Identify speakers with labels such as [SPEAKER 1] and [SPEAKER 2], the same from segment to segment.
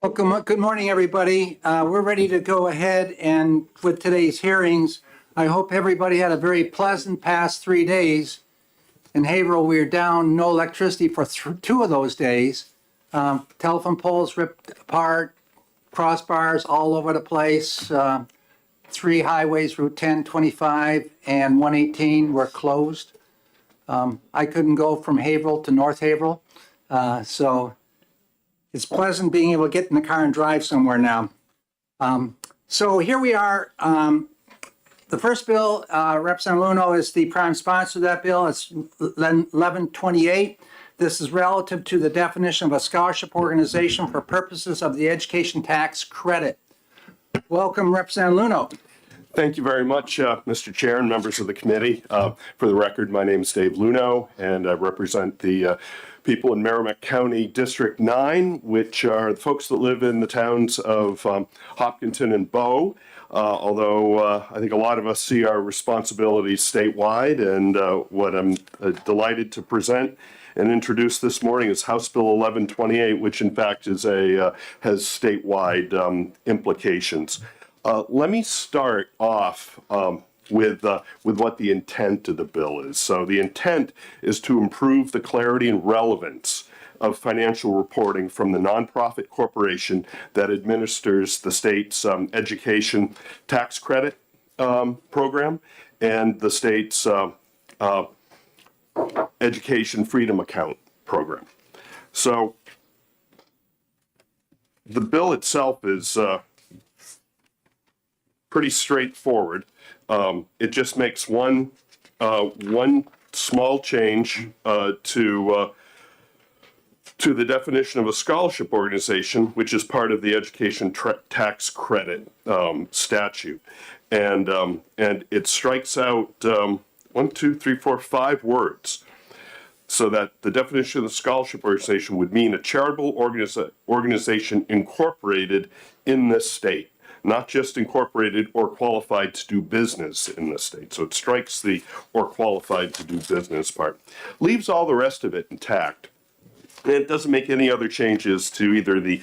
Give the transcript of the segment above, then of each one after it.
[SPEAKER 1] Welcome. Good morning, everybody. We're ready to go ahead and with today's hearings. I hope everybody had a very pleasant past 3 days. In Haverhill, we were down no electricity for 2 of those days. Telephone poles ripped apart, crossbars all over the place. 3 highways, Route 10, 25, and 118 were closed. I couldn't go from Haverhill to North Haverhill, so it's pleasant being able to get in the car and drive somewhere now. So here we are. The first bill, Representative Luno is the prime sponsor of that bill. It's 1128. This is relative to the definition of a scholarship organization for purposes of the education tax credit. Welcome, Representative Luno.
[SPEAKER 2] Thank you very much, Mr. Chair and members of the committee. For the record, my name is Dave Luno, and I represent the people in Merrimack County District 9, which are the folks that live in the towns of Hopkinton and Bow. Although I think a lot of us see our responsibilities statewide, and what I'm delighted to present and introduce this morning is House Bill 1128, which in fact is has statewide implications. Let me start off with what the intent of the bill is. So the intent is to improve the clarity and relevance of financial reporting from the nonprofit corporation that administers the state's education tax credit program and the state's education freedom account program. So the bill itself is pretty straightforward. It just makes one small change to the definition of a scholarship organization, which is part of the education tax credit statute, and it strikes out 5 words, so that the definition of the scholarship organization would mean a charitable organization incorporated in this state, not just incorporated or qualified to do business in the state. So it strikes the or qualified to do business part, leaves all the rest of it intact. And it doesn't make any other changes to either the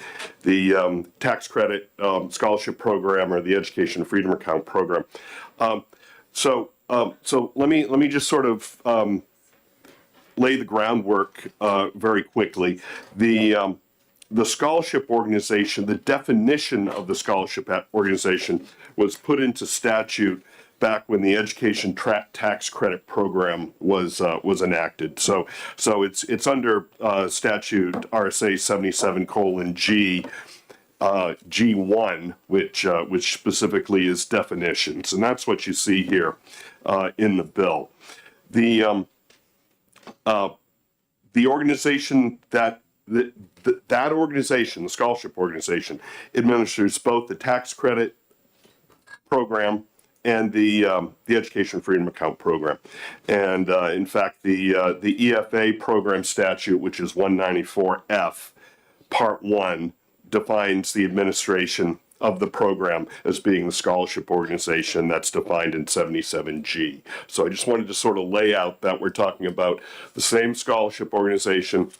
[SPEAKER 2] tax credit scholarship program or the education freedom account program. So let me just sort of lay the groundwork very quickly. The scholarship organization, the definition of the scholarship organization was put into statute back when the education tax credit program was enacted. So it's under statute RSA 77:G G1, which specifically is definitions, and that's what you see here in the bill. The organization that organization, the scholarship organization, administers both the tax credit program and the education freedom account program. And in fact, the EFA program statute, which is 194F, Part 1, defines the administration of the program as being the scholarship organization that's defined in 77G. So I just wanted to sort of lay out that we're talking about the same scholarship organization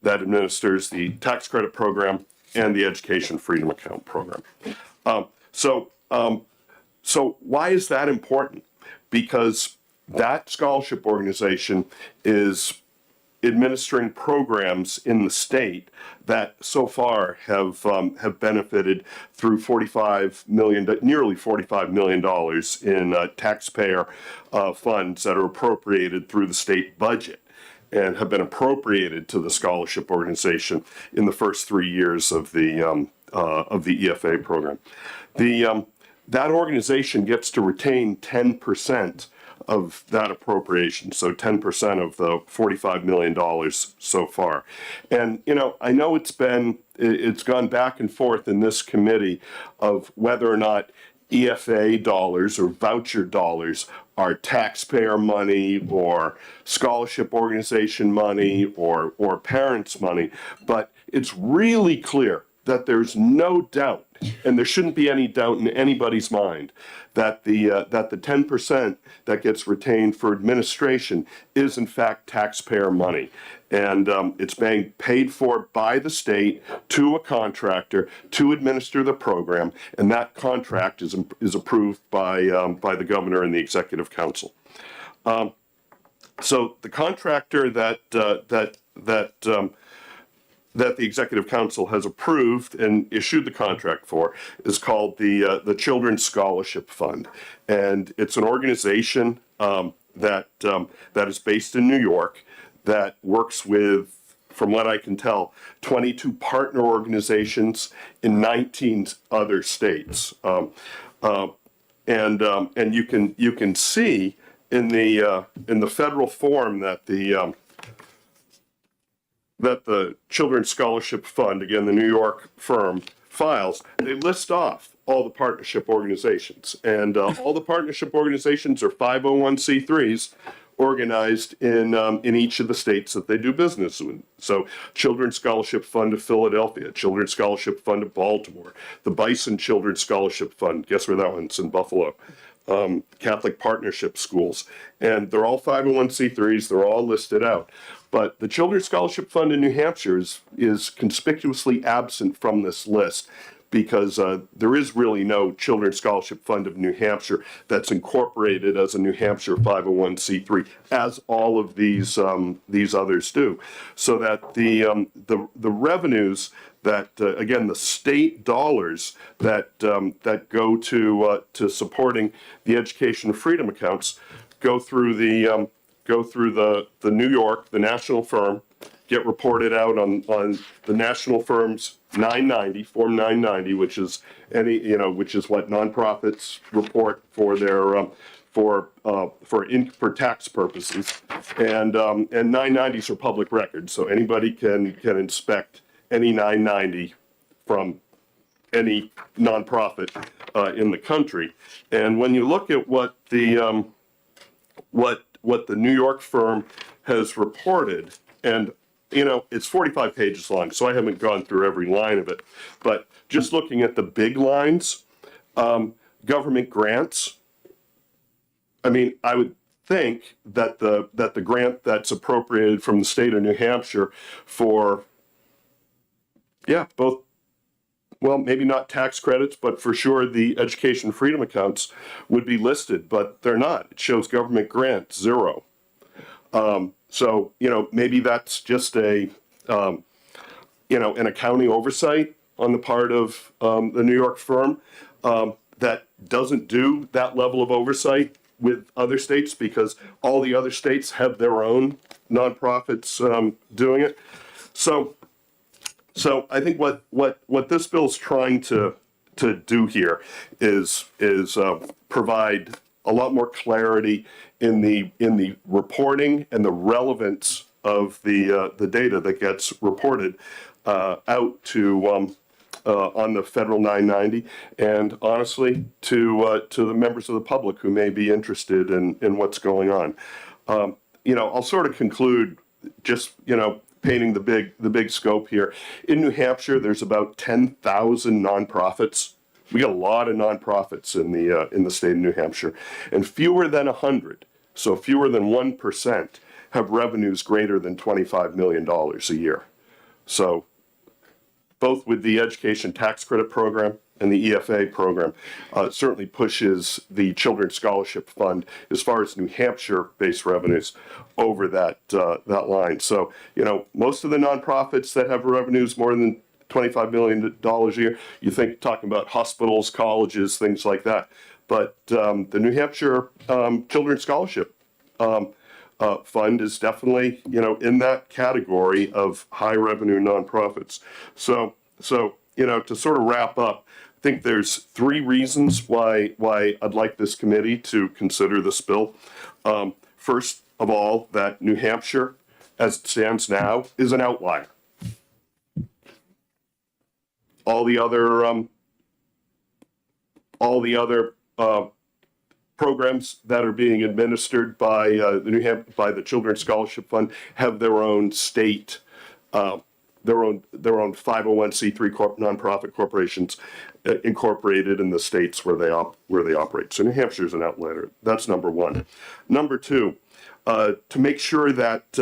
[SPEAKER 2] that administers the tax credit program and the education freedom account program. So why is that important? Because that scholarship organization is administering programs in the state that so far have benefited through nearly $45 million in taxpayer funds that are appropriated through the state budget and have been appropriated to the scholarship organization in the first 3 years of the EFA program. That organization gets to retain 10% of that appropriation, so 10% of the $45 million so far. And, I know it's gone back and forth in this committee of whether or not EFA dollars or voucher dollars are taxpayer money or scholarship organization money or parents' money, but it's really clear that there's no doubt, and there shouldn't be any doubt in anybody's mind, that the 10% that gets retained for administration is in fact taxpayer money. And it's being paid for by the state to a contractor to administer the program, and that contract is approved by the governor and the executive council. So the contractor that the executive council has approved and issued the contract for is called the Children's Scholarship Fund, and it's an organization that is based in New York that works with, from what I can tell, 22 partner organizations in 19 other states, and you can see in the federal form that the Children's Scholarship Fund, again, the New York firm, files, they list off all the partnership organizations. And all the partnership organizations are 501c3s organized in each of the states that they do business with. So Children's Scholarship Fund of Philadelphia, Children's Scholarship Fund of Baltimore, the Bison Children's Scholarship Fund, guess where that one's? In Buffalo. Catholic Partnership Schools, and they're all 501c3s, they're all listed out. But the Children's Scholarship Fund in New Hampshire is conspicuously absent from this list because there is really no Children's Scholarship Fund of New Hampshire that's incorporated as a New Hampshire 501c3, as all of these others do. So that the revenues that again, the state dollars that go to supporting the education freedom accounts go through the New York, the national firm, get reported out on the national firm's 990, Form 990, which is what nonprofits report for their for tax purposes, and 990s are public records, so anybody can inspect any 990 from any nonprofit in the country. And when you look at what the New York firm has reported, and it's 45 pages long, so I haven't gone through every line of it, but just looking at the big lines, government grants, I mean, I would think that the grant that's appropriated from the state of New Hampshire for both, well, maybe not tax credits, but for sure the education freedom accounts would be listed, but they're not. It shows government grants, 0. So, maybe that's just an accounting oversight on the part of the New York firm that doesn't do that level of oversight with other states because all the other states have their own nonprofits doing it. So I think what this bill's trying to do here is provide a lot more clarity in the reporting and the relevance of the data that gets reported out to on the federal 990, and honestly to the members of the public who may be interested in what's going on. I'll sort of conclude just painting the big scope here. In New Hampshire, there's about 10,000 nonprofits. We got a lot of nonprofits in the state of New Hampshire, and fewer than 100, so fewer than 1%, have revenues greater than $25 million a year. So both with the education tax credit program and the EFA program, certainly pushes the Children's Scholarship Fund, as far as New Hampshire-based revenues, over that line. So, most of the nonprofits that have revenues more than $25 million a year, you think talking about hospitals, colleges, things like that. But the New Hampshire Children's Scholarship Fund is definitely, in that category of high revenue nonprofits. So to sort of wrap up, I think there's 3 reasons why I'd like this committee to consider this bill. First of all, that New Hampshire, as it stands now, is an outlier. All the other programs that are being administered by the Children's Scholarship Fund have their own state their own 501c3 nonprofit corporations incorporated in the states where they operate. So New Hampshire is an outlier. That's number one. Number two, to make sure that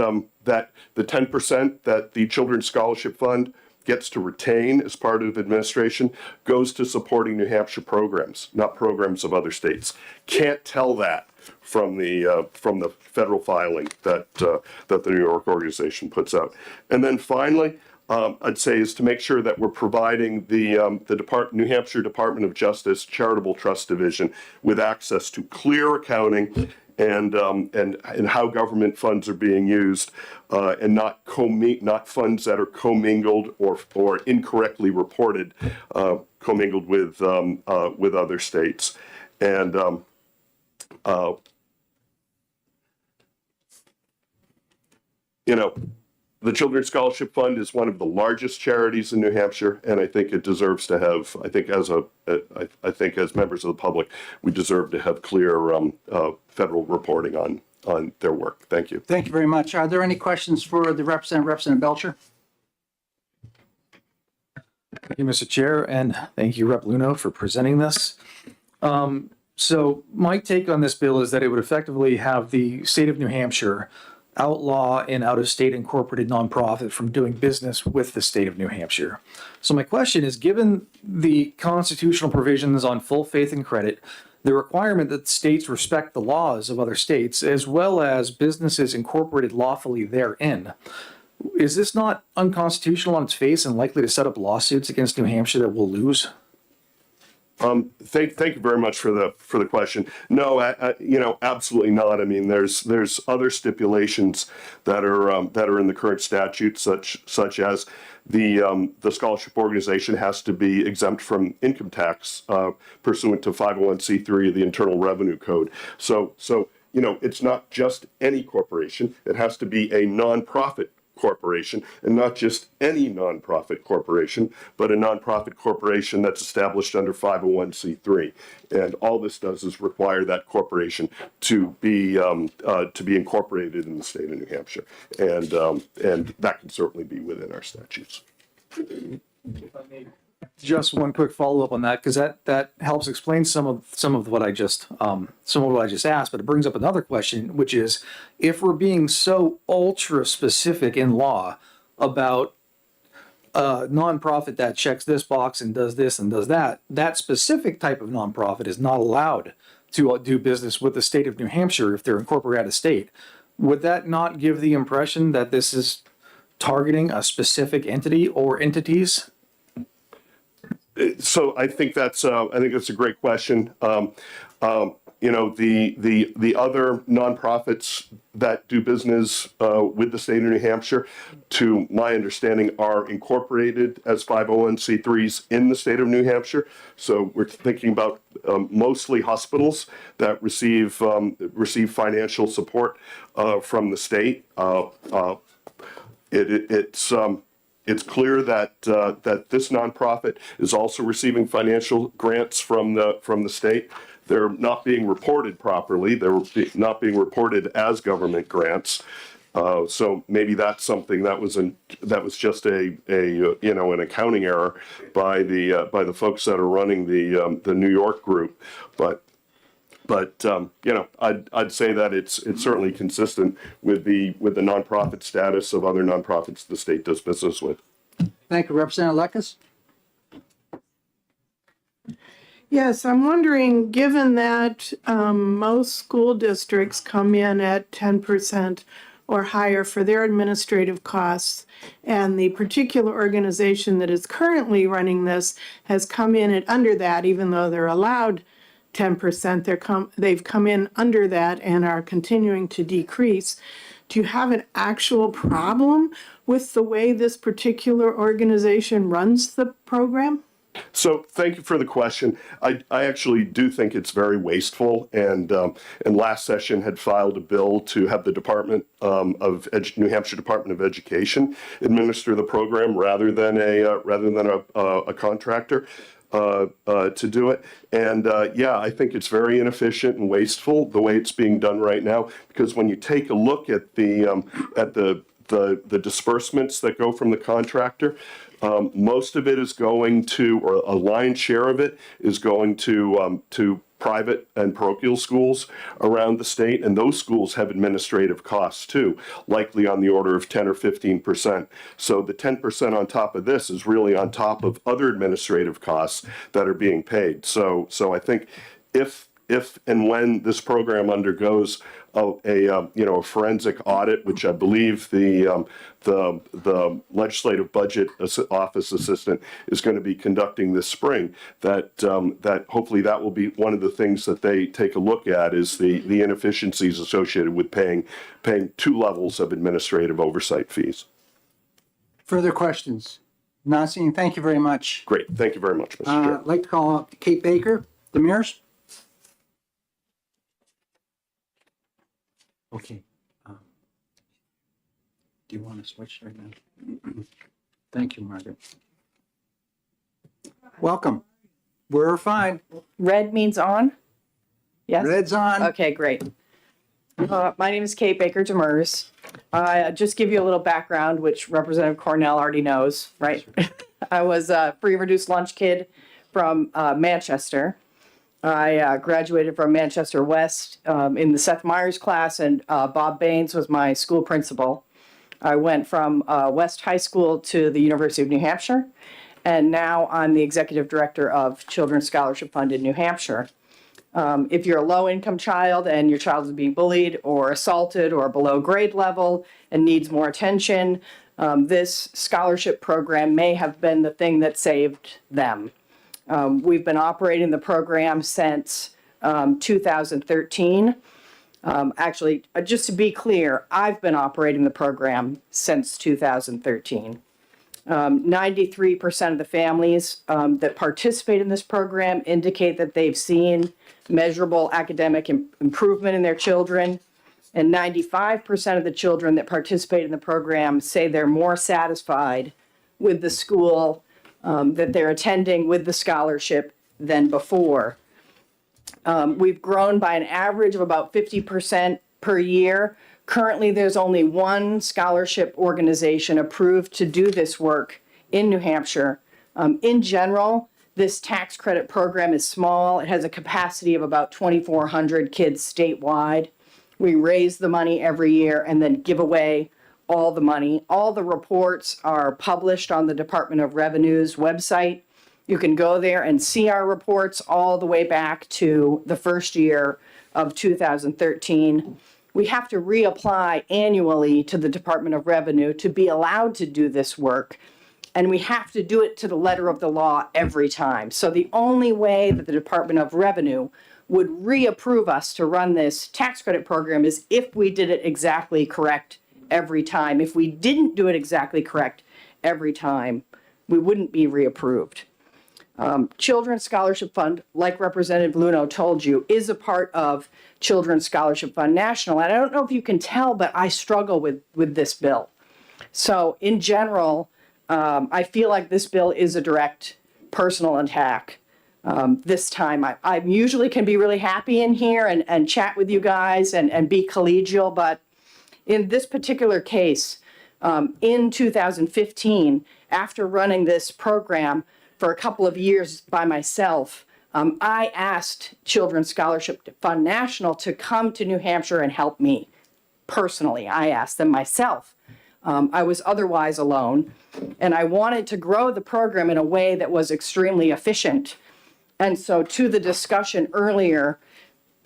[SPEAKER 2] that the 10% that the Children's Scholarship Fund gets to retain as part of administration goes to supporting New Hampshire programs, not programs of other states. Can't tell that from the federal filing that the New York organization puts out. And then finally, I'd say is to make sure that we're providing the New Hampshire Department of Justice Charitable Trust Division with access to clear accounting and how government funds are being used, and not funds that are commingled or incorrectly reported, commingled with other states. And the Children's Scholarship Fund is one of the largest charities in New Hampshire, and I think it deserves to have. I think as members of the public, we deserve to have clear federal reporting on their work. Thank you.
[SPEAKER 1] Thank you very much. Are there any questions for the Representative Belcher?
[SPEAKER 3] Thank you, Mr. Chair, and thank you, Rep. Luno, for presenting this. So my take on this bill is that it would effectively have the state of New Hampshire outlaw an out-of-state incorporated nonprofit from doing business with the state of New Hampshire. So my question is, given the constitutional provisions on full faith and credit, the requirement that states respect the laws of other states, as well as businesses incorporated lawfully therein, is this not unconstitutional on its face and likely to set up lawsuits against New Hampshire that we'll lose?
[SPEAKER 2] Thank you very much for the question. No, absolutely not. I mean, there's other stipulations that are in the current statute, such as the scholarship organization has to be exempt from income tax pursuant to 501c3 of the Internal Revenue Code. So it's not just any corporation; it has to be a nonprofit corporation, and not just any nonprofit corporation, but a nonprofit corporation that's established under 501c3. And all this does is require that corporation to be incorporated in the state of New Hampshire, and that can certainly be within our statutes.
[SPEAKER 3] Just one quick follow-up on that, because that helps explain some of what I just asked, but it brings up another question, which is, if we're being so ultra specific in law about a nonprofit that checks this box and does this and does that, that specific type of nonprofit is not allowed to do business with the state of New Hampshire if they're incorporated out of state. Would that not give the impression that this is targeting a specific entity or entities?
[SPEAKER 2] So I think that's a great question. The other nonprofits that do business with the state of New Hampshire, to my understanding, are incorporated as 501c3s in the state of New Hampshire. So we're thinking about mostly hospitals that receive financial support from the state. It's clear that this nonprofit is also receiving financial grants from the state. They're not being reported properly. They're not being reported as government grants. So maybe that's something that was just an accounting error by the folks that are running the New York group. But I'd say that it's certainly consistent with the nonprofit status of other nonprofits the state does business with.
[SPEAKER 1] Thank you, Representative Lekes.
[SPEAKER 4] Yes, I'm wondering, given that most school districts come in at 10% or higher for their administrative costs, and the particular organization that is currently running this has come in at under that, even though they're allowed 10%, they've come in under that and are continuing to decrease. Do you have an actual problem with the way this particular organization runs the program?
[SPEAKER 2] So thank you for the question. I actually do think it's very wasteful, and last session had filed a bill to have the New Hampshire Department of Education administer the program rather than a contractor to do it. And I think it's very inefficient and wasteful the way it's being done right now, because when you take a look at the the disbursements that go from the contractor. Most of it is going to, or a lion's share of it is going to private and parochial schools around the state, and those schools have administrative costs too, likely on the order of 10 or 15%. So the 10% on top of this is really on top of other administrative costs that are being paid. So I think if and when this program undergoes a forensic audit, which I believe the legislative budget office assistant is going to be conducting this spring, that hopefully that will be one of the things that they take a look at, is the inefficiencies associated with paying two levels of administrative oversight fees.
[SPEAKER 1] Further questions? Not seeing. Thank you very much.
[SPEAKER 2] Great, thank you very much, Mr. Chair.
[SPEAKER 1] I'd like to call up Kate Baker, Demers. Okay. Do you want to switch right now? Thank you, Margaret. Welcome. We're fine.
[SPEAKER 5] Red means on? Yes?
[SPEAKER 1] Red's on.
[SPEAKER 5] Okay, great. My name is Kate Baker Demers. I just give you a little background, which Representative Cornell already knows, right? I was a free and reduced lunch kid from Manchester. I graduated from Manchester West in the Seth Meyers class, and Bob Baines was my school principal. I went from West High School to the University of New Hampshire, and now I'm the executive director of Children's Scholarship Fund in New Hampshire. If you're a low-income child and your child is being bullied or assaulted or below grade level and needs more attention, this scholarship program may have been the thing that saved them. We've been operating the program since 2013. Actually, just to be clear, I've been operating the program since 2013. 93% of the families that participate in this program indicate that they've seen measurable academic improvement in their children. And 95% of the children that participate in the program say they're more satisfied with the school that they're attending with the scholarship than before. We've grown by an average of about 50% per year. Currently, there's only one scholarship organization approved to do this work in New Hampshire. In general, this tax credit program is small. It has a capacity of about 2,400 kids statewide. We raise the money every year and then give away all the money. All the reports are published on the Department of Revenue's website. You can go there and see our reports all the way back to the first year of 2013. We have to reapply annually to the Department of Revenue to be allowed to do this work. And we have to do it to the letter of the law every time. So the only way that the Department of Revenue would reapprove us to run this tax credit program is if we did it exactly correct every time. If we didn't do it exactly correct every time, we wouldn't be reapproved. Children's Scholarship Fund, like Representative Luno told you, is a part of Children's Scholarship Fund National. And I don't know if you can tell, but I struggle with this bill. So in general, I feel like this bill is a direct personal attack. This time, I usually can be really happy in here and chat with you guys and be collegial, but in this particular case, in 2015, after running this program for a couple of years by myself, I asked Children's Scholarship Fund National to come to New Hampshire and help me. Personally, I asked them myself. I was otherwise alone, and I wanted to grow the program in a way that was extremely efficient. And so to the discussion earlier,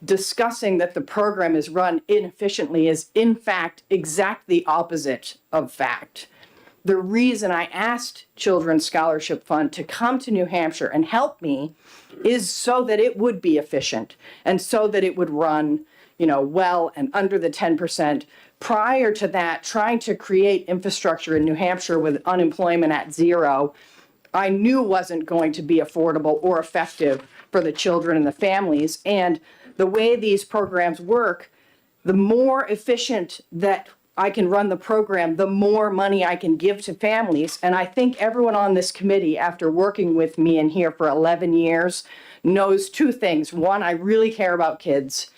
[SPEAKER 5] discussing that the program is run inefficiently is in fact exactly the opposite of fact. The reason I asked Children's Scholarship Fund to come to New Hampshire and help me is so that it would be efficient and so that it would run, well and under the 10%. Prior to that, trying to create infrastructure in New Hampshire with unemployment at zero, I knew wasn't going to be affordable or effective for the children and the families. And the way these programs work, the more efficient that I can run the program, the more money I can give to families. And I think everyone on this committee, after working with me in here for 11 years, knows two things. One, I really care about kids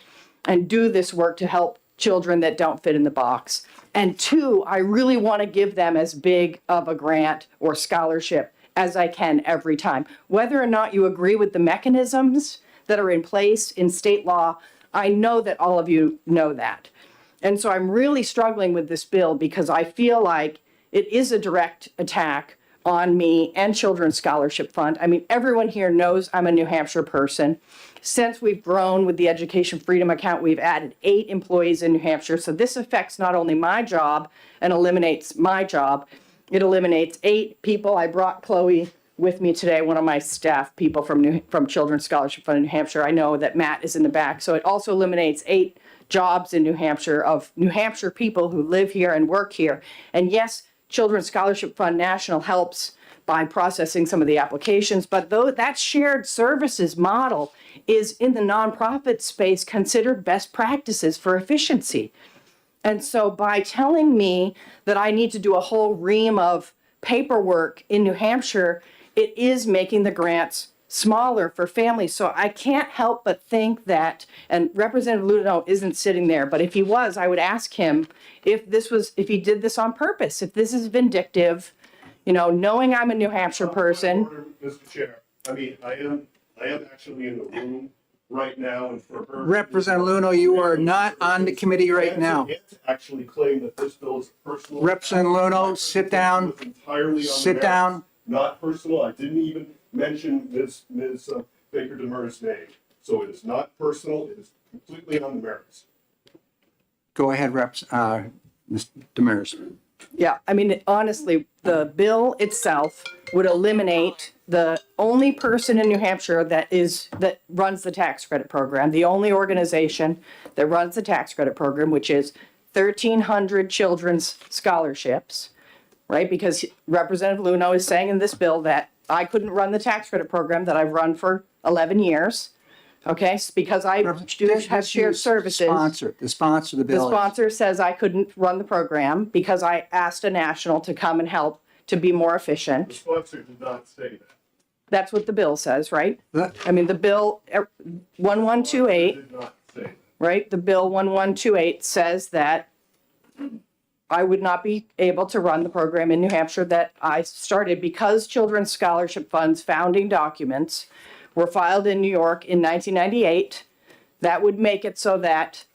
[SPEAKER 5] and do this work to help children that don't fit in the box. And two, I really want to give them as big of a grant or scholarship as I can every time. Whether or not you agree with the mechanisms that are in place in state law, I know that all of you know that. And so I'm really struggling with this bill because I feel like it is a direct attack on me and Children's Scholarship Fund. I mean, everyone here knows I'm a New Hampshire person. Since we've grown with the Education Freedom Account, we've added 8 employees in New Hampshire. So this affects not only my job and eliminates my job, it eliminates 8 people. I brought Chloe with me today, one of my staff people from Children's Scholarship Fund in New Hampshire. I know that Matt is in the back. So it also eliminates 8 jobs in New Hampshire of New Hampshire people who live here and work here. And yes, Children's Scholarship Fund National helps by processing some of the applications, but though that shared services model is in the nonprofit space considered best practices for efficiency. And so by telling me that I need to do a whole ream of paperwork in New Hampshire, it is making the grants smaller for families. So I can't help but think that, and Representative Ludo isn't sitting there, but if he was, I would ask him if he did this on purpose, if this is vindictive, you know, knowing I'm a New Hampshire person.
[SPEAKER 2] Mr. Chair, I mean, I am actually in the room right now, and for her.
[SPEAKER 1] Representative Luno, you are not on the committee right now.
[SPEAKER 2] Actually claim that this bill is personal.
[SPEAKER 1] Representative Luno, sit down.
[SPEAKER 2] It's entirely on the
[SPEAKER 1] Sit
[SPEAKER 2] merits,
[SPEAKER 1] down.
[SPEAKER 2] Not personal. I didn't even mention Ms. Baker Demers' name. So it is not personal. It is completely on the merits.
[SPEAKER 1] Go ahead, Mr. Demers.
[SPEAKER 5] Yeah, I mean, honestly, the bill itself would eliminate the only person in New Hampshire that runs the tax credit program, the only organization that runs the tax credit program, which is 1,300 children's scholarships, right? Because Representative Luno is saying in this bill that I couldn't run the tax credit program that I've run for 11 years. Okay, because I do have shared services.
[SPEAKER 1] The sponsor of the
[SPEAKER 5] The
[SPEAKER 1] bill.
[SPEAKER 5] sponsor says I couldn't run the program because I asked a national to come and help to be more
[SPEAKER 2] The
[SPEAKER 5] efficient.
[SPEAKER 2] sponsor did not say that.
[SPEAKER 5] That's what the bill says, right?
[SPEAKER 1] That-
[SPEAKER 5] I mean, the bill 1128,
[SPEAKER 2] Did not say that.
[SPEAKER 5] right? The bill 1128 says that I would not be able to run the program in New Hampshire that I started because Children's Scholarship Fund's founding documents were filed in New York in 1998. That would make it so that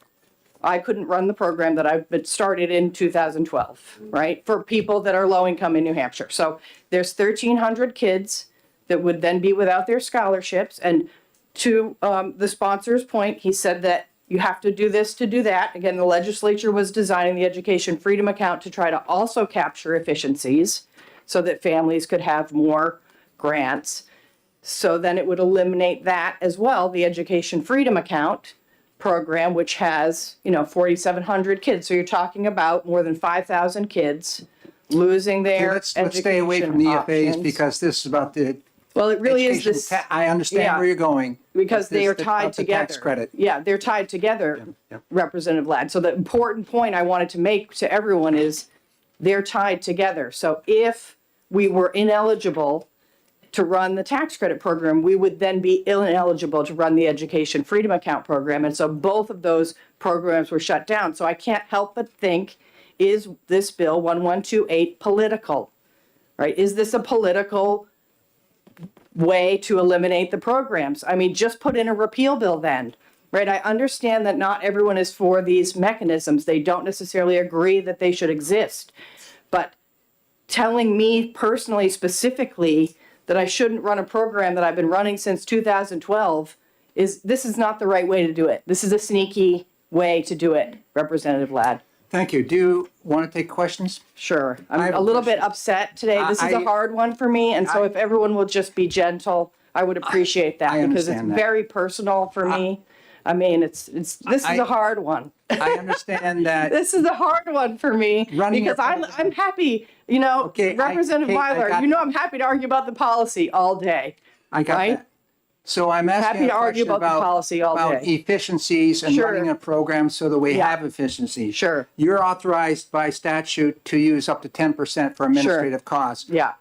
[SPEAKER 5] I couldn't run the program that I've been started in 2012, right? For people that are low income in New Hampshire. So there's 1,300 kids that would then be without their scholarships. And to the sponsor's point, he said that you have to do this to do that. Again, the legislature was designing the Education Freedom Account to try to also capture efficiencies so that families could have more grants. So then it would eliminate that as well, the Education Freedom Account program, which has, 4,700 kids. So you're talking about more than 5,000 kids losing
[SPEAKER 1] Okay,
[SPEAKER 5] their
[SPEAKER 1] let's stay away from the EFAs
[SPEAKER 5] options.
[SPEAKER 1] because this is about the
[SPEAKER 5] Well, it really is
[SPEAKER 1] education
[SPEAKER 5] this,
[SPEAKER 1] I understand
[SPEAKER 5] yeah.
[SPEAKER 1] where you're going.
[SPEAKER 5] because
[SPEAKER 1] but
[SPEAKER 5] they
[SPEAKER 1] this
[SPEAKER 5] are
[SPEAKER 1] is
[SPEAKER 5] tied
[SPEAKER 1] about the tax
[SPEAKER 5] together.
[SPEAKER 1] credit.
[SPEAKER 5] Yeah, they're tied together,
[SPEAKER 1] yeah.
[SPEAKER 5] Representative Ladd. So the important point I wanted to make to everyone is they're tied together. So if we were ineligible to run the tax credit program, we would then be ineligible to run the Education Freedom Account program. And so both of those programs were shut down. So I can't help but think, is this bill 1128 political, right? Is this a political way to eliminate the programs? I mean, just put in a repeal bill then, right? I understand that not everyone is for these mechanisms. They don't necessarily agree that they should exist. But telling me personally, specifically, that I shouldn't run a program that I've been running since 2012 this is not the right way to do it. This is a sneaky way to do it, Representative Ladd.
[SPEAKER 1] Thank you. Do you want to take questions?
[SPEAKER 5] Sure.
[SPEAKER 1] I
[SPEAKER 5] I'm
[SPEAKER 1] have
[SPEAKER 5] a
[SPEAKER 1] a
[SPEAKER 5] little
[SPEAKER 1] question.
[SPEAKER 5] bit upset today. This is a
[SPEAKER 1] I-
[SPEAKER 5] hard one for me, and so if everyone will just be gentle, I would appreciate that
[SPEAKER 1] I
[SPEAKER 5] because it's
[SPEAKER 1] understand that.
[SPEAKER 5] very personal for me. I mean, this is a hard one.
[SPEAKER 1] I understand that.
[SPEAKER 5] This is a hard one for me
[SPEAKER 1] Running
[SPEAKER 5] because
[SPEAKER 1] your
[SPEAKER 5] I'm happy,
[SPEAKER 1] Okay,
[SPEAKER 5] Representative
[SPEAKER 1] Kate, I
[SPEAKER 5] Weiler,
[SPEAKER 1] got-
[SPEAKER 5] I'm happy to argue about the policy all day.
[SPEAKER 1] I got
[SPEAKER 5] right?
[SPEAKER 1] that. So I'm asking
[SPEAKER 5] Happy
[SPEAKER 1] a
[SPEAKER 5] to argue
[SPEAKER 1] question
[SPEAKER 5] about the policy all
[SPEAKER 1] about
[SPEAKER 5] day.
[SPEAKER 1] efficiencies and
[SPEAKER 5] Sure.
[SPEAKER 1] running a program so that we
[SPEAKER 5] Yeah.
[SPEAKER 1] have efficiencies.
[SPEAKER 5] Sure.
[SPEAKER 1] You're authorized by statute to use up to 10% for administrative costs.
[SPEAKER 5] Yeah.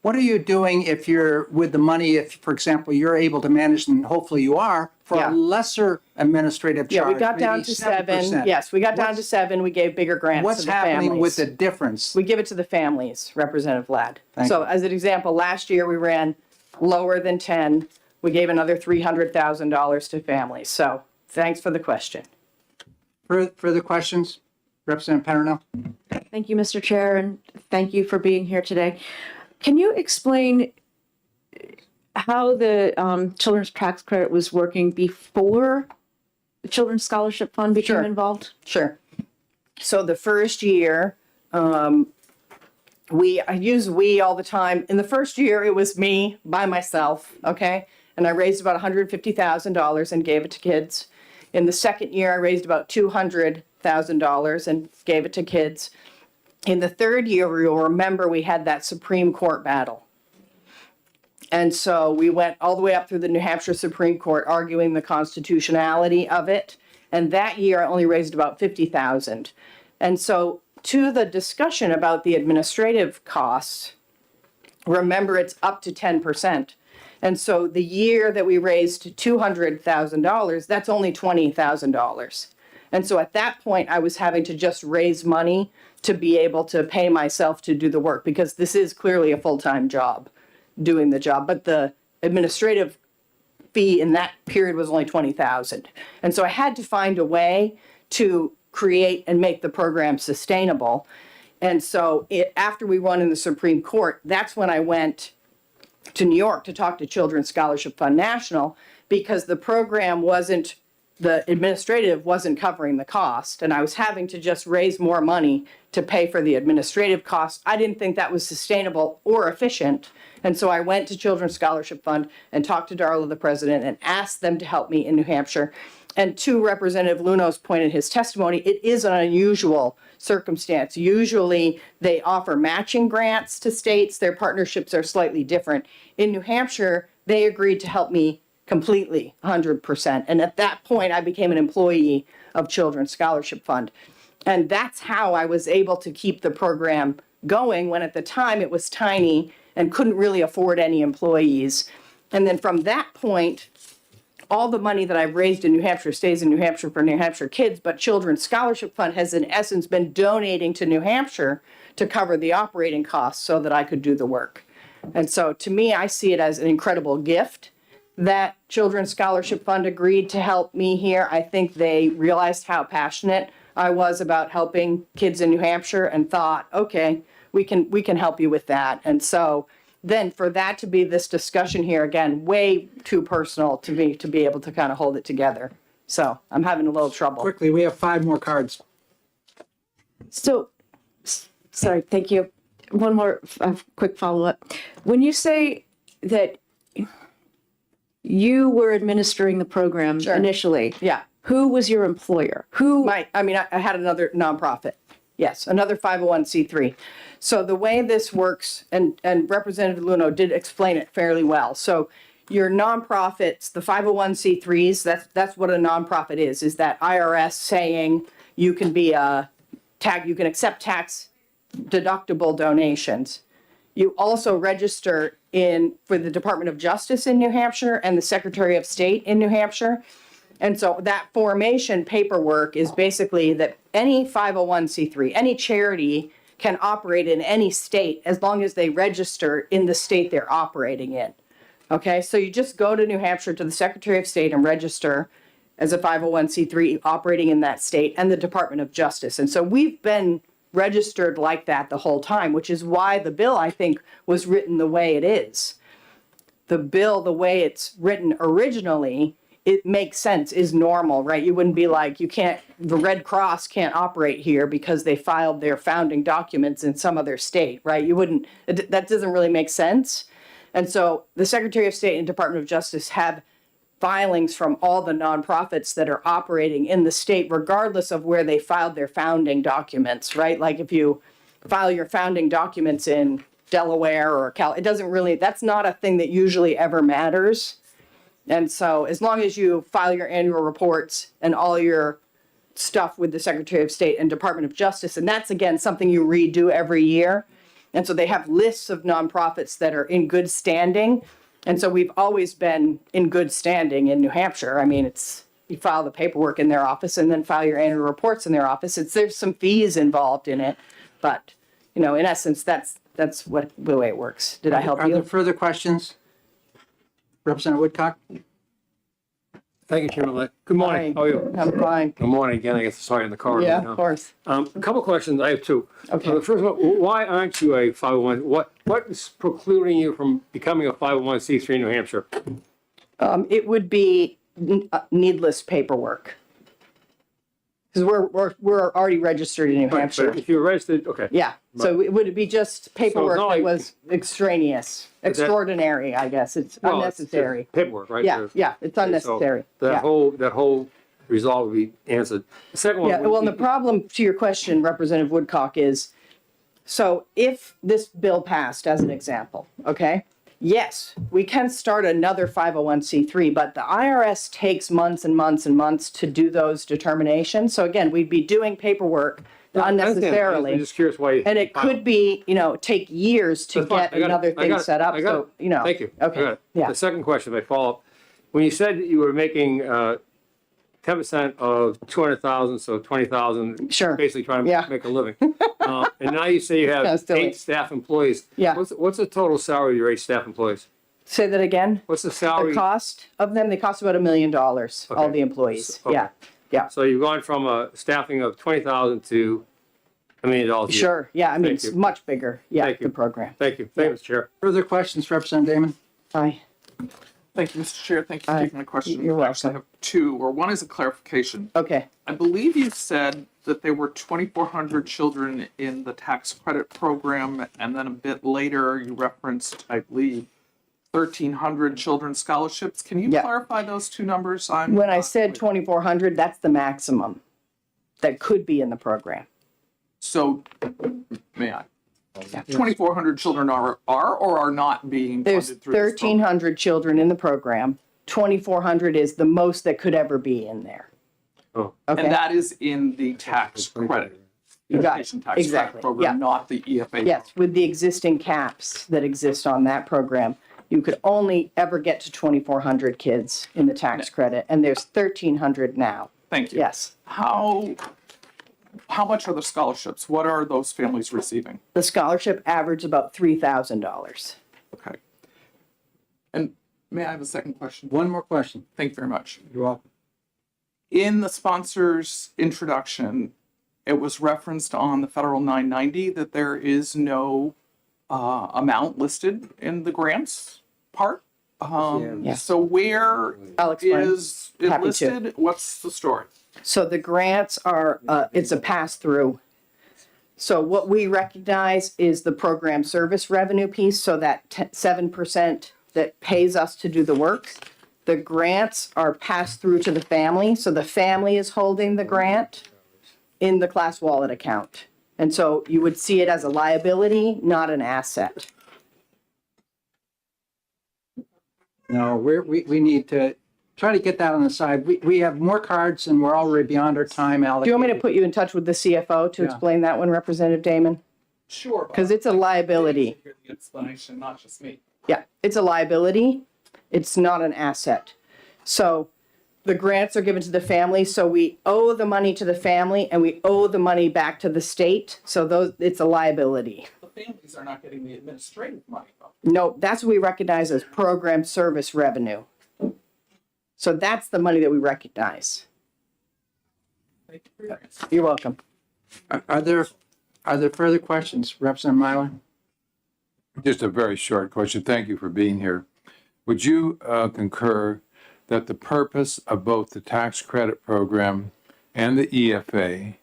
[SPEAKER 1] what are you doing if you're with the money, if, for example, you're able to manage, and hopefully you are, for
[SPEAKER 5] Yeah.
[SPEAKER 1] a lesser administrative charge?
[SPEAKER 5] Yeah, we got down
[SPEAKER 1] maybe
[SPEAKER 5] to 7.
[SPEAKER 1] 7%.
[SPEAKER 5] Yes, we got down to
[SPEAKER 1] What's-
[SPEAKER 5] 7. We gave bigger grants to
[SPEAKER 1] What's
[SPEAKER 5] the
[SPEAKER 1] happening with
[SPEAKER 5] families.
[SPEAKER 1] the difference?
[SPEAKER 5] We give it to the families, Representative Ladd.
[SPEAKER 1] Thank
[SPEAKER 5] So
[SPEAKER 1] you.
[SPEAKER 5] as an example, last year we ran lower than 10. We gave another $300,000 to families. So thanks for the question.
[SPEAKER 1] Further questions? Representative Paterno?
[SPEAKER 6] Thank you, Mr. Chair, and thank you for being here today. Can you explain how the Children's Tax Credit was working before the Children's Scholarship Fund became
[SPEAKER 5] Sure.
[SPEAKER 6] involved?
[SPEAKER 5] Sure. So the first year, I use we all the time. In the first year, it was me by myself, okay? And I raised about $150,000 and gave it to kids. In the second year, I raised about $200,000 and gave it to kids. In the third year, you'll remember we had that Supreme Court battle. And so we went all the way up through the New Hampshire Supreme Court arguing the constitutionality of it. And that year I only raised about 50,000. And so to the discussion about the administrative costs, remember it's up to 10%. And so the year that we raised $200,000, that's only $20,000. And so at that point, I was having to just raise money to be able to pay myself to do the work, because this is clearly a full-time job, doing the job. But the administrative fee in that period was only $20,000. And so I had to find a way to create and make the program sustainable. And so after we won in the Supreme Court, that's when I went to New York to talk to Children's Scholarship Fund National, because the program wasn't, the administrative wasn't covering the cost, and I was having to just raise more money to pay for the administrative costs. I didn't think that was sustainable or efficient, and so I went to Children's Scholarship Fund and talked to Darla, the president, and asked them to help me in New Hampshire. And to Representative Luno's point in his testimony, it is an unusual circumstance. Usually they offer matching grants to states. Their partnerships are slightly different. In New Hampshire, they agreed to help me completely, 100%. And at that point, I became an employee of Children's Scholarship Fund. And that's how I was able to keep the program going, when at the time it was tiny and couldn't really afford any employees. And then from that point, all the money that I've raised in New Hampshire stays in New Hampshire for New Hampshire kids, but Children's Scholarship Fund has in essence been donating to New Hampshire to cover the operating costs so that I could do the work. And so to me, I see it as an incredible gift that Children's Scholarship Fund agreed to help me here. I think they realized how passionate I was about helping kids in New Hampshire and thought, okay, we can help you with that. And so then for that to be this discussion here, again, way too personal to me to be able to kind of hold it together. So I'm having a little trouble.
[SPEAKER 1] Quickly, we have 5 more cards.
[SPEAKER 6] So, sorry, thank you. One more quick follow-up. When you say that you were administering the program
[SPEAKER 5] Sure.
[SPEAKER 6] initially,
[SPEAKER 5] Yeah.
[SPEAKER 6] who was your employer? Who?
[SPEAKER 5] I had another nonprofit. Yes, another 501c3. So the way this works, and Representative Luno did explain it fairly well. So your nonprofits, the 501c3s, that's what a nonprofit is that IRS saying you can be you can accept tax deductible donations. You also register for the Department of Justice in New Hampshire and the Secretary of State in New Hampshire. And so that formation paperwork is basically that any 501c3, any charity can operate in any state as long as they register in the state they're operating in. Okay, so you just go to New Hampshire to the Secretary of State and register as a 501c3 operating in that state and the Department of Justice. And so we've been registered like that the whole time, which is why the bill, I think, was written the way it is. The bill, the way it's written originally, it makes sense, is normal, right? You wouldn't be like, the Red Cross can't operate here because they filed their founding documents in some other state, right? That doesn't really make sense. And so the Secretary of State and Department of Justice have filings from all the nonprofits that are operating in the state, regardless of where they filed their founding documents, right? Like if you file your founding documents in Delaware or that's not a thing that usually ever matters. And so as long as you file your annual reports and all your stuff with the Secretary of State and Department of Justice, and that's, again, something you redo every year. And so they have lists of nonprofits that are in good standing. And so we've always been in good standing in New Hampshire. I mean, you file the paperwork in their office and then file your annual reports in their office. There's some fees involved in it, but, in essence, that's what the way it works. Did I help
[SPEAKER 1] Are there
[SPEAKER 5] you?
[SPEAKER 1] further questions? Representative Woodcock?
[SPEAKER 7] Thank you, Chairman. Good morning. How are you?
[SPEAKER 5] I'm fine.
[SPEAKER 7] Good morning again. I guess sorry in the car.
[SPEAKER 5] Yeah,
[SPEAKER 7] right now.
[SPEAKER 5] of course.
[SPEAKER 7] A couple questions. I have two.
[SPEAKER 5] Okay.
[SPEAKER 7] The first one, why aren't you a 501? What is precluding you from becoming a 501c3 in New Hampshire?
[SPEAKER 5] It would be needless paperwork. Because we're already registered in New Hampshire.
[SPEAKER 7] But if you're registered, okay.
[SPEAKER 5] Yeah, so it would be just paperwork
[SPEAKER 7] not
[SPEAKER 5] that
[SPEAKER 7] like-
[SPEAKER 5] was extraneous, extraordinary, I guess. It's
[SPEAKER 7] Well, it's
[SPEAKER 5] unnecessary.
[SPEAKER 7] paperwork, right?
[SPEAKER 5] Yeah, yeah, it's
[SPEAKER 7] Okay,
[SPEAKER 5] unnecessary.
[SPEAKER 7] so
[SPEAKER 5] Yeah.
[SPEAKER 7] that whole resolve will be answered. The second one.
[SPEAKER 5] Yeah, well, and the problem to your question, Representative Woodcock, is, so if this bill passed as an example, okay? Yes, we can start another 501c3, but the IRS takes months and months and months to do those determinations. So again, we'd be doing paperwork unnecessarily.
[SPEAKER 7] I'm just curious why.
[SPEAKER 5] And it could be, take years to
[SPEAKER 7] That's fine.
[SPEAKER 5] get
[SPEAKER 7] I got it.
[SPEAKER 5] another
[SPEAKER 7] I got
[SPEAKER 5] thing
[SPEAKER 7] it.
[SPEAKER 5] set up,
[SPEAKER 7] I got
[SPEAKER 5] so,
[SPEAKER 7] it. Thank you. I
[SPEAKER 5] Okay,
[SPEAKER 7] got it.
[SPEAKER 5] yeah.
[SPEAKER 7] The second question, my follow-up. When you said that you were making 10% of 200,000, so 20,000.
[SPEAKER 5] Sure.
[SPEAKER 7] Basically trying
[SPEAKER 5] Yeah.
[SPEAKER 7] to make a living. And now you say you have
[SPEAKER 5] That's silly.
[SPEAKER 7] 8 staff employees.
[SPEAKER 5] Yeah.
[SPEAKER 7] What's the total salary of your 8 staff employees?
[SPEAKER 5] Say that again?
[SPEAKER 7] What's the
[SPEAKER 5] The
[SPEAKER 7] salary?
[SPEAKER 5] cost of them, they cost about $1 million, all
[SPEAKER 7] Okay.
[SPEAKER 5] the employees,
[SPEAKER 7] Okay.
[SPEAKER 5] yeah, yeah.
[SPEAKER 7] So you've gone from a staffing of 20,000 to $1 million a year.
[SPEAKER 5] Sure, yeah, I mean,
[SPEAKER 7] Thank
[SPEAKER 5] it's
[SPEAKER 7] you.
[SPEAKER 5] much bigger, yeah,
[SPEAKER 7] Thank you.
[SPEAKER 5] the program.
[SPEAKER 7] Thank you. Thank you, Mr. Chair.
[SPEAKER 1] Further questions, Representative Damon?
[SPEAKER 5] Aye.
[SPEAKER 8] Thank you, Mr. Chair. Thank you for
[SPEAKER 5] Aye.
[SPEAKER 8] taking my question.
[SPEAKER 5] You're
[SPEAKER 8] I actually
[SPEAKER 5] welcome.
[SPEAKER 8] have two, or one is a clarification.
[SPEAKER 5] Okay,
[SPEAKER 8] I believe you said that there were 2,400 children in the tax credit program, and then a bit later you referenced, I believe, 1,300 children's scholarships. Can you
[SPEAKER 5] Yeah.
[SPEAKER 8] clarify those two numbers?
[SPEAKER 5] when I said 2,400, that's the maximum that could be in the program.
[SPEAKER 8] So, may I? 2,400 children are or are not being
[SPEAKER 5] There's
[SPEAKER 8] funded through this program?
[SPEAKER 5] 1,300 children in the program, 2,400 is the most that could ever be in there.
[SPEAKER 7] Oh.
[SPEAKER 8] And
[SPEAKER 5] Okay,
[SPEAKER 8] that is in the tax credit,
[SPEAKER 5] you got
[SPEAKER 8] education
[SPEAKER 5] it,
[SPEAKER 8] tax credit
[SPEAKER 5] exactly, yeah.
[SPEAKER 8] program, not the EFA.
[SPEAKER 5] Yes, with the existing caps that exist on that program, you could only ever get to 2,400 kids in the tax credit, and there's 1,300 now.
[SPEAKER 8] Thank you.
[SPEAKER 5] Yes,
[SPEAKER 8] How much are the scholarships? What are those families receiving?
[SPEAKER 5] the scholarship averaged about $3,000.
[SPEAKER 8] Okay. And may I have a second question?
[SPEAKER 1] One more question.
[SPEAKER 8] Thank you very much.
[SPEAKER 1] You're welcome.
[SPEAKER 8] In the sponsor's introduction, it was referenced on the Federal 990 that there is no amount listed in the grants part.
[SPEAKER 5] Yes.
[SPEAKER 8] So where
[SPEAKER 5] I'll explain.
[SPEAKER 8] is it
[SPEAKER 5] Happy to.
[SPEAKER 8] listed? What's the story?
[SPEAKER 5] So the grants are, it's a pass-through. So what we recognize is the program service revenue piece, so that 7% that pays us to do the work. The grants are passed through to the family, so the family is holding the grant in the class wallet account. And so you would see it as a liability, not an asset.
[SPEAKER 1] No, we need to try to get that on the side. We have more cards and we're already beyond our time
[SPEAKER 5] Do
[SPEAKER 1] allocated.
[SPEAKER 5] you want me to put you in touch with the CFO to
[SPEAKER 1] Yeah.
[SPEAKER 5] explain that one, Representative Damon?
[SPEAKER 8] Sure.
[SPEAKER 5] Because it's a liability.
[SPEAKER 8] Hear the explanation, not just me.
[SPEAKER 5] Yeah, it's a liability. It's not an asset. So the grants are given to the family, so we owe the money to the family and we owe the money back to the state. So it's a liability.
[SPEAKER 8] The families are not getting the administrative money though.
[SPEAKER 5] No, that's what we recognize as program service revenue. So that's the money that we recognize.
[SPEAKER 8] Thank you for your answer.
[SPEAKER 5] You're welcome.
[SPEAKER 1] Are there further questions, Representative Myler?
[SPEAKER 9] Just a very short question. Thank you for being here. Would you concur that the purpose of both the tax credit program and the EFA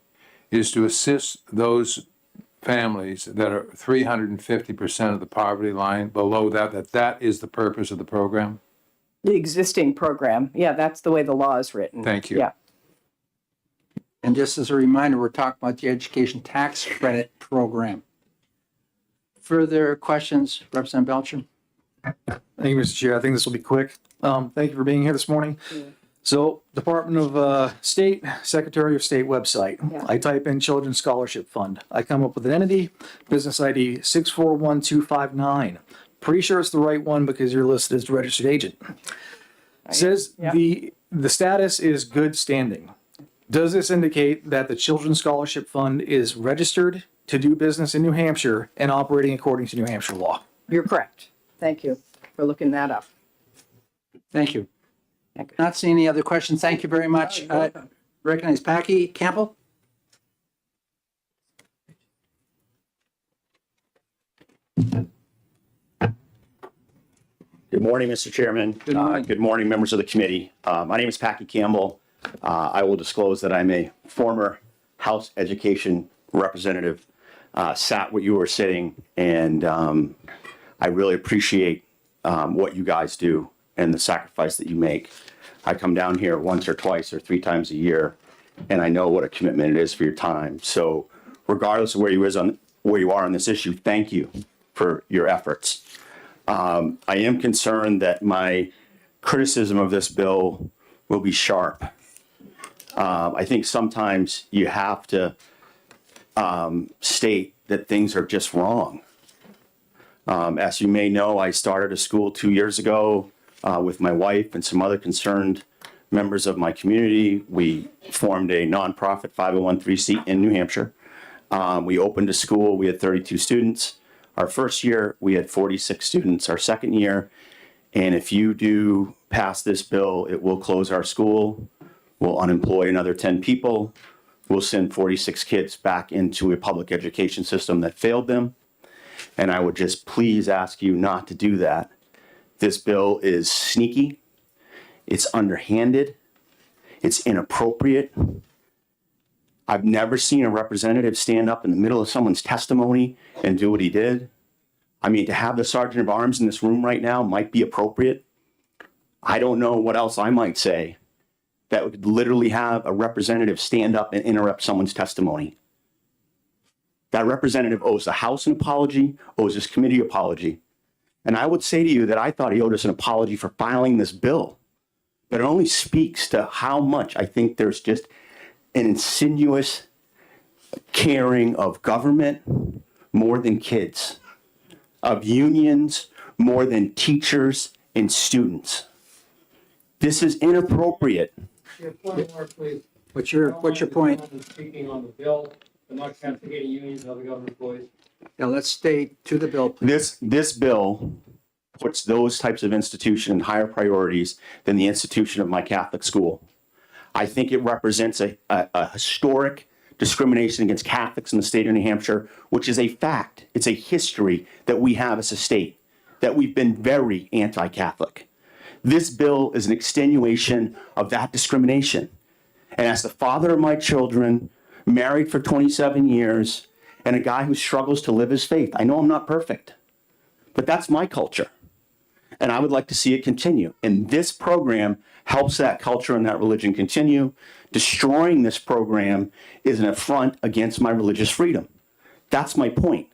[SPEAKER 9] is to assist those families that are 350% of the poverty line below that is the purpose of the program?
[SPEAKER 5] The existing program, yeah, that's the way the law is written.
[SPEAKER 9] Thank you.
[SPEAKER 5] Yeah.
[SPEAKER 1] And just as a reminder, we're talking about the education tax credit program. Further questions, Representative Belcher?
[SPEAKER 3] Thank you, Mr. Chair. I think this will be quick. Thank you for being here this morning. So Department of State, Secretary of State website. I type in Children's Scholarship Fund. I come up with an entity, business ID 641259. Pretty sure it's the right one because you're listed as the registered agent. Says the status is good standing. Does this indicate that the Children's Scholarship Fund is registered to do business in New Hampshire and operating according to New Hampshire law?
[SPEAKER 5] You're correct. Thank you for looking that up.
[SPEAKER 1] Thank you. Not seeing any other questions. Thank you very much. Recognize Packy Campbell.
[SPEAKER 10] Good morning, Mr. Chairman.
[SPEAKER 1] Good morning.
[SPEAKER 10] Good morning, members of the committee. My name is Packy Campbell. I will disclose that I'm a former House Education representative, sat where you were sitting, and I really appreciate what you guys do and the sacrifice that you make. I come down here once or twice or 3 times a year, and I know what a commitment it is for your time. So regardless of where you are on this issue, thank you for your efforts. I am concerned that my criticism of this bill will be sharp. I think sometimes you have to state that things are just wrong. As you may know, I started a school 2 years ago with my wife and some other concerned members of my community. We formed a nonprofit 501(c) in New Hampshire. We opened a school. We had 32 students. Our first year, we had 46 students. Our second year, and if you do pass this bill, it will close our school. We'll unemploy another 10 people. We'll send 46 kids back into a public education system that failed them. And I would just please ask you not to do that. This bill is sneaky. It's underhanded. It's inappropriate. I've never seen a representative stand up in the middle of someone's testimony and do what he did. I mean, to have the sergeant of arms in this room right now might be appropriate. I don't know what else I might say that would literally have a representative stand up and interrupt someone's testimony. That representative owes the House an apology, owes this committee an apology. And I would say to you that I thought he owed us an apology for filing this bill. But it only speaks to how much I think there's just an insidious caring of government more than kids, of unions more than teachers and students. This is inappropriate.
[SPEAKER 7] Point more, please.
[SPEAKER 1] What's your point?
[SPEAKER 7] Speaking on the bill, I'm not castigating unions, other government employees.
[SPEAKER 1] Yeah, let's stay to the bill, please.
[SPEAKER 10] This bill puts those types of institutions in higher priorities than the institution of my Catholic school. I think it represents a historic discrimination against Catholics in the state of New Hampshire, which is a fact. It's a history that we have as a state, that we've been very anti-Catholic. This bill is an extenuation of that discrimination. And as the father of my children, married for 27 years, and a guy who struggles to live his faith, I know I'm not perfect, but that's my culture. And I would like to see it continue. And this program helps that culture and that religion continue. Destroying this program is an affront against my religious freedom. That's my point.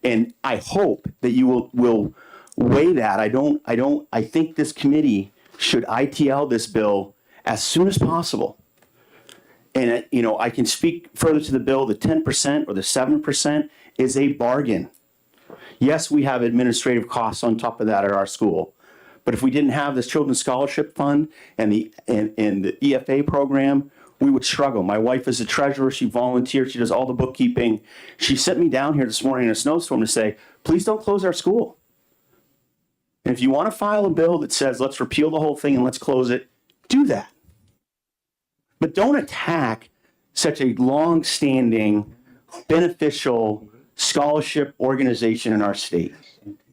[SPEAKER 10] And I hope that you will weigh that. I think this committee should ITL this bill as soon as possible. And, I can speak further to the bill. The 10% or the 7% is a bargain. Yes, we have administrative costs on top of that at our school. But if we didn't have this Children's Scholarship Fund and the EFA program, we would struggle. My wife is a treasurer. She volunteers. She does all the bookkeeping. She sent me down here this morning in a snowstorm to say, please don't close our school. And if you want to file a bill that says, let's repeal the whole thing and let's close it, do that. But don't attack such a long-standing, beneficial scholarship organization in our state.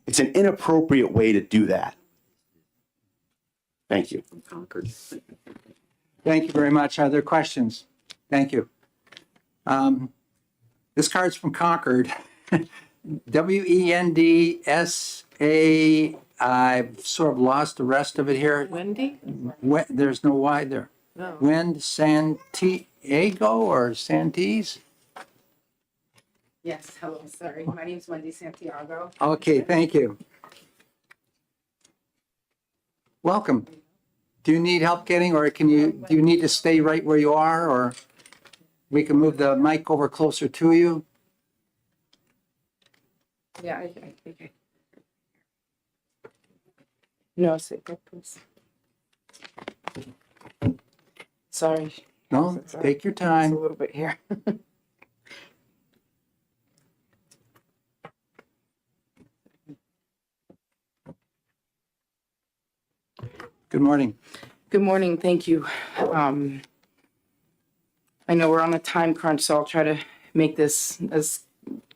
[SPEAKER 10] It's an inappropriate way to do that. Thank you.
[SPEAKER 1] Thank you very much. Are there questions? Thank you. This card's from Concord. WENDSA. I've sort of lost the rest of it here.
[SPEAKER 4] Wendy?
[SPEAKER 1] There's no Y there.
[SPEAKER 4] No.
[SPEAKER 1] Wend Santiago or Santis?
[SPEAKER 11] Yes, hello, sorry. My name is Wendy Santiago.
[SPEAKER 1] Okay, thank you. Welcome. Do you need help getting, or do you need to stay right where you are, or we can move the mic over closer to you?
[SPEAKER 11] Yeah, I think I. No, sit there, please. Sorry,
[SPEAKER 1] No, take your
[SPEAKER 11] it's a
[SPEAKER 1] time.
[SPEAKER 11] little bit here.
[SPEAKER 1] Good morning.
[SPEAKER 11] Good morning, thank you. I know we're on a time crunch, so I'll try to make this as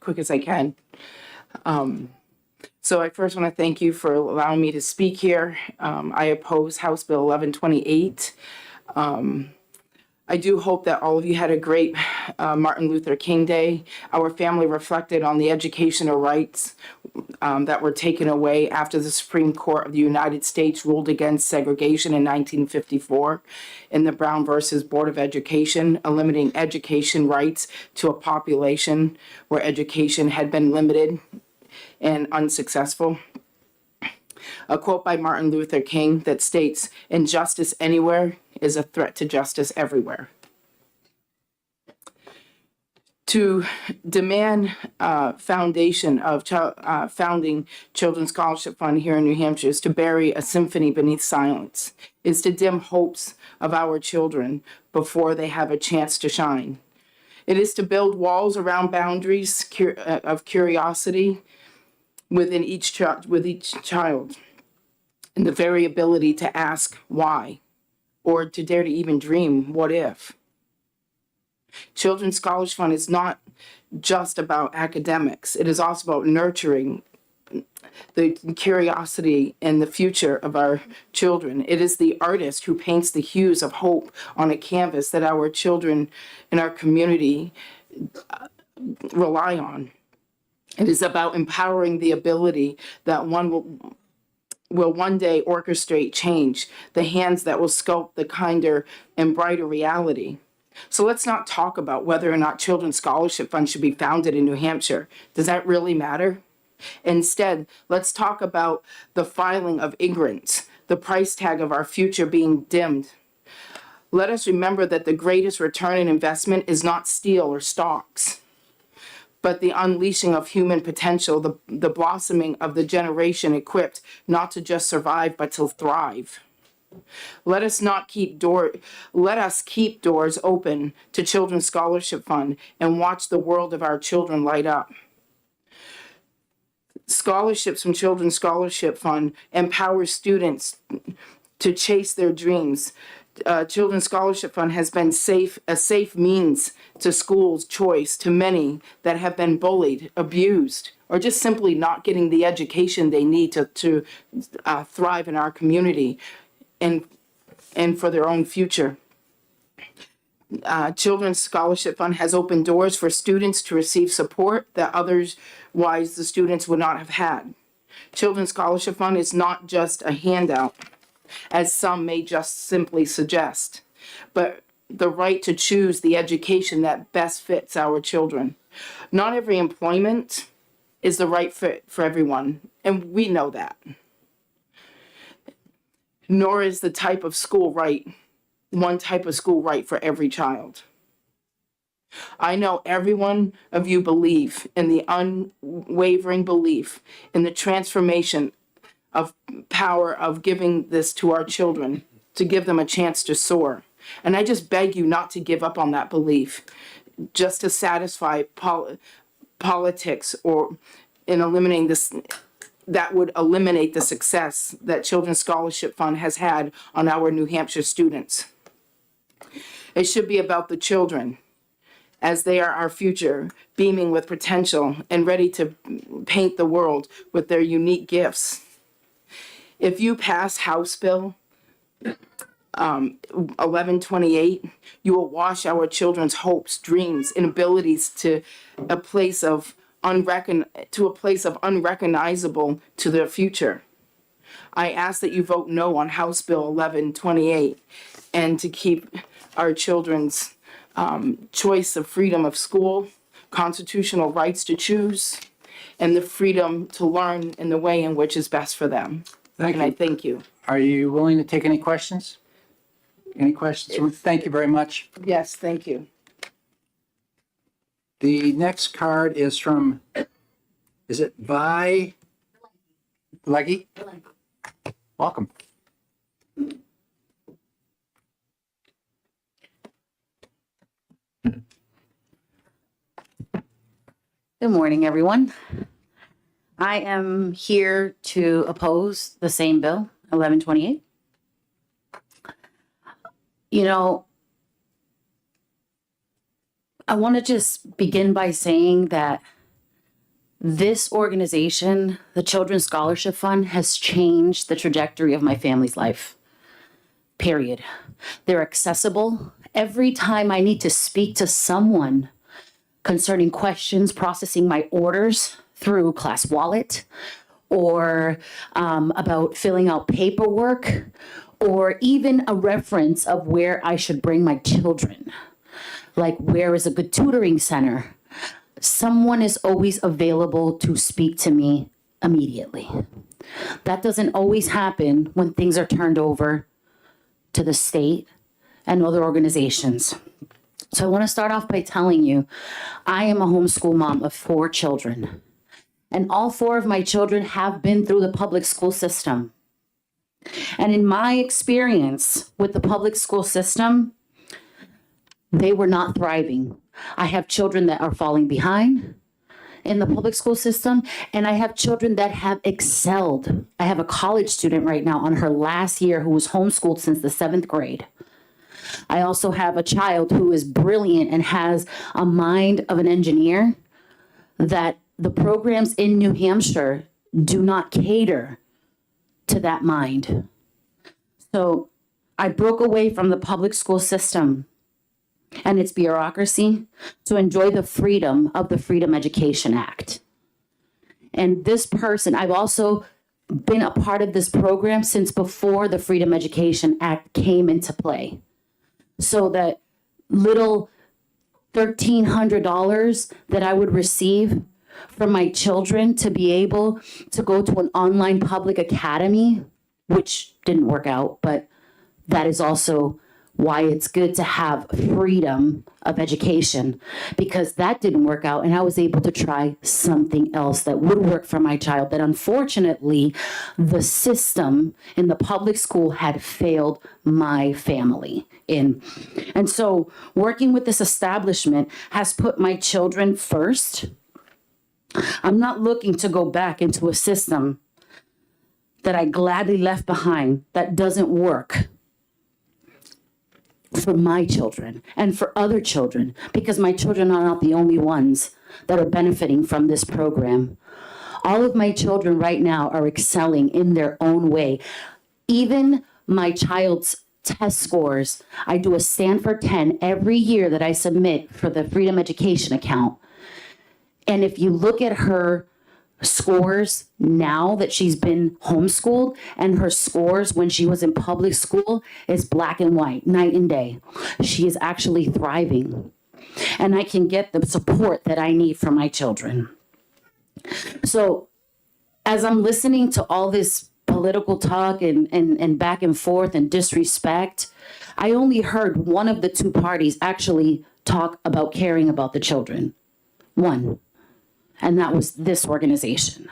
[SPEAKER 11] quick as I can. So I first want to thank you for allowing me to speak here. I oppose House Bill 1128. I do hope that all of you had a great Martin Luther King Day. Our family reflected on the educational rights that were taken away after the Supreme Court of the United States ruled against segregation in 1954 in the Brown versus Board of Education, eliminating education rights to a population where education had been limited and unsuccessful. A quote by Martin Luther King that states, "Injustice anywhere is a threat to justice everywhere." To demand founding Children's Scholarship Fund here in New Hampshire is to bury a symphony beneath silence, is to dim hopes of our children before they have a chance to shine. It is to build walls around boundaries of curiosity within each child, and the very ability to ask why, or to dare to even dream what if. Children's Scholarship Fund is not just about academics. It is also about nurturing the curiosity and the future of our children. It is the artist who paints the hues of hope on a canvas that our children in our community rely on. It is about empowering the ability that one will one day orchestrate change, the hands that will sculpt the kinder and brighter reality. So let's not talk about whether or not Children's Scholarship Fund should be founded in New Hampshire. Does that really matter? Instead, let's talk about the filing of ignorance, the price tag of our future being dimmed. Let us remember that the greatest return on investment is not steel or stocks, but the unleashing of human potential, the blossoming of the generation equipped not to just survive, but to thrive. Let us keep doors open to Children's Scholarship Fund and watch the world of our children light up. Scholarships from Children's Scholarship Fund empower students to chase their dreams. Children's Scholarship Fund has been a safe means to schools' choice to many that have been bullied, abused, or just simply not getting the education they need to thrive in our community and for their own future. Children's Scholarship Fund has opened doors for students to receive support that otherwise the students would not have had. Children's Scholarship Fund is not just a handout, as some may just simply suggest, but the right to choose the education that best fits our children. Not every employment is the right fit for everyone, and we know that. Nor is one type of school right for every child. I know every one of you believe in the unwavering belief in the transformation of power of giving this to our children, to give them a chance to soar. And I just beg you not to give up on that belief just to satisfy politics or in eliminating this. That would eliminate the success that Children's Scholarship Fund has had on our New Hampshire students. It should be about the children, as they are our future, beaming with potential and ready to paint the world with their unique gifts. If you pass House Bill 1128, you will wash our children's hopes, dreams, and abilities to a place of unrecognizable to their future. I ask that you vote no on House Bill 1128 and to keep our children's choice of freedom of school, constitutional rights to choose, and the freedom to learn in the way in which is best for them.
[SPEAKER 1] Thank
[SPEAKER 11] And I
[SPEAKER 1] you.
[SPEAKER 11] thank you.
[SPEAKER 1] Are you willing to take any questions? Any questions? Thank you very much.
[SPEAKER 11] Yes, thank you.
[SPEAKER 1] The next card is from, is it Vi Leggy? Welcome.
[SPEAKER 12] Good morning, everyone. I am here to oppose the same bill, 1128. You know, I want to just begin by saying that this organization, the Children's Scholarship Fund, has changed the trajectory of my family's life. Period. They're accessible. Every time I need to speak to someone concerning questions, processing my orders through Class Wallet, or about filling out paperwork, or even a reference of where I should bring my children, like where is a good tutoring center, someone is always available to speak to me immediately. That doesn't always happen when things are turned over to the state and other organizations. So I want to start off by telling you, I am a homeschool mom of 4 children, and all 4 of my children have been through the public school system. And in my experience with the public school system, they were not thriving. I have children that are falling behind in the public school system, and I have children that have excelled. I have a college student right now on her last year who was homeschooled since the 7th grade. I also have a child who is brilliant and has a mind of an engineer that the programs in New Hampshire do not cater to that mind. So I broke away from the public school system and its bureaucracy to enjoy the freedom of the Freedom Education Act. And this person, I've also been a part of this program since before the Freedom Education Act came into play. So that little $1,300 that I would receive from my children to be able to go to an online public academy, which didn't work out, but that is also why it's good to have freedom of education, because that didn't work out and I was able to try something else that would work for my child that unfortunately the system in the public school had failed my family in. And so working with this establishment has put my children first. I'm not looking to go back into a system that I gladly left behind that doesn't work for my children and for other children, because my children are not the only ones that are benefiting from this program. All of my children right now are excelling in their own way. Even my child's test scores, I do a Stanford 10 every year that I submit for the Freedom Education account. And if you look at her scores now that she's been homeschooled and her scores when she was in public school is black and white, night and day. She is actually thriving. And I can get the support that I need from my children. So as I'm listening to all this political talk and back and forth and disrespect, I only heard one of the 2 parties actually talk about caring about the children. One. And that was this organization.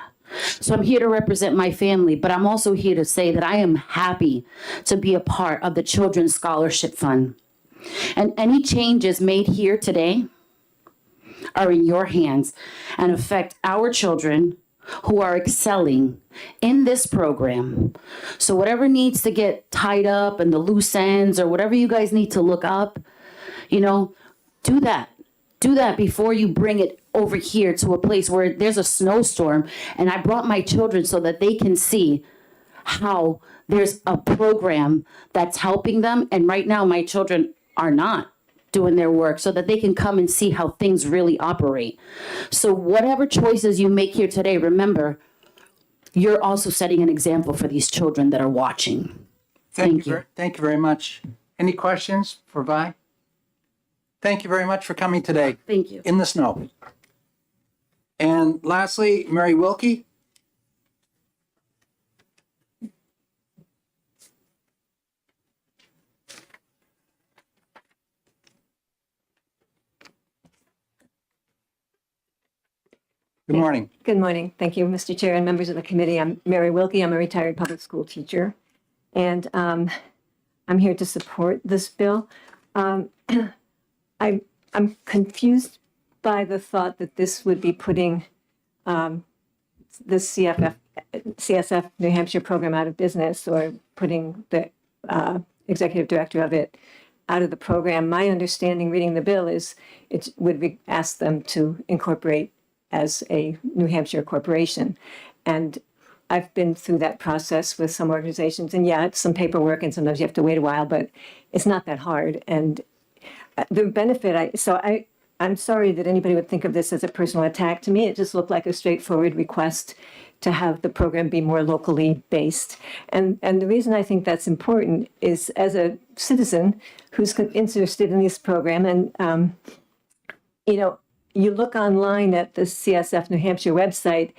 [SPEAKER 12] So I'm here to represent my family, but I'm also here to say that I am happy to be a part of the Children's Scholarship Fund. And any changes made here today are in your hands and affect our children who are excelling in this program. So whatever needs to get tied up and the loose ends or whatever you guys need to look up, you know, do that. Do that before you bring it over here to a place where there's a snowstorm. And I brought my children so that they can see how there's a program that's helping them. And right now my children are not doing their work, so that they can come and see how things really operate. So whatever choices you make here today, remember, you're also setting an example for these children that are watching. Thank you.
[SPEAKER 1] Thank you very much. Any questions for Vi? Thank you very much for coming today.
[SPEAKER 12] Thank you.
[SPEAKER 1] In the snow. And lastly, Mary Wilkie. Good morning.
[SPEAKER 13] Good morning. Thank you, Mr. Chair and members of the committee. I'm Mary Wilkie. I'm a retired public school teacher. And I'm here to support this bill. I'm confused by the thought that this would be putting the CSF New Hampshire program out of business, or putting the executive director of it out of the program. My understanding reading the bill is it would ask them to incorporate as a New Hampshire corporation. And I've been through that process with some organizations, and yeah, it's some paperwork and sometimes you have to wait a while, but it's not that hard. And the benefit, I'm sorry that anybody would think of this as a personal attack. To me, it just looked like a straightforward request to have the program be more locally based. And the reason I think that's important is, as a citizen who's interested in this program, and you look online at the CSF New Hampshire website,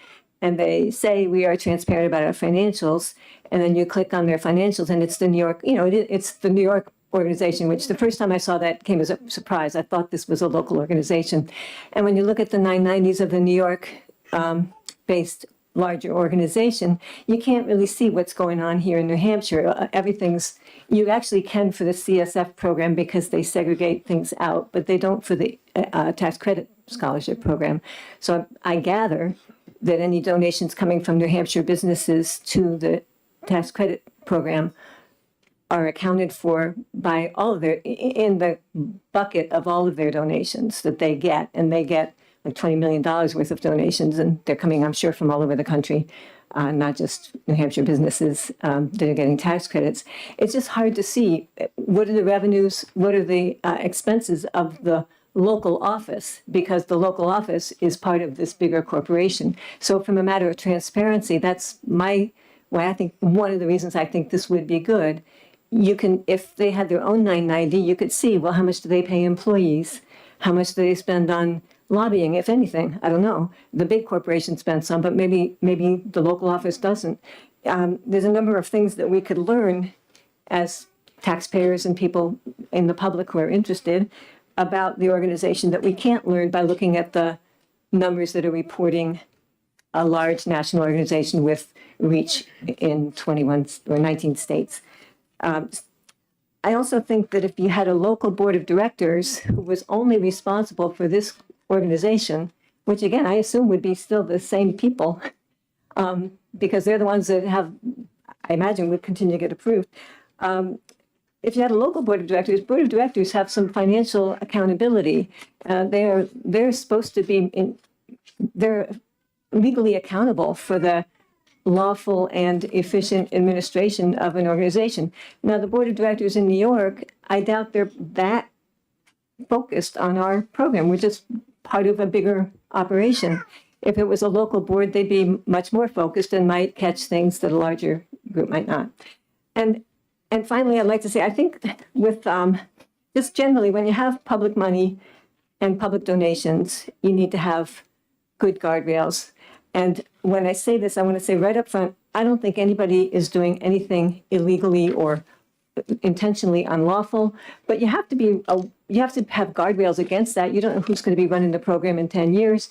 [SPEAKER 13] and they say we are transparent about our financials, and then you click on their financials, and it's the New York, it's the New York organization, which the first time I saw that came as a surprise. I thought this was a local organization. And when you look at the 990s of the New York based larger organization, you can't really see what's going on here in New Hampshire. You actually can for the CSF program because they segregate things out, but they don't for the tax credit scholarship program. So I gather that any donations coming from New Hampshire businesses to the tax credit program are accounted for by all of in the bucket of all of their donations that they get. And they get like $20 million worth of donations, and they're coming, I'm sure, from all over the country, not just New Hampshire businesses that are getting tax credits. It's just hard to see what are the revenues, what are the expenses of the local office, because the local office is part of this bigger corporation. So from a matter of transparency, that's why I think one of the reasons I think this would be good. You can, if they had their own 990, you could see, well, how much do they pay employees? How much do they spend on lobbying, if anything? I don't know. The big corporations spend some, but maybe the local office doesn't. There's a number of things that we could learn as taxpayers and people in the public who are interested about the organization that we can't learn by looking at the numbers that are reporting a large national organization with reach in 21 or 19 states. I also think that if you had a local board of directors who was only responsible for this organization, which again, I assume would be still the same people, because they're the ones that I imagine would continue to get approved. If you had a local board of directors have some financial accountability. They're supposed to be, they're legally accountable for the lawful and efficient administration of an organization. Now, the board of directors in New York, I doubt they're that focused on our program. We're just part of a bigger operation. If it was a local board, they'd be much more focused and might catch things that a larger group might not. And finally, I'd like to say, I think with just generally, when you have public money and public donations, you need to have good guardrails. And when I say this, I want to say right up front, I don't think anybody is doing anything illegally or intentionally unlawful, but you have to have guardrails against that. You don't know who's going to be running the program in 10 years.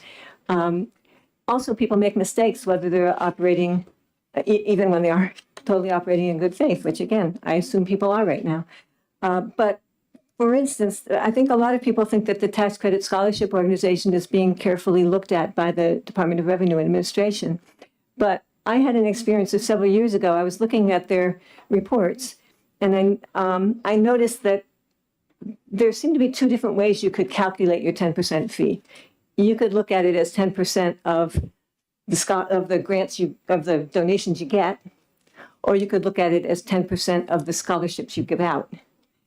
[SPEAKER 13] Also, people make mistakes, whether they're operating, even when they are totally operating in good faith, which again, I assume people are right now. But for instance, I think a lot of people think that the Tax Credit Scholarship Organization is being carefully looked at by the Department of Revenue Administration. But I had an experience of several years ago. I was looking at their reports, and I noticed that there seemed to be two different ways you could calculate your 10% fee. You could look at it as 10% of the grants of the donations you get, or you could look at it as 10% of the scholarships you give out.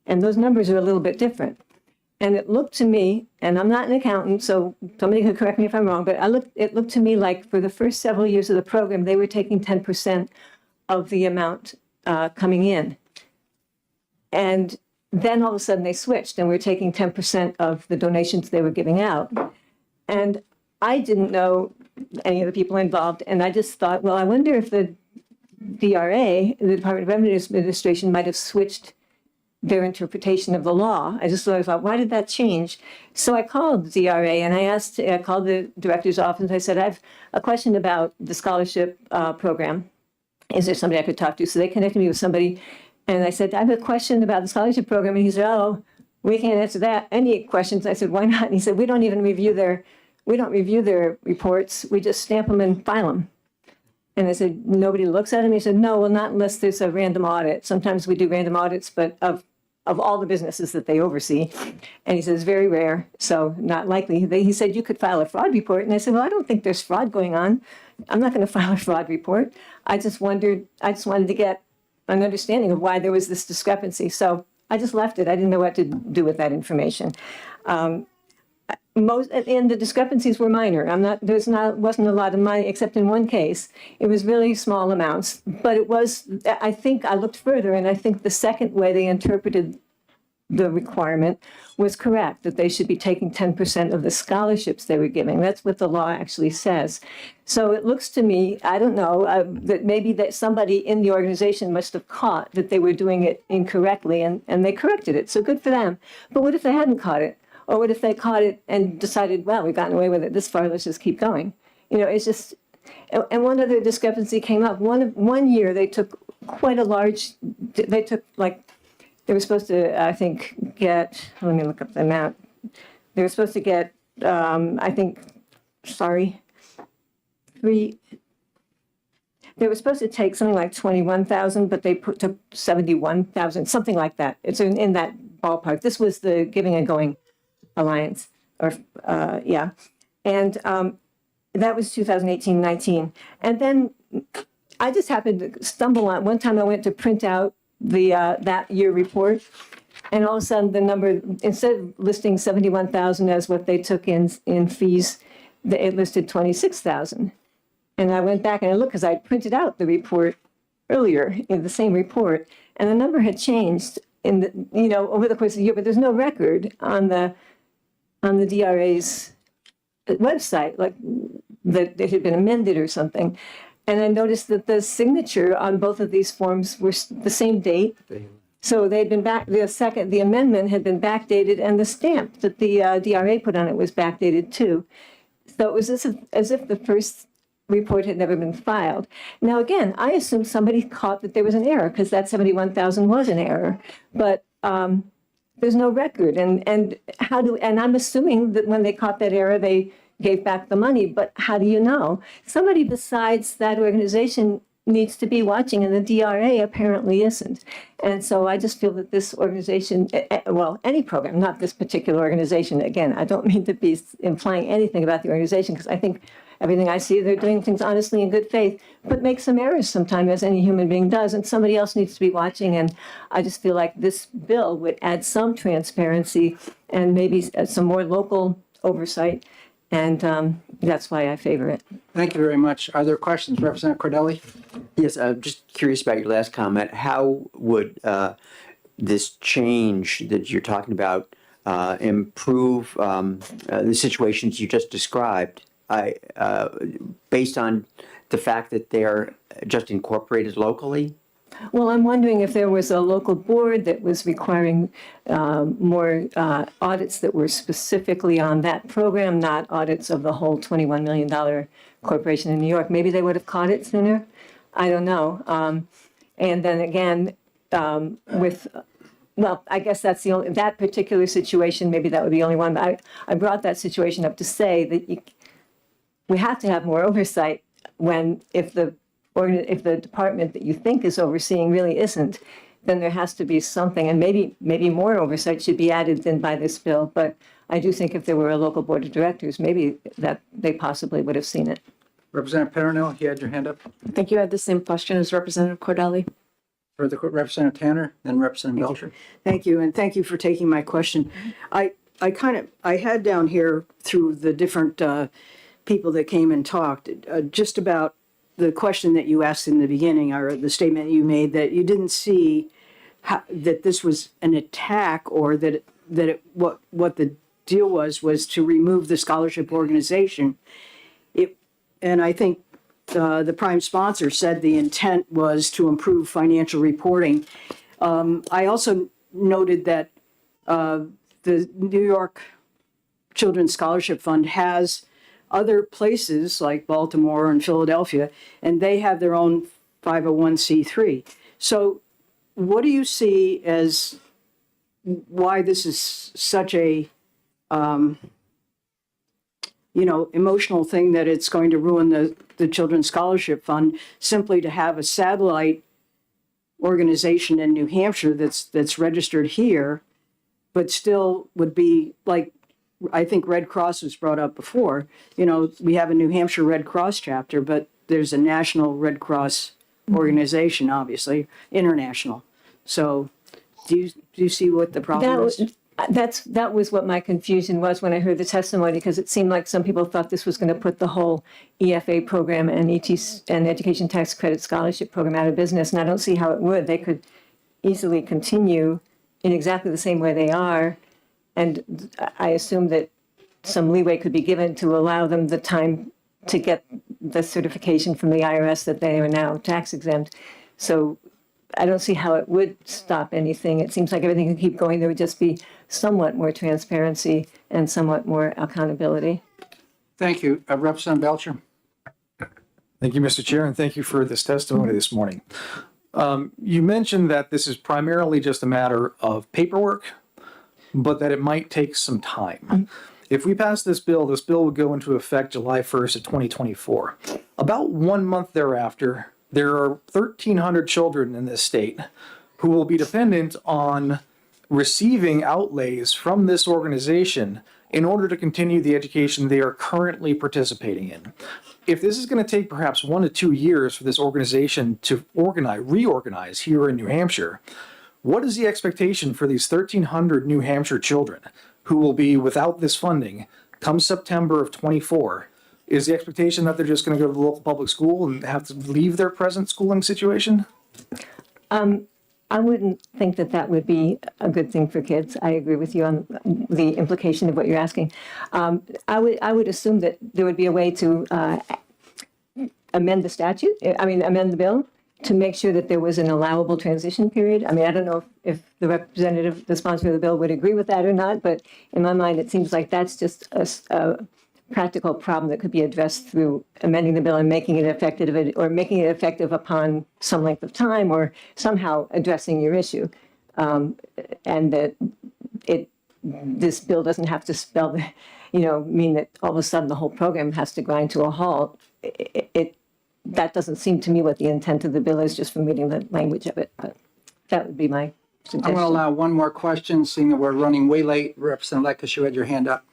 [SPEAKER 13] And those numbers are a little bit different. And it looked to me, and I'm not an accountant, so somebody could correct me if I'm wrong, but it looked to me like for the first several years of the program, they were taking 10% of the amount coming in. And then all of a sudden they switched and we're taking 10% of the donations they were giving out. And I didn't know any of the people involved. And I just thought, well, I wonder if the DRA, the Department of Revenue Administration, might have switched their interpretation of the law. I thought, why did that change? So I called DRA and I called the director's office. I said, I have a question about the scholarship program. Is there somebody I could talk to? So they connected me with somebody. And I said, I have a question about the scholarship program. And he said, oh, we can't answer that. Any questions? I said, why not? And he said, we don't review their reports. We just stamp them and file them. And I said, nobody looks at them? He said, no, well, not unless there's a random audit. Sometimes we do random audits, but of all the businesses that they oversee. And he says, it's very rare, so not likely. He said, you could file a fraud report. And I said, well, I don't think there's fraud going on. I'm not going to file a fraud report. I just wanted to get an understanding of why there was this discrepancy. So I just left it. I didn't know what to do with that information. And the discrepancies were minor. Wasn't a lot of money, except in one case. It was really small amounts, but I think I looked further, and I think the second way they interpreted the requirement was correct, that they should be taking 10% of the scholarships they were giving. That's what the law actually says. So it looks to me, I don't know, that maybe that somebody in the organization must have caught that they were doing it incorrectly, and they corrected it. So good for them. But what if they hadn't caught it? Or what if they caught it and decided, well, we've gotten away with it this far, let's just keep going? It's just, and one other discrepancy came up. One year they took quite a large, they were supposed to, I think, get, let me look up the amount. They were supposed to get, they were supposed to take something like 21,000, but they took 71,000, something like that. It's in that ballpark. This was the Giving and Going Alliance, and that was 2018-19. And then I just happened to stumble on, one time I went to print out the that year report, and all of a sudden the number, instead of listing 71,000 as what they took in fees, it listed 26,000. And I went back and I looked, because I printed out the report earlier in the same report, and the number had changed over the course of the year, but there's no record on the DRA's website, like that it had been amended or something. And I noticed that the signature on both of these forms were the same date. So they'd been the amendment had been backdated, and the stamp that the DRA put on it was backdated too. So it was as if the first report had never been filed. Now, again, I assumed somebody caught that there was an error, because that 71,000 was an error, but there's no record. And I'm assuming that when they caught that error, they gave back the money, but how do you know? Somebody besides that organization needs to be watching, and the DRA apparently isn't. And so I just feel that this organization, any program, not this particular organization, again, I don't mean to be implying anything about the organization, because I think everything I see, they're doing things honestly in good faith, but make some errors sometimes, as any human being does, and somebody else needs to be watching. And I just feel like this bill would add some transparency and maybe some more local oversight, and that's why I favor it.
[SPEAKER 1] Thank you very much. Are there questions, Representative Cordelli?
[SPEAKER 14] Yes, I'm just curious about your last comment. How would this change that you're talking about improve the situations you just described? Based on the fact that they're just incorporated locally?
[SPEAKER 13] Well, I'm wondering if there was a local board that was requiring more audits that were specifically on that program, not audits of the whole $21 million corporation in New York. Maybe they would have caught it sooner. I don't know. And then again, I guess that's that particular situation, maybe that would be the only one. But I brought that situation up to say that we have to have more oversight if the department that you think is overseeing really isn't, then there has to be something, and maybe more oversight should be added than by this bill. But I do think if there were a local board of directors, maybe that they possibly would have seen it.
[SPEAKER 1] Representative Perino, you had your hand up.
[SPEAKER 6] I think you had the same question as Representative Cordelli.
[SPEAKER 1] Further, Representative Tanner, then Representative Belcher.
[SPEAKER 5] Thank you, and thank you for taking my question. I had down here through the different people that came and talked, just about the question that you asked in the beginning, or the statement you made, that you didn't see that this was an attack, or what the deal was to remove the scholarship organization. And I think the prime sponsor said the intent was to improve financial reporting. I also noted that the New York Children's Scholarship Fund has other places like Baltimore and Philadelphia, and they have their own 501c3. So what do you see as why this is such a, emotional thing that it's going to ruin the Children's Scholarship Fund simply to have a satellite organization in New Hampshire that's registered here, but still would be like, I think Red Cross was brought up before. We have a New Hampshire Red Cross chapter, but there's a national Red Cross organization, obviously, international. So do you see what the problem is?
[SPEAKER 13] That was what my confusion was when I heard the testimony, because it seemed like some people thought this was going to put the whole EFA program and and Education Tax Credit Scholarship program out of business, and I don't see how it would. They could easily continue in exactly the same way they are, and I assume that some leeway could be given to allow them the time to get the certification from the IRS that they are now tax exempt. So I don't see how it would stop anything. It seems like everything can keep going. There would just be somewhat more transparency and somewhat more accountability.
[SPEAKER 1] Thank you. Representative Belcher.
[SPEAKER 3] Thank you, Mr. Chair, and thank you for this testimony this morning. You mentioned that this is primarily just a matter of paperwork, but that it might take some time. If we pass this bill would go into effect July 1st of 2024. About 1 month thereafter, there are 1,300 children in this state who will be dependent on receiving outlays from this organization in order to continue the education they are currently participating in. If this is going to take perhaps 1 to 2 years for this organization to reorganize here in New Hampshire, what is the expectation for these 1,300 New Hampshire children who will be without this funding come September of 24? Is the expectation that they're just going to go to the local public school and have to leave their present schooling situation?
[SPEAKER 13] I wouldn't think that would be a good thing for kids. I agree with you on the implication of what you're asking. I would assume that there would be a way to amend the bill to make sure that there was an allowable transition period. I mean, I don't know if the sponsor of the bill would agree with that or not, but in my mind, it seems like that's just a practical problem that could be addressed through amending the bill and making it effective, or making it effective upon some length of time, or somehow addressing your issue. And that this bill doesn't have to mean that all of a sudden the whole program has to grind to a halt. That doesn't seem to me what the intent of the bill is, just from reading the language of it. But that would be my suggestion.
[SPEAKER 1] I'm going to allow one more question, seeing that we're running way late. Representative Lekis, you had your hand up.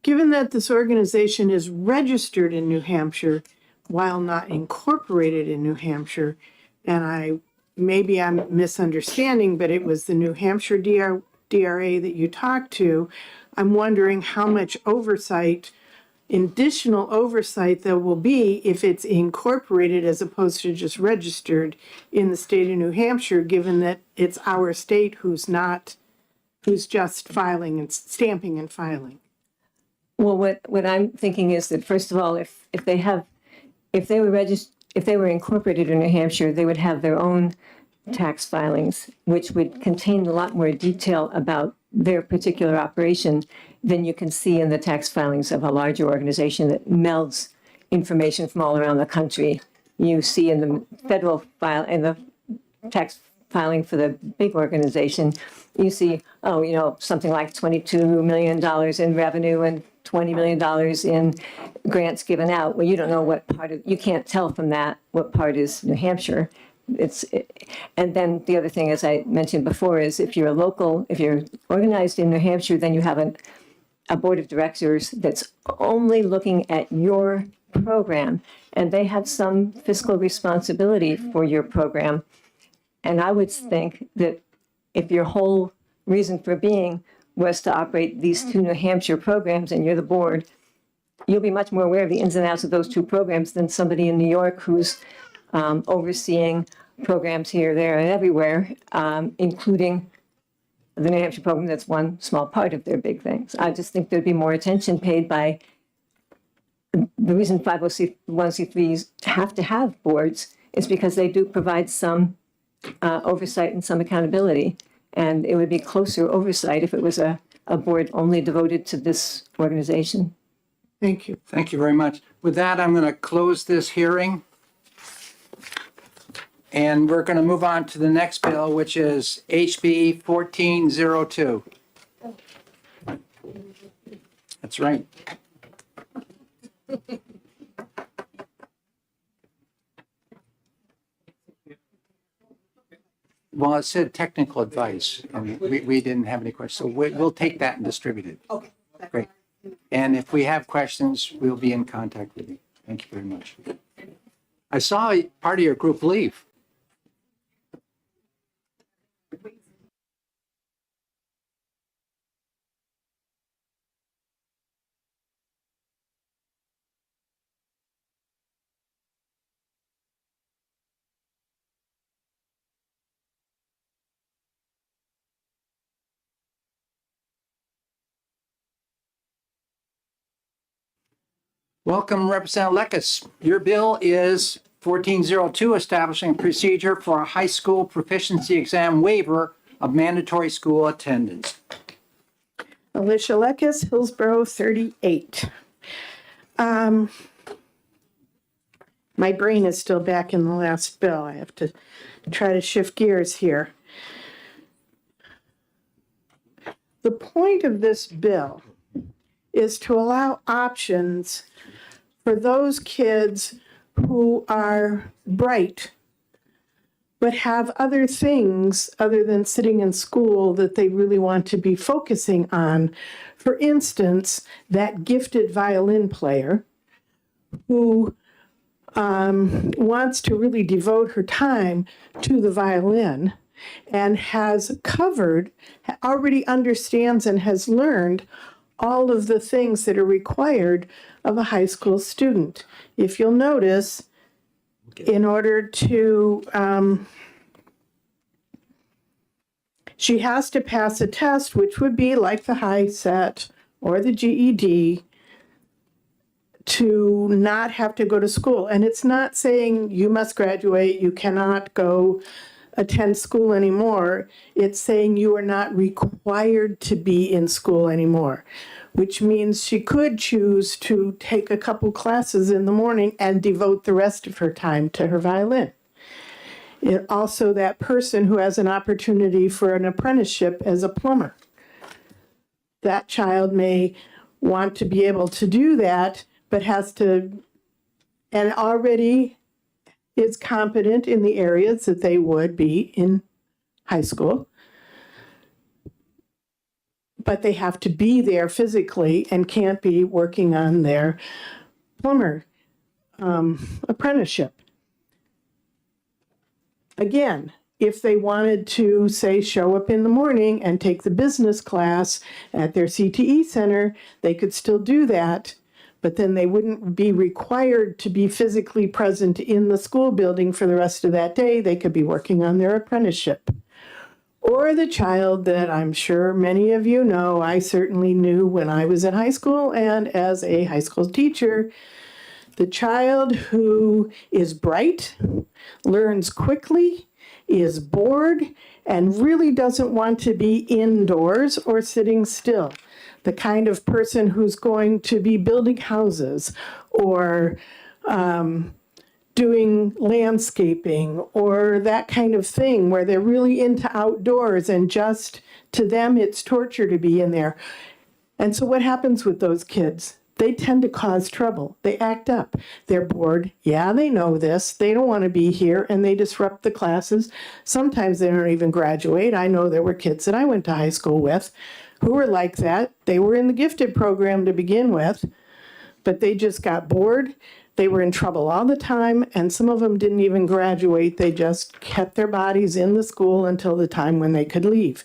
[SPEAKER 4] Given that this organization is registered in New Hampshire while not incorporated in New Hampshire, and maybe I'm misunderstanding, but it was the New Hampshire DRA that you talked to, I'm wondering how much additional oversight there will be if it's incorporated as opposed to just registered in the state of New Hampshire, given that it's our state who's just filing and stamping and filing.
[SPEAKER 13] Well, what I'm thinking is that, first of all, if they were incorporated in New Hampshire, they would have their own tax filings, which would contain a lot more detail about their particular operation than you can see in the tax filings of a larger organization that melds information from all around the country. You see in the federal file, in the tax filing for the big organization, you see, something like $22 million in revenue and $20 million in grants given out. Well, you don't know you can't tell from that what part is New Hampshire. And then the other thing, as I mentioned before, is if you're organized in New Hampshire, then you have a board of directors that's only looking at your program, and they have some fiscal responsibility for your program. And I would think that if your whole reason for being was to operate these two New Hampshire programs, and you're the board, you'll be much more aware of the ins and outs of those two programs than somebody in New York who's overseeing programs here, there, and everywhere, including the New Hampshire program. That's one small part of their big things. I just think there'd be more attention paid by the reason 501c3s have to have boards is because they do provide some oversight and some accountability. And it would be closer oversight if it was a board only devoted to this organization.
[SPEAKER 4] Thank you.
[SPEAKER 1] Thank you very much. With that, I'm going to close this hearing. And we're going to move on to the next bill, which is HB 1402. That's right. Well, it said technical advice, and we didn't have any questions, so we'll take that and distribute it. Okay. Great. And if we have questions, we'll be in contact with you. Thank you very much. I saw part of your group leave. Welcome, Representative Lekis. Your bill is 1402, establishing a procedure for a high school proficiency exam waiver of mandatory school attendance.
[SPEAKER 4] Alicia Lekis, Hillsborough 38. My brain is still back in the last bill. I have to try to shift gears here. The point of this bill is to allow options for those kids who are bright but have other things other than sitting in school that they really want to be focusing on. For instance, that gifted violin player who wants to really devote her time to the violin and has covered, already understands and has learned all of the things that are required of a high school student. If you'll notice, in order to, she has to pass a test, which would be like the high set or the GED, to not have to go to school. And it's not saying you must graduate, you cannot go attend school anymore. It's saying you are not required to be in school anymore, which means she could choose to take a couple classes in the morning and devote the rest of her time to her violin. It also, that person who has an opportunity for an apprenticeship as a plumber, that child may want to be able to do that, but has to, and already is competent in the areas that they would be in high school. But they have to be there physically and can't be working on their plumber apprenticeship. Again, if they wanted to, say, show up in the morning and take the business class at their CTE center, they could still do that, but then they wouldn't be required to be physically present in the school building for the rest of that day. They could be working on their apprenticeship. Or the child that I'm sure many of you know, I certainly knew when I was in high school and as a high school teacher, the child who is bright, learns quickly, is bored, and really doesn't want to be indoors or sitting still. The kind of person who's going to be building houses or doing landscaping or that kind of thing where they're really into outdoors and just to them it's torture to be in there. And so what happens with those kids? They tend to cause trouble. They act up. They're bored. Yeah, they know this. They don't want to be here and they disrupt the classes. Sometimes they don't even graduate. I know there were kids that I went to high school with who were like that. They were in the gifted program to begin with, but they just got bored. They were in trouble all the time, and some of them didn't even graduate. They just kept their bodies in the school until the time when they could leave.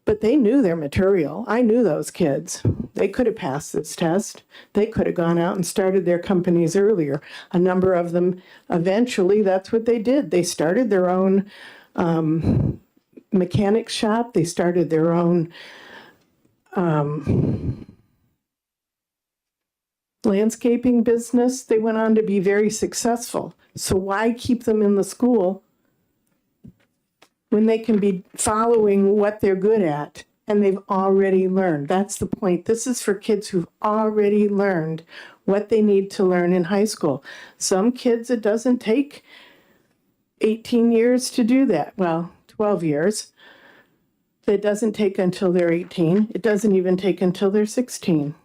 [SPEAKER 4] But they knew their material. I knew those kids. They could have passed this test. They could have gone out and started their companies earlier. A number of them, eventually, that's what they did. They started their own mechanic shop. They started their own landscaping business. They went on to be very successful. So why keep them in the school when they can be following what they're good at and they've already learned. That's the point. This is for kids who've already learned what they need to learn in high school. Some kids, it doesn't take 18 years to do that. Well, 12 years. It doesn't take until they're 18. It doesn't even take until they're 16.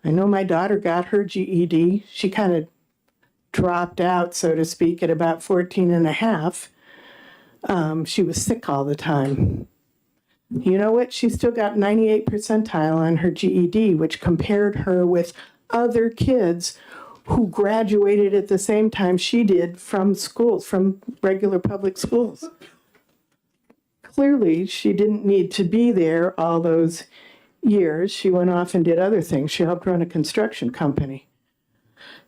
[SPEAKER 4] I know my daughter got her GED. She kind of dropped out, so to speak, at about 14 and a half. She was sick all the time. You know what? She still got 98 percentile on her GED, which compared her with other kids who graduated at the same time she did from schools, from regular public schools. Clearly, she didn't need to be there all those years. She went off and did other things. She helped run a construction company.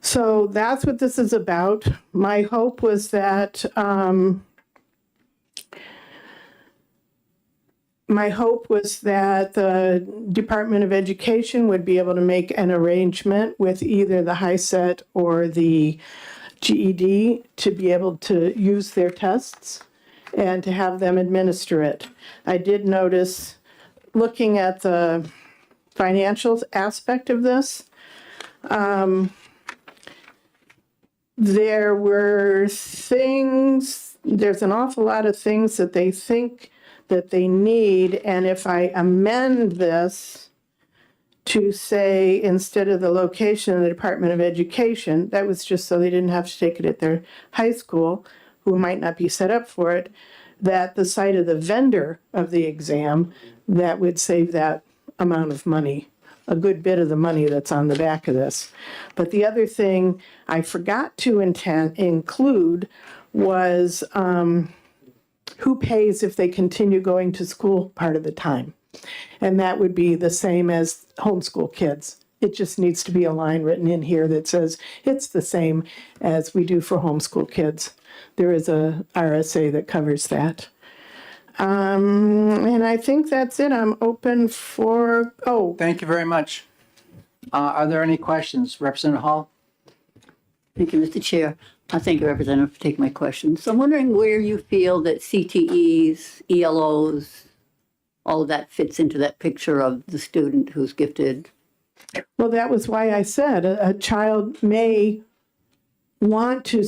[SPEAKER 4] So that's what this is about. My hope was that the Department of Education would be able to make an arrangement with either the HiSET or the GED to be able to use their tests and to have them administer it. I did notice, looking at the financial aspect of this, there were things, there's an awful lot of things that they think that they need, and if I amend this to say, instead of the location of the Department of Education, that was just so they didn't have to take it at their high school, who might not be set up for it, that the site of the vendor of the exam, that would save that amount of money, a good bit of the money that's on the back of this. But the other thing I forgot to include was who pays if they continue going to school part of the time. And that would be the same as homeschool kids. It just needs to be a line written in here that says it's the same as we do for homeschool kids. There is a RSA that covers that. And I think that's it. I'm open for,
[SPEAKER 1] Thank you very much. Are there any questions? Representative Hall?
[SPEAKER 15] Thank you, Mr. Chair. I thank you, Representative, for taking my questions. So I'm wondering where you feel that CTEs, ELOs, all of that fits into that picture of the student who's gifted.
[SPEAKER 4] well, that was why I said a child may want to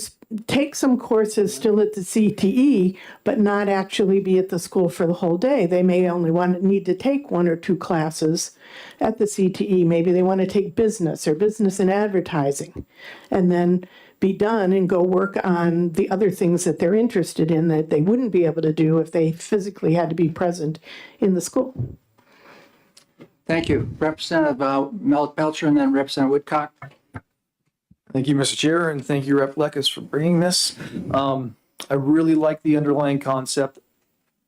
[SPEAKER 4] take some courses still at the CTE, but not actually be at the school for the whole day. They may only need to take 1 or 2 classes at the CTE. Maybe they want to take business or business and advertising, and then be done and go work on the other things that they're interested in that they wouldn't be able to do if they physically had to be present in the school.
[SPEAKER 1] Thank you. Representative Belcher and then Representative Woodcock.
[SPEAKER 3] Thank you, Mr. Chair, and thank you, Rep. Lekas, for bringing this. I really like the underlying concept.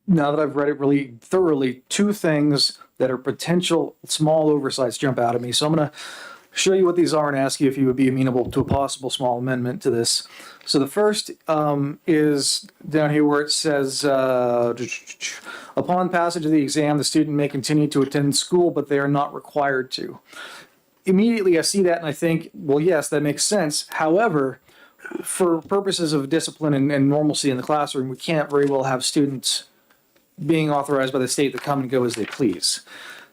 [SPEAKER 3] Now that I've read it really thoroughly, 2 things that are potential small oversights jump out at me. So I'm going to show you what these are and ask you if you would be amenable to a possible small amendment to this. So the first is down here where it says, upon passage of the exam, the student may continue to attend school, but they are not required to. Immediately I see that and I think, well, yes, that makes sense. However, for purposes of discipline and normalcy in the classroom, we can't very well have students being authorized by the state to come and go as they please.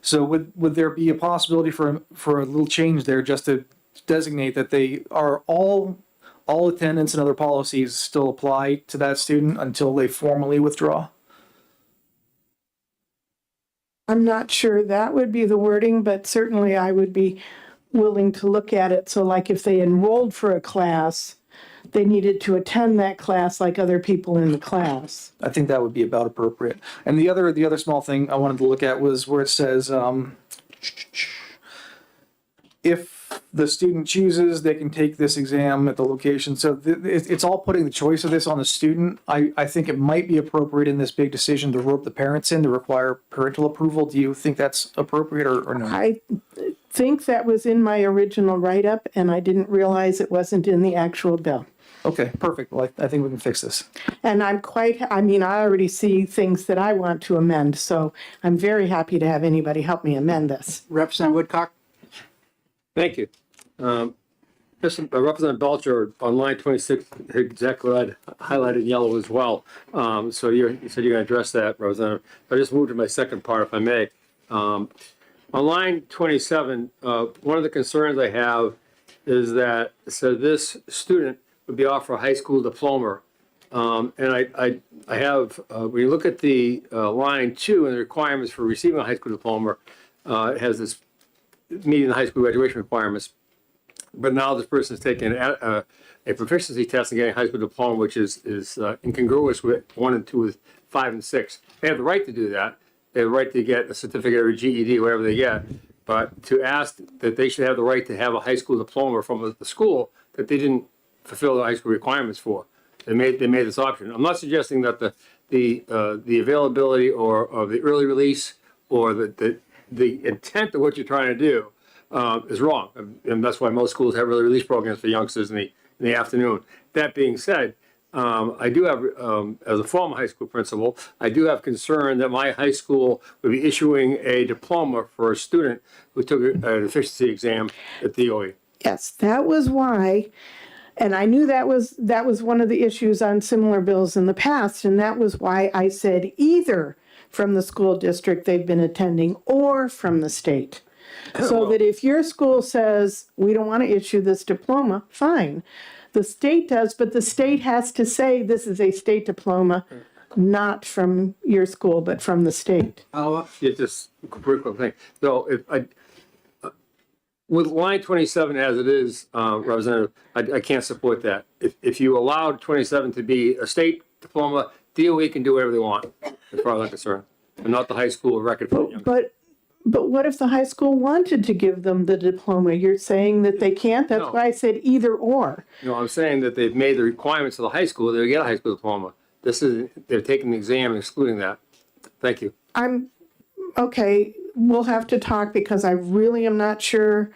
[SPEAKER 3] So would there be a possibility for a little change there, just to designate that they are all attendance and other policies still apply to that student until they formally withdraw?
[SPEAKER 4] I'm not sure that would be the wording, but certainly I would be willing to look at it. So like if they enrolled for a class, they needed to attend that class like other people in the class.
[SPEAKER 3] I think that would be about appropriate. And the other small thing I wanted to look at was where it says, if the student chooses, they can take this exam at the location. So it's all putting the choice of this on the student. I think it might be appropriate in this big decision to rope the parents in to require parental approval. Do you think that's appropriate or no?
[SPEAKER 4] I think that was in my original write-up, and I didn't realize it wasn't in the actual bill.
[SPEAKER 3] Okay, perfect. Well, I think we can fix this.
[SPEAKER 4] And I already see things that I want to amend, so I'm very happy to have anybody help me amend this.
[SPEAKER 1] Representative Woodcock?
[SPEAKER 7] Thank you. Just Representative Belcher, on line 26, exactly what I highlighted in yellow as well. So you said you're going to address that, Representative. I just moved to my second part, if I may. On line 27, one of the concerns I have is that, so this student would be offered a high school diploma. And I have, when you look at the line 2 and the requirements for receiving a high school diploma, it has this meeting the high school graduation requirements. But now this person is taking a proficiency test and getting a high school diploma, which is incongruous with 1 and 2 with 5 and 6. They have the right to do that. They have the right to get a certificate or a GED, whatever they get. But to ask that they should have the right to have a high school diploma from the school that they didn't fulfill the high school requirements for, they made this option. I'm not suggesting that the availability or the early release or the intent of what you're trying to do is wrong, and that's why most schools have early release programs for youngsters in the afternoon. That being said, I do have, as a former high school principal, I do have concern that my high school would be issuing a diploma for a student who took an efficiency exam at the OE.
[SPEAKER 4] Yes, that was why, and I knew that was one of the issues on similar bills in the past, and that was why I said either from the school district they've been attending or from the state. So that if your school says, we don't want to issue this diploma, fine. The state does, but the state has to say this is a state diploma, not from your school, but from the state.
[SPEAKER 7] It's just a quick thing. So if with line 27 as it is, Representative, I can't support that. If you allowed 27 to be a state diploma, DOE can do whatever they want, as far as I'm concerned, and not the high school record for the young.
[SPEAKER 4] But what if the high school wanted to give them the diploma? You're saying that they can't? That's
[SPEAKER 7] No.
[SPEAKER 4] why I said either or.
[SPEAKER 7] No, I'm saying that they've made the requirements of the high school, they'll get a high school diploma. They're taking the exam and excluding that. Thank you.
[SPEAKER 4] Okay, we'll have to talk because I really am not sure,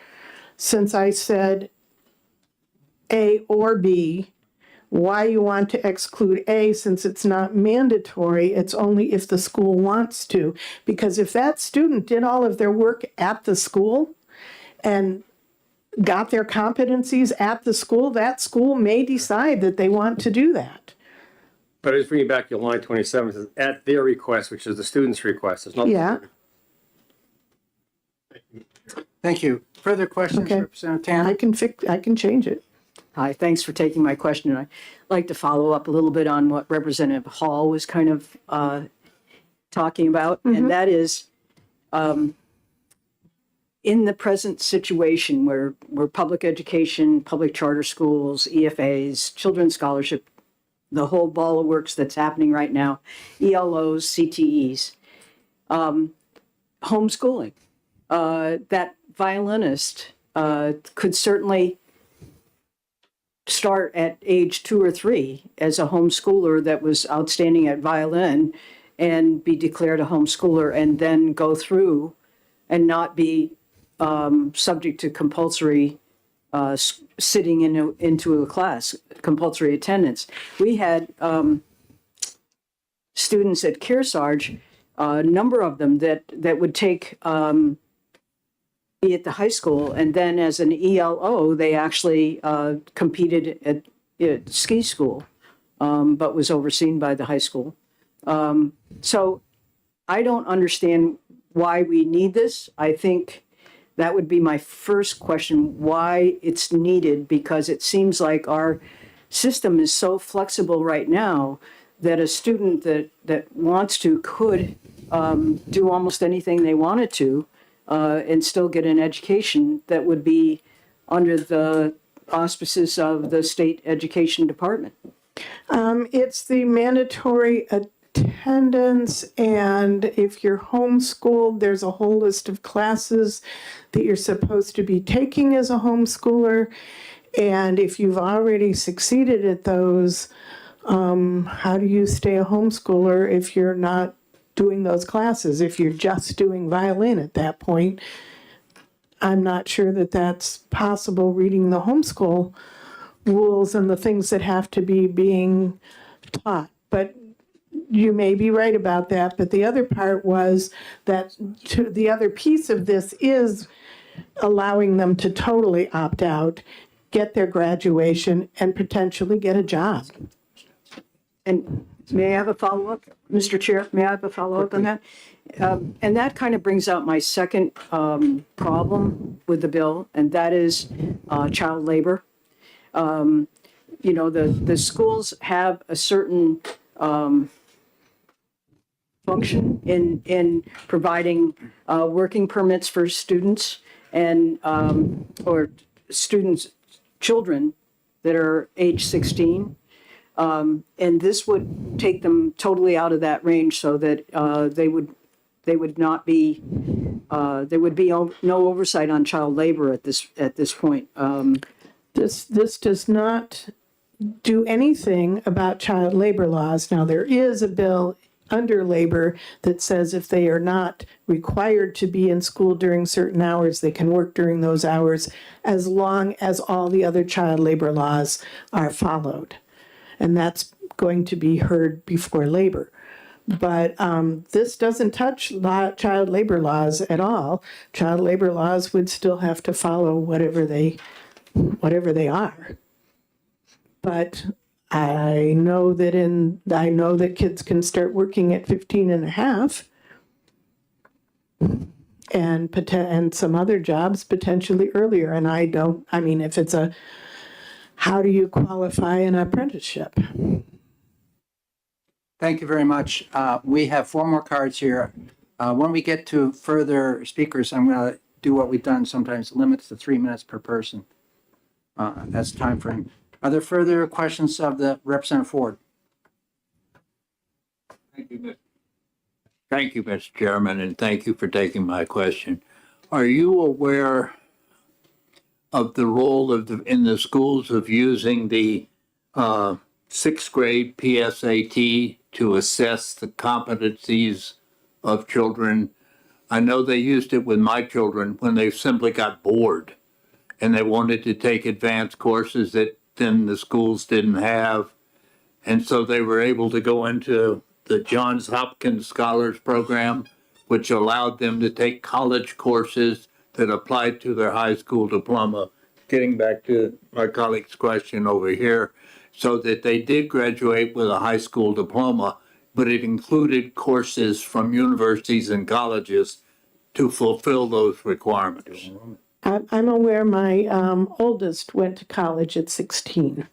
[SPEAKER 4] since I said A or B, why you want to exclude A, since it's not mandatory. It's only if the school wants to. Because if that student did all of their work at the school and got their competencies at the school, that school may decide that they want to do that.
[SPEAKER 7] But I just bring you back to line 27, it says at their request, which is the student's request. It's not.
[SPEAKER 4] Yeah.
[SPEAKER 1] Thank you. Further questions,
[SPEAKER 4] Okay.
[SPEAKER 1] Representative Tanner?
[SPEAKER 4] I can change it.
[SPEAKER 5] Hi, thanks for taking my question. I'd like to follow up a little bit on what Representative Hall was kind of talking about, and that is in the present situation where public education, public charter schools, EFAs, children's scholarship, the whole ball of works that's happening right now, ELOs, CTEs, homeschooling. That violinist could certainly start at age 2 or 3 as a homeschooler that was outstanding at violin and be declared a homeschooler and then go through and not be subject to compulsory sitting into a class, compulsory attendance. We had students at Kearsarge, a number of them that would take be at the high school, and then as an ELO, they actually competed at ski school, but was overseen by the high school. So I don't understand why we need this. I think that would be my first question, why it's needed, because it seems like our system is so flexible right now that a student that wants to could do almost anything they wanted to and still get an education that would be under the auspices of the state education department.
[SPEAKER 4] It's the mandatory attendance, and if you're homeschooled, there's a whole list of classes that you're supposed to be taking as a homeschooler. And if you've already succeeded at those, how do you stay a homeschooler if you're not doing those classes? If you're just doing violin at that point, I'm not sure that that's possible reading the homeschool rules and the things that have to be being taught. But you may be right about that. But the other part was that the other piece of this is allowing them to totally opt out. get their graduation, and potentially get a job.
[SPEAKER 5] And may I have a follow-up, Mr. Chair? May I have a follow-up on that? And that kind of brings out my second problem with the bill, and that is child labor. You know, the schools have a certain function in providing working permits for students and or students, children that are age 16. And this would take them totally out of that range so that they would not be there would be no oversight on child labor at this point.
[SPEAKER 4] This does not do anything about child labor laws. Now, there is a bill under labor that says if they are not required to be in school during certain hours, they can work during those hours as long as all the other child labor laws are followed. And that's going to be heard before labor. But this doesn't touch child labor laws at all. Child labor laws would still have to follow whatever they are. But I know that kids can start working at 15 and a half and some other jobs potentially earlier. And if it's how do you qualify an apprenticeship?
[SPEAKER 1] Thank you very much. We have 4 more cards here. When we get to further speakers, I'm going to do what we've done sometimes, limits to 3 minutes per person. That's time frame. Are there further questions of the Representative Ford?
[SPEAKER 16] Thank you, Mr. Chairman, and thank you for taking my question. Are you aware of the role in the schools of using the 6th grade PSAT to assess the competencies of children? I know they used it with my children when they simply got bored and they wanted to take advanced courses that then the schools didn't have. And so they were able to go into the Johns Hopkins Scholars Program, which allowed them to take college courses that applied to their high school diploma. Getting back to my colleague's question over here, so that they did graduate with a high school diploma, but it included courses from universities and colleges to fulfill those requirements.
[SPEAKER 4] I'm aware my oldest went to college at 16,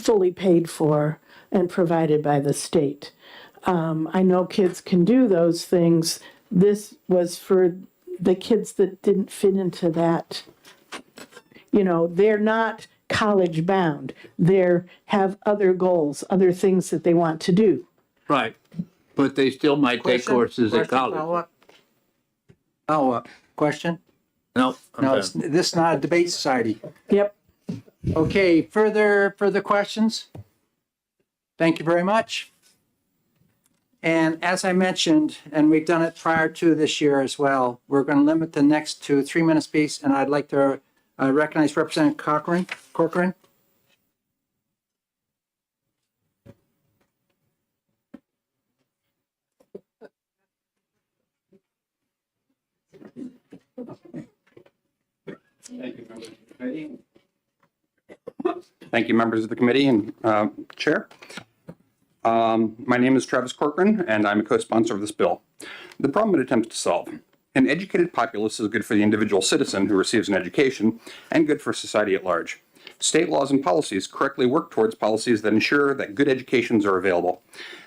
[SPEAKER 4] fully paid for and provided by the state. I know kids can do those things. This was for the kids that didn't fit into that. You know, they're not college bound. They have other goals, other things that they want to do.
[SPEAKER 16] Right, but they still might take courses at college.
[SPEAKER 1] Follow-up question?
[SPEAKER 16] No,
[SPEAKER 1] No, this is not a debate society.
[SPEAKER 4] Yep.
[SPEAKER 1] Okay, further questions? Thank you very much. And as I mentioned, and we've done it prior to this year as well, we're going to limit the next to 3 minutes piece, and I'd like to recognize Representative Corcoran.
[SPEAKER 17] Thank you, members of the committee and chair. My name is Travis Corcoran, and I'm a co-sponsor of this bill. The problem it attempts to solve. An educated populace is good for the individual citizen who receives an education and good for society at large. State laws and policies correctly work towards policies that ensure that good educations are available.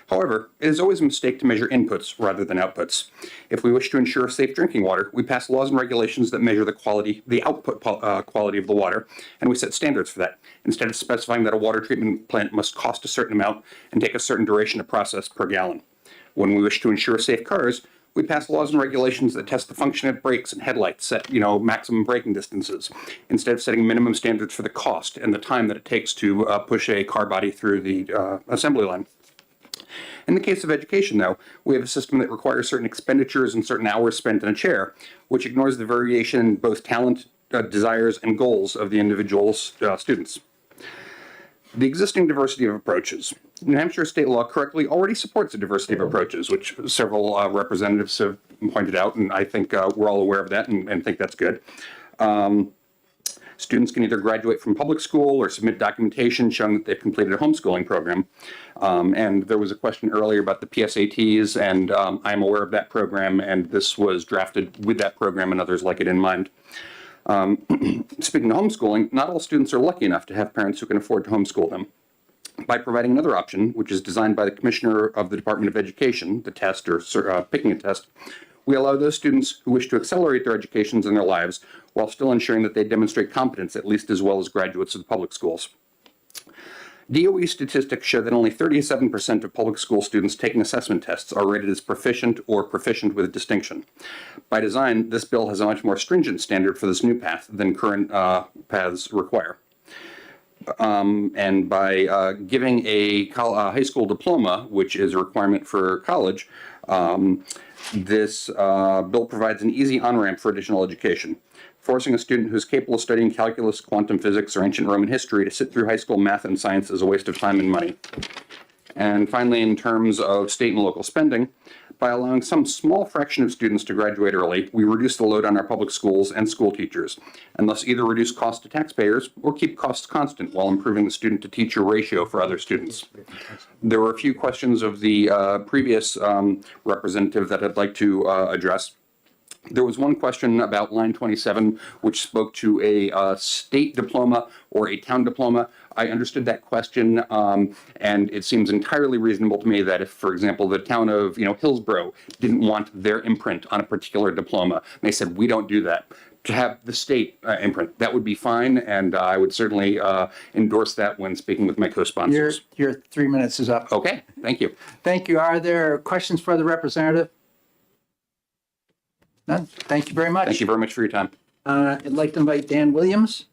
[SPEAKER 17] However, it is always a mistake to measure inputs rather than outputs. If we wish to ensure safe drinking water, we pass laws and regulations that measure the output quality of the water, and we set standards for that, instead of specifying that a water treatment plant must cost a certain amount and take a certain duration to process per gallon. When we wish to ensure safe cars, we pass laws and regulations that test the function of brakes and headlights, set maximum braking distances, instead of setting minimum standards for the cost and the time that it takes to push a car body through the assembly line. In the case of education, though, we have a system that requires certain expenditures and certain hours spent in a chair, which ignores the variation in both talent, desires, and goals of the individual students. The existing diversity of approaches. New Hampshire state law correctly already supports a diversity of approaches, which several representatives have pointed out, and I think we're all aware of that and think that's good. Students can either graduate from public school or submit documentation showing that they've completed a homeschooling program. And there was a question earlier about the PSATs, and I'm aware of that program, and this was drafted with that program and others like it in mind. Speaking of homeschooling, not all students are lucky enough to have parents who can afford to homeschool them. By providing another option, which is designed by the Commissioner of the Department of Education, the test or picking a test, we allow those students who wish to accelerate their educations in their lives while still ensuring that they demonstrate competence at least as well as graduates of the public schools. DOE statistics show that only 37% of public school students taking assessment tests are rated as proficient or proficient with distinction. By design, this bill has a much more stringent standard for this new path than current paths require. And by giving a high school diploma, which is a requirement for college, this bill provides an easy on-ramp for additional education, forcing a student who is capable of studying calculus, quantum physics, or ancient Roman history to sit through high school math and science is a waste of time and money. And finally, in terms of state and local spending, by allowing some small fraction of students to graduate early, we reduce the load on our public schools and school teachers, and thus either reduce costs to taxpayers or keep costs constant while improving the student-to-teacher ratio for other students. There were a few questions of the previous representative that I'd like to address. There was one question about line 27, which spoke to a state diploma or a town diploma. I understood that question, and it seems entirely reasonable to me that if, for example, the town of Hillsborough didn't want their imprint on a particular diploma, and they said, we don't do that, to have the state imprint, that would be fine, and I would certainly endorse that when speaking with my co-sponsors.
[SPEAKER 1] Your 3 minutes is up.
[SPEAKER 17] Okay, thank you.
[SPEAKER 1] Thank you. Are there questions for the representative? None? Thank you very much.
[SPEAKER 17] Thank you very much for your time.
[SPEAKER 1] I'd like to invite Dan Williams.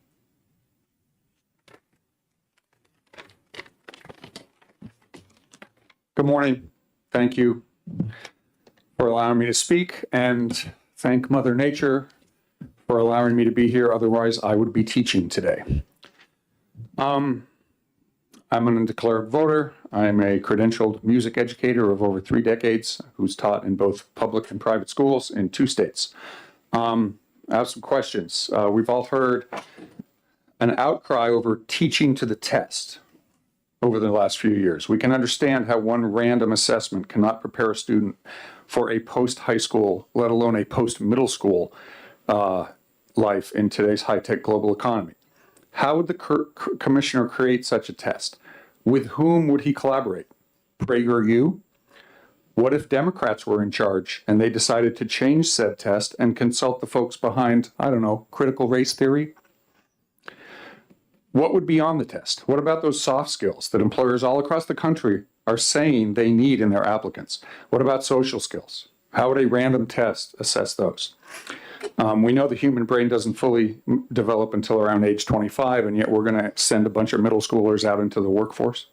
[SPEAKER 18] Good morning. Thank you for allowing me to speak, and thank Mother Nature for allowing me to be here. Otherwise, I would be teaching today. I'm an undeclared voter. I'm a credentialed music educator of over 3 decades who's taught in both public and private schools in 2 states. I have some questions. We've all heard an outcry over teaching to the test over the last few years. We can understand how one random assessment cannot prepare a student for a post-high school, let alone a post-middle school life in today's high-tech global economy. How would the commissioner create such a test? With whom would he collaborate? PragerU? What if Democrats were in charge and they decided to change said test and consult the folks behind, I don't know, critical race theory? What would be on the test? What about those soft skills that employers all across the country are saying they need in their applicants? What about social skills? How would a random test assess those? We know the human brain doesn't fully develop until around age 25, and yet we're going to send a bunch of middle schoolers out into the workforce.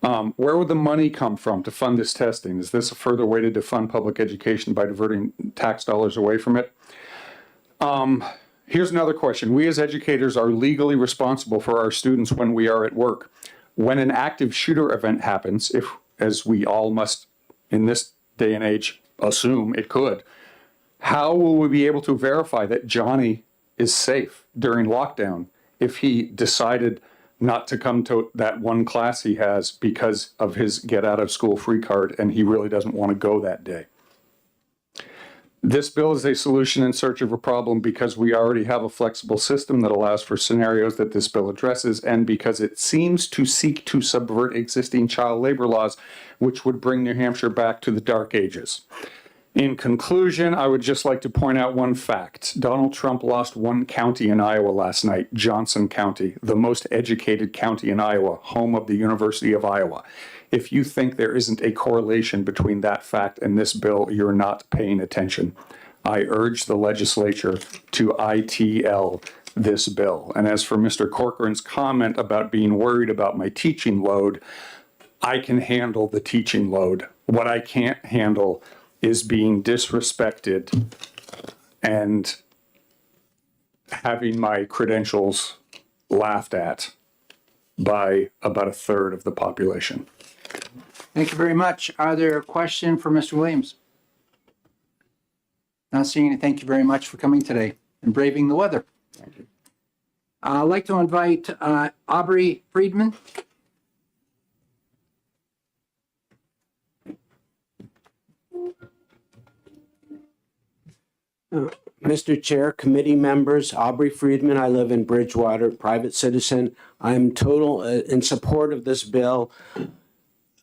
[SPEAKER 18] Where would the money come from to fund this testing? Is this a further way to defund public education by diverting tax dollars away from it? Here's another question. We as educators are legally responsible for our students when we are at work. When an active shooter event happens, if, as we all must in this day and age assume it could, how will we be able to verify that Johnny is safe during lockdown if he decided not to come to that one class he has because of his get out of school free card and he really doesn't want to go that day? This bill is a solution in search of a problem because we already have a flexible system that allows for scenarios that this bill addresses, and because it seems to seek to subvert existing child labor laws, which would bring New Hampshire back to the dark ages. In conclusion, I would just like to point out one fact. Donald Trump lost one county in Iowa last night, Johnson County, the most educated county in Iowa, home of the University of Iowa. If you think there isn't a correlation between that fact and this bill, you're not paying attention. I urge the legislature to ITL this bill. And as for Mr. Corcoran's comment about being worried about my teaching load, I can handle the teaching load. What I can't handle is being disrespected and having my credentials laughed at by about a third of the population.
[SPEAKER 1] Thank you very much. Are there a question for Mr. Williams? Not seeing any. Thank you very much for coming today and braving the weather.
[SPEAKER 18] Thank you.
[SPEAKER 1] I'd like to invite Aubrey Friedman.
[SPEAKER 19] Mr. Chair, committee members, Aubrey Friedman, I live in Bridgewater, private citizen. I'm total in support of this bill.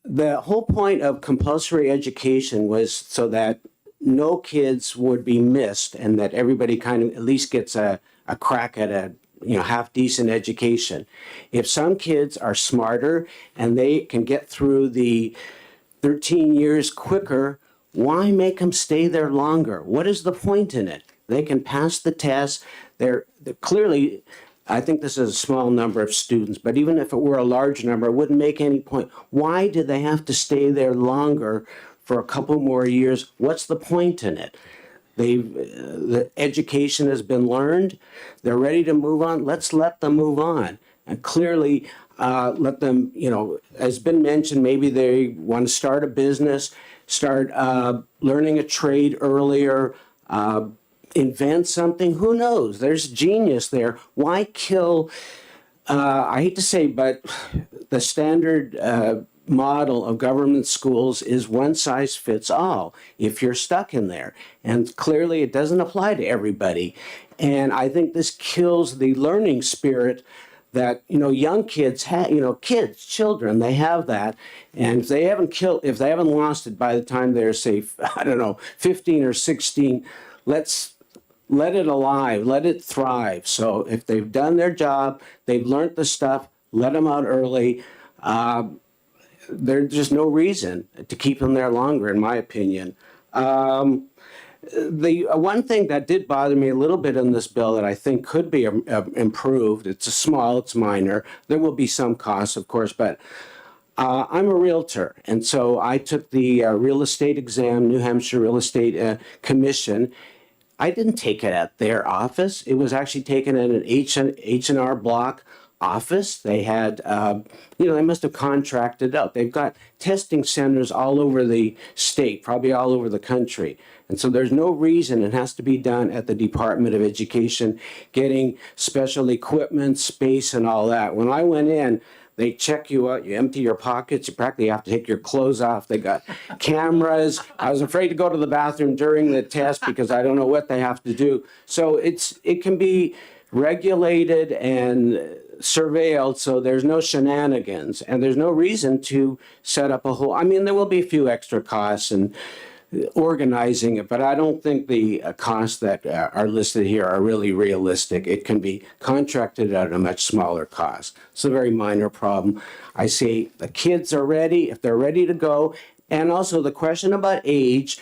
[SPEAKER 19] The whole point of compulsory education was so that no kids would be missed and that everybody kind of at least gets a crack at a half decent education. If some kids are smarter and they can get through the 13 years quicker, why make them stay there longer? What is the point in it? They can pass the test. They're clearly, I think this is a small number of students, but even if it were a large number, it wouldn't make any point. Why do they have to stay there longer for a couple more years? What's the point in it? The education has been learned. They're ready to move on. Let's let them move on. And clearly, let them, as been mentioned, maybe they want to start a business, start learning a trade earlier, invent something. Who knows? There's genius there. Why kill, I hate to say, but the standard model of government schools is one size fits all if you're stuck in there. And clearly it doesn't apply to everybody. And I think this kills the learning spirit that young kids have, children, they have that. And if they haven't lost it by the time they're, say, 15 or 16, let's let it alive, let it thrive. So if they've done their job, they've learned the stuff, let them out early. There's just no reason to keep them there longer, in my opinion. The one thing that did bother me a little bit in this bill that I think could be improved, it's minor. There will be some costs, of course, but I'm a realtor, and so I took the real estate exam, New Hampshire Real Estate Commission. I didn't take it at their office. It was actually taken at an H&R Block office. They had, they must have contracted out. They've got testing centers all over the state, probably all over the country. And so there's no reason it has to be done at the Department of Education, getting special equipment, space, and all that. When I went in, they check you out, you empty your pockets, you practically have to take your clothes off. They got cameras. I was afraid to go to the bathroom during the test because I don't know what they have to do. So it can be regulated and surveilled, so there's no shenanigans, and there's no reason to set up a whole, there will be a few extra costs and organizing it, but I don't think the costs that are listed here are really realistic. It can be contracted at a much smaller cost. It's a very minor problem. I say the kids are ready, if they're ready to go, and also the question about age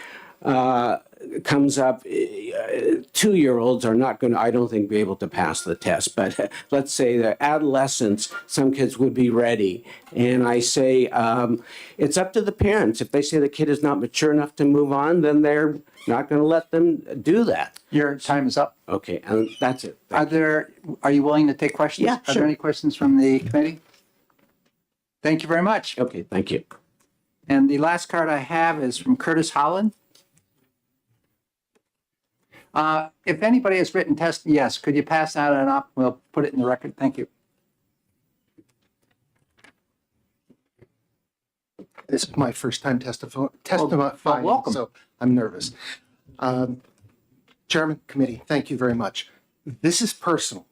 [SPEAKER 19] comes up. 2-year-olds are not going to, I don't think, be able to pass the test, but let's say that adolescents, some kids would be ready. And I say it's up to the parents. If they say the kid is not mature enough to move on, then they're not going to let them do that.
[SPEAKER 1] Your time is up.
[SPEAKER 19] Okay, and that's it.
[SPEAKER 1] Are you willing to take questions?
[SPEAKER 19] Yeah,
[SPEAKER 1] Are
[SPEAKER 19] sure.
[SPEAKER 1] there any questions from the committee? Thank you very much.
[SPEAKER 19] Okay, thank you.
[SPEAKER 1] And the last card I have is from Curtis Holland. If anybody has written test, yes, could you pass that on up? We'll put it in the record. Thank you.
[SPEAKER 20] This is my first time testifying,
[SPEAKER 1] welcome.
[SPEAKER 20] so I'm nervous. Chairman, committee, thank you very much. This is personal.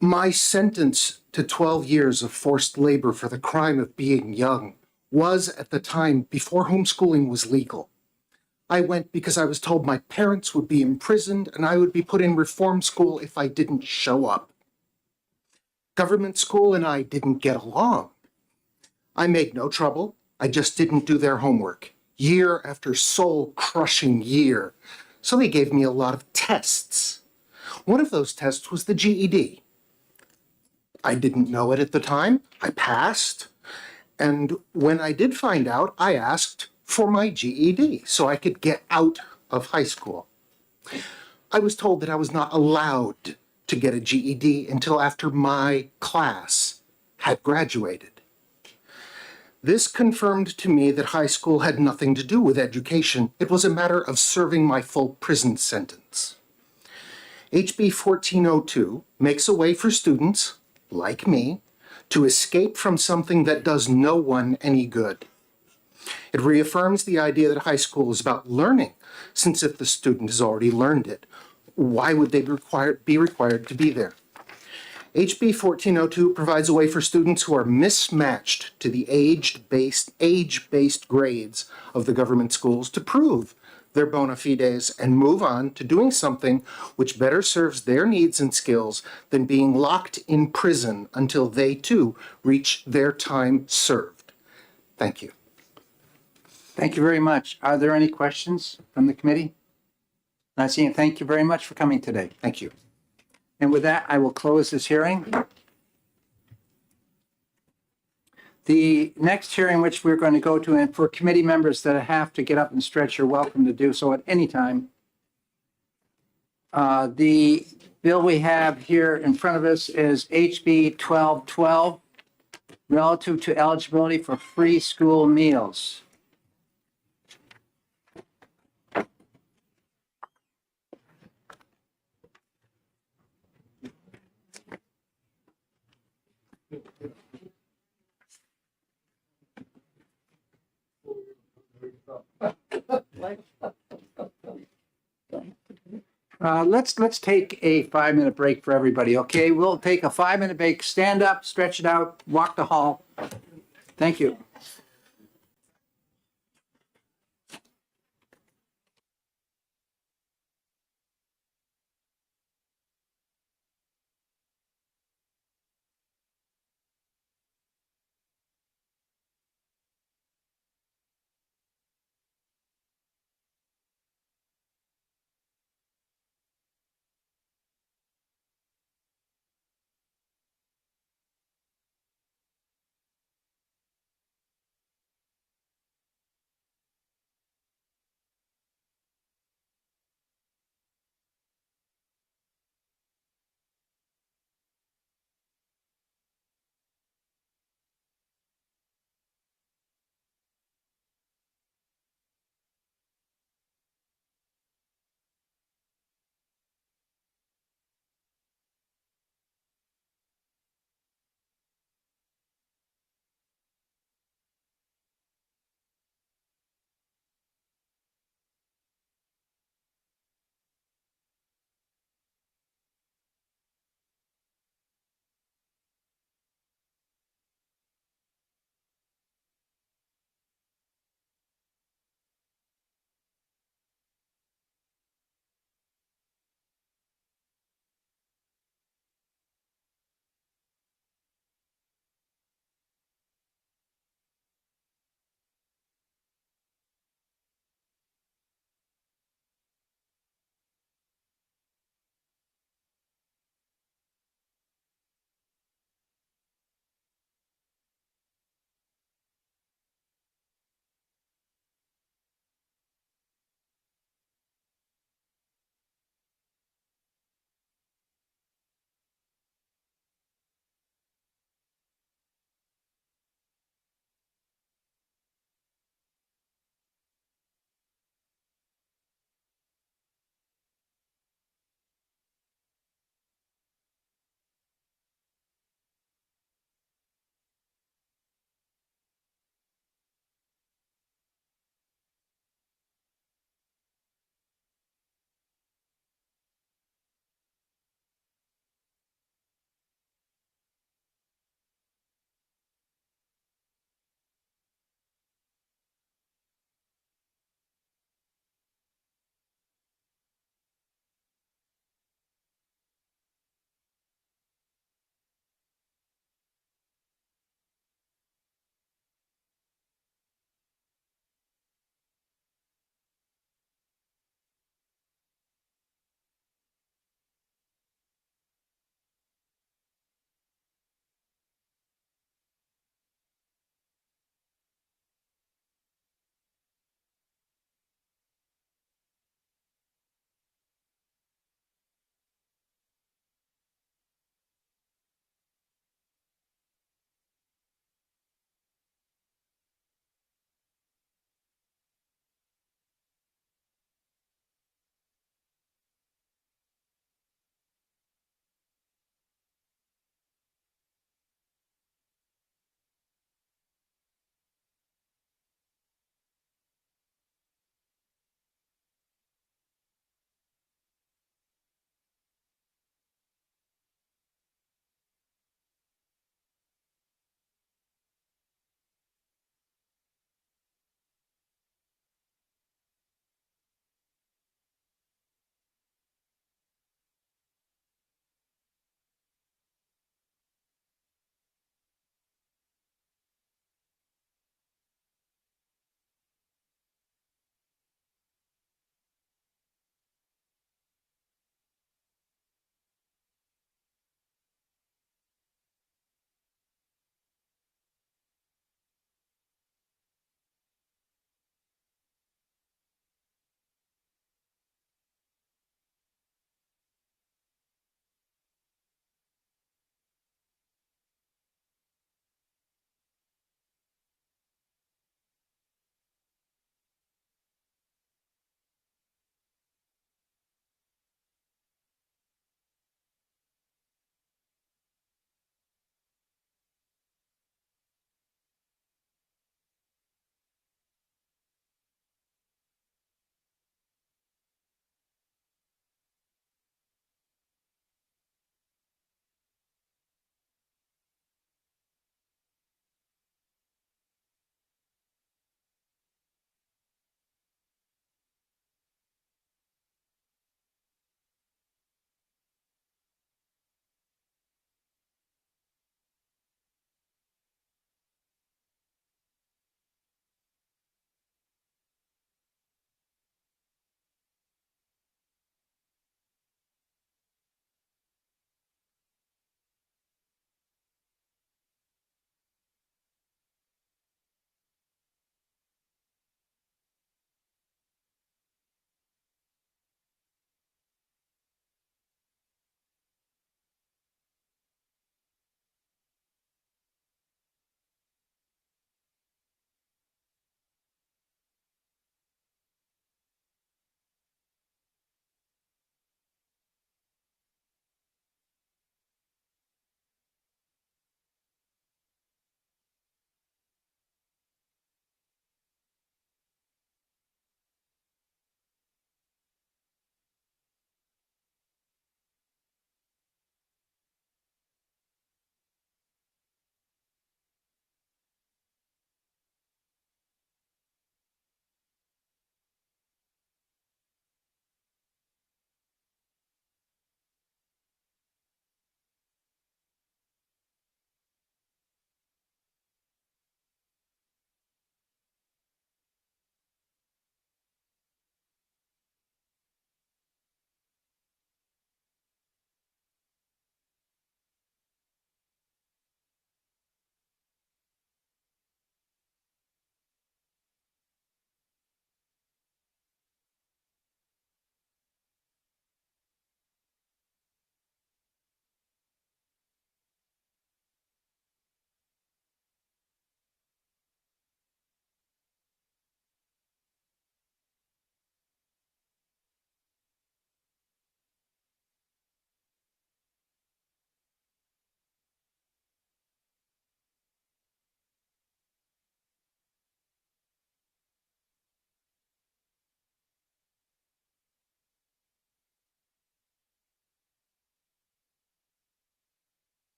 [SPEAKER 20] My sentence to 12 years of forced labor for the crime of being young was, at the time, before homeschooling was legal. I went because I was told my parents would be imprisoned and I would be put in reform school if I didn't show up. Government school and I didn't get along. I made no trouble. I just didn't do their homework. Year after soul-crushing year. So they gave me a lot of tests. One of those tests was the GED. I didn't know it at the time. I passed. And when I did find out, I asked for my GED so I could get out of high school. I was told that I was not allowed to get a GED until after my class had graduated. This confirmed to me that high school had nothing to do with education. It was a matter of serving my full prison sentence. HB 1402 makes a way for students, like me, to escape from something that does no one any good. It reaffirms the idea that high school is about learning, since if the student has already learned it, why would they be required to be there? HB 1402 provides a way for students who are mismatched to the age-based grades of the government schools to prove their bona fides and move on to doing something which better serves their needs and skills than being locked in prison until they too reach their time served. Thank you.
[SPEAKER 1] Thank you very much. Are there any questions from the committee? Not seeing. Thank you very much for coming today.
[SPEAKER 20] Thank you.
[SPEAKER 1] And with that, I will close this hearing. The next hearing which we're going to go to, and for committee members that have to get up and stretch, you're welcome to do so at any time. The bill we have here in front of us is HB 1212, relative to eligibility for free school meals. Let's take a 5-minute break for everybody, okay? We'll take a 5-minute break, stand up, stretch it out, walk the hall. Thank you.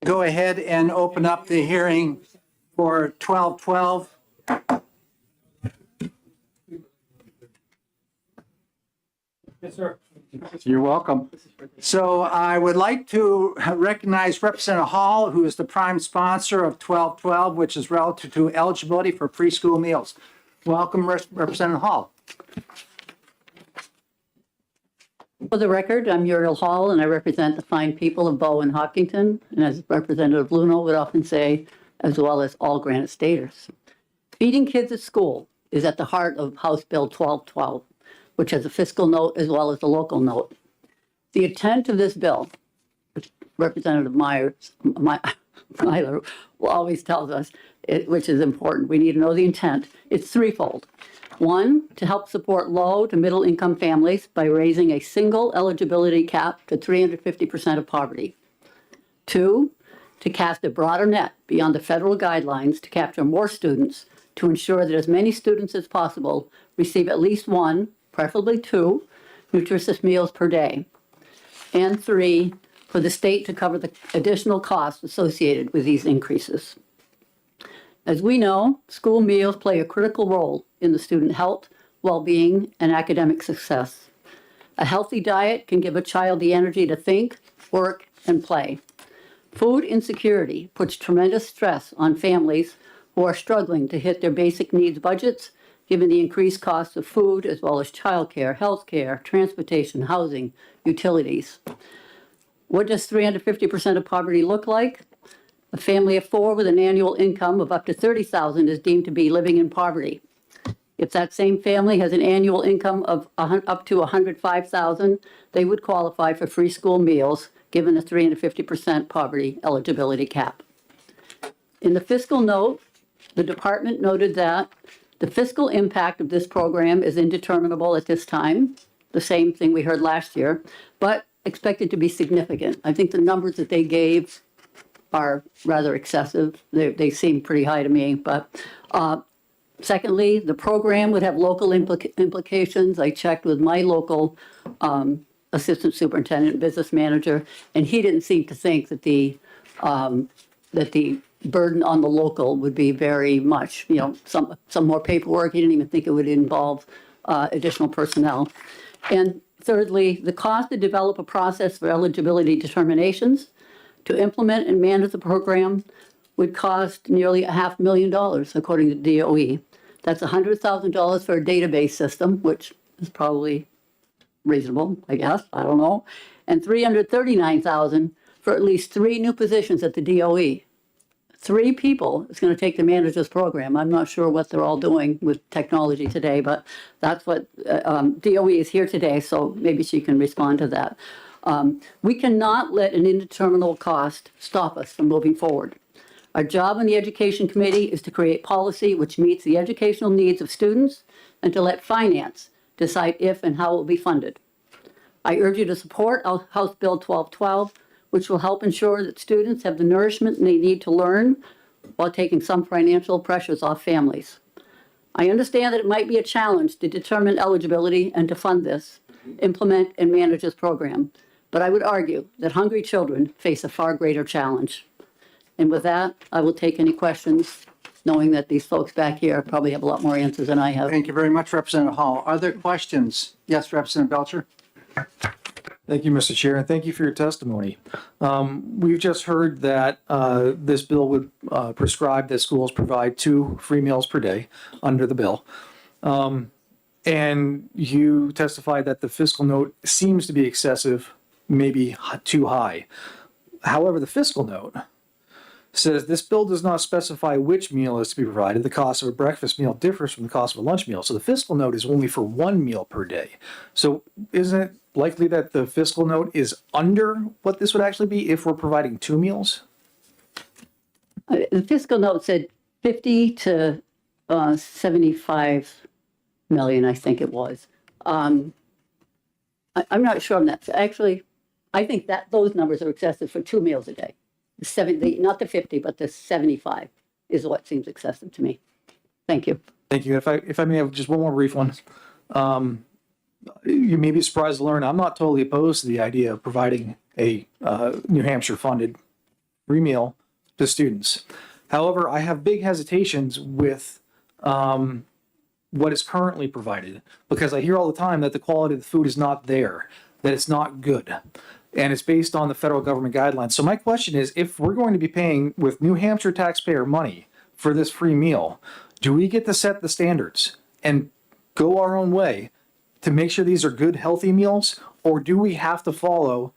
[SPEAKER 1] go ahead and open up the hearing for 1212.
[SPEAKER 18] You're welcome.
[SPEAKER 1] So I would like to recognize Representative Hall, who is the prime sponsor of 1212, which is relative to eligibility for preschool meals. Welcome, Representative Hall.
[SPEAKER 15] For the record, I'm Muriel Hall, and I represent the fine people of Bow and Hopkinton, and as Representative Luno would often say, as well as all Granite Staters. Feeding kids at school is at the heart of House Bill 1212, which has a fiscal note as well as a local note. The intent of this bill, which Representative Myler always tells us, which is important, we need to know the intent, it's threefold. One, to help support low to middle income families by raising a single eligibility cap to 350% of poverty. Two, to cast a broader net beyond the federal guidelines to capture more students to ensure that as many students as possible receive at least one, preferably two, nutritious meals per day. And three, for the state to cover the additional costs associated with these increases. As we know, school meals play a critical role in the student health, well-being, and academic success. A healthy diet can give a child the energy to think, work, and play. Food insecurity puts tremendous stress on families who are struggling to hit their basic needs budgets, given the increased costs of food as well as childcare, healthcare, transportation, housing, utilities. What does 350% of poverty look like? A family of four with an annual income of up to $30,000 is deemed to be living in poverty. If that same family has an annual income of up to $105,000, they would qualify for free school meals, given the 350% poverty eligibility cap. In the fiscal note, the department noted that the fiscal impact of this program is indeterminable at this time, the same thing we heard last year, but expected to be significant. I think the numbers that they gave are rather excessive. They seem pretty high to me, but secondly, the program would have local implications. I checked with my local assistant superintendent, business manager, and he didn't seem to think that the burden on the local would be very much, some more paperwork. He didn't even think it would involve additional personnel. And thirdly, the cost to develop a process for eligibility determinations to implement and manage the program would cost nearly $500,000, according to DOE. That's $100,000 for a database system, which is probably reasonable, I guess, I don't know, and $339,000 for at least 3 new positions at the DOE. 3 people is going to take to manage this program. I'm not sure what they're all doing with technology today, but that's what DOE is here today, so maybe she can respond to that. We cannot let an indeterminable cost stop us from moving forward. Our job in the Education Committee is to create policy which meets the educational needs of students and to let finance decide if and how it will be funded. I urge you to support House Bill 1212, which will help ensure that students have the nourishment they need to learn while taking some financial pressures off families. I understand that it might be a challenge to determine eligibility and to fund this, implement and manage this program, but I would argue that hungry children face a far greater challenge. And with that, I will take any questions, knowing that these folks back here probably have a lot more answers than I have.
[SPEAKER 1] Thank you very much, Representative Hall. Are there questions? Yes, Representative Belcher.
[SPEAKER 3] Thank you, Mr. Chair, and thank you for your testimony. We've just heard that this bill would prescribe that schools provide 2 free meals per day under the bill. And you testified that the fiscal note seems to be excessive, maybe too high. However, the fiscal note says this bill does not specify which meal is to be provided. The cost of a breakfast meal differs from the cost of a lunch meal. So the fiscal note is only for 1 meal per day. So isn't it likely that the fiscal note is under what this would actually be if we're providing 2 meals?
[SPEAKER 15] The fiscal note said 50 to 75 million, I think it was. I'm not sure on that. Actually, I think that those numbers are excessive for 2 meals a day. 70, not the 50, but the 75 is what seems excessive to me. Thank you.
[SPEAKER 3] Thank you. If I may have just one more brief one. You may be surprised to learn I'm not totally opposed to the idea of providing a New Hampshire funded free meal to students. However, I have big hesitations with what is currently provided because I hear all the time that the quality of the food is not there, that it's not good, and it's based on the federal government guidelines. So my question is, if we're going to be paying with New Hampshire taxpayer money for this free meal, do we get to set the standards and go our own way to make sure these are good, healthy meals, or do we have to follow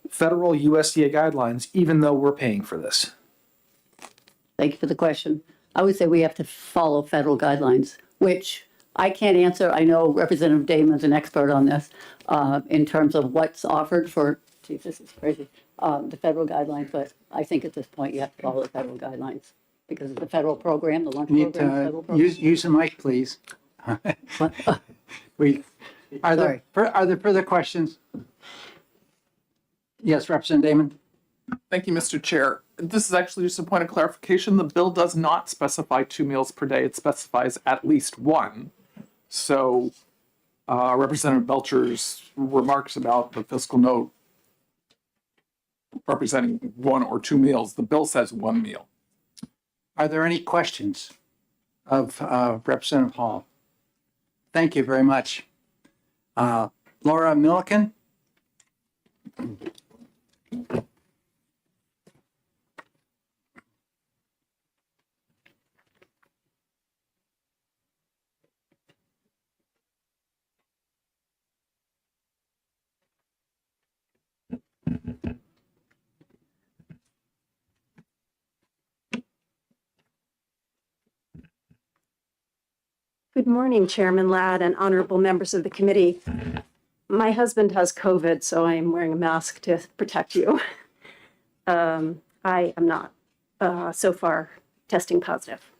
[SPEAKER 3] federal USDA guidelines even though we're paying for this?
[SPEAKER 15] Thank you for the question. I would say we have to follow federal guidelines, which I can't answer. I know Representative Damon's an expert on this in terms of what's offered for, geez, this is crazy, the federal guidelines, but I think at this point you have to follow the federal guidelines because it's the federal program, the lunch
[SPEAKER 1] Need
[SPEAKER 15] program, the federal program.
[SPEAKER 1] use the mic, please. Are there further questions? Yes, Representative Damon.
[SPEAKER 8] Thank you, Mr. Chair. This is actually just a point of clarification. The bill does not specify 2 meals per day. It specifies at least 1. So Representative Belcher's remarks about the fiscal note representing 1 or 2 meals, the bill says 1 meal.
[SPEAKER 1] Are there any questions of Representative Hall? Thank you very much. Laura Milliken?
[SPEAKER 21] Good morning, Chairman Ladd and honorable members of the committee. My husband has COVID, so I am wearing a mask to protect you. I am not so far testing positive.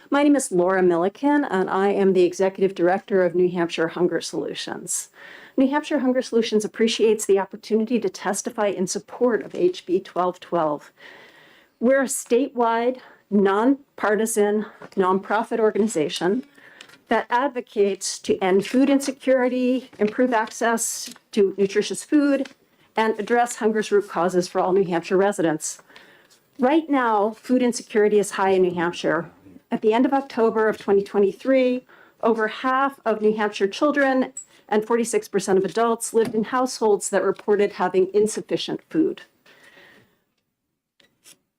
[SPEAKER 21] My name is Laura Milliken, and I am the Executive Director of New Hampshire Hunger Solutions. New Hampshire Hunger Solutions appreciates the opportunity to testify in support of HB 1212. We're a statewide, nonpartisan, nonprofit organization that advocates to end food insecurity, improve access to nutritious food, and address hunger's root causes for all New Hampshire residents. Right now, food insecurity is high in New Hampshire. At the end of October of 2023, over half of New Hampshire children and 46% of adults lived in households that reported having insufficient food.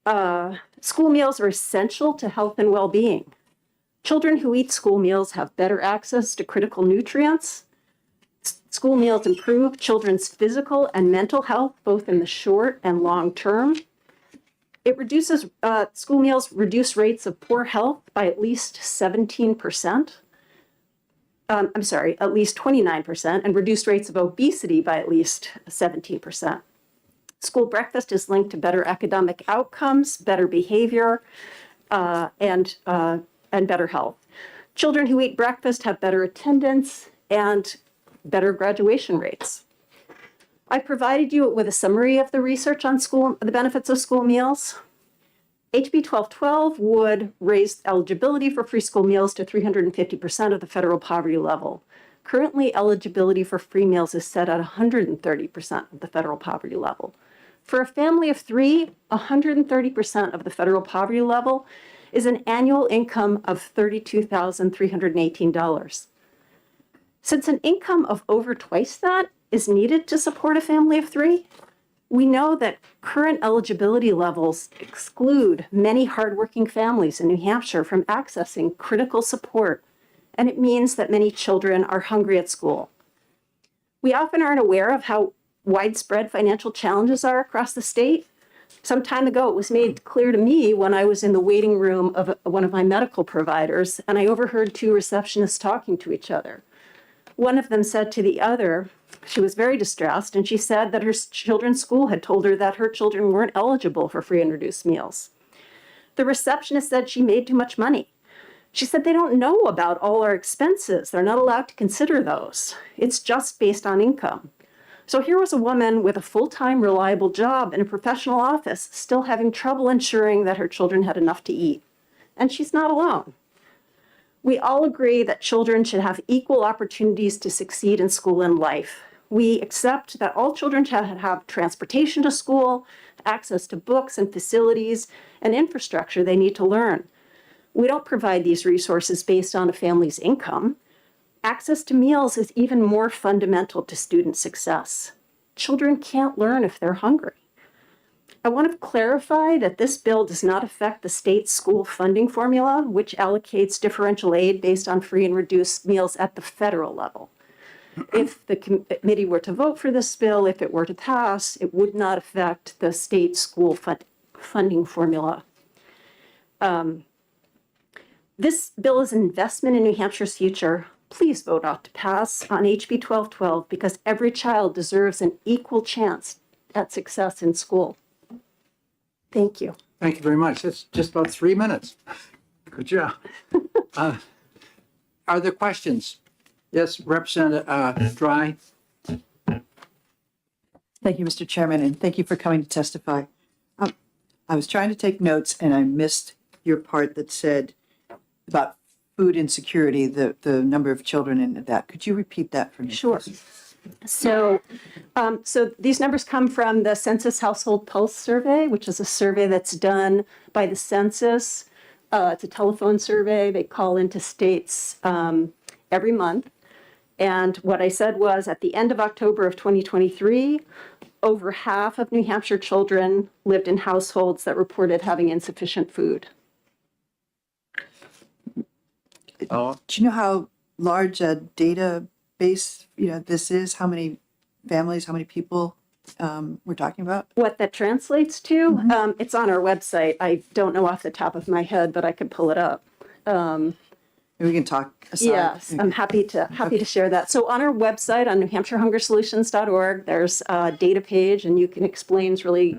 [SPEAKER 21] School meals are essential to health and well-being. Children who eat school meals have better access to critical nutrients. School meals improve children's physical and mental health, both in the short and long term. It reduces, school meals reduce rates of poor health by at least 17%. At least 29%, and reduced rates of obesity by at least 17%. School breakfast is linked to better academic outcomes, better behavior, and better health. Children who eat breakfast have better attendance and better graduation rates. I provided you with a summary of the research on the benefits of school meals. HB 1212 would raise eligibility for free school meals to 350% of the federal poverty level. Currently, eligibility for free meals is set at 130% of the federal poverty level. For a family of 3, 130% of the federal poverty level is an annual income of $32,318. Since an income of over twice that is needed to support a family of 3, we know that current eligibility levels exclude many hardworking families in New Hampshire from accessing critical support, and it means that many children are hungry at school. We often aren't aware of how widespread financial challenges are across the state. Some time ago, it was made clear to me when I was in the waiting room of one of my medical providers, and I overheard 2 receptionists talking to each other. One of them said to the other, she was very distressed, and she said that her children's school had told her that her children weren't eligible for free and reduced meals. The receptionist said she made too much money. She said they don't know about all our expenses. They're not allowed to consider those. It's just based on income. So here was a woman with a full-time, reliable job in a professional office, still having trouble ensuring that her children had enough to eat. And she's not alone. We all agree that children should have equal opportunities to succeed in school and life. We accept that all children should have transportation to school, access to books and facilities, and infrastructure they need to learn. We don't provide these resources based on a family's income. Access to meals is even more fundamental to student success. Children can't learn if they're hungry. I want to clarify that this bill does not affect the state school funding formula, which allocates differential aid based on free and reduced meals at the federal level. If the committee were to vote for this bill, if it were to pass, it would not affect the state school funding formula. This bill is an investment in New Hampshire's future. Please vote out to pass on HB 1212 because every child deserves an equal chance at success in school. Thank you.
[SPEAKER 1] Thank you very much. That's just about 3 minutes. Good job. Are there questions? Yes, Representative Dry.
[SPEAKER 2] Thank you, Mr. Chairman, and thank you for coming to testify. I was trying to take notes and I missed your part that said about food insecurity, the number of children in that. Could you repeat that for me?
[SPEAKER 21] Sure. So these numbers come from the Census Household Pulse Survey, which is a survey that's done by the census. It's a telephone survey. They call into states every month. And what I said was at the end of October of 2023, over half of New Hampshire children lived in households that reported having insufficient food.
[SPEAKER 2] Do you know how large a database, this is? How many families, how many people we're talking about?
[SPEAKER 21] What that translates to, it's on our website. I don't know off the top of my head, but I could pull it up.
[SPEAKER 2] We can talk aside.
[SPEAKER 21] Yes, I'm happy to share that. So on our website, on NewHampshireHungerSolutions.org, there's a data page, and you can explain really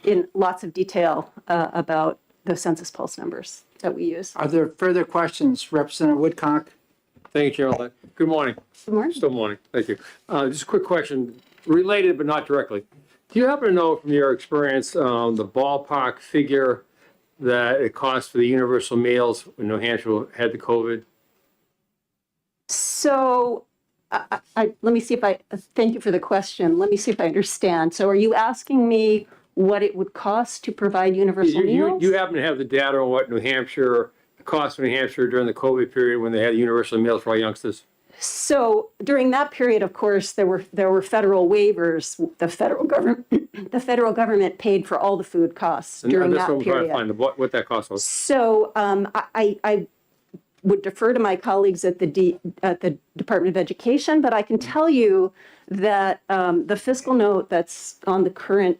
[SPEAKER 21] in lots of detail about the census pulse numbers that we use.
[SPEAKER 1] Are there further questions? Representative Woodcock.
[SPEAKER 7] Thank you, Chair. Good morning.
[SPEAKER 21] Good morning.
[SPEAKER 7] Still morning. Thank you. Just a quick question, related but not directly. Do you happen to know from your experience the ballpark figure that it cost for the universal meals when New Hampshire had the COVID?
[SPEAKER 21] So let me see if thank you for the question. Let me see if I understand. So are you asking me what it would cost to provide universal meals?
[SPEAKER 7] You happen to have the data on what the cost of New Hampshire during the COVID period when they had universal meals for all youngsters?
[SPEAKER 21] So during that period, of course, there were federal waivers. The federal government paid for all the food costs during that period.
[SPEAKER 7] That's what I'm trying to find, what that cost was.
[SPEAKER 21] So I would defer to my colleagues at the Department of Education, but I can tell you that the fiscal note that's on the current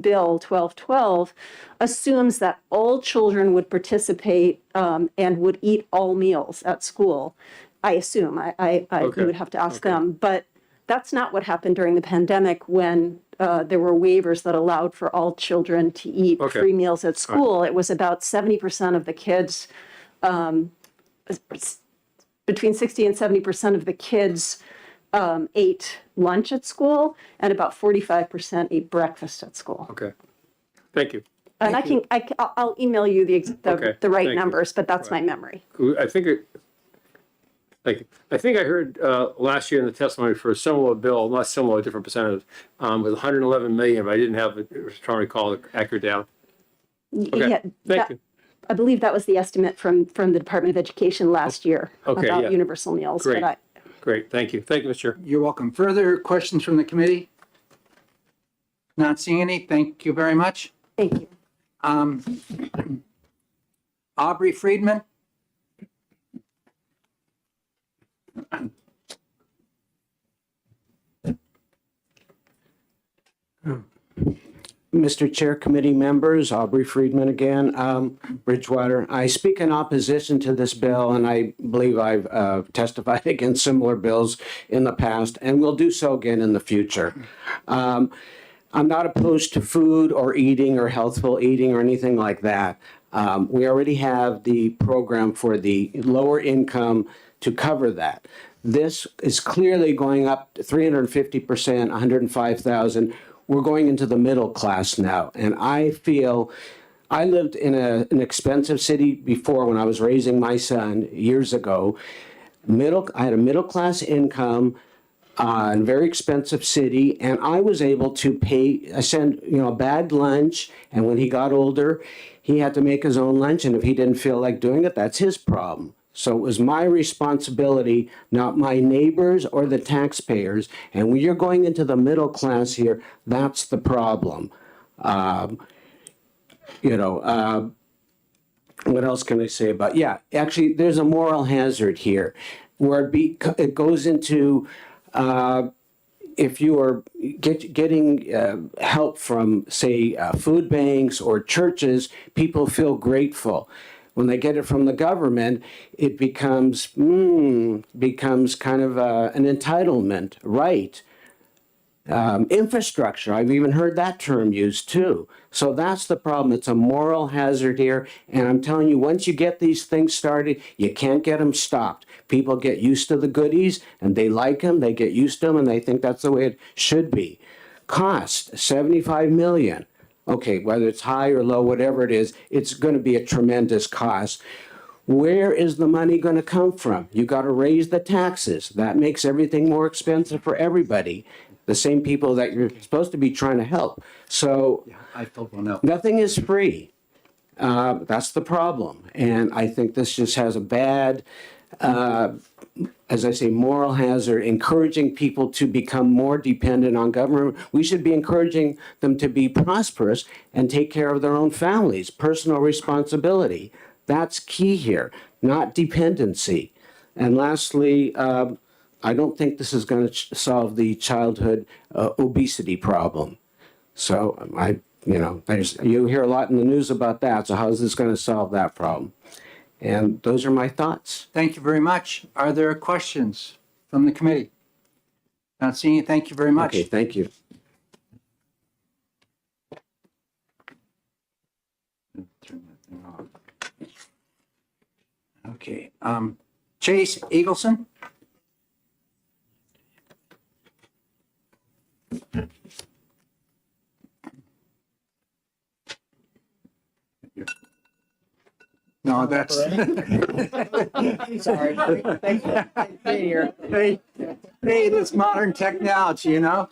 [SPEAKER 21] Bill 1212 assumes that all children would participate and would eat all meals at school. I assume. We would have to ask them. But that's not what happened during the pandemic when there were waivers that allowed for all children to eat free meals at school. It was about 70% of the kids, between 60 and 70% of the kids ate lunch at school, and about 45% ate breakfast at school.
[SPEAKER 7] Okay. Thank you.
[SPEAKER 21] And I'll email you the right numbers, but that's my memory.
[SPEAKER 7] I think I heard last year in the testimony for a similar bill, not similar, different percentage, was 111 million, but I didn't have it. I was trying to recall the accurate data. Okay.
[SPEAKER 21] Yeah,
[SPEAKER 7] Thank you.
[SPEAKER 21] I believe that was the estimate from the Department of Education last year about universal meals.
[SPEAKER 7] Great. Great. Thank you. Thank you, Mr. Chair.
[SPEAKER 1] You're welcome. Further questions from the committee? Not seeing any. Thank you very much.
[SPEAKER 21] Thank you.
[SPEAKER 1] Aubrey Friedman.
[SPEAKER 19] Mr. Chair, committee members, Aubrey Friedman again, Bridgewater. I speak in opposition to this bill, and I believe I've testified against similar bills in the past, and will do so again in the future. I'm not opposed to food or eating or healthful eating or anything like that. We already have the program for the lower income to cover that. This is clearly going up to 350%, 105,000. We're going into the middle class now. And I feel, I lived in an expensive city before when I was raising my son years ago. I had a middle class income, in a very expensive city, and I was able to send, a bag lunch, and when he got older, he had to make his own lunch, and if he didn't feel like doing it, that's his problem. So it was my responsibility, not my neighbors or the taxpayers. And when you're going into the middle class here, that's the problem. What else can I say about? Yeah, actually, there's a moral hazard here, where it goes into if you are getting help from, say, food banks or churches, people feel grateful. When they get it from the government, it becomes kind of an entitlement, right? Infrastructure, I've even heard that term used too. So that's the problem. It's a moral hazard here. And I'm telling you, once you get these things started, you can't get them stopped. People get used to the goodies and they like them, they get used to them, and they think that's the way it should be. Cost, $75 million. Okay, whether it's high or low, whatever it is, it's going to be a tremendous cost. Where is the money going to come from? You got to raise the taxes. That makes everything more expensive for everybody. The same people that you're supposed to be trying to help. So
[SPEAKER 14] I filled one out.
[SPEAKER 19] Nothing is free. That's the problem. And I think this just has a bad, as I say, moral hazard, encouraging people to become more dependent on government. We should be encouraging them to be prosperous and take care of their own families, personal responsibility. That's key here, not dependency. And lastly, I don't think this is going to solve the childhood obesity problem. So you hear a lot in the news about that. So how is this going to solve that problem? And those are my thoughts.
[SPEAKER 1] Thank you very much. Are there questions from the committee? Not seeing it. Thank you very much.
[SPEAKER 19] Okay, thank you.
[SPEAKER 1] Okay. Chase Eagleson? No, that's.
[SPEAKER 5] Sorry. Thank you. Here.
[SPEAKER 1] Hey, this modern technology,
[SPEAKER 9] For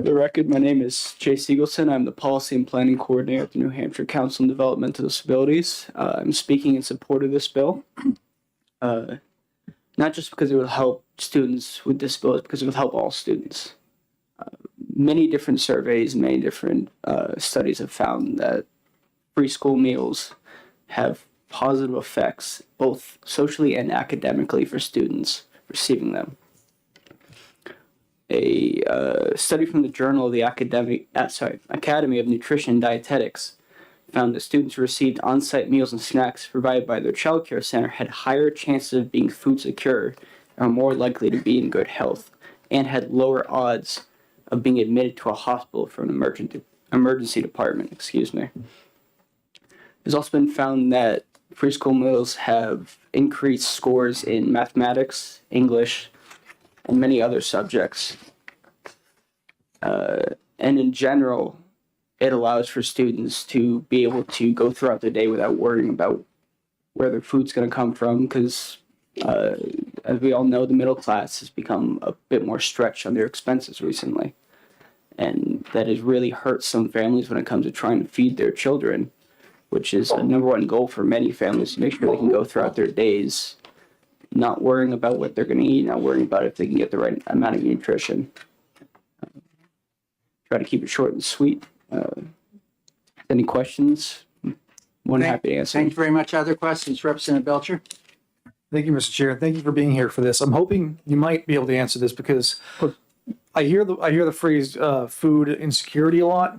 [SPEAKER 9] the record, my name is Chase Eagleson. I'm the Policy and Planning Coordinator at the New Hampshire Council on Developmental Disabilities. I'm speaking in support of this bill, not just because it would help students with disabilities, because it would help all students. Many different surveys, many different studies have found that preschool meals have positive effects, both socially and academically, for students receiving them. A study from the Journal of the Academy of Nutrition and Dietetics found that students who received on-site meals and snacks provided by their child care center had higher chances of being food secure and were more likely to be in good health, and had lower odds of being admitted to a hospital for an emergency department. It's also been found that preschool meals have increased scores in mathematics, English, and many other subjects. And in general, it allows for students to be able to go throughout the day without worrying about where their food's going to come from, because as we all know, the middle class has become a bit more stretched on their expenses recently. And that has really hurt some families when it comes to trying to feed their children, which is a number one goal for many families, to make sure they can go throughout their days not worrying about what they're going to eat, not worrying about if they can get the right amount of nutrition. Try to keep it short and sweet. Any questions? More than happy to answer.
[SPEAKER 1] Thank you very much. Other questions? Representative Belcher?
[SPEAKER 3] Thank you, Mr. Chair. Thank you for being here for this. I'm hoping you might be able to answer this, because I hear the phrase food insecurity a lot.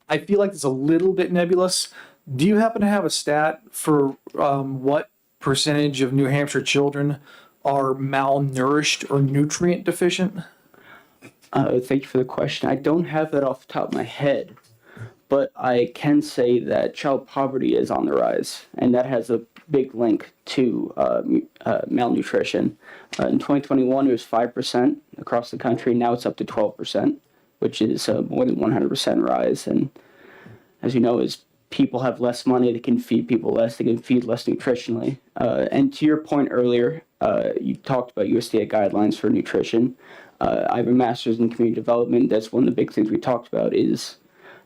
[SPEAKER 3] I feel like it's a little bit nebulous. Do you happen to have a stat for what percentage of New Hampshire children are malnourished or nutrient deficient?
[SPEAKER 9] Thank you for the question. I don't have that off the top of my head, but I can say that child poverty is on the rise, and that has a big link to malnutrition. In 2021, it was 5% across the country. Now it's up to 12%, which is more than 100% rise. And as you know, as people have less money, they can feed people less, they can feed less nutritionally. And to your point earlier, you talked about USDA guidelines for nutrition. I have a master's in community development. That's one of the big things we talked about is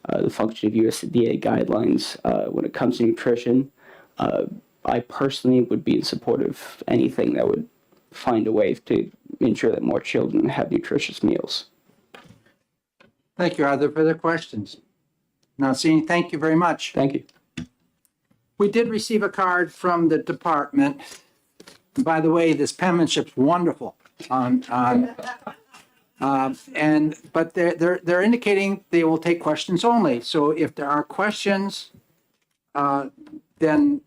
[SPEAKER 9] the function of USDA guidelines when it comes to nutrition. I personally would be in support of anything that would find a way to ensure that more children have nutritious meals.
[SPEAKER 1] Thank you. Are there further questions? Not seeing, thank you very much.
[SPEAKER 9] Thank you.
[SPEAKER 1] We did receive a card from the department. By the way, this penmanship's wonderful but they're indicating they will take questions only. So if there are questions, then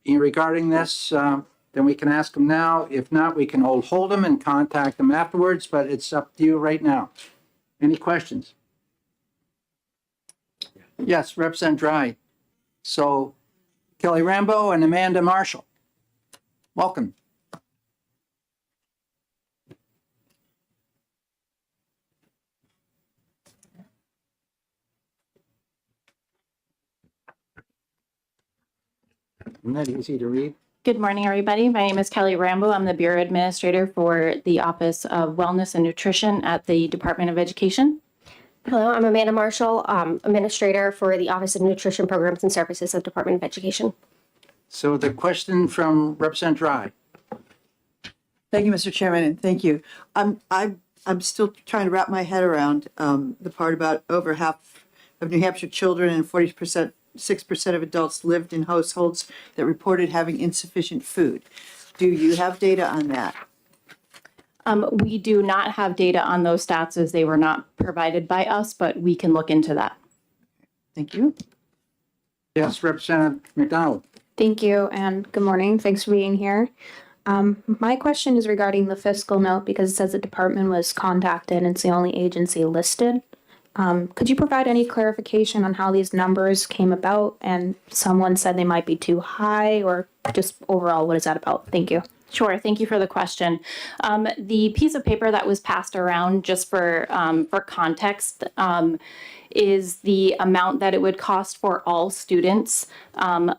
[SPEAKER 1] regarding this, then we can ask them now. If not, we can hold them and contact them afterwards, but it's up to you right now. Any questions? Yes, Representative Dry. So Kelly Rambo and Amanda Marshall, welcome. Isn't that easy to read?
[SPEAKER 10] Good morning, everybody. My name is Kelly Rambo. I'm the Bureau Administrator for the Office of Wellness and Nutrition at the Department of Education.
[SPEAKER 22] Hello, I'm Amanda Marshall, Administrator for the Office of Nutrition Programs and Services of Department of Education.
[SPEAKER 1] So the question from Representative Dry.
[SPEAKER 2] Thank you, Mr. Chairman, and thank you. I'm still trying to wrap my head around the part about over half of New Hampshire children and 6% of adults lived in households that reported having insufficient food. Do you have data on that?
[SPEAKER 10] We do not have data on those stats as they were not provided by us, but we can look into that.
[SPEAKER 2] Thank you.
[SPEAKER 1] Yes, Representative McDonald.
[SPEAKER 23] Thank you, and good morning. Thanks for being here. My question is regarding the fiscal note because it says the department was contacted and it's the only agency listed. Could you provide any clarification on how these numbers came about? And someone said they might be too high, or just overall, what is that about? Thank you.
[SPEAKER 10] Sure. Thank you for the question. The piece of paper that was passed around, just for context, is the amount that it would cost for all students,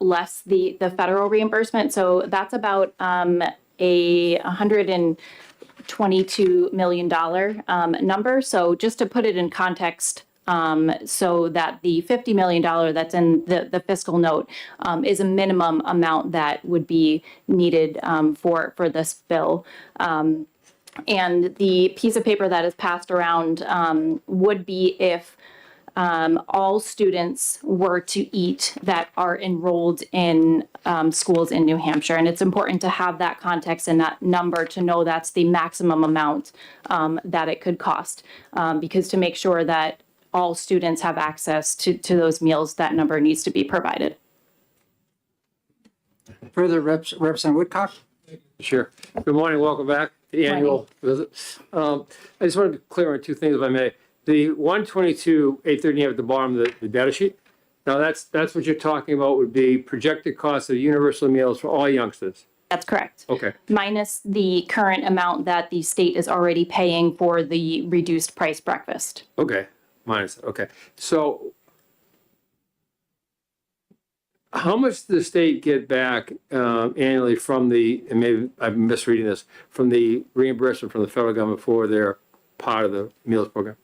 [SPEAKER 10] less the federal reimbursement. So that's about a $122 million number. So just to put it in context, so that the $50 million that's in the fiscal note is a minimum amount that would be needed for this bill. And the piece of paper that is passed around would be if all students were to eat that are enrolled in schools in New Hampshire. And it's important to have that context and that number to know that's the maximum amount that it could cost, because to make sure that all students have access to those meals, that number needs to be provided.
[SPEAKER 1] Further, Representative Woodcock.
[SPEAKER 7] Sure. Good morning. Welcome back to the annual visit. I just wanted to clear on two things, if I may. The 122,830 you have at the bottom of the data sheet. Now that's what you're talking about would be projected cost of universal meals for all youngsters.
[SPEAKER 10] That's correct.
[SPEAKER 7] Okay.
[SPEAKER 10] Minus the current amount that the state is already paying for the reduced price breakfast.
[SPEAKER 7] Okay. Minus. Okay. So how much does the state get back annually from the, and maybe I'm misreading this, from the reimbursement from the federal government for their part of the meals program?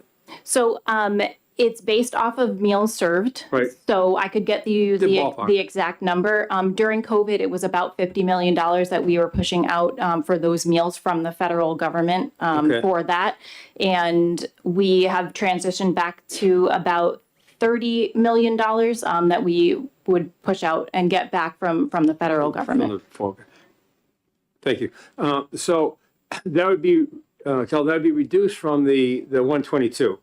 [SPEAKER 10] So it's based off of meals served.
[SPEAKER 7] Right.
[SPEAKER 10] So I could get you
[SPEAKER 7] ballpark.
[SPEAKER 10] the exact number. During COVID, it was about $50 million that we were pushing out for those meals from the federal government for that. And we have transitioned back to about $30 million that we would push out and get back from the federal government.
[SPEAKER 7] Thank you. So that would be, Kel, that would be reduced from the 122.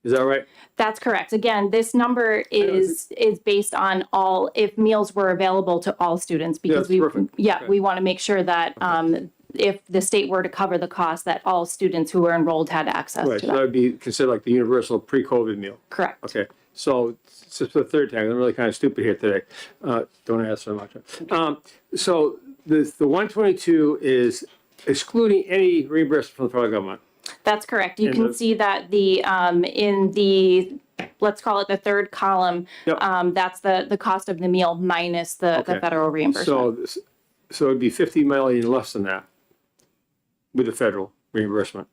[SPEAKER 7] Is that right?
[SPEAKER 10] That's correct. Again, this number is based on all, if meals were available to all students, because we want to make sure that if the state were to cover the cost, that all students who were enrolled had access
[SPEAKER 7] Right.
[SPEAKER 10] to
[SPEAKER 7] So that would be considered like the universal pre-COVID meal.
[SPEAKER 10] Correct.
[SPEAKER 7] Okay. So it's just the third time. I'm really kind of stupid here today. Don't ask so much. So the 122 is excluding any reimbursement from the federal government.
[SPEAKER 10] That's correct. You
[SPEAKER 7] And
[SPEAKER 10] can
[SPEAKER 7] the-
[SPEAKER 10] see that the in the, let's call it the third column, that's the cost of the meal minus the federal reimbursement.
[SPEAKER 7] So So it'd be 50 million less than that with the federal reimbursement.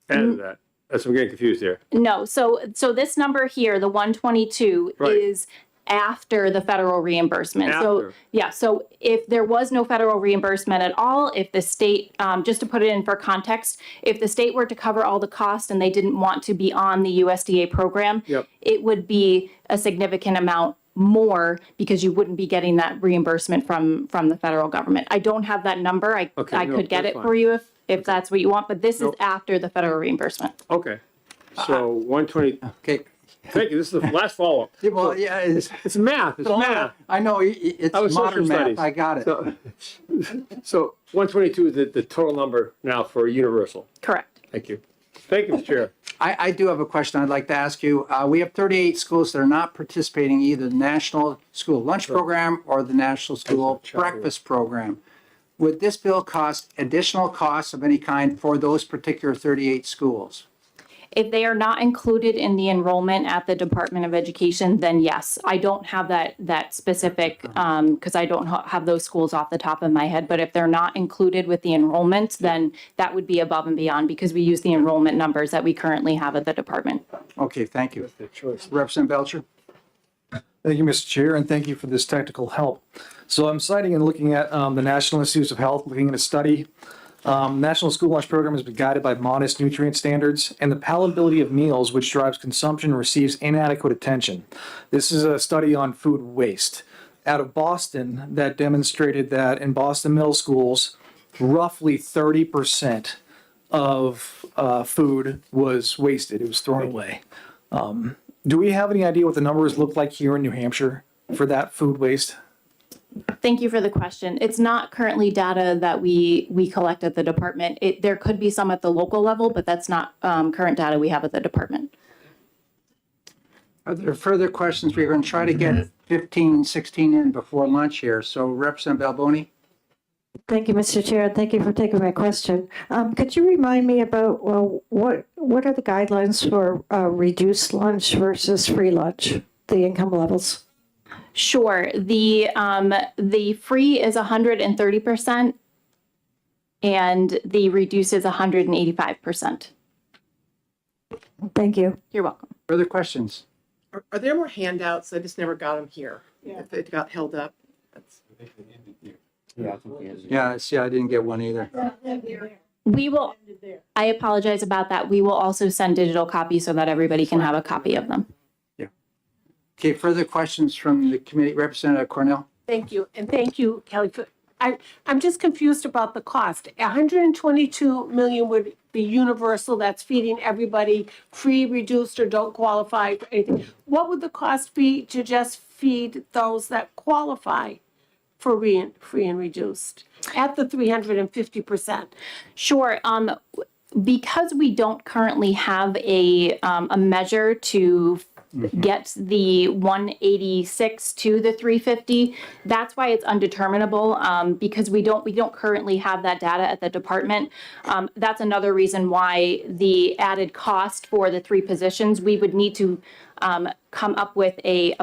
[SPEAKER 7] Add to that. That's what I'm getting confused here.
[SPEAKER 10] No, so this number here, the 122,
[SPEAKER 7] Right.
[SPEAKER 10] is after the federal reimbursement. So,
[SPEAKER 7] After.
[SPEAKER 10] yeah, so if there was no federal reimbursement at all, if the state, just to put it in for context, if the state were to cover all the costs and they didn't want to be on the USDA program,
[SPEAKER 7] Yep.
[SPEAKER 10] it would be a significant amount more because you wouldn't be getting that reimbursement from the federal government. I don't have that number. I
[SPEAKER 7] No,
[SPEAKER 10] could get
[SPEAKER 7] that's
[SPEAKER 10] it
[SPEAKER 7] fine.
[SPEAKER 10] for you if that's what you want, but this
[SPEAKER 7] Nope.
[SPEAKER 10] is after the federal reimbursement.
[SPEAKER 7] Okay. So 120.
[SPEAKER 1] Okay.
[SPEAKER 7] Thank you. This is the last follow-up.
[SPEAKER 1] Yeah, well, yeah,
[SPEAKER 7] It's math. It's math.
[SPEAKER 1] I know, it's
[SPEAKER 7] I was social
[SPEAKER 1] modern math,
[SPEAKER 7] studies.
[SPEAKER 1] I got it.
[SPEAKER 7] So 122 is the total number now for universal.
[SPEAKER 10] Correct.
[SPEAKER 7] Thank you. Thank you, Mr. Chair.
[SPEAKER 1] I do have a question I'd like to ask you. We have 38 schools that are not participating in either the National School Lunch Program or the National School Breakfast Program. Would this bill cost additional costs of any kind for those particular 38 schools?
[SPEAKER 10] If they are not included in the enrollment at the Department of Education, then yes. I don't have that specific, because I don't have those schools off the top of my head. But if they're not included with the enrollment, then that would be above and beyond because we use the enrollment numbers that we currently have at the department.
[SPEAKER 1] Okay, thank you. Representative Belcher?
[SPEAKER 3] Thank you, Mr. Chair, and thank you for this technical help. So I'm citing and looking at the National Institutes of Health, looking at a study. National School Lunch Program has been guided by modest nutrient standards, and the palatability of meals, which drives consumption, receives inadequate attention. This is a study on food waste out of Boston that demonstrated that in Boston middle schools, roughly 30% of food was wasted. It was thrown away. Do we have any idea what the numbers look like here in New Hampshire for that food waste?
[SPEAKER 10] Thank you for the question. It's not currently data that we collect at the department. There could be some at the local level, but that's not current data we have at the department.
[SPEAKER 1] Are there further questions? We're going to try to get 15, 16 in before lunch here. So Representative Balboni?
[SPEAKER 6] Thank you, Mr. Chair, and thank you for taking my question. Could you remind me about, what are the guidelines for reduced lunch versus free lunch, the income levels?
[SPEAKER 10] Sure. The free is 130% and the reduced is 185%.
[SPEAKER 6] Thank you.
[SPEAKER 10] You're welcome.
[SPEAKER 1] Further questions?
[SPEAKER 11] Are there more handouts? I just never got them here. If it got held up.
[SPEAKER 1] Yeah, see, I didn't get one either.
[SPEAKER 10] We will, I apologize about that. We will also send digital copies so that everybody can have a copy of them.
[SPEAKER 1] Okay, further questions from the committee? Representative Cornell?
[SPEAKER 12] Thank you, and thank you, Kelly. I'm just confused about the cost. 122 million would be universal, that's feeding everybody, free, reduced, or don't qualify for anything. What would the cost be to just feed those that qualify for free and reduced at the 350%?
[SPEAKER 10] Sure. Because we don't currently have a measure to get the 186 to the 350. That's why it's undeterminable, because we don't currently have that data at the department. That's another reason why the added cost for the 3 positions, we would need to come up with a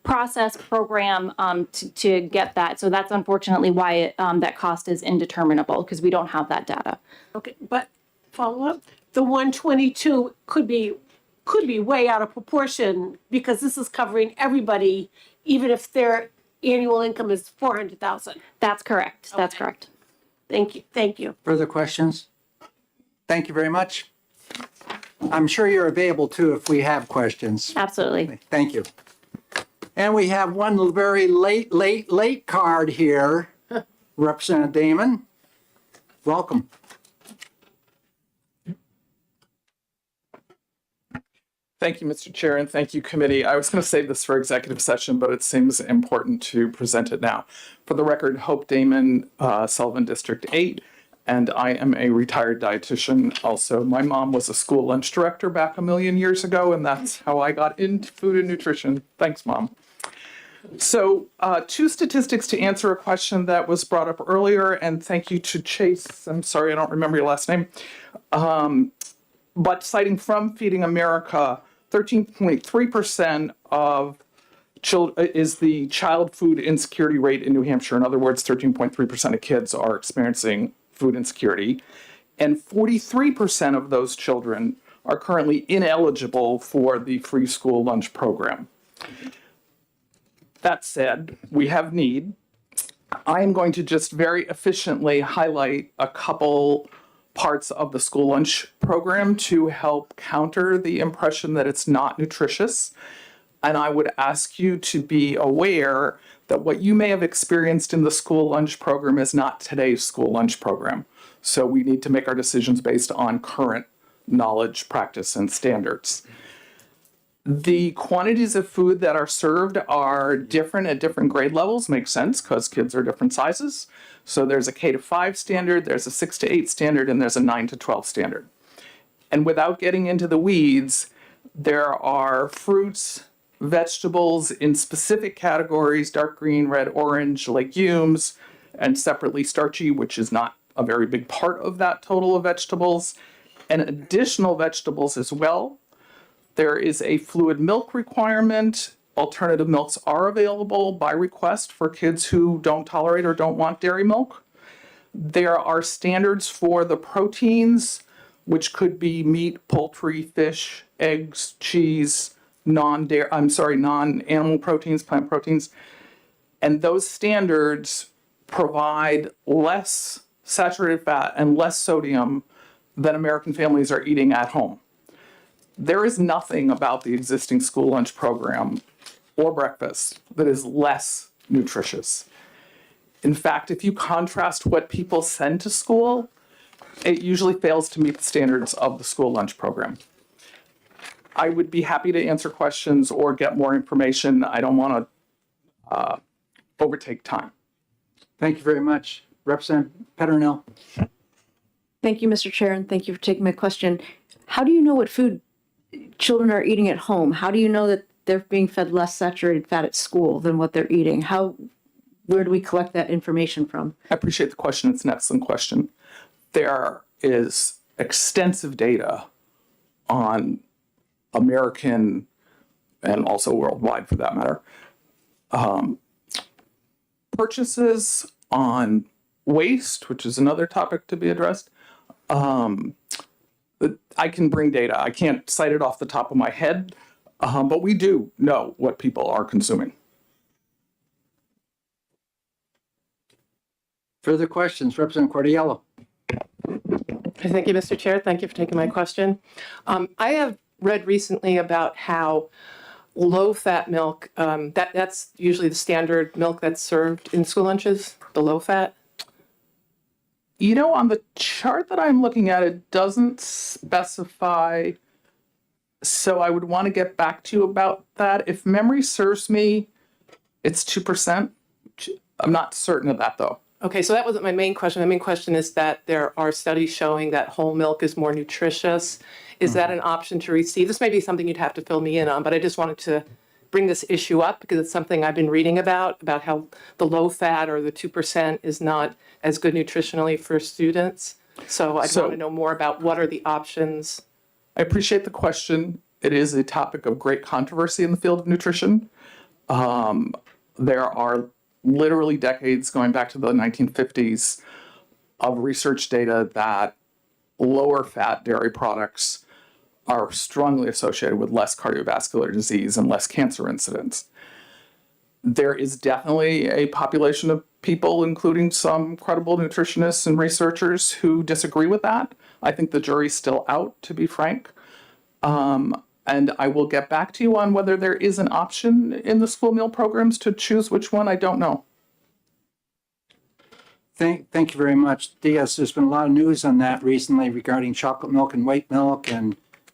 [SPEAKER 10] process program to get that. So that's unfortunately why that cost is indeterminable, because we don't have that data.
[SPEAKER 12] Okay, but follow up, the 122 could be way out of proportion because this is covering everybody, even if their annual income is 400,000.
[SPEAKER 10] That's correct. That's correct.
[SPEAKER 12] Thank you. Thank you.
[SPEAKER 1] Further questions? Thank you very much. I'm sure you're available too if we have questions.
[SPEAKER 10] Absolutely.
[SPEAKER 1] Thank you. And we have one very late card here. Representative Damon, welcome.
[SPEAKER 8] Thank you, Mr. Chair, and thank you, committee. I was going to save this for executive session, but it seems important to present it now. For the record, Hope Damon, Sullivan District 8, and I am a retired dietitian. Also, my mom was a school lunch director back a million years ago, and that's how I got into food and nutrition. Thanks, Mom. So 2 statistics to answer a question that was brought up earlier, and thank you to Chase. I'm sorry, I don't remember your last name. But citing from Feeding America, 13.3% of the child food insecurity rate in New Hampshire. In other words, 13.3% of kids are experiencing food insecurity, and 43% of those children are currently ineligible for the free school lunch program. That said, we have need. I am going to just very efficiently highlight a couple parts of the school lunch program to help counter the impression that it's not nutritious. And I would ask you to be aware that what you may have experienced in the school lunch program is not today's school lunch program. So we need to make our decisions based on current knowledge, practice, and standards. The quantities of food that are served are different at different grade levels. Makes sense because kids are different sizes. So there's a K to 5 standard, there's a 6 to 8 standard, and there's a 9 to 12 standard. And without getting into the weeds, there are fruits, vegetables in specific categories, dark green, red, orange, legumes, and separately starchy, which is not a very big part of that total of vegetables, and additional vegetables as well. There is a fluid milk requirement. Alternative milks are available by request for kids who don't tolerate or don't want dairy milk. There are standards for the proteins, which could be meat, poultry, fish, eggs, cheese, non-animal proteins, plant proteins. And those standards provide less saturated fat and less sodium than American families are eating at home. There is nothing about the existing school lunch program or breakfast that is less nutritious. In fact, if you contrast what people send to school, it usually fails to meet the standards of the school lunch program. I would be happy to answer questions or get more information. I don't want to overtake time.
[SPEAKER 1] Thank you very much. Representative Petronell.
[SPEAKER 2] Thank you, Mr. Chair, and thank you for taking my question. How do you know what food children are eating at home? How do you know that they're being fed less saturated fat at school than what they're eating? Where do we collect that information from?
[SPEAKER 8] I appreciate the question. It's an excellent question. There is extensive data on American and also worldwide for that matter, purchases on waste, which is another topic to be addressed. I can bring data. I can't cite it off the top of my head, but we do know what people are consuming.
[SPEAKER 1] Further questions? Representative Cordiello.
[SPEAKER 11] Thank you, Mr. Chair. Thank you for taking my question. I have read recently about how low-fat milk, that's usually the standard milk that's served in school lunches, the low-fat.
[SPEAKER 8] You know, on the chart that I'm looking at, it doesn't specify, so I would want to get back to you about that. If memory serves me, it's 2%. I'm not certain of that, though.
[SPEAKER 11] Okay, so that wasn't my main question. My main question is that there are studies showing that whole milk is more nutritious. Is that an option to receive? This may be something you'd have to fill me in on, but I just wanted to bring this issue up because it's something I've been reading about how the low fat or the 2% is not as good nutritionally for students. So I want to know more about what are the options.
[SPEAKER 8] I appreciate the question. It is a topic of great controversy in the field of nutrition. There are literally decades going back to the 1950s of research data that lower fat dairy products are strongly associated with less cardiovascular disease and less cancer incidence. There is definitely a population of people, including some credible nutritionists and researchers, who disagree with that. I think the jury's still out, to be frank. And I will get back to you on whether there is an option in the school meal programs to choose which one. I don't know.
[SPEAKER 1] Thank you very much. Diaz, there's been a lot of news on that recently regarding chocolate milk and white milk,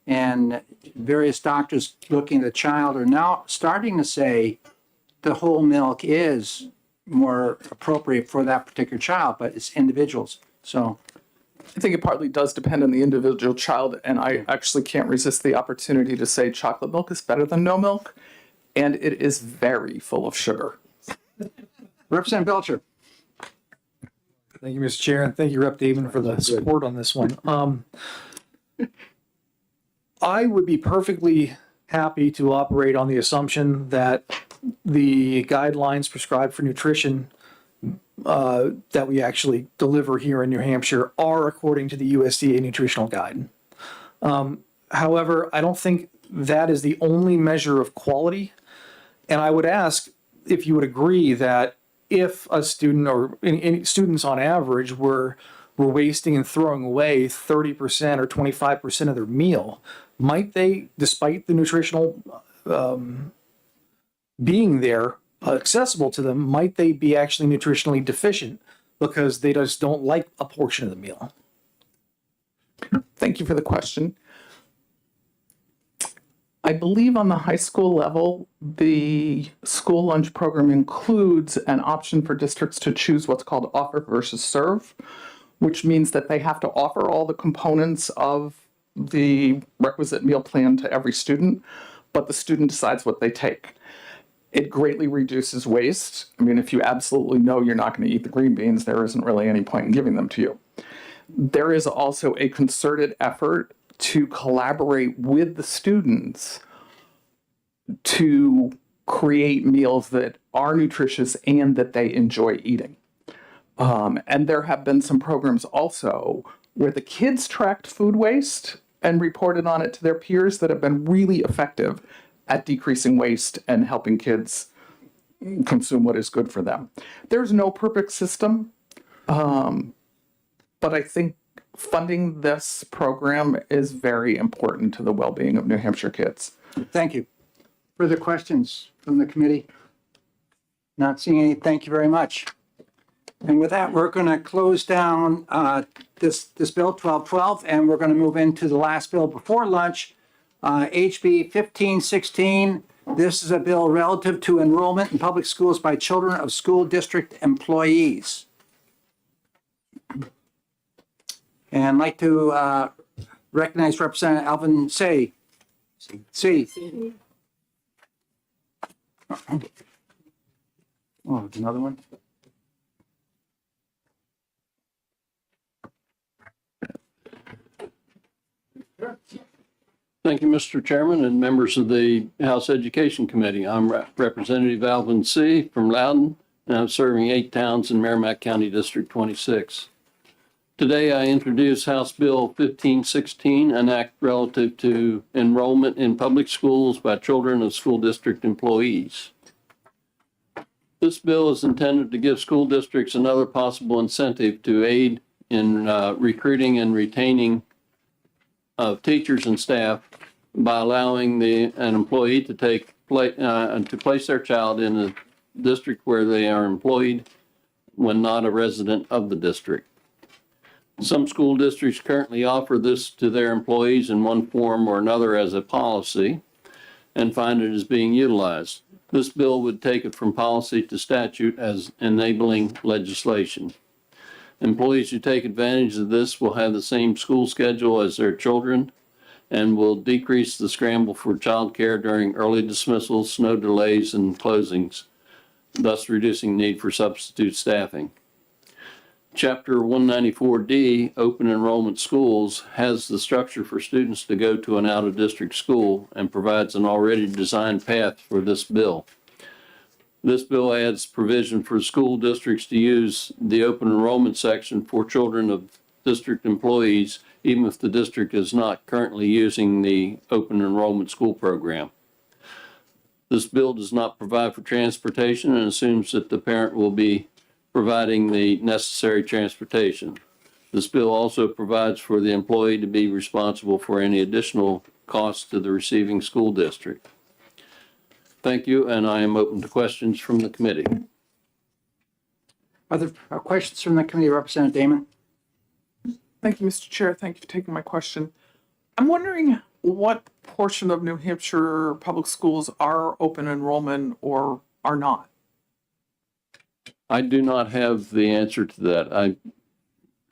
[SPEAKER 1] and various doctors looking at the child are now starting to say the whole milk is more appropriate for that particular child, but it's individuals. So
[SPEAKER 8] I think it partly does depend on the individual child, and I actually can't resist the opportunity to say chocolate milk is better than no milk, and it is very full of sugar.
[SPEAKER 1] Representative Belcher.
[SPEAKER 3] Thank you, Mr. Chair, and thank you, Rep. David, for the support on this one. I would be perfectly happy to operate on the assumption that the guidelines prescribed for nutrition that we actually deliver here in New Hampshire are according to the USDA nutritional guide. However, I don't think that is the only measure of quality. And I would ask if you would agree that if a student or any students on average were wasting and throwing away 30% or 25% of their meal, might they, despite the nutritional being there, accessible to them, might they be actually nutritionally deficient because they just don't like a portion of the meal?
[SPEAKER 8] Thank you for the question. I believe on the high school level, the school lunch program includes an option for districts to choose what's called offer versus serve, which means that they have to offer all the components of the requisite meal plan to every student, but the student decides what they take. It greatly reduces waste. I mean, if you absolutely know you're not going to eat the green beans, there isn't really any point in giving them to you. There is also a concerted effort to collaborate with the students to create meals that are nutritious and that they enjoy eating. And there have been some programs also where the kids tracked food waste and reported on it to their peers that have been really effective at decreasing waste and helping kids consume what is good for them. There's no perfect system, but I think funding this program is very important to the well-being of New Hampshire kids.
[SPEAKER 1] Thank you. Further questions from the committee? Not seeing any. Thank you very much. And with that, we're going to close down this bill 1212, and we're going to move into the last bill before lunch, HB 1516. This is a bill relative to enrollment in public schools by children of school district employees. And I'd like to recognize Representative Alvin Say. Oh, another one.
[SPEAKER 4] Thank you, Mr. Chairman and members of the House Education Committee. I'm Representative Alvin C. from Loudon, and I'm serving 8 towns in Merrimack County District 26. Today, I introduce House Bill 1516, an act relative to enrollment in public schools by children of school district employees. This bill is intended to give school districts another possible incentive to aid in recruiting and retaining of teachers and staff by allowing an employee to place their child in a district where they are employed when not a resident of the district. Some school districts currently offer this to their employees in one form or another as a policy and find it as being utilized. This bill would take it from policy to statute as enabling legislation. Employees who take advantage of this will have the same school schedule as their children and will decrease the scramble for childcare during early dismissals, snow delays, and closings, thus reducing need for substitute staffing. Chapter 194D, Open Enrollment Schools, has the structure for students to go to an out-of-district school and provides an already designed path for this bill. This bill adds provision for school districts to use the open enrollment section for children of district employees, even if the district is not currently using the open enrollment school program. This bill does not provide for transportation and assumes that the parent will be providing the necessary transportation. This bill also provides for the employee to be responsible for any additional costs to the receiving school district. Thank you, and I am open to questions from the committee.
[SPEAKER 1] Are there questions from the committee? Representative Damon?
[SPEAKER 8] Thank you, Mr. Chair. Thank you for taking my question. I'm wondering what portion of New Hampshire public schools are open enrollment or are not?
[SPEAKER 4] I do not have the answer to that.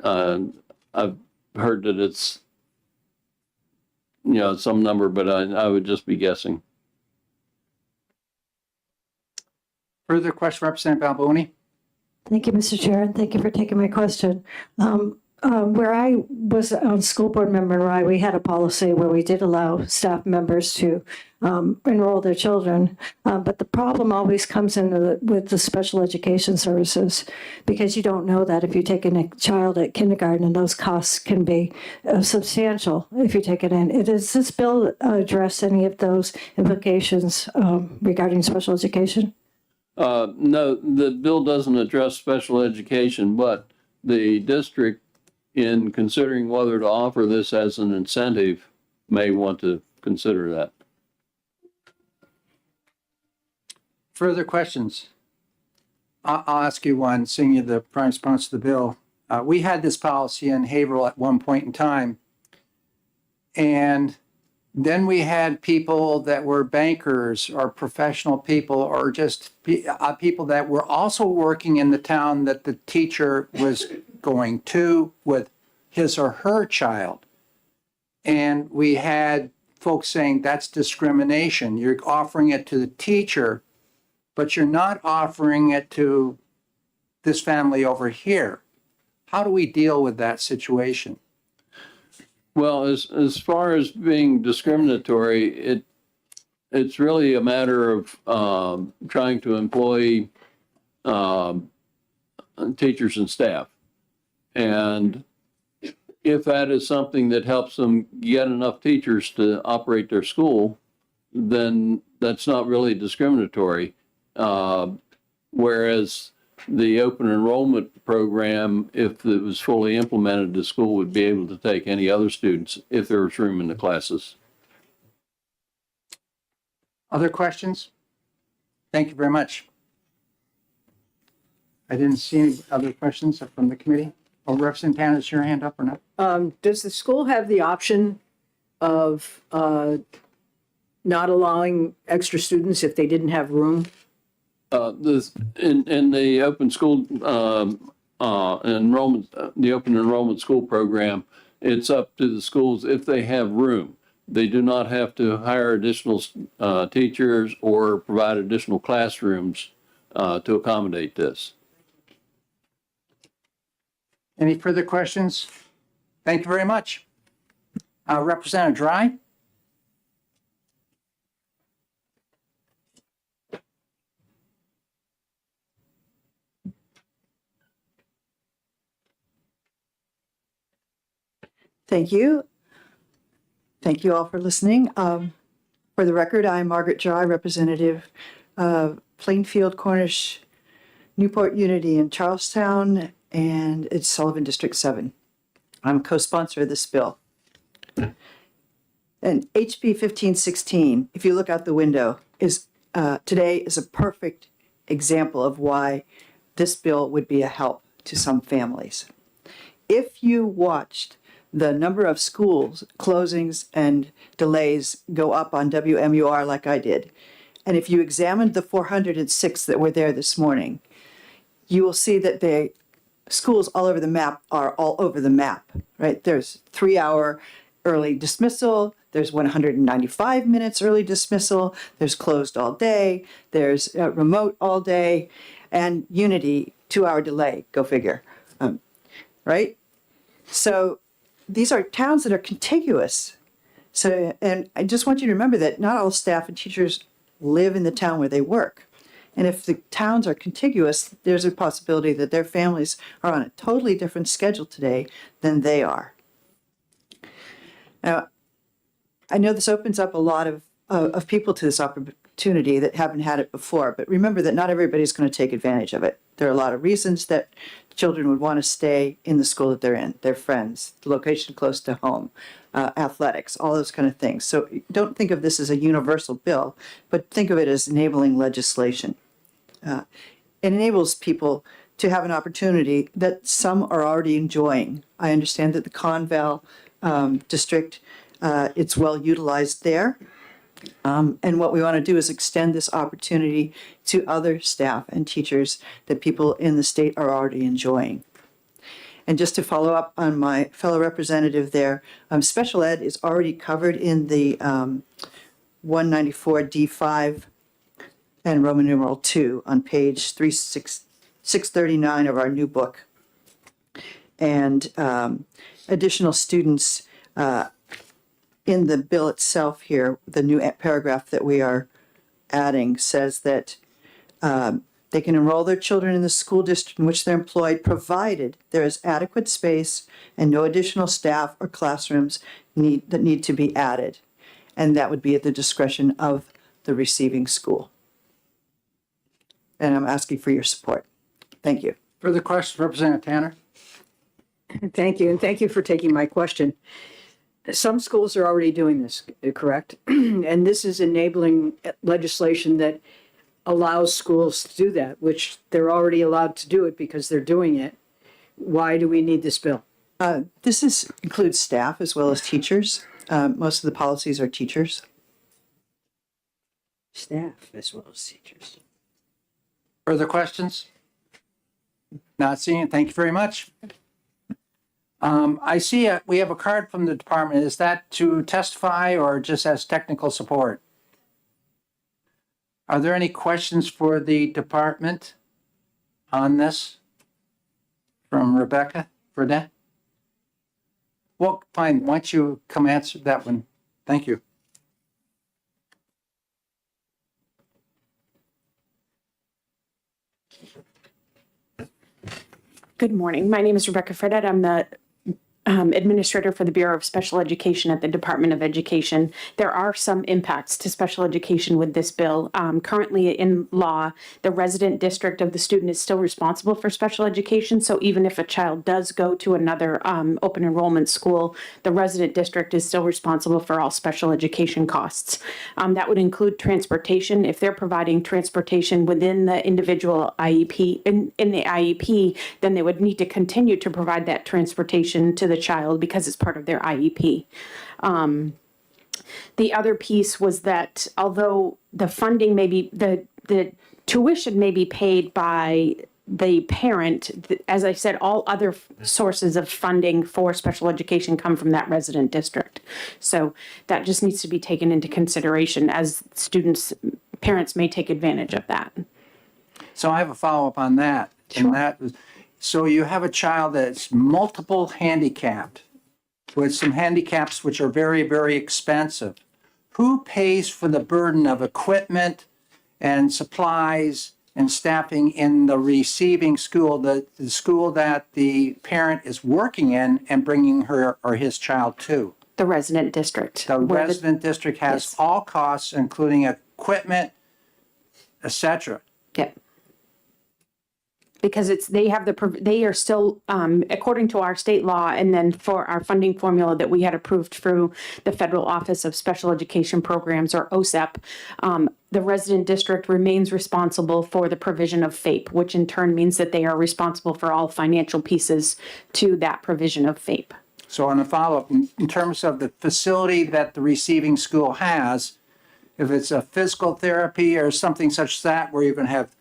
[SPEAKER 4] I've heard that it's, some number, but I would just be guessing.
[SPEAKER 1] Further question, Representative Balboni?
[SPEAKER 6] Thank you, Mr. Chair, and thank you for taking my question. Where I was on school board member in Rye, we had a policy where we did allow staff members to enroll their children. But the problem always comes in with the special education services, because you don't know that if you take in a child at kindergarten, and those costs can be substantial if you take it in. Does this bill address any of those implications regarding special education?
[SPEAKER 4] No, the bill doesn't address special education, but the district, in considering whether to offer this as an incentive, may want to consider that.
[SPEAKER 1] Further questions? I'll ask you one, seeing you're the prime sponsor of the bill. We had this policy in Haverhill at one point in time. And then we had people that were bankers or professional people, or just people that were also working in the town that the teacher was going to with his or her child. And we had folks saying that's discrimination. You're offering it to the teacher, but you're not offering it to this family over here. How do we deal with that situation?
[SPEAKER 4] Well, as far as being discriminatory, it's really a matter of trying to employ teachers and staff. And if that is something that helps them get enough teachers to operate their school, then that's not really discriminatory. Whereas the open enrollment program, if it was fully implemented, the school would be able to take any other students if there was room in the classes.
[SPEAKER 1] Other questions? Thank you very much. I didn't see any other questions from the committee. Or Representative Pan, is your hand up or not?
[SPEAKER 2] Does the school have the option of not allowing extra students if they didn't have room?
[SPEAKER 4] In the open school enrollment, the open enrollment school program, it's up to the schools if they have room. They do not have to hire additional teachers or provide additional classrooms to accommodate this.
[SPEAKER 1] Any further questions? Thank you very much. Representative Dry?
[SPEAKER 2] Thank you. Thank you all for listening. For the record, I'm Margaret Dry, Representative Plainfield, Cornish, Newport Unity, and Charlestown, and it's Sullivan District 7. I'm a co-sponsor of this bill. And HB 1516, if you look out the window, is today is a perfect example of why this bill would be a help to some families. If you watched the number of schools closings and delays go up on WMUR like I did, and if you examined the 406 that were there this morning, you will see that the schools all over the map are all over the map, right? There's 3-hour early dismissal, there's 195 minutes early dismissal, there's closed all day, there's remote all day, and Unity, 2-hour delay, go figure, right? So these are towns that are contiguous. So, and I just want you to remember that not all staff and teachers live in the town where they work. And if the towns are contiguous, there's a possibility that their families are on a totally different schedule today than they are. Now, I know this opens up a lot of people to this opportunity that haven't had it before, but remember that not everybody's going to take advantage of it. There are a lot of reasons that children would want to stay in the school that they're in, their friends, the location close to home, athletics, all those kind of things. So don't think of this as a universal bill, but think of it as enabling legislation. It enables people to have an opportunity that some are already enjoying. I understand that the Conval district, it's well utilized there. And what we want to do is extend this opportunity to other staff and teachers that people in the state are already enjoying. And just to follow up on my fellow representative there, special ed is already covered in the 194 D5 and Roman numeral 2 on page 639 of our new book. And additional students in the bill itself here, the new paragraph that we are adding says that they can enroll their children in the school district in which they're employed, provided there is adequate space and no additional staff or classrooms that need to be added. And that would be at the discretion of the receiving school. And I'm asking for your support. Thank you.
[SPEAKER 1] Further questions, Representative Tanner?
[SPEAKER 13] Thank you, and thank you for taking my question. Some schools are already doing this, correct? And this is enabling legislation that allows schools to do that, which they're already allowed to do it because they're doing it. Why do we need this bill?
[SPEAKER 2] This includes staff as well as teachers. Most of the policies are teachers.
[SPEAKER 13] Staff as well as teachers.
[SPEAKER 1] Further questions? Not seeing it. Thank you very much. I see we have a card from the department. Is that to testify or just as technical support? Are there any questions for the department on this from Rebecca Burdett? Well, fine. Why don't you come answer that one? Thank you.
[SPEAKER 16] Good morning. My name is Rebecca Fredette. I'm the administrator for the Bureau of Special Education at the Department of Education. There are some impacts to special education with this bill. Currently in law, the resident district of the student is still responsible for special education. So even if a child does go to another open enrollment school, the resident district is still responsible for all special education costs. That would include transportation. If they're providing transportation within the individual IEP, in the IEP, then they would need to continue to provide that transportation to the child because it's part of their IEP. The other piece was that although the funding may be, the tuition may be paid by the parent, as I said, all other sources of funding for special education come from that resident district. So that just needs to be taken into consideration as parents may take advantage of that.
[SPEAKER 1] So I have a follow-up on that.
[SPEAKER 16] Sure.
[SPEAKER 1] And that was, so you have a child that's multiple handicapped with some handicaps which are very, very expensive. Who pays for the burden of equipment and supplies and staffing in the receiving school, the school that the parent is working in and bringing her or his child to?
[SPEAKER 16] The resident district.
[SPEAKER 1] The resident district has all costs, including equipment, etc.
[SPEAKER 16] Yep. Because they are still, according to our state law, and then for our funding formula that we had approved through the Federal Office of Special Education Programs, or OSEP, the resident district remains responsible for the provision of FAPE, which in turn means that they are responsible for all financial pieces to that provision of FAPE.
[SPEAKER 1] So on a follow-up, in terms of the facility that the receiving school has, if it's a physical therapy or something such as that, where you're going to have,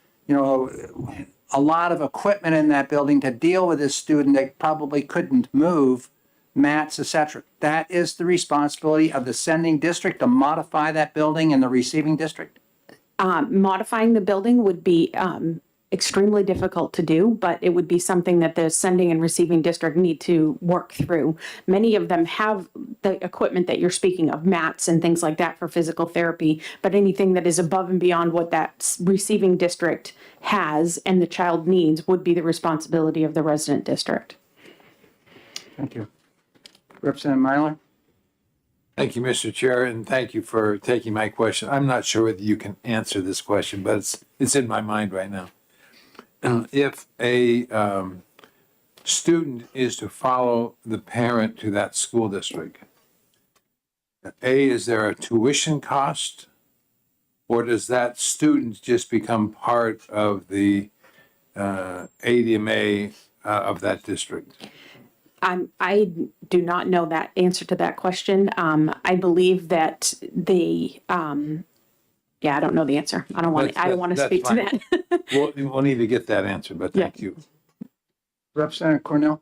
[SPEAKER 1] a lot of equipment in that building to deal with this student that probably couldn't move, mats, etc. That is the responsibility of the sending district to modify that building in the receiving district?
[SPEAKER 16] Modifying the building would be extremely difficult to do, but it would be something that the sending and receiving district need to work through. Many of them have the equipment that you're speaking of, mats and things like that for physical therapy, but anything that is above and beyond what that receiving district has and the child needs would be the responsibility of the resident district.
[SPEAKER 1] Thank you. Representative Myler?
[SPEAKER 17] Thank you, Mr. Chair, and thank you for taking my question. I'm not sure whether you can answer this question, but it's in my mind right now. If a student is to follow the parent to that school district, is there a tuition cost, or does that student just become part of the ADMA of that district?
[SPEAKER 16] I do not know that answer to that question. I believe that I don't know the answer. I don't want to speak to that.
[SPEAKER 17] We'll need to get that answer, but thank you.
[SPEAKER 1] Representative Cornell?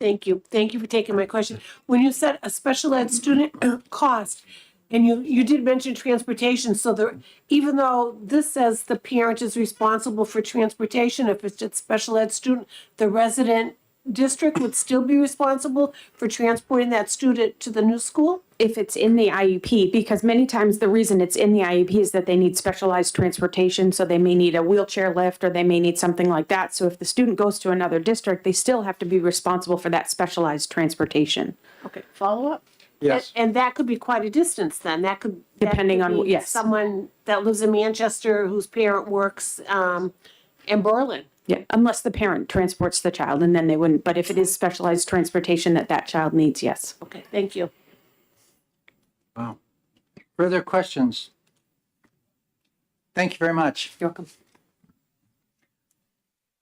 [SPEAKER 12] Thank you. Thank you for taking my question. When you said a special ed student cost, and you did mention transportation, so even though this says the parent is responsible for transportation, if it's a special ed student, the resident district would still be responsible for transporting that student to the new school?
[SPEAKER 16] If it's in the IEP, because many times the reason it's in the IEP is that they need specialized transportation, so they may need a wheelchair lift or they may need something like that. So if the student goes to another district, they still have to be responsible for that specialized transportation.
[SPEAKER 12] Okay, follow up?
[SPEAKER 1] Yes.
[SPEAKER 12] And that could be quite a distance then. That could.
[SPEAKER 16] Depending
[SPEAKER 12] that could
[SPEAKER 16] on-
[SPEAKER 12] be
[SPEAKER 16] yes.
[SPEAKER 12] Someone that lives in Manchester whose parent works, in Berlin.
[SPEAKER 16] Yeah, unless the parent transports the child, and then they wouldn't. But if it is specialized transportation that child needs, yes.
[SPEAKER 12] Okay, thank you.
[SPEAKER 1] Wow. Further questions? Thank you very much.
[SPEAKER 16] You're welcome.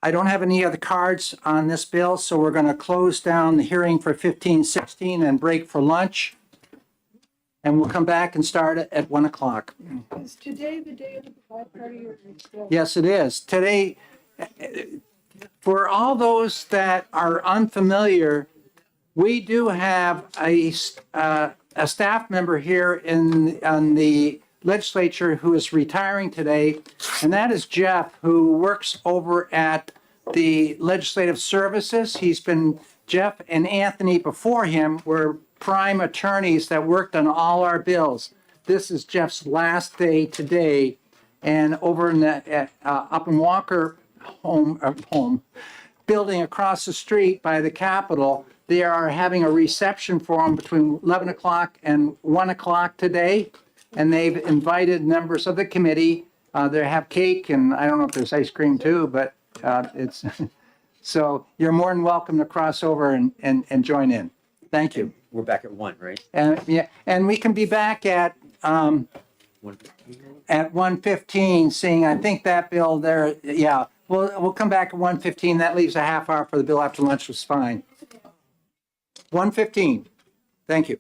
[SPEAKER 1] I don't have any other cards on this bill, so we're going to close down the hearing for 1516 and break for lunch. And we'll come back and start it at 1 o'clock.
[SPEAKER 12] Is today the day of the Pride Party or?
[SPEAKER 1] Yes, it is. Today, for all those that are unfamiliar, we do have a staff member here on the legislature who is retiring today, and that is Jeff, who works over at the Legislative Services. Jeff and Anthony before him were prime attorneys that worked on all our bills. This is Jeff's last day today, and over in the up in Walker home building across the street by the Capitol, they are having a reception for him between 11 o'clock and 1 o'clock today. And they've invited members of the committee. They have cake, and I don't know if there's ice cream too, but it's, so you're more than welcome to cross over and join in. Thank you.
[SPEAKER 14] We're back at 1, right?
[SPEAKER 1] And yeah, and we can be back at 1:15, seeing, I think that bill there, yeah, we'll come back at 1:15. That leaves a half hour for the bill after lunch, was fine. 1:15. Thank you.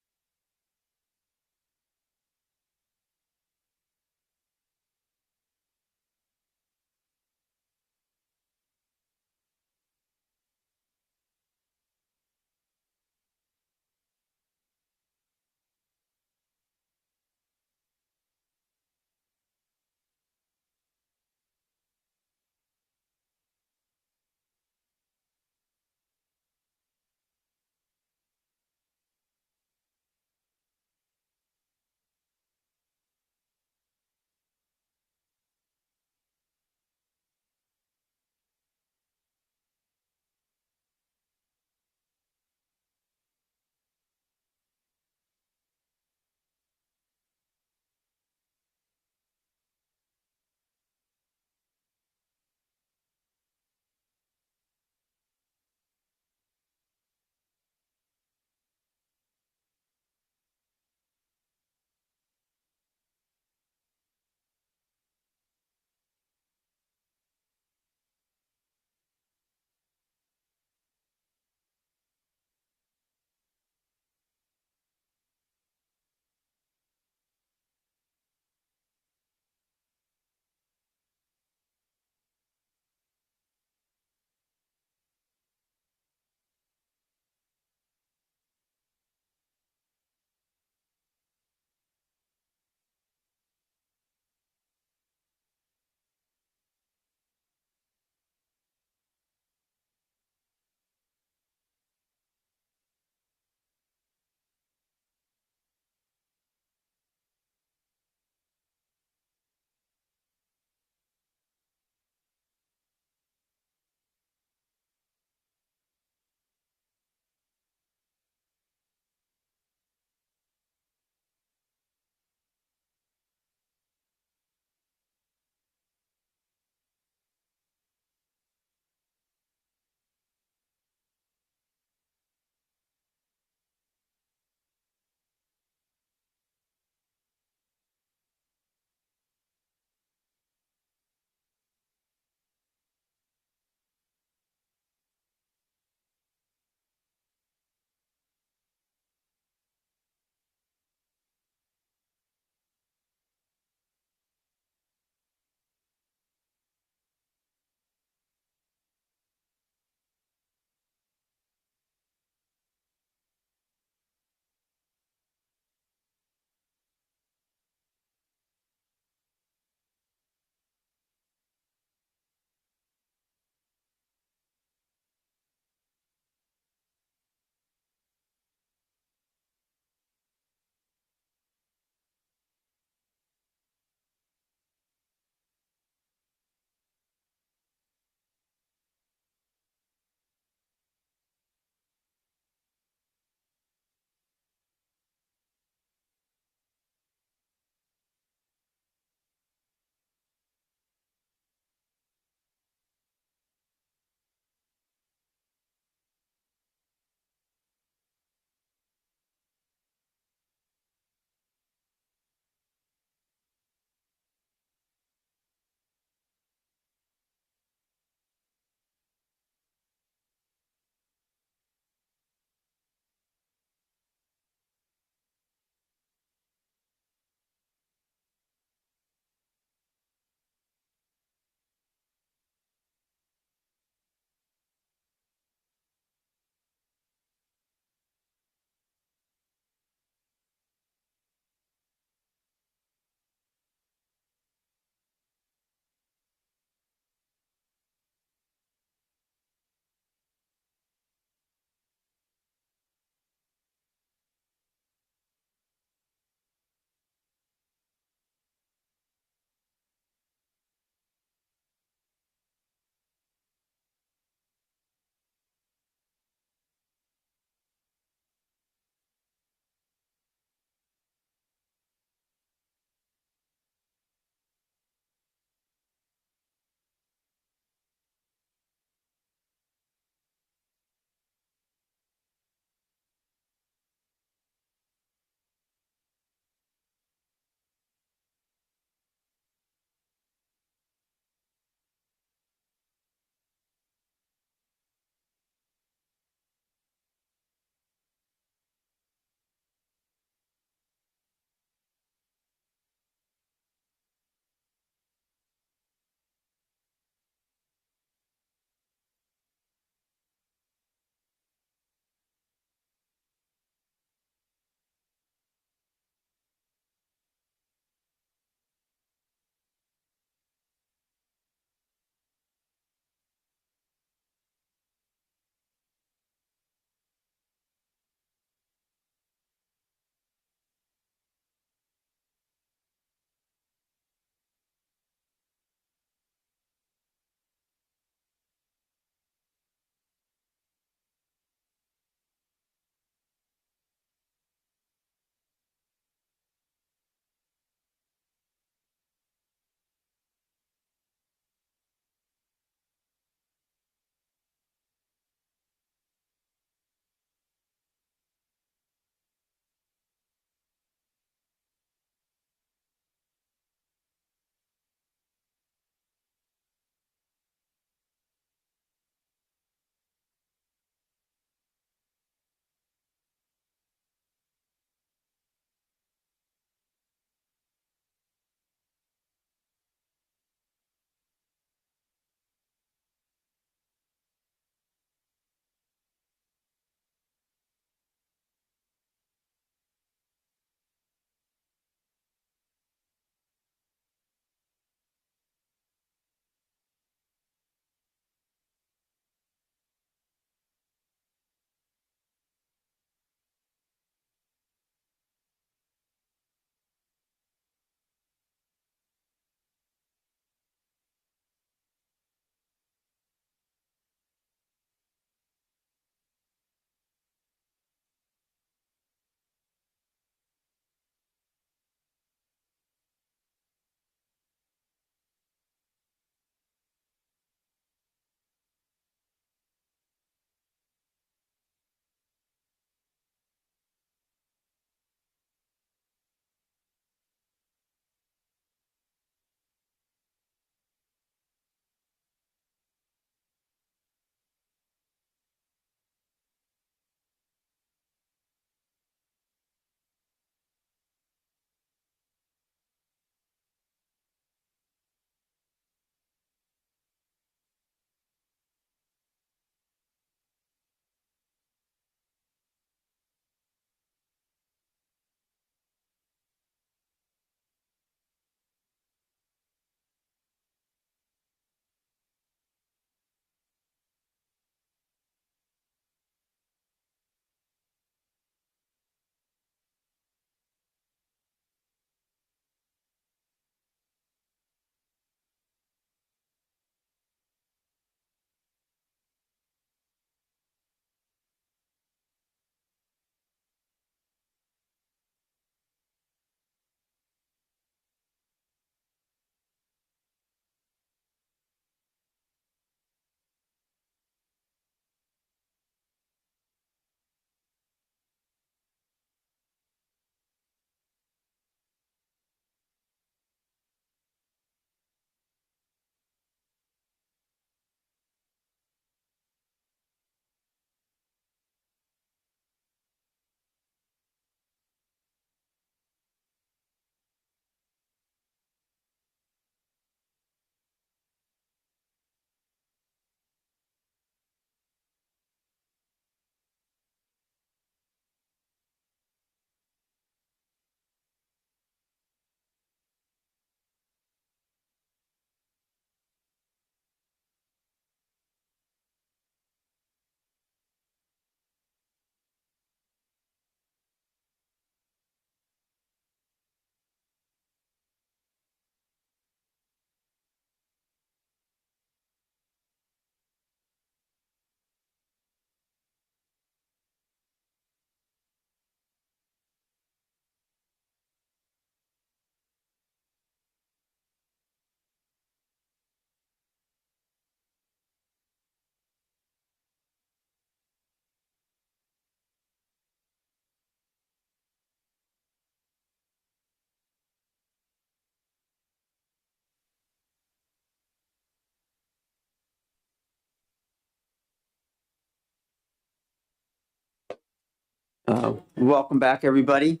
[SPEAKER 14] Welcome back, everybody.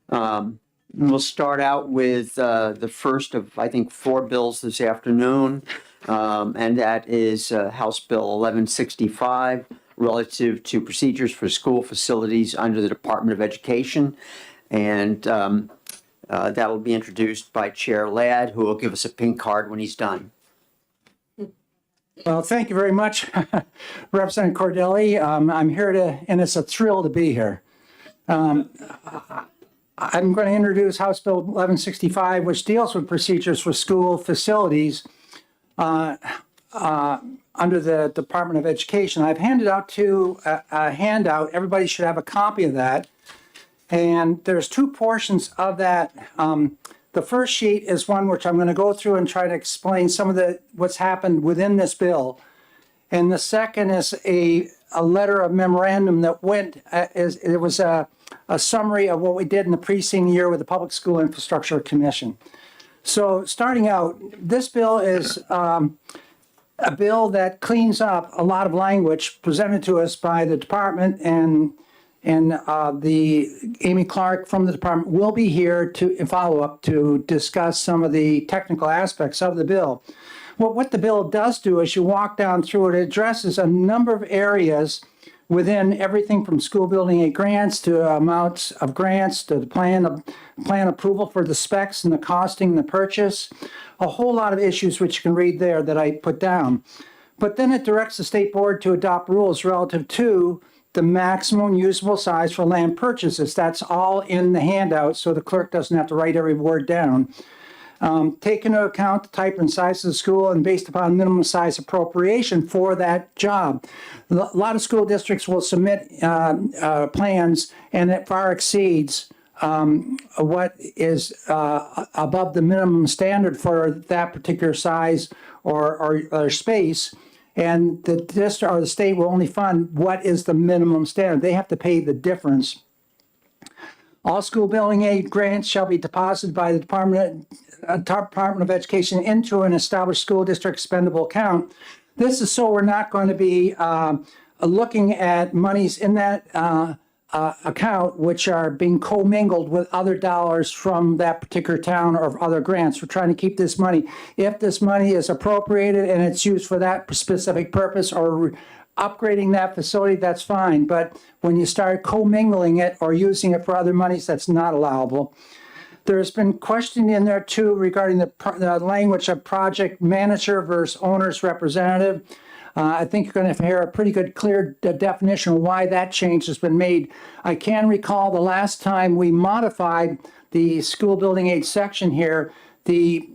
[SPEAKER 14] We'll start out with the first of, I think, 4 bills this afternoon, and that is House Bill 1165 relative to procedures for school facilities under the Department of Education. And that will be introduced by Chair Ladd, who will give us a pink card when he's done.
[SPEAKER 1] Well, thank you very much, Representative Cordelli. I'm here and it's a thrill to be here. I'm going to introduce House Bill 1165, which deals with procedures for school facilities under the Department of Education. I've handed out a handout. Everybody should have a copy of that. And there's 2 portions of that. The first sheet is one which I'm going to go through and try to explain some of what's happened within this bill. And the second is a letter of memorandum that it was a summary of what we did in the preceding year with the Public School Infrastructure Commission. So starting out, this bill is a bill that cleans up a lot of language presented to us by the department, and the Amy Clark from the department will be here to follow up to discuss some of the technical aspects of the bill. Well, what the bill does do is you walk down through it, it addresses a number of areas within everything from school building aid grants to amounts of grants to the plan approval for the specs and the costing and the purchase. A whole lot of issues which you can read there that I put down. But then it directs the state board to adopt rules relative to the maximum usable size for land purchases. That's all in the handout, so the clerk doesn't have to write every word down. Take into account the type and size of the school and based upon minimum size appropriation for that job. A lot of school districts will submit plans and it far exceeds what is above the minimum standard for that particular size or space. And the district or the state will only fund what is the minimum standard. They have to pay the difference. All school building aid grants shall be deposited by the Department of Education into an established school district expendable account. This is so we're not going to be looking at monies in that account which are being commingled with other dollars from that particular town or other grants. We're trying to keep this money. If this money is appropriated and it's used for that specific purpose or upgrading that facility, that's fine. But when you start commingling it or using it for other monies, that's not allowable. There's been questioning in there too regarding the language of project manager versus owner's representative. I think you're going to hear a pretty good, clear definition of why that change has been made. I can recall the last time we modified the school building aid section here, the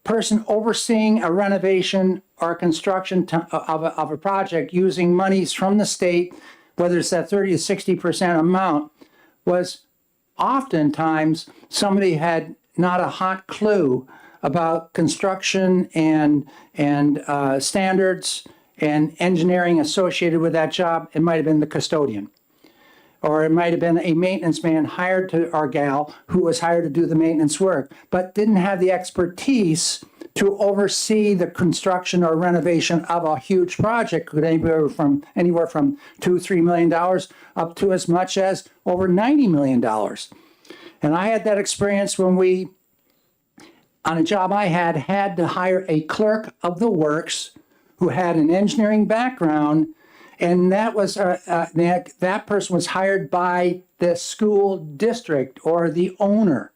[SPEAKER 1] person overseeing a renovation or construction of a project using monies from the state, whether it's that 30 to 60% amount, was oftentimes somebody had not a hot clue about construction and standards and engineering associated with that job. It might have been the custodian, or it might have been a maintenance man hired to, or gal who was hired to do the maintenance work, but didn't have the expertise to oversee the construction or renovation of a huge project. Could anywhere from $2-3 million up to as much as over $90 million. And I had that experience when we, on a job I had to hire a clerk of the works who had an engineering background, and that was that person was hired by the school district or the owner.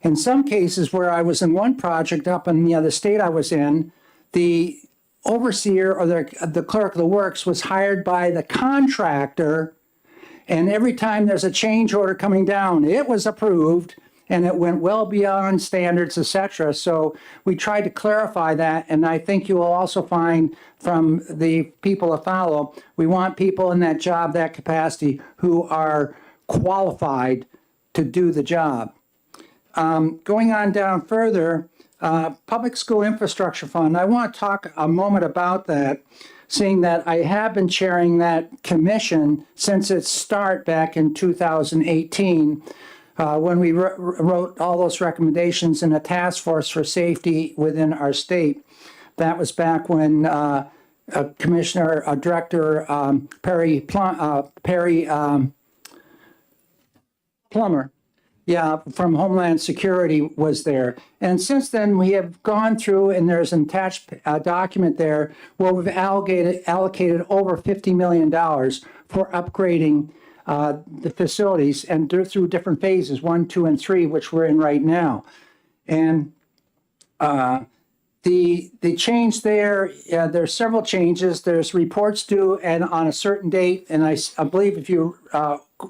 [SPEAKER 1] In some cases where I was in one project up in the other state I was in, the overseer or the clerk of the works was hired by the contractor, and every time there's a change order coming down, it was approved and it went well beyond standards, etc. So we tried to clarify that, and I think you will also find from the people that follow, we want people in that job, that capacity, who are qualified to do the job. Going on down further, Public School Infrastructure Fund, I want to talk a moment about that, seeing that I have been chairing that commission since its start back in 2018, when we wrote all those recommendations in a task force for safety within our state. That was back when Director Perry Plummer, yeah, from Homeland Security was there. And since then, we have gone through, and there's an attached document there where we've allocated over $50 million for upgrading the facilities, and through different phases, 1, 2, and 3, which we're in right now. And the change there, there's several changes. There's reports due and on a certain date, and I believe if you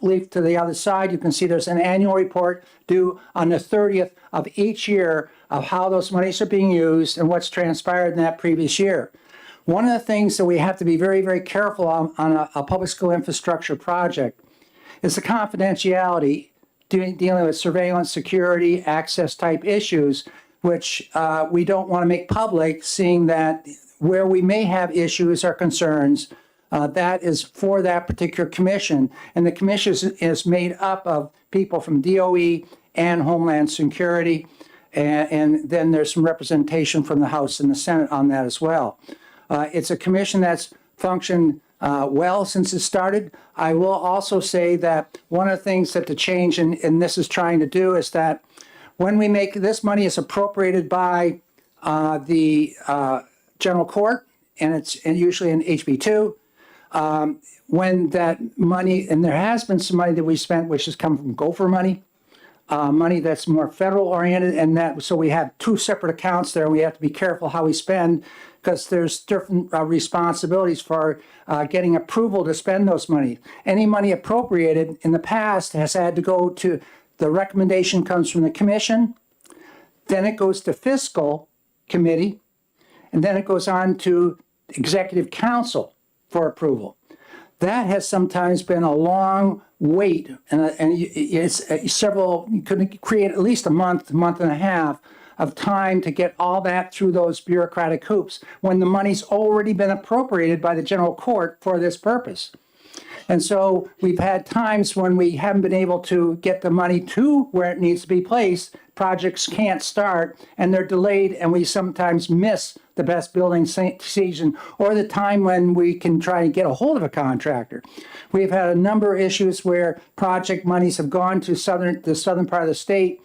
[SPEAKER 1] leave to the other side, you can see there's an annual report due on the 30th of each year of how those monies are being used and what's transpired in that previous year. One of the things that we have to be very, very careful on a public school infrastructure project is the confidentiality dealing with surveillance, security, access type issues, which we don't want to make public, seeing that where we may have issues or concerns, that is for that particular commission. And the commission is made up of people from DOE and Homeland Security. And then there's some representation from the House and the Senate on that as well. It's a commission that's functioned well since it started. I will also say that one of the things that the change in this is trying to do is that when we make this money is appropriated by the general court, and it's usually in HB2, when that money, and there has been some money that we spent, which has come from Gopher money, money that's more federal oriented, and that so we have two separate accounts there. And we have to be careful how we spend because there's different responsibilities for getting approval to spend those money. Any money appropriated in the past has had to go to the recommendation comes from the commission, then it goes to fiscal committee, and then it goes on to executive council for approval. That has sometimes been a long wait, and it's several, you could create at least a month and a half of time to get all that through those bureaucratic hoops when the money's already been appropriated by the general court for this purpose. And so we've had times when we haven't been able to get the money to where it needs to be placed. Projects can't start and they're delayed, and we sometimes miss the best building season or the time when we can try and get a hold of a contractor. We've had a number of issues where project monies have gone to the southern part of the state.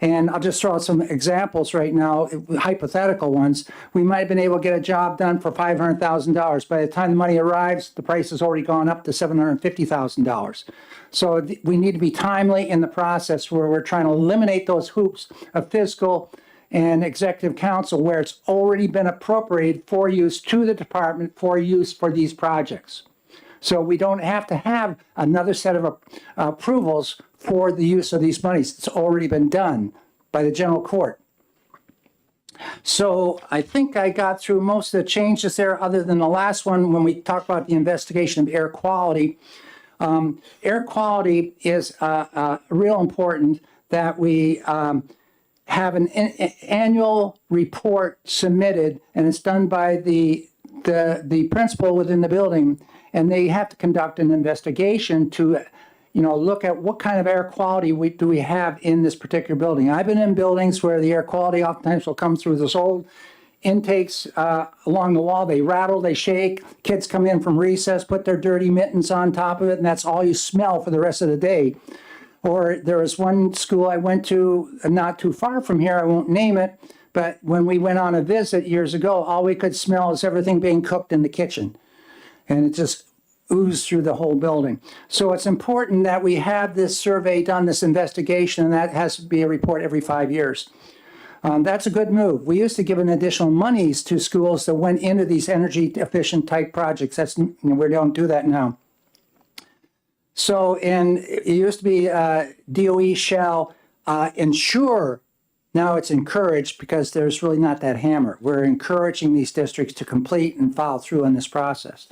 [SPEAKER 1] And I'll just throw out some examples right now, hypothetical ones. We might have been able to get a job done for $500,000. By the time the money arrives, the price has already gone up to $750,000. So we need to be timely in the process where we're trying to eliminate those hoops of fiscal and executive council where it's already been appropriated for use to the department for use for these projects. So we don't have to have another set of approvals for the use of these monies. It's already been done by the general court. So I think I got through most of the changes there other than the last one when we talk about the investigation of air quality. Air quality is real important that we have an annual report submitted, and it's done by the principal within the building, and they have to conduct an investigation to look at what kind of air quality do we have in this particular building. I've been in buildings where the air quality oftentimes will come through those old intakes along the wall. They rattle, they shake. Kids come in from recess, put their dirty mittens on top of it, and that's all you smell for the rest of the day. Or there was one school I went to not too far from here, I won't name it, but when we went on a visit years ago, all we could smell is everything being cooked in the kitchen. And it just ooze through the whole building. So it's important that we have this survey done, this investigation, and that has to be a report every 5 years. That's a good move. We used to give an additional monies to schools that went into these energy efficient type projects. We don't do that now. So it used to be DOE shall ensure. Now it's encouraged because there's really not that hammer. We're encouraging these districts to complete and follow through on this process.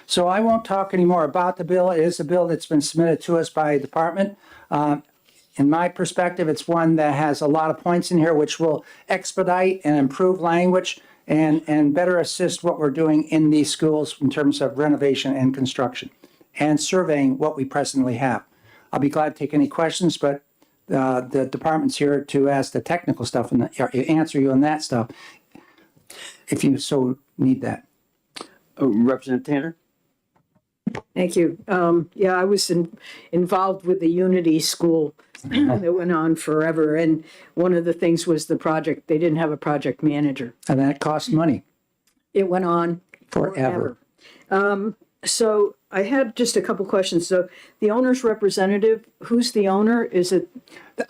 [SPEAKER 1] So I won't talk anymore about the bill. It is a bill that's been submitted to us by a department. In my perspective, it's one that has a lot of points in here which will expedite and improve language and better assist what we're doing in these schools in terms of renovation and construction and surveying what we presently have. I'll be glad to take any questions, but the department's here to ask the technical stuff and answer you on that stuff if you so need that.
[SPEAKER 14] Representative Tanner?
[SPEAKER 13] Thank you. Yeah, I was involved with the Unity School that went on forever. And one of the things was the project, they didn't have a project manager.
[SPEAKER 1] And that costs money.
[SPEAKER 13] It went on
[SPEAKER 1] Forever.
[SPEAKER 13] So I had just a couple questions. So the owner's representative, who's the owner? Is it?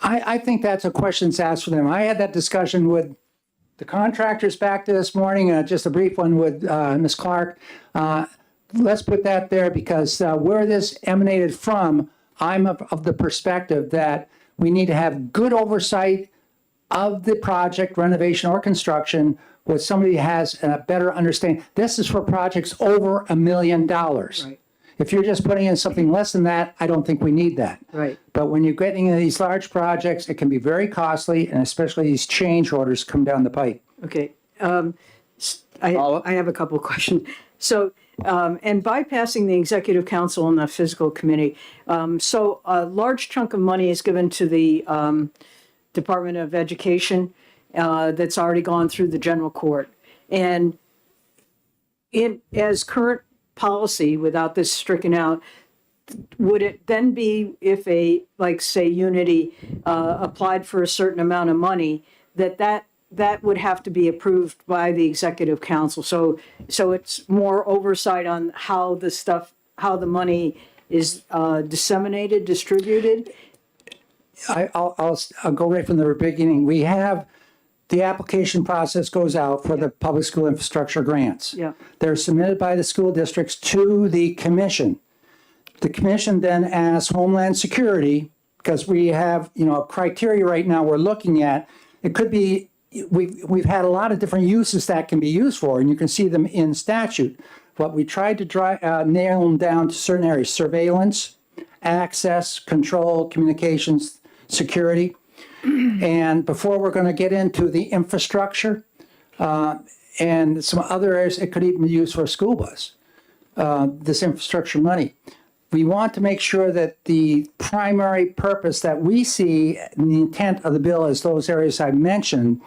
[SPEAKER 1] I think that's a question to ask for them. I had that discussion with the contractors back this morning, just a brief one with Ms. Clark. Let's put that there because where this emanated from, I'm of the perspective that we need to have good oversight of the project, renovation or construction, where somebody has a better understanding. This is for projects over $1 million.
[SPEAKER 13] Right.
[SPEAKER 1] If you're just putting in something less than that, I don't think we need that.
[SPEAKER 13] Right.
[SPEAKER 1] But when you're getting into these large projects, it can be very costly, and especially these change orders come down the pipe.
[SPEAKER 13] Okay. I have a couple of questions. So, and bypassing the executive council and the fiscal committee. So a large chunk of money is given to the Department of Education that's already gone through the general court. And as current policy, without this stricken out, would it then be if like say Unity applied for a certain amount of money, that would have to be approved by the executive council? So it's more oversight on how the money is disseminated, distributed?
[SPEAKER 1] I'll go right from the beginning. We have the application process goes out for the public school infrastructure grants.
[SPEAKER 13] Yeah.
[SPEAKER 1] They're submitted by the school districts to the commission. The commission then asks Homeland Security, because we have, criteria right now we're looking at. It could be, we've had a lot of different uses that can be used for, and you can see them in statute. But we tried to nail them down to certain areas: surveillance, access, control, communications, security. And before we're going to get into the infrastructure and some other areas, it could even be used for a school bus, this infrastructure money. We want to make sure that the primary purpose that we see in the intent of the bill is those areas I mentioned.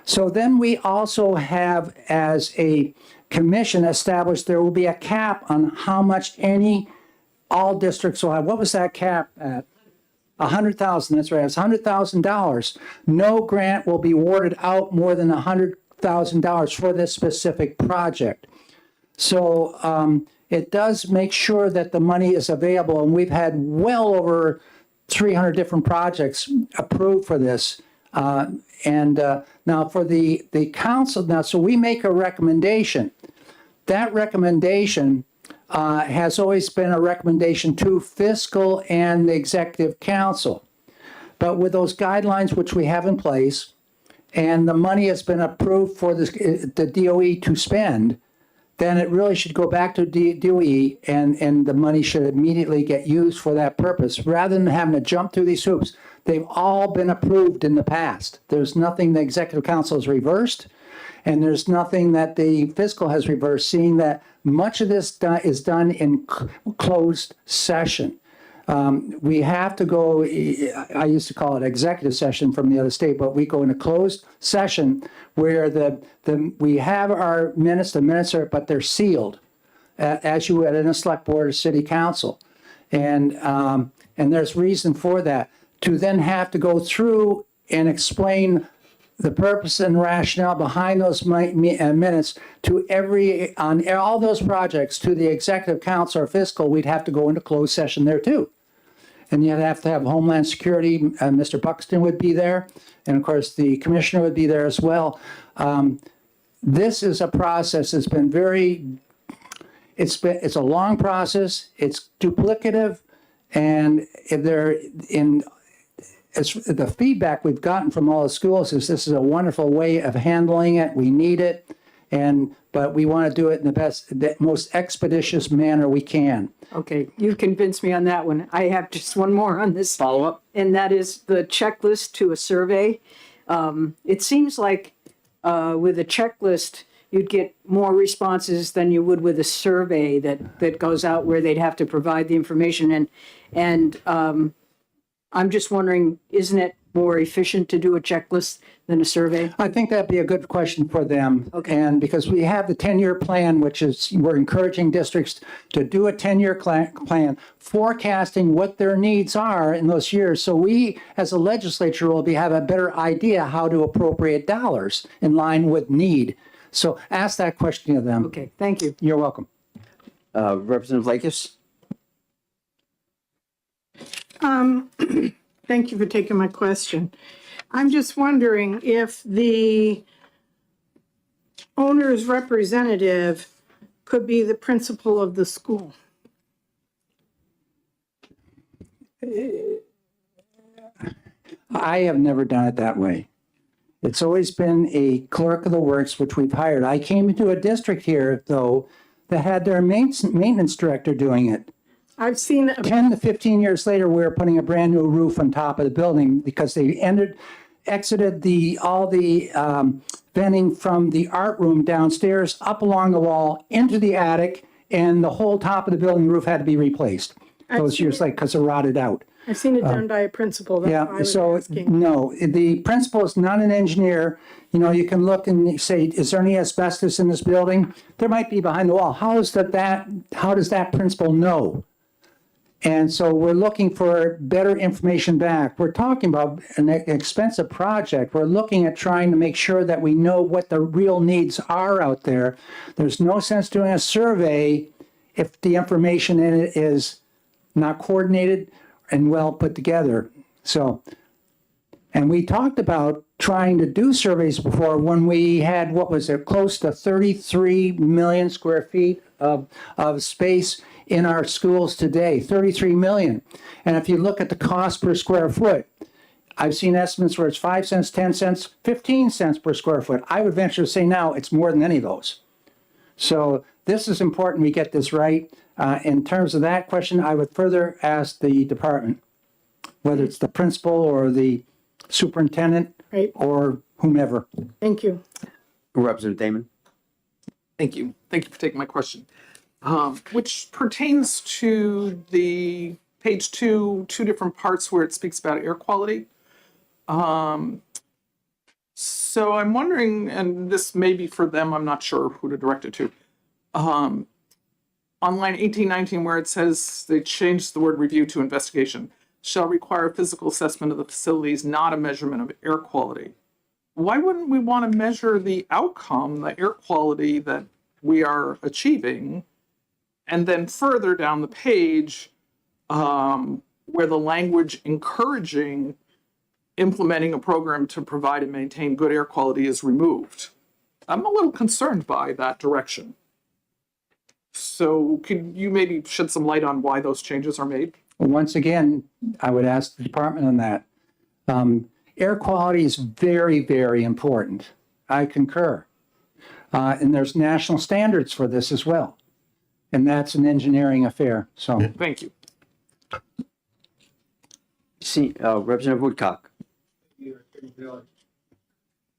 [SPEAKER 1] So then we also have, as a commission, established there will be a cap on how much all districts will have. What was that cap at? $100,000, that's right, it's $100,000. No grant will be awarded out more than $100,000 for this specific project. So it does make sure that the money is available, and we've had well over 300 different projects approved for this. Now for the council, so we make a recommendation. That recommendation has always been a recommendation to fiscal and the executive council. But with those guidelines which we have in place, and the money has been approved for the DOE to spend, then it really should go back to DOE, and the money should immediately get used for that purpose, rather than having to jump through these hoops. They've all been approved in the past. There's nothing the executive council has reversed, and there's nothing that the fiscal has reversed, seeing that much of this is done in closed session. We have to go, I used to call it executive session from the other state, but we go into closed session where we have our minutes, but they're sealed, as you would in a select board or city council. And there's reason for that. To then have to go through and explain the purpose and rationale behind those minutes on all those projects to the executive council or fiscal, we'd have to go into closed session there too. And you'd have to have Homeland Security, Mr. Buxton would be there, and of course the commissioner would be there as well. This is a process that's been it's a long process, it's duplicative, and the feedback we've gotten from all the schools is this is a wonderful way of handling it. We need it, but we want to do it in the most expeditious manner we can.
[SPEAKER 13] Okay, you've convinced me on that one. I have just one more on this.
[SPEAKER 14] Follow up?
[SPEAKER 13] And that is the checklist to a survey. It seems like with a checklist, you'd get more responses than you would with a survey that goes out where they'd have to provide the information. And I'm just wondering, isn't it more efficient to do a checklist than a survey?
[SPEAKER 1] I think that'd be a good question for them.
[SPEAKER 13] Okay.
[SPEAKER 1] And because we have the 10-year plan, which is, we're encouraging districts to do a 10-year plan, forecasting what their needs are in those years. So we, as a legislature, will have a better idea how to appropriate dollars in line with need. So ask that question of them.
[SPEAKER 13] Okay, thank you.
[SPEAKER 1] You're welcome.
[SPEAKER 14] Representative Lakis?
[SPEAKER 15] Thank you for taking my question. I'm just wondering if the owner's representative could be the principal of the school.
[SPEAKER 1] I have never done it that way. It's always been a clerk of the works, which we've hired. I came into a district here, though, that had their maintenance director doing it.
[SPEAKER 15] I've seen
[SPEAKER 1] 10 to 15 years later, we were putting a brand new roof on top of the building because they exited all the venting from the art room downstairs up along the wall into the attic, and the whole top of the building roof had to be replaced those years later because it rotted out.
[SPEAKER 15] I've seen it done by a principal. That's why I
[SPEAKER 1] Yeah,
[SPEAKER 15] was
[SPEAKER 1] so
[SPEAKER 15] asking.
[SPEAKER 1] no, the principal is not an engineer. You know, you can look and say, is there any asbestos in this building? There might be behind the wall. How does that principal know? And so we're looking for better information back. We're talking about an expensive project. We're looking at trying to make sure that we know what the real needs are out there. There's no sense doing a survey if the information in it is not coordinated and well put together. So, and we talked about trying to do surveys before when we had, what was it, close to 33 million square feet of space in our schools today, 33 million. And if you look at the cost per square foot, I've seen estimates where it's 5 cents, 10 cents, 15 cents per square foot. I would venture to say now it's more than any of those. So this is important we get this right. In terms of that question, I would further ask the department, whether it's the principal or the superintendent or whomever.
[SPEAKER 15] Thank you.
[SPEAKER 14] Representative Damon?
[SPEAKER 8] Thank you. Thank you for taking my question. Which pertains to the page two different parts where it speaks about air quality. So I'm wondering, and this may be for them, I'm not sure who to direct it to. On line 1819, where it says they changed the word review to investigation, shall require a physical assessment of the facilities, not a measurement of air quality. Why wouldn't we want to measure the outcome, the air quality that we are achieving? And then further down the page, where the language encouraging implementing a program to provide and maintain good air quality is removed. I'm a little concerned by that direction. So could you maybe shed some light on why those changes are made?
[SPEAKER 1] Once again, I would ask the department on that. Air quality is very, very important. I concur. And there's national standards for this as well. And that's an engineering affair, so.
[SPEAKER 8] Thank you.
[SPEAKER 14] See, Representative Woodcock.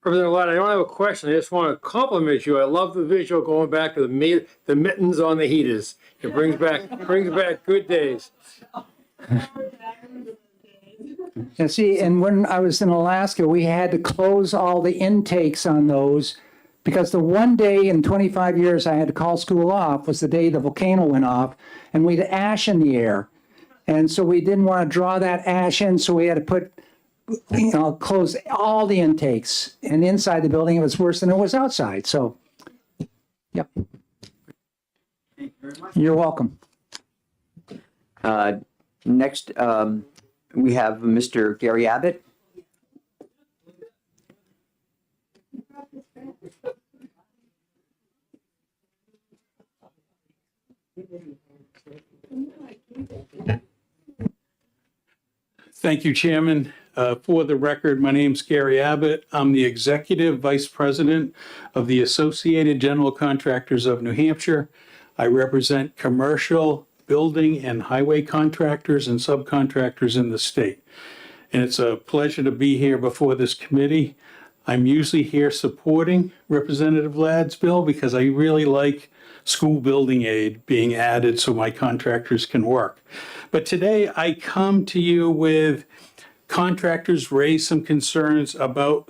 [SPEAKER 7] Representative Lott, I don't have a question. I just want to compliment you. I love the visual going back to the mittens on the heaters. It brings back good days.
[SPEAKER 1] And see, and when I was in Alaska, we had to close all the intakes on those because the one day in 25 years I had to call school off was the day the volcano went off and we had ash in the air. And so we didn't want to draw that ash in, so we had to close all the intakes. And inside the building, it was worse than it was outside. So, yep. You're welcome.
[SPEAKER 14] Next, we have Mr. Gary Abbott.
[SPEAKER 18] Thank you, Chairman. For the record, my name's Gary Abbott. I'm the Executive Vice President of the Associated General Contractors of New Hampshire. I represent commercial, building, and highway contractors and subcontractors in the state. And it's a pleasure to be here before this committee. I'm usually here supporting Representative Ladd's bill because I really like school building aid being added so my contractors can work. But today I come to you with contractors raised some concerns about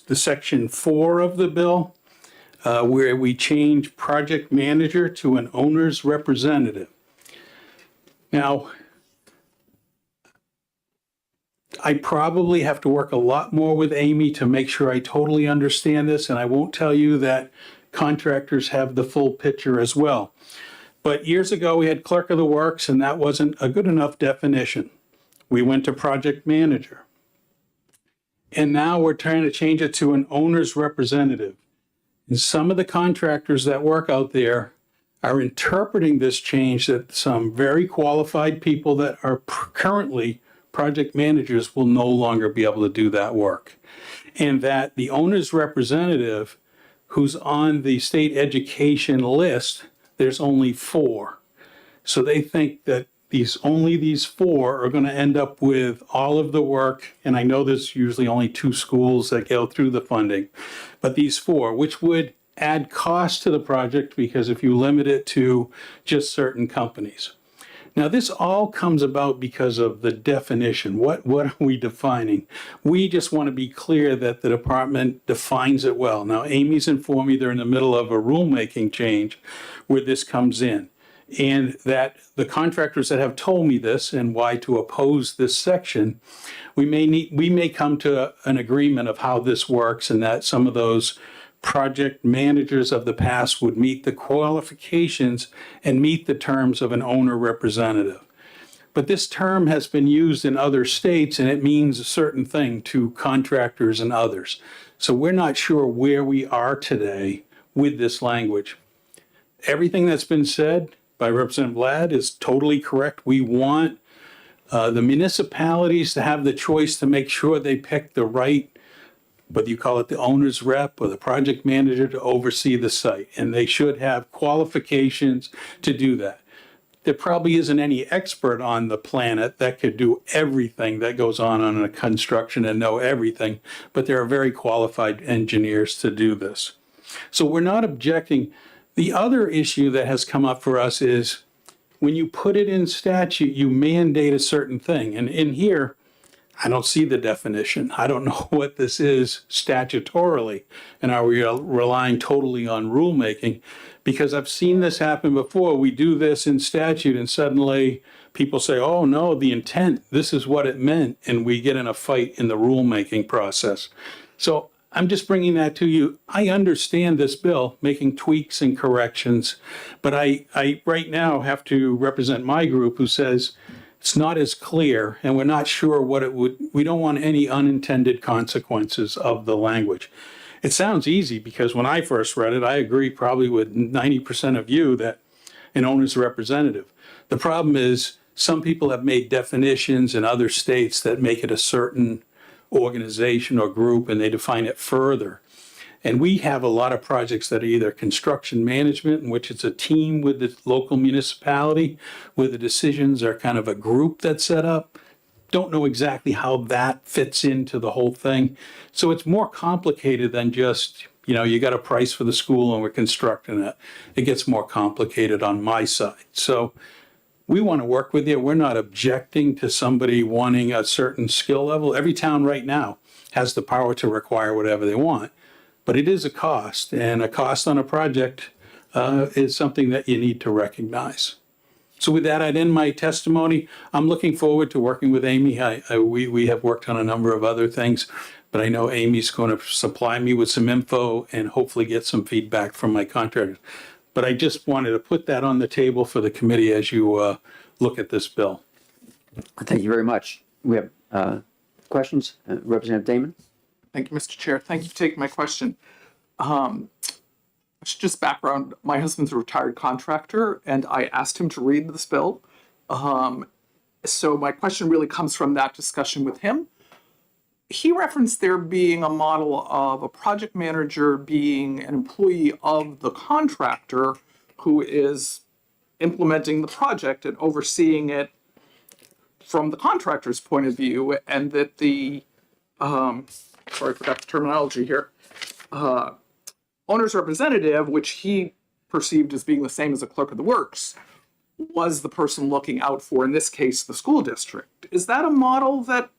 [SPEAKER 18] the section 4 of the bill, where we change project manager to an owner's representative. Now, I probably have to work a lot more with Amy to make sure I totally understand this, and I won't tell you that contractors have the full picture as well. But years ago, we had clerk of the works, and that wasn't a good enough definition. We went to project manager. And now we're trying to change it to an owner's representative. And some of the contractors that work out there are interpreting this change that some very qualified people that are currently project managers will no longer be able to do that work. And that the owner's representative who's on the state education list, there's only 4. So they think that only these 4 are going to end up with all of the work. And I know there's usually only 2 schools that go through the funding, but these 4, which would add cost to the project because if you limit it to just certain companies. Now, this all comes about because of the definition. What are we defining? We just want to be clear that the department defines it well. Now, Amy's informed me they're in the middle of a rulemaking change where this comes in. And that the contractors that have told me this and why to oppose this section, we may come to an agreement of how this works and that some of those project managers of the past would meet the qualifications and meet the terms of an owner representative. But this term has been used in other states and it means a certain thing to contractors and others. So we're not sure where we are today with this language. Everything that's been said by Representative Ladd is totally correct. We want the municipalities to have the choice to make sure they pick the right, whether you call it the owner's rep or the project manager, to oversee the site. And they should have qualifications to do that. There probably isn't any expert on the planet that could do everything that goes on a construction and know everything, but there are very qualified engineers to do this. So we're not objecting. The other issue that has come up for us is when you put it in statute, you mandate a certain thing. And in here, I don't see the definition. I don't know what this is statutorily. And are we relying totally on rulemaking? Because I've seen this happen before. We do this in statute and suddenly people say, oh no, the intent, this is what it meant. And we get in a fight in the rulemaking process. So I'm just bringing that to you. I understand this bill, making tweaks and corrections, but I right now have to represent my group who says it's not as clear and we're not sure what it would, we don't want any unintended consequences of the language. It sounds easy because when I first read it, I agree probably with 90% of you that an owner's representative. The problem is some people have made definitions in other states that make it a certain organization or group and they define it further. And we have a lot of projects that are either construction management, in which it's a team with the local municipality, where the decisions are kind of a group that's set up. Don't know exactly how that fits into the whole thing. So it's more complicated than just, you got a price for the school and we're constructing it. It gets more complicated on my side. So we want to work with you. We're not objecting to somebody wanting a certain skill level. Every town right now has the power to require whatever they want, but it is a cost, and a cost on a project is something that you need to recognize. So with that, I'd end my testimony. I'm looking forward to working with Amy. We have worked on a number of other things, but I know Amy's going to supply me with some info and hopefully get some feedback from my contractors. But I just wanted to put that on the table for the committee as you look at this bill.
[SPEAKER 14] Thank you very much. We have questions. Representative Damon?
[SPEAKER 8] Thank you, Mr. Chair. Thank you for taking my question. Just background, my husband's a retired contractor, and I asked him to read this bill. So my question really comes from that discussion with him. He referenced there being a model of a project manager being an employee of the contractor who is implementing the project and overseeing it from the contractor's point of view, and that the, sorry, I forgot the terminology here, owner's representative, which he perceived as being the same as a clerk of the works, was the person looking out for, in this case, the school district. Is that a model that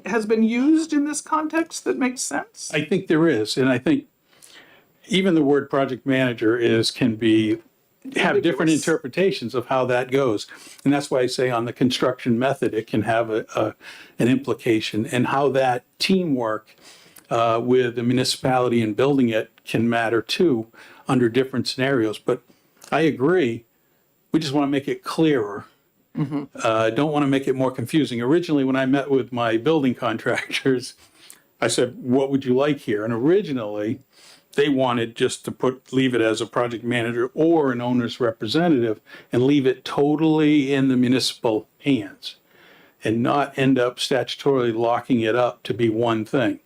[SPEAKER 8] has been used in this context that makes sense?
[SPEAKER 18] I think there is, and I think even the word project manager have different interpretations of how that goes. And that's why I say on the construction method, it can have an implication, and how that teamwork with the municipality in building it can matter too under different scenarios. But I agree, we just want to make it clearer. Don't want to make it more confusing. Originally, when I met with my building contractors, I said, what would you like here? And originally, they wanted just to leave it as a project manager or an owner's representative and leave it totally in the municipal hands and not end up statutorily locking it up to be one thing.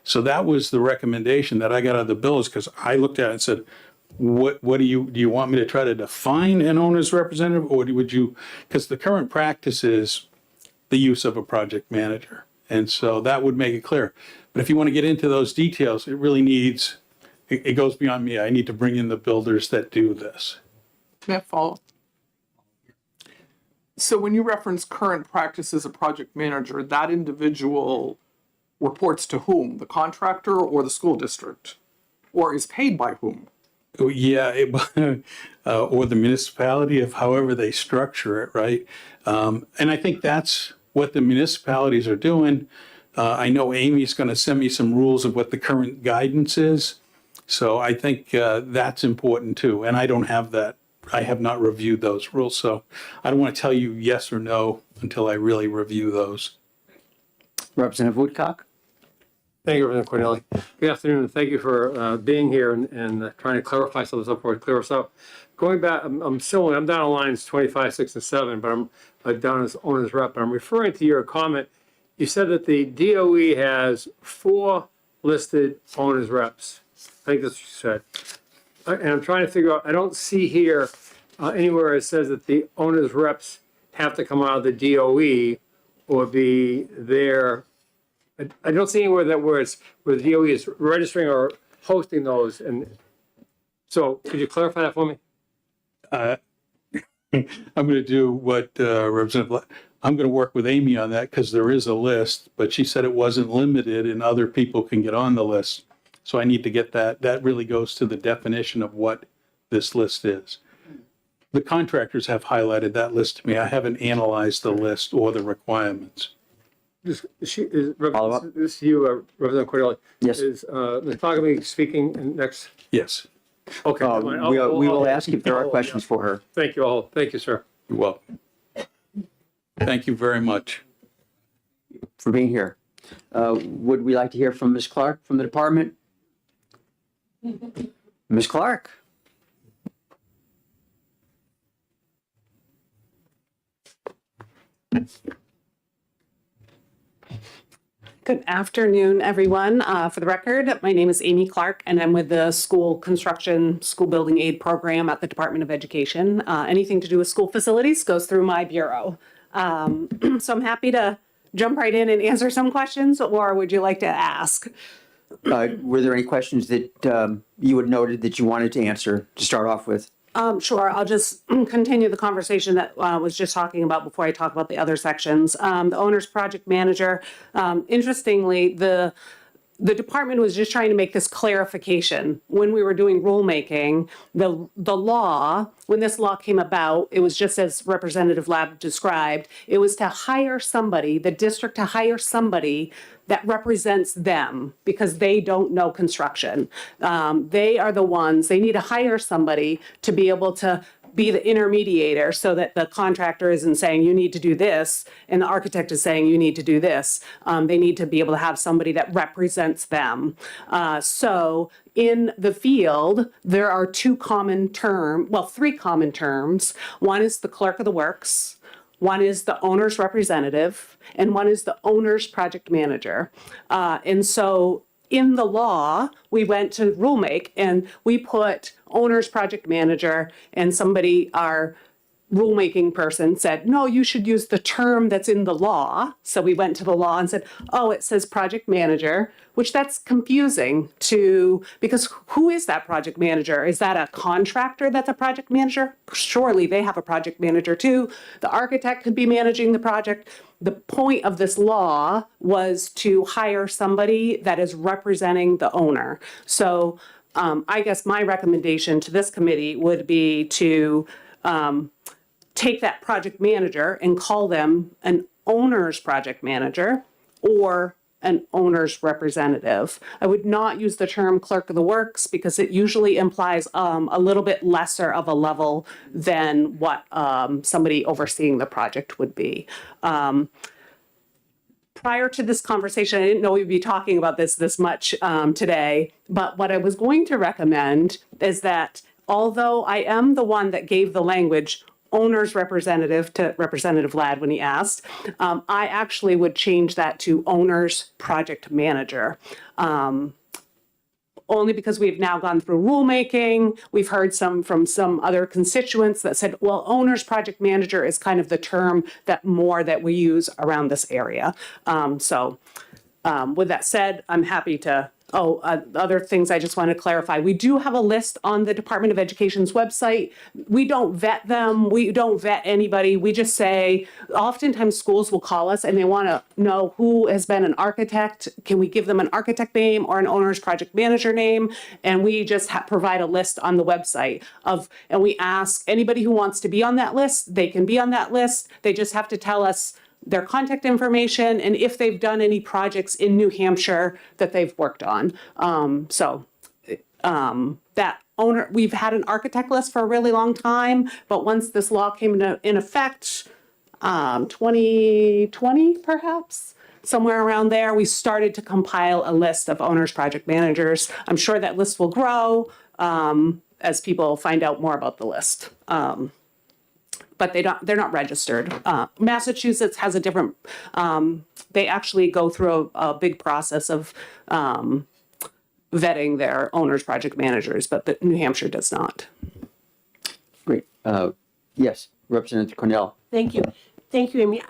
[SPEAKER 18] So that was the recommendation that I got out of the bills, because I looked at it and said, what do you want me to try to define an owner's representative, or would you, because the current practice is the use of a project manager. And so that would make it clear. But if you want to get into those details, it really needs, it goes beyond me. I need to bring in the builders that do this.
[SPEAKER 8] May I follow? So when you reference current practice as a project manager, that individual reports to whom? The contractor or the school district? Or is paid by whom?
[SPEAKER 18] Yeah, or the municipality, of however they structure it, right? And I think that's what the municipalities are doing. I know Amy's going to send me some rules of what the current guidance is. So I think that's important too. And I don't have that. I have not reviewed those rules. So I don't want to tell you yes or no until I really review those.
[SPEAKER 14] Representative Woodcock?
[SPEAKER 7] Thank you, Representative Corneli. Good afternoon, and thank you for being here and trying to clarify some of this up or clear us up. Going back, I'm down on lines 25, 6, and 7, but I'm down as owner's rep. But I'm referring to your comment. You said that the DOE has 4 listed owner's reps. I think that's what you said. And I'm trying to figure out, I don't see here anywhere it says that the owner's reps have to come out of the DOE or be there. I don't see anywhere that where the DOE is registering or hosting those. And so could you clarify that for me?
[SPEAKER 18] I'm going to do what Representative, I'm going to work with Amy on that, because there is a list, but she said it wasn't limited and other people can get on the list. So I need to get that. That really goes to the definition of what this list is. The contractors have highlighted that list to me. I haven't analyzed the list or the requirements.
[SPEAKER 7] This is you, Representative Cordelli.
[SPEAKER 14] Yes.
[SPEAKER 7] Is Ms. Pogamy speaking next?
[SPEAKER 18] Yes.
[SPEAKER 7] Okay.
[SPEAKER 14] We will ask if there are questions for her.
[SPEAKER 7] Thank you all. Thank you, sir.
[SPEAKER 18] You're welcome. Thank you very much
[SPEAKER 14] for being here. Would we like to hear from Ms. Clark from the department? Ms. Clark?
[SPEAKER 19] Good afternoon, everyone. For the record, my name is Amy Clark, and I'm with the School Construction School Building Aid Program at the Department of Education. Anything to do with school facilities goes through my bureau. So I'm happy to jump right in and answer some questions, or would you like to ask?
[SPEAKER 14] Were there any questions that you had noted that you wanted to answer to start off with?
[SPEAKER 19] Sure. I'll just continue the conversation that was just talking about before I talk about the other sections. The owner's project manager, interestingly, the department was just trying to make this clarification. When we were doing rulemaking, the law, when this law came about, it was just as Representative Lab described, it was to hire somebody, the district to hire somebody that represents them, because they don't know construction. They are the ones, they need to hire somebody to be able to be the intermediator, so that the contractor isn't saying you need to do this and the architect is saying you need to do this. They need to be able to have somebody that represents them. So in the field, there are three common terms. One is the clerk of the works, one is the owner's representative, and one is the owner's project manager. And so in the law, we went to rulemaking and we put owner's project manager and somebody, our rulemaking person said, no, you should use the term that's in the law. So we went to the law and said, oh, it says project manager, which that's confusing because who is that project manager? Is that a contractor that's a project manager? Surely they have a project manager too. The architect could be managing the project. The point of this law was to hire somebody that is representing the owner. So I guess my recommendation to this committee would be to take that project manager and call them an owner's project manager or an owner's representative. I would not use the term clerk of the works because it usually implies a little bit lesser of a level than what somebody overseeing the project would be. Prior to this conversation, I didn't know we'd be talking about this much today, but what I was going to recommend is that although I am the one that gave the language owner's representative to Representative Ladd when he asked, I actually would change that to owner's project manager. Only because we've now gone through rulemaking. We've heard from some other constituents that said, well, owner's project manager is kind of the term that we use around this area. With that said, I'm happy to, other things I just want to clarify. We do have a list on the Department of Education's website. We don't vet them. We don't vet anybody. We just say, oftentimes schools will call us and they want to know who has been an architect. Can we give them an architect name or an owner's project manager name? And we just provide a list on the website and we ask anybody who wants to be on that list, they can be on that list. They just have to tell us their contact information and if they've done any projects in New Hampshire that they've worked on. That owner, we've had an architect list for a really long time, but once this law came in effect, 2020 perhaps, somewhere around there, we started to compile a list of owners, project managers. I'm sure that list will grow as people find out more about the list. But they're not registered. Massachusetts has a different, they actually go through a big process of vetting their owners, project managers, but New Hampshire does not.
[SPEAKER 14] Great. Yes, Representative Cornell.
[SPEAKER 12] Thank you. Thank you, Amy.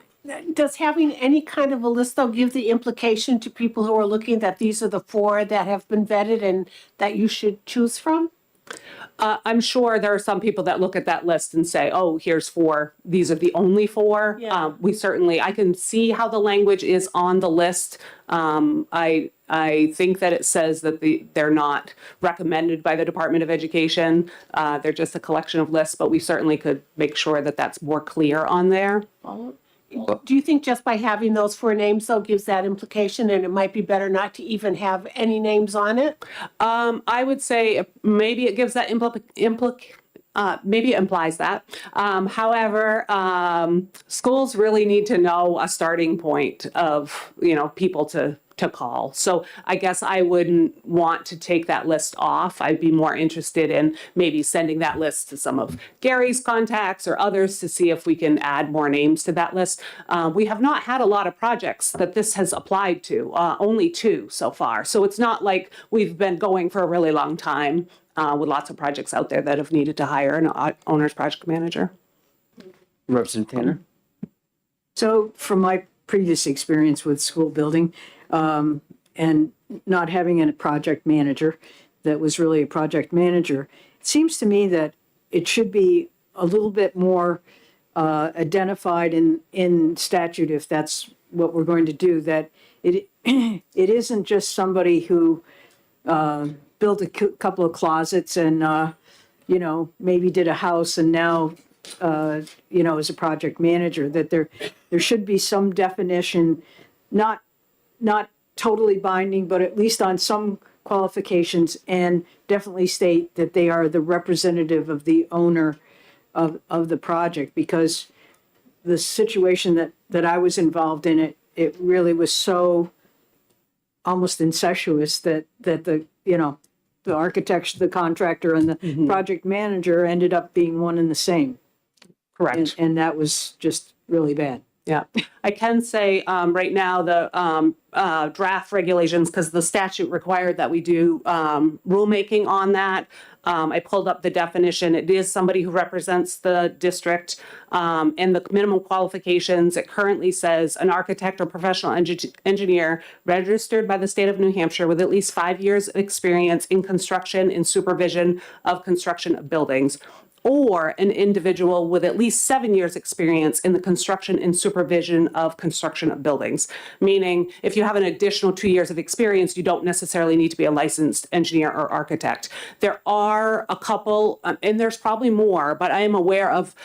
[SPEAKER 12] Does having any kind of a list, though, give the implication to people who are looking that these are the 4 that have been vetted and that you should choose from?
[SPEAKER 19] I'm sure there are some people that look at that list and say, oh, here's 4. These are the only 4.
[SPEAKER 12] Yeah.
[SPEAKER 19] I can see how the language is on the list. I think that it says that they're not recommended by the Department of Education. They're just a collection of lists, but we certainly could make sure that that's more clear on there.
[SPEAKER 12] Do you think just by having those 4 names, though, gives that implication and it might be better not to even have any names on it?
[SPEAKER 19] I would say maybe it gives that maybe it implies that. However, schools really need to know a starting point of, people to call. So I guess I wouldn't want to take that list off. I'd be more interested in maybe sending that list to some of Gary's contacts or others to see if we can add more names to that list. We have not had a lot of projects that this has applied to, only 2 so far. So it's not like we've been going for a really long time with lots of projects out there that have needed to hire an owner's project manager.
[SPEAKER 14] Representative Tanner.
[SPEAKER 13] So from my previous experience with school building, and not having a project manager that was really a project manager, it seems to me that it should be a little bit more identified in statute, if that's what we're going to do, that it isn't just somebody who built a couple of closets and maybe did a house and now is a project manager, that there should be some definition, not totally binding, but at least on some qualifications, and definitely state that they are the representative of the owner of the project, because the situation that I was involved in, it really was so almost incestuous that the architect, the contractor, and the project manager ended up being one and the same.
[SPEAKER 19] Correct.
[SPEAKER 13] And that was just really bad.
[SPEAKER 19] Yeah, I can say right now the draft regulations, because the statute required that we do rulemaking on that. I pulled up the definition. It is somebody who represents the district, and the minimum qualifications. It currently says an architect or professional engineer registered by the state of New Hampshire with at least 5 years of experience in construction and supervision of construction of buildings, or an individual with at least 7 years experience in the construction and supervision of construction of buildings. Meaning, if you have an additional 2 years of experience, you don't necessarily need to be a licensed engineer or architect. There are a couple, and there's probably more, but I am aware of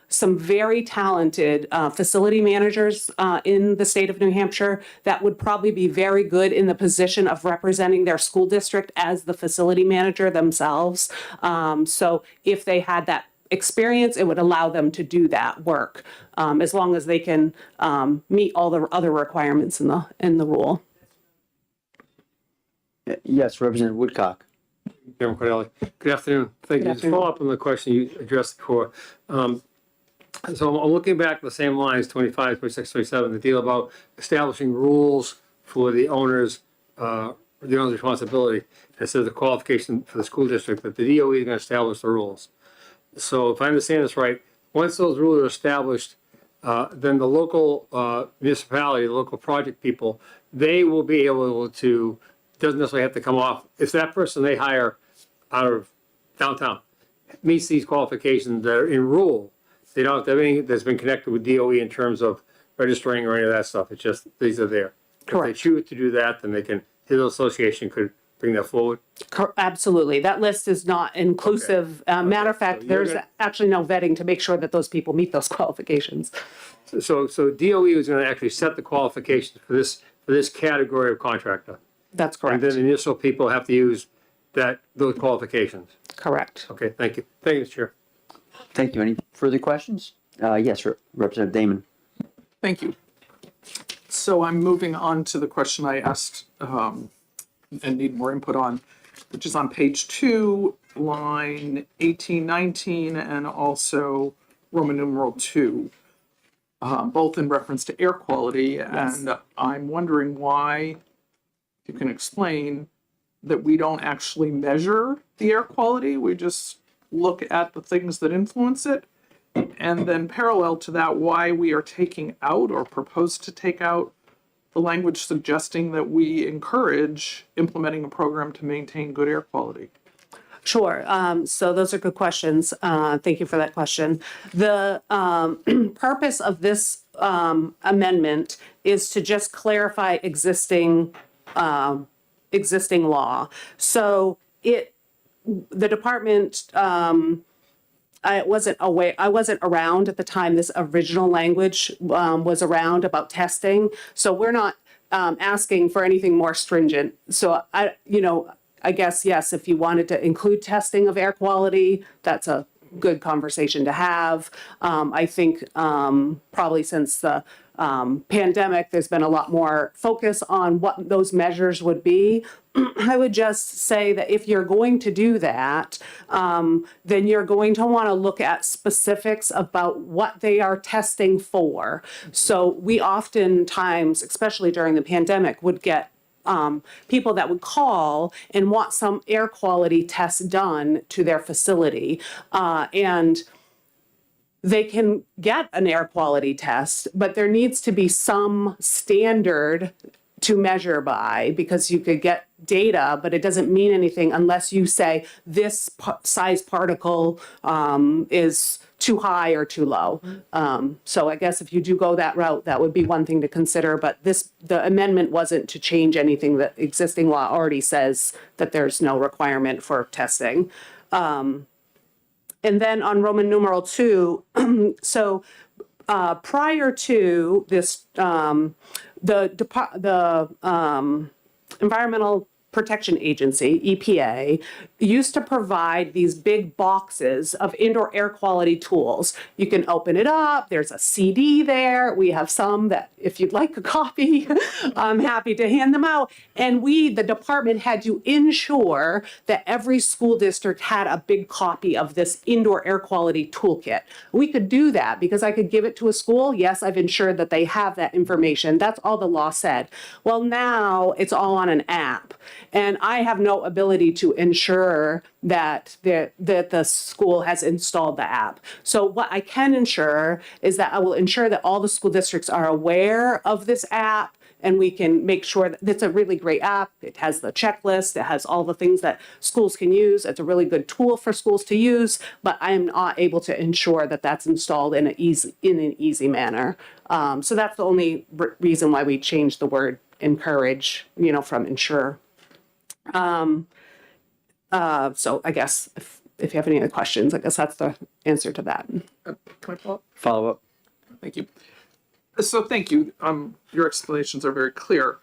[SPEAKER 19] some very talented facility managers in the state of New Hampshire that would probably be very good in the position of representing their school district as the facility manager themselves. So if they had that experience, it would allow them to do that work, as long as they can meet all the other requirements in the rule.
[SPEAKER 14] Yes, Representative Woodcock.
[SPEAKER 7] Chairman Cordelli. Good afternoon. Thank you. To follow up on the question you addressed before. So I'm looking back at the same lines, 25, 26, 27, the deal about establishing rules for the owner's responsibility. It says the qualification for the school district that the DOE is going to establish the rules. So if I understand this right, once those rules are established, then the local municipality, the local project people, they will be able to, doesn't necessarily have to come off. If that person they hire out of downtown meets these qualifications that are in rule, they don't have to have anything that's been connected with DOE in terms of registering or any of that stuff. It's just, these are there.
[SPEAKER 19] Correct.
[SPEAKER 7] If they choose to do that, then they can, his association could bring that forward.
[SPEAKER 19] Absolutely. That list is not inclusive. Matter of fact,
[SPEAKER 7] So you're
[SPEAKER 19] there's
[SPEAKER 7] gonna-
[SPEAKER 19] actually no vetting to make sure that those people meet those qualifications.
[SPEAKER 7] So DOE is going to actually set the qualifications for this category of contractor.
[SPEAKER 19] That's
[SPEAKER 7] And
[SPEAKER 19] correct.
[SPEAKER 7] then the municipal people have to use those qualifications.
[SPEAKER 19] Correct.
[SPEAKER 7] Okay, thank you. Thank you, Mr. Chair.
[SPEAKER 14] Thank you. Any further questions? Yes, Representative Damon.
[SPEAKER 8] Thank you. So I'm moving on to the question I asked and need more input on, which is on page 2, line 18, 19, and also Roman numeral 2, both in reference to air quality.
[SPEAKER 19] Yes.
[SPEAKER 8] And I'm wondering why, if you can explain, that we don't actually measure the air quality. We just look at the things that influence it. And then parallel to that, why we are taking out or propose to take out the language suggesting that we encourage implementing a program to maintain good air quality.
[SPEAKER 19] Sure. So those are good questions. Thank you for that question. The purpose of this amendment is to just clarify existing law. So the department, I wasn't around at the time this original language was around about testing. So we're not asking for anything more stringent. So I guess, yes, if you wanted to include testing of air quality, that's a good conversation to have. I think probably since the pandemic, there's been a lot more focus on what those measures would be. I would just say that if you're going to do that, then you're going to want to look at specifics about what they are testing for. So we oftentimes, especially during the pandemic, would get people that would call and want some air quality tests done to their facility. And they can get an air quality test, but there needs to be some standard to measure by, because you could get data, but it doesn't mean anything unless you say this size particle is too high or too low. So I guess if you do go that route, that would be one thing to consider, but the amendment wasn't to change anything that existing law already says that there's no requirement for testing. And then on Roman numeral 2, so prior to this, the Environmental Protection Agency, EPA, used to provide these big boxes of indoor air quality tools. You can open it up, there's a CD there. We have some that, if you'd like a copy, I'm happy to hand them out. And the department, had to ensure that every school district had a big copy of this indoor air quality toolkit. We could do that because I could give it to a school. Yes, I've ensured that they have that information. That's all the law said. Well, now it's all on an app. And I have no ability to ensure that the school has installed the app. So what I can ensure is that I will ensure that all the school districts are aware of this app, and we can make sure that it's a really great app. It has the checklist, it has all the things that schools can use. It's a really good tool for schools to use, but I am not able to ensure that that's installed in an easy manner. So that's the only reason why we changed the word encourage, from ensure. So I guess if you have any other questions, I guess that's the answer to that.
[SPEAKER 8] Can I follow up?
[SPEAKER 14] Follow up.
[SPEAKER 8] Thank you. So thank you. Your explanations are very clear.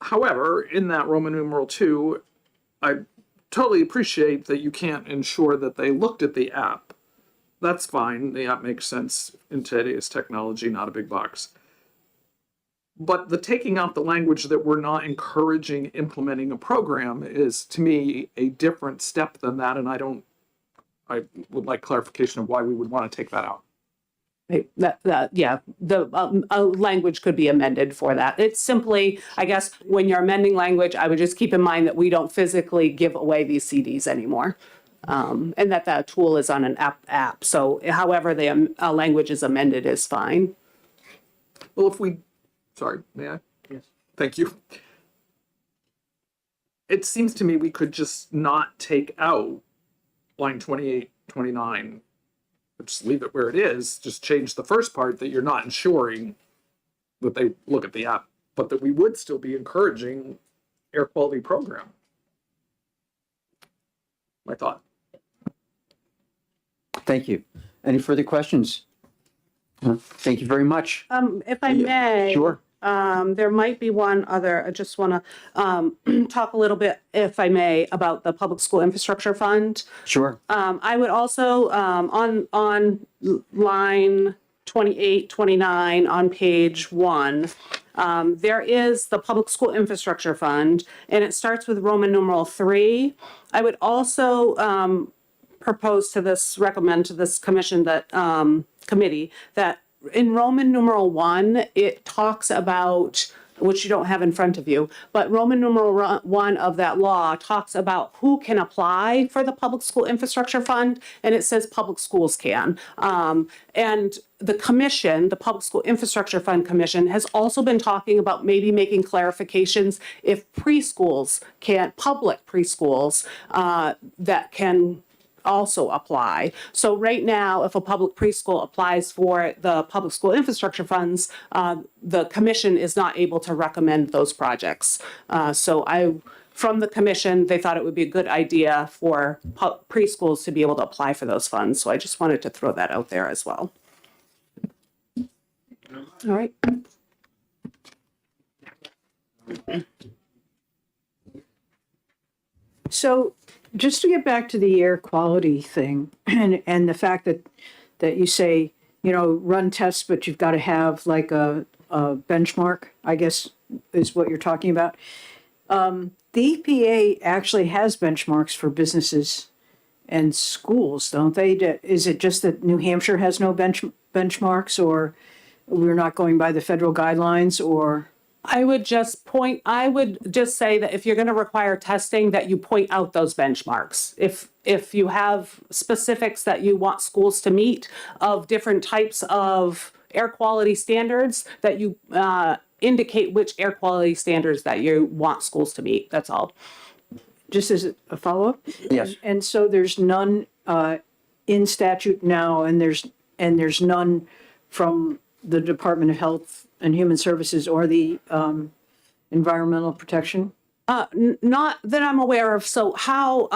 [SPEAKER 8] However, in that Roman numeral 2, I totally appreciate that you can't ensure that they looked at the app. That's fine. The app makes sense in today's technology, not a big box. But the taking out the language that we're not encouraging implementing a program is, to me, a different step than that. And I would like clarification of why we would want to take that out.
[SPEAKER 19] The language could be amended for that. It's simply, I guess, when you're amending language, I would just keep in mind that we don't physically give away these CDs anymore. And that tool is on an app. So however the language is amended is fine.
[SPEAKER 8] Well, sorry, may I? Yes. Thank you. It seems to me we could just not take out line 28, 29, just leave it where it is, just change the first part that you're not ensuring that they look at the app, but that we would still be encouraging air quality program. My thought.
[SPEAKER 14] Thank you. Any further questions? Thank you very much.
[SPEAKER 19] If I may.
[SPEAKER 14] Sure.
[SPEAKER 19] There might be one other. I just want to talk a little bit, if I may, about the Public School Infrastructure Fund.
[SPEAKER 14] Sure.
[SPEAKER 19] I would also, on line 28, 29 on page 1, there is the Public School Infrastructure Fund, and it starts with Roman numeral 3. I would also recommend to this commission that committee that in Roman numeral 1, it talks about, which you don't have in front of you, but Roman numeral 1 of that law talks about who can apply for the Public School Infrastructure Fund, and it says public schools can. And the commission, the Public School Infrastructure Fund Commission, has also been talking about maybe making clarifications if preschools public preschools that can also apply. So right now, if a public preschool applies for the public school infrastructure funds, the commission is not able to recommend those projects. From the commission, they thought it would be a good idea for preschools to be able to apply for those funds. So I just wanted to throw that out there as well. All right.
[SPEAKER 13] So just to get back to the air quality thing and the fact that you say, run tests, but you've got to have like a benchmark, I guess is what you're talking about. The EPA actually has benchmarks for businesses and schools, don't they? Is it just that New Hampshire has no benchmarks, or we're not going by the federal guidelines, or?
[SPEAKER 19] I would just say that if you're going to require testing, that you point out those benchmarks. If you have specifics that you want schools to meet of different types of air quality standards, that you indicate which air quality standards that you want schools to meet. That's all.
[SPEAKER 13] Just as a follow-up?
[SPEAKER 14] Yes.
[SPEAKER 13] And so there's none in statute now, and there's none from the Department of Health and Human Services or the Environmental Protection?
[SPEAKER 19] Not that I'm aware of. So how,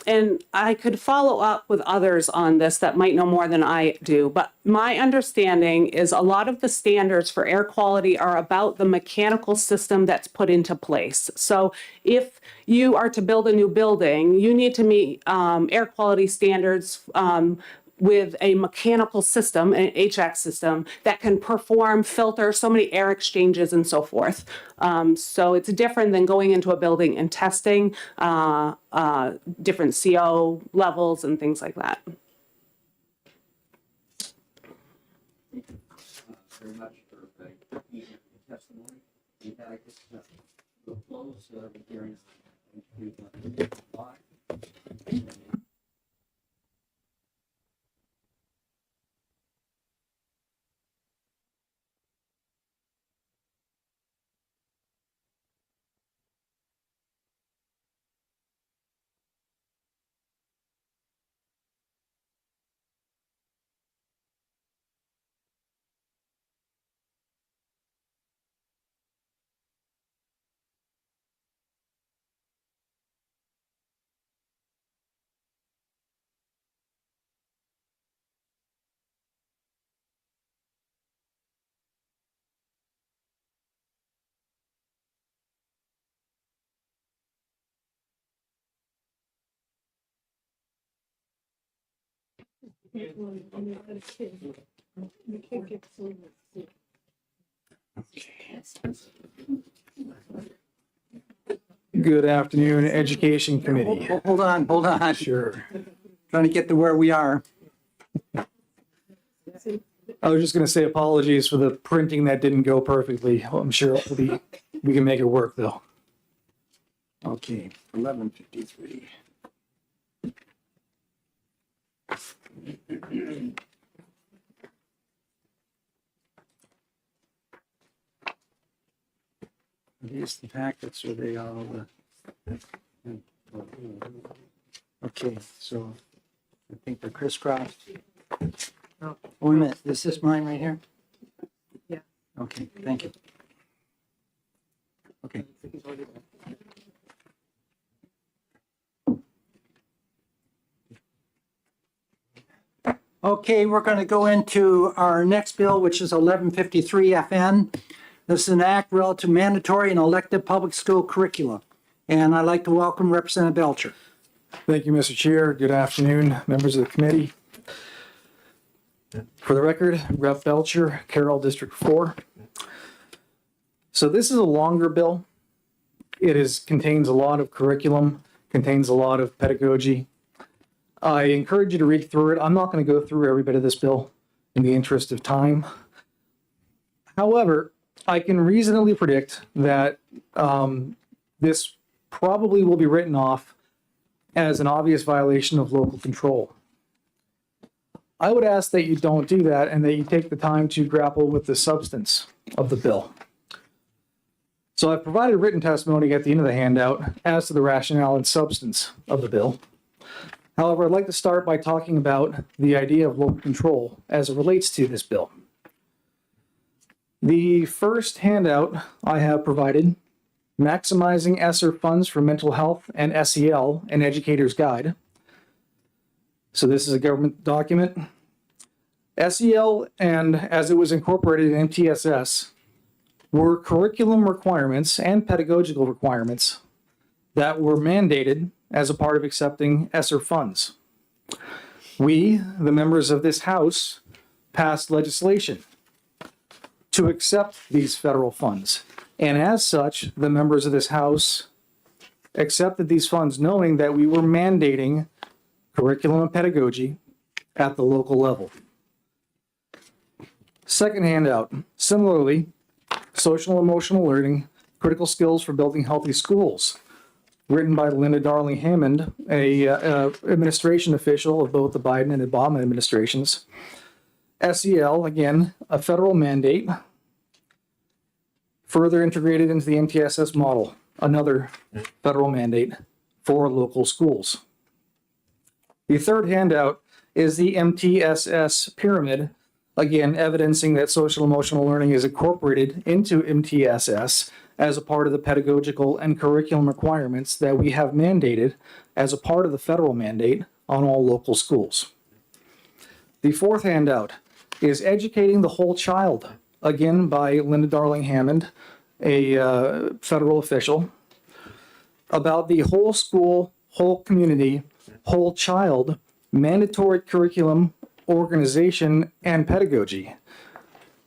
[SPEAKER 19] and I could follow up with others on this that might know more than I do, but my understanding is a lot of the standards for air quality are about the mechanical system that's put into place. So if you are to build a new building, you need to meet air quality standards with a mechanical system, an HVAC system that can perform, filter so many air exchanges and so forth. So it's different than going into a building and testing different CO levels and things like that.
[SPEAKER 3] Very much for testimony. Good afternoon, Education Committee.
[SPEAKER 1] Hold on.
[SPEAKER 3] Sure.
[SPEAKER 1] Trying to get to where we are.
[SPEAKER 3] I was just going to say apologies for the printing that didn't go perfectly. I'm sure we can make it work though.
[SPEAKER 1] Okay, 11:53. Are these the packets or are they all the? Okay, so I think they're crisscrossed. Oh, wait a minute, is this mine right here?
[SPEAKER 11] Yeah.
[SPEAKER 1] Okay, thank you. Okay. Okay, we're going to go into our next bill, which is 1153 FN. This is an act relative to mandatory and elective public school curricula. And I'd like to welcome Representative Belcher.
[SPEAKER 3] Thank you, Mr. Chair. Good afternoon, members of the committee. For the record, Rep. Belcher, Carroll District 4. So this is a longer bill. It contains a lot of curriculum, contains a lot of pedagogy. I encourage you to read through it. I'm not going to go through every bit of this bill in the interest of time. However, I can reasonably predict that this probably will be written off as an obvious violation of local control. I would ask that you don't do that and that you take the time to grapple with the substance of the bill. So I've provided written testimony at the end of the handout as to the rationale and substance of the bill. However, I'd like to start by talking about the idea of local control as it relates to this bill. The first handout I have provided, Maximizing ESSER Funds for Mental Health and SEL, an Educator's Guide. So this is a government document. SEL, and as it was incorporated in MTSS, were curriculum requirements and pedagogical requirements that were mandated as a part of accepting ESSER funds. We, the members of this House, passed legislation to accept these federal funds. And as such, the members of this House accepted these funds knowing that we were mandating curriculum and pedagogy at the local level. Second handout, similarly, social and emotional learning, critical skills for building healthy schools, written by Linda Darling Hammond, a administration official of both the Biden and Obama administrations. SEL, again, a federal mandate, further integrated into the MTSS model, another federal mandate for local schools. The third handout is the MTSS pyramid, again, evidencing that social emotional learning is incorporated into MTSS as a part of the pedagogical and curriculum requirements that we have mandated as a part of the federal mandate on all local schools. The fourth handout is Educating the Whole Child, again by Linda Darling Hammond, a federal official, about the whole school, whole community, whole child mandatory curriculum, organization, and pedagogy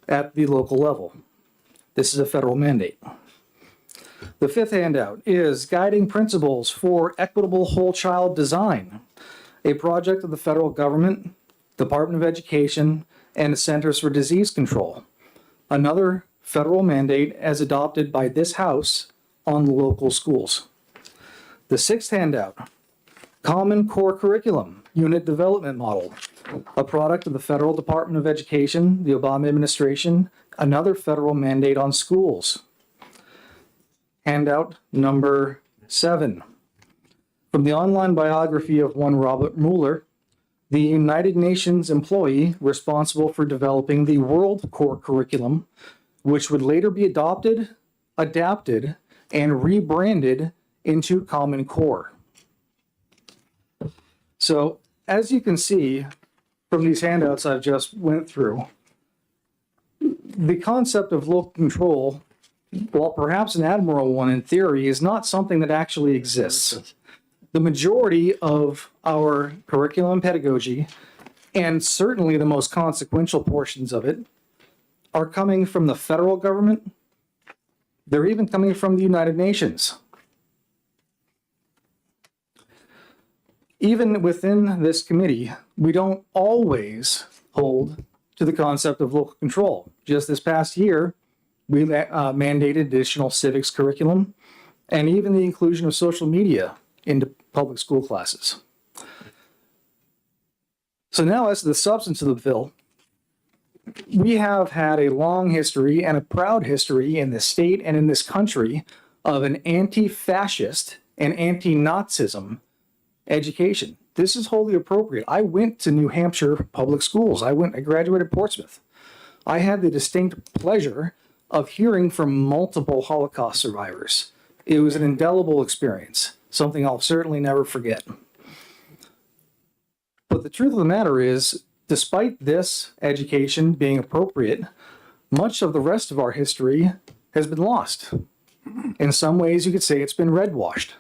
[SPEAKER 3] at the local level. This is a federal mandate. The fifth handout is Guiding Principles for Equitable Whole Child Design, a project of the federal government, Department of Education, and the Centers for Disease Control, another federal mandate as adopted by this House on the local schools. The sixth handout, Common Core Curriculum Unit Development Model, a product of the Federal Department of Education, the Obama administration, another federal mandate on schools. Handout number 7. From the online biography of one Robert Mueller, the United Nations employee responsible for developing the World Core Curriculum, which would later be adopted, adapted, and rebranded into Common Core. So, as you can see from these handouts I've just went through, the concept of local control, while perhaps an admirable one in theory, is not something that actually exists. The majority of our curriculum and pedagogy, and certainly the most consequential portions of it, are coming from the federal government. They're even coming from the United Nations. Even within this committee, we don't always hold to the concept of local control. Just this past year, we mandated additional civics curriculum and even the inclusion of social media into public school classes. So now, as to the substance of the bill, we have had a long history and a proud history in this state and in this country of an anti-fascist and anti-Nazism education. This is wholly appropriate. I went to New Hampshire public schools. I graduated Portsmouth. I had the distinct pleasure of hearing from multiple Holocaust survivors. It was an indelible experience, something I'll certainly never forget. But the truth of the matter is, despite this education being appropriate, much of the rest of our history has been lost. In some ways, you could say it's been redwashed.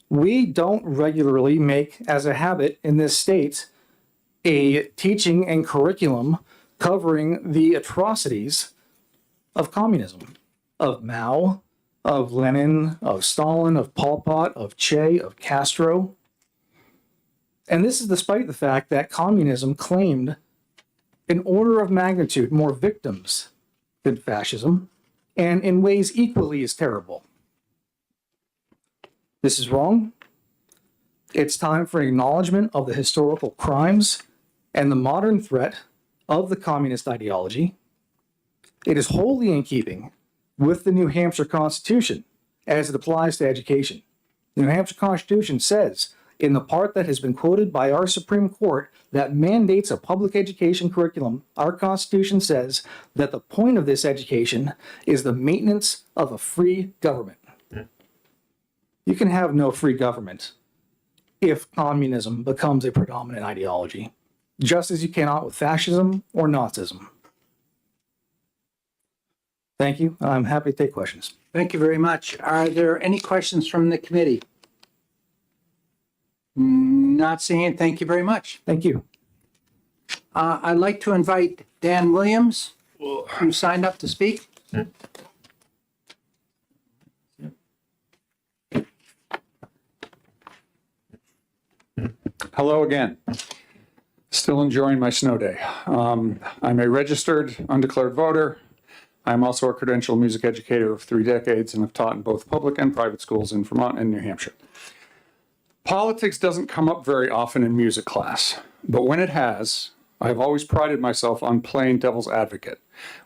[SPEAKER 3] We don't regularly make as a habit in this state a teaching and curriculum covering the atrocities of communism, of Mao, of Lenin, of Stalin, of Pol Pot, of Che, of Castro. And this is despite the fact that communism claimed an order of magnitude more victims than fascism, and in ways equally as terrible. This is wrong. It's time for an acknowledgement of the historical crimes and the modern threat of the communist ideology. It is wholly in keeping with the New Hampshire Constitution as it applies to education. The New Hampshire Constitution says, in the part that has been quoted by our Supreme Court that mandates a public education curriculum, our Constitution says that the point of this education is the maintenance of a free government. You can have no free government if communism becomes a predominant ideology, just as you cannot with fascism or Nazism. Thank you. I'm happy to take questions.
[SPEAKER 1] Thank you very much. Are there any questions from the committee? Not seeing it. Thank you very much.
[SPEAKER 3] Thank you.
[SPEAKER 1] I'd like to invite Dan Williams, who signed up to speak.
[SPEAKER 5] Hello again. Still enjoying my snow day. I'm a registered undeclared voter. I'm also a credentialed music educator of 3 decades and have taught in both public and private schools in Vermont and New Hampshire. Politics doesn't come up very often in music class, but when it has, I have always prided myself on playing devil's advocate.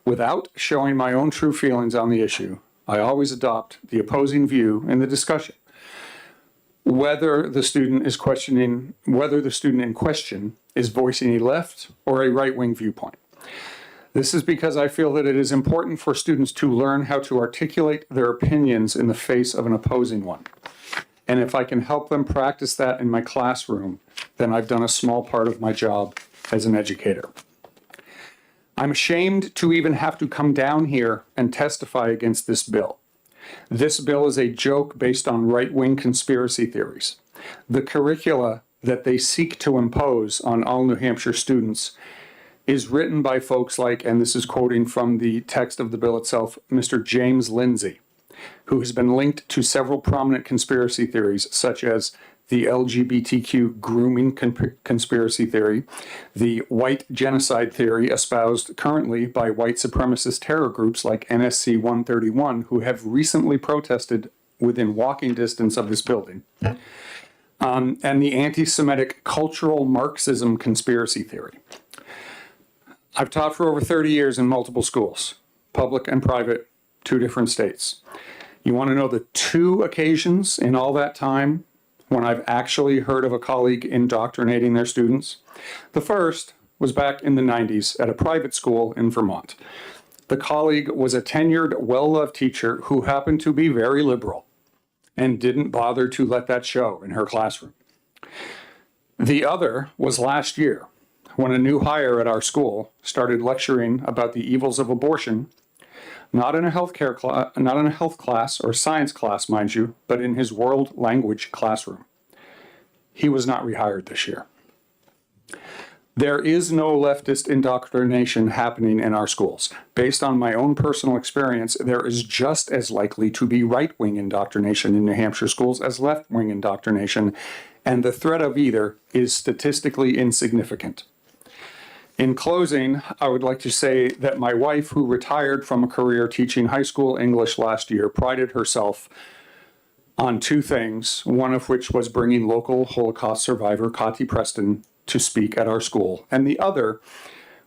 [SPEAKER 5] Without showing my own true feelings on the issue, I always adopt the opposing view in the discussion. Whether the student in question is voicing a left or a right-wing viewpoint. This is because I feel that it is important for students to learn how to articulate their opinions in the face of an opposing one. And if I can help them practice that in my classroom, then I've done a small part of my job as an educator. I'm ashamed to even have to come down here and testify against this bill. This bill is a joke based on right-wing conspiracy theories. The curricula that they seek to impose on all New Hampshire students is written by folks like, and this is quoting from the text of the bill itself, Mr. James Lindsay, who has been linked to several prominent conspiracy theories, such as the LGBTQ grooming conspiracy theory, the white genocide theory espoused currently by white supremacist terror groups like NSC 131, who have recently protested within walking distance of this building, and the anti-Semitic cultural Marxism conspiracy theory. I've taught for over 30 years in multiple schools, public and private, 2 different states. You want to know the 2 occasions in all that time when I've actually heard of a colleague indoctrinating their students? The first was back in the 90s at a private school in Vermont. The colleague was a tenured, well-loved teacher who happened to be very liberal and didn't bother to let that show in her classroom. The other was last year, when a new hire at our school started lecturing about the evils of abortion, not in a health class or science class, mind you, but in his world language classroom. He was not rehired this year. There is no leftist indoctrination happening in our schools. Based on my own personal experience, there is just as likely to be right-wing indoctrination in New Hampshire schools as left-wing indoctrination, and the threat of either is statistically insignificant. In closing, I would like to say that my wife, who retired from a career teaching high school English last year, prided herself on 2 things, one of which was bringing local Holocaust survivor Kati Preston to speak at our school, and the other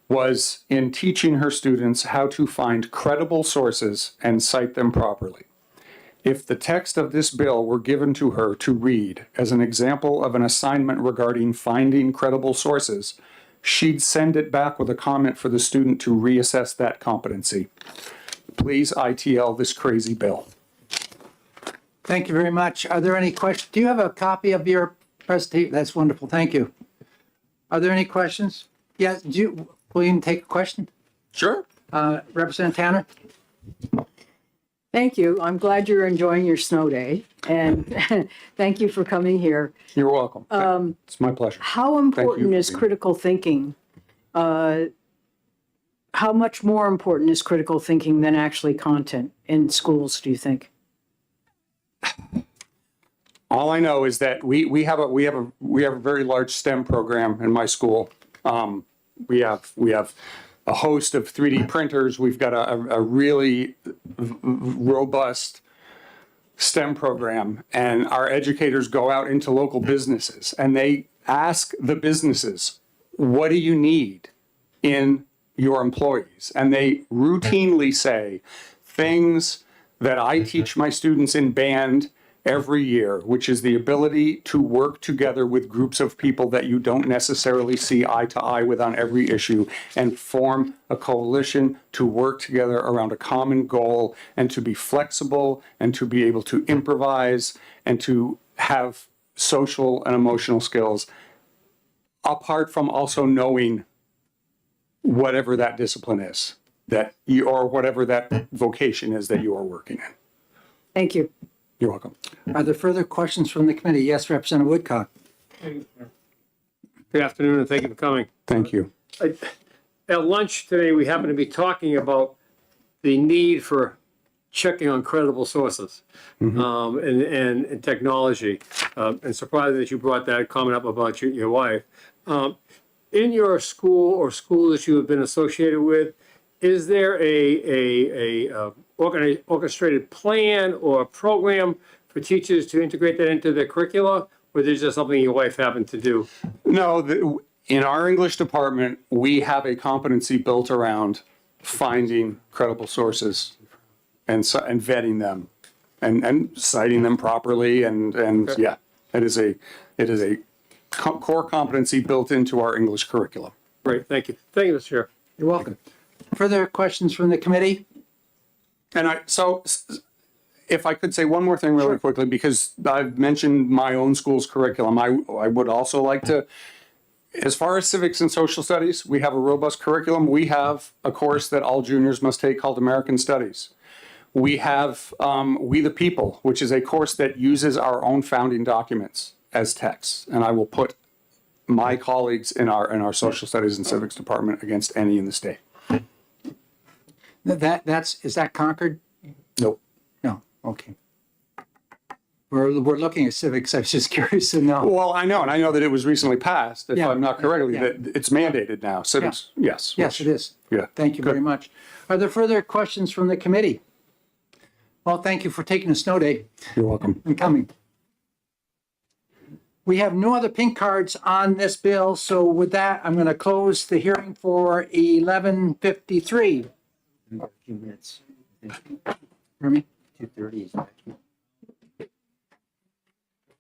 [SPEAKER 5] was in teaching her students how to find credible sources and cite them properly. If the text of this bill were given to her to read as an example of an assignment regarding finding credible sources, she'd send it back with a comment for the student to reassess that competency. Please ITL this crazy bill.
[SPEAKER 1] Thank you very much. Are there any questions? Do you have a copy of your presentation? That's wonderful. Thank you. Are there any questions? Yes, will you take a question?
[SPEAKER 8] Sure.
[SPEAKER 1] Representative Tanner?
[SPEAKER 13] Thank you. I'm glad you're enjoying your snow day, and thank you for coming here.
[SPEAKER 5] You're welcome. It's my pleasure.
[SPEAKER 13] How important is critical thinking? How much more important is critical thinking than actually content in schools, do you think?
[SPEAKER 5] All I know is that we have a very large STEM program in my school. We have a host of 3D printers. We've got a really robust STEM program, and our educators go out into local businesses and they ask the businesses, what do you need in your employees? And they routinely say things that I teach my students in band every year, which is the ability to work together with groups of people that you don't necessarily see eye to eye with on every issue, and form a coalition to work together around a common goal, and to be flexible, and to be able to improvise, and to have social and emotional skills, apart from also knowing whatever that discipline is that you, or whatever that vocation is that you are working in.
[SPEAKER 13] Thank you.
[SPEAKER 5] You're welcome.
[SPEAKER 1] Are there further questions from the committee? Yes, Representative Woodcock.
[SPEAKER 7] Good afternoon, and thank you for coming.
[SPEAKER 5] Thank you.
[SPEAKER 7] At lunch today, we happened to be talking about the need for checking on credible sources and technology. And surprised that you brought that comment up about your wife. In your school or school that you have been associated with, is there a orchestrated plan or a program for teachers to integrate that into their curricula, or is it just something your wife happened to do?
[SPEAKER 5] No, in our English department, we have a competency built around finding credible sources and vetting them and citing them properly. And yeah, it is a core competency built into our English curriculum.
[SPEAKER 7] Great, thank you. Thank you, Mr. Chair.
[SPEAKER 1] You're welcome. Further questions from the committee?
[SPEAKER 5] And if I could say one more thing really quickly, because I've mentioned my own school's curriculum, I would also like to, as far as civics and social studies, we have a robust curriculum. We have a course that all juniors must take called American Studies. We have We the People, which is a course that uses our own founding documents as texts. And I will put my colleagues in our social studies and civics department against any in the state.
[SPEAKER 1] Is that Concord?
[SPEAKER 5] Nope.
[SPEAKER 1] No, okay. We're looking at civics. I was just curious to know.
[SPEAKER 5] Well, I know, and I know that it was recently passed, if
[SPEAKER 1] Yeah.
[SPEAKER 5] I'm not correctly, that it's mandated now. Civics, yes.
[SPEAKER 1] Yes, it is.
[SPEAKER 5] Yeah.
[SPEAKER 1] Thank you very much. Are there further questions from the committee? Well, thank you for taking a snow day
[SPEAKER 5] You're welcome.
[SPEAKER 1] and coming. We have no other pink cards on this bill, so with that, I'm going to close the hearing for 11:53.
[SPEAKER 14] A few minutes.
[SPEAKER 1] Pardon me?
[SPEAKER 14] 2:30 is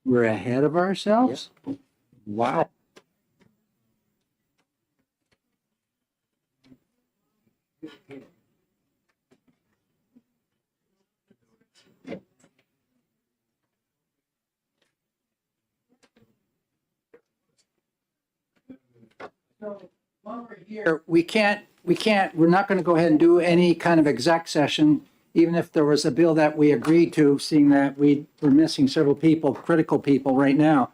[SPEAKER 1] We're ahead of ourselves? Wow. While we're here, we're not going to go ahead and do any kind of exec session, even if there was a bill that we agreed to, seeing that we're missing several people, critical people right now.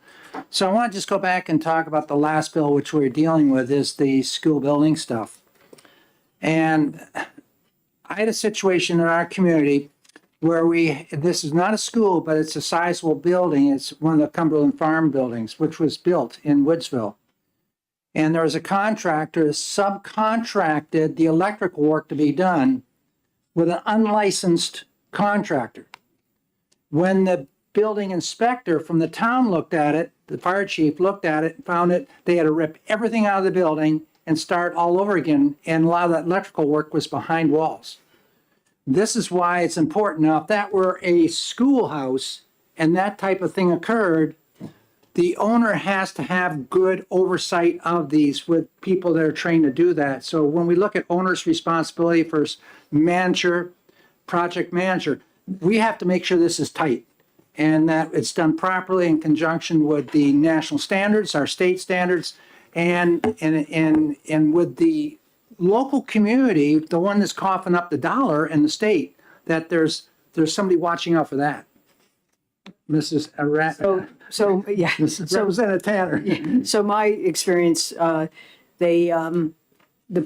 [SPEAKER 1] So I want to just go back and talk about the last bill, which we're dealing with, is the school building stuff. And I had a situation in our community where this is not a school, but it's a sizable building. It's one of the Cumberland Farm buildings, which was built in Woodsville. And there was a contractor subcontracted the electrical work to be done with an unlicensed contractor. When the building inspector from the town looked at it, the fire chief looked at it and found it, they had to rip everything out of the building and start all over again. And a lot of that electrical work was behind walls. This is why it's important. Now, if that were a schoolhouse and that type of thing occurred, the owner has to have good oversight of these with people that are trained to do that. So when we look at owner's responsibility for manager, project manager, we have to make sure this is tight and that it's done properly in conjunction with the national standards, our state standards, and with the local community, the one that's coughing up the dollar in the state, that there's somebody watching out for that. Mrs. Arat.
[SPEAKER 2] So, yeah.
[SPEAKER 1] Mrs. Representative Tanner.
[SPEAKER 2] So my experience, the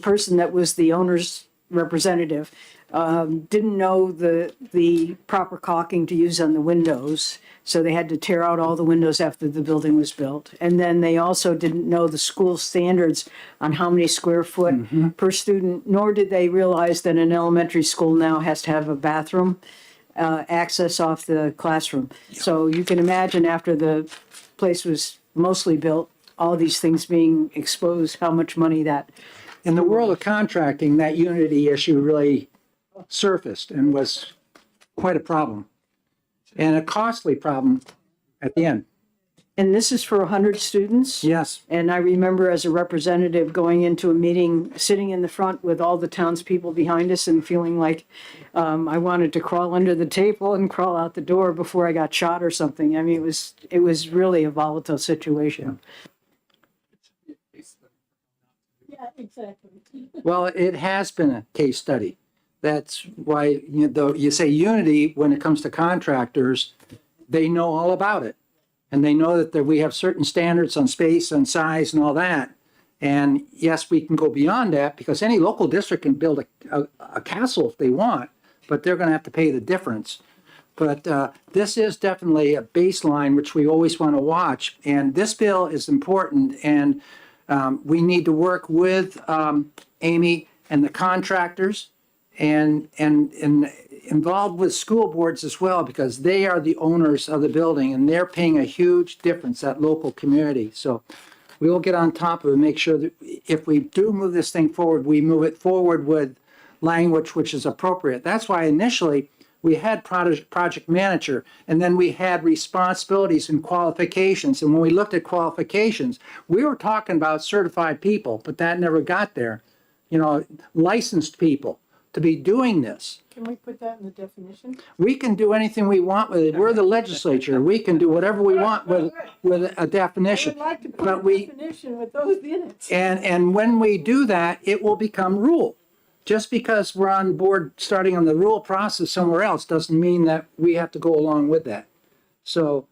[SPEAKER 2] person that was the owner's representative didn't know the proper caulking to use on the windows. So they had to tear out all the windows after the building was built. And then they also didn't know the school standards on how many square foot per student, nor did they realize that an elementary school now has to have a bathroom access off the classroom. So you can imagine after the place was mostly built, all these things being exposed, how much money that.
[SPEAKER 1] In the world of contracting, that unity issue really surfaced and was quite a problem and a costly problem at the end.
[SPEAKER 2] And this is for 100 students?
[SPEAKER 1] Yes.
[SPEAKER 2] And I remember as a representative going into a meeting, sitting in the front with all the townspeople behind us and feeling like I wanted to crawl under the table and crawl out the door before I got shot or something. I mean, it was really a volatile situation.
[SPEAKER 12] Yeah, exactly.
[SPEAKER 1] Well, it has been a case study. That's why you say unity when it comes to contractors, they know all about it. And they know that we have certain standards on space and size and all that. And yes, we can go beyond that because any local district can build a castle if they want, but they're going to have to pay the difference. But this is definitely a baseline which we always want to watch. And this bill is important, and we need to work with Amy and the contractors and involved with school boards as well, because they are the owners of the building and they're paying a huge difference, that local community. So we will get on top of it and make sure that if we do move this thing forward, we move it forward with language which is appropriate. That's why initially we had project manager, and then we had responsibilities and qualifications. And when we looked at qualifications, we were talking about certified people, but that never got there. licensed people to be doing this.
[SPEAKER 12] Can we put that in the definition?
[SPEAKER 1] We can do anything we want with it. We're the legislature. We can do whatever we want with a definition.
[SPEAKER 12] I would like to put
[SPEAKER 1] But
[SPEAKER 12] a definition with those in it.
[SPEAKER 1] and when we do that, it will become rule. Just because we're on board starting on the rule process somewhere else doesn't mean that we have to go along with that. So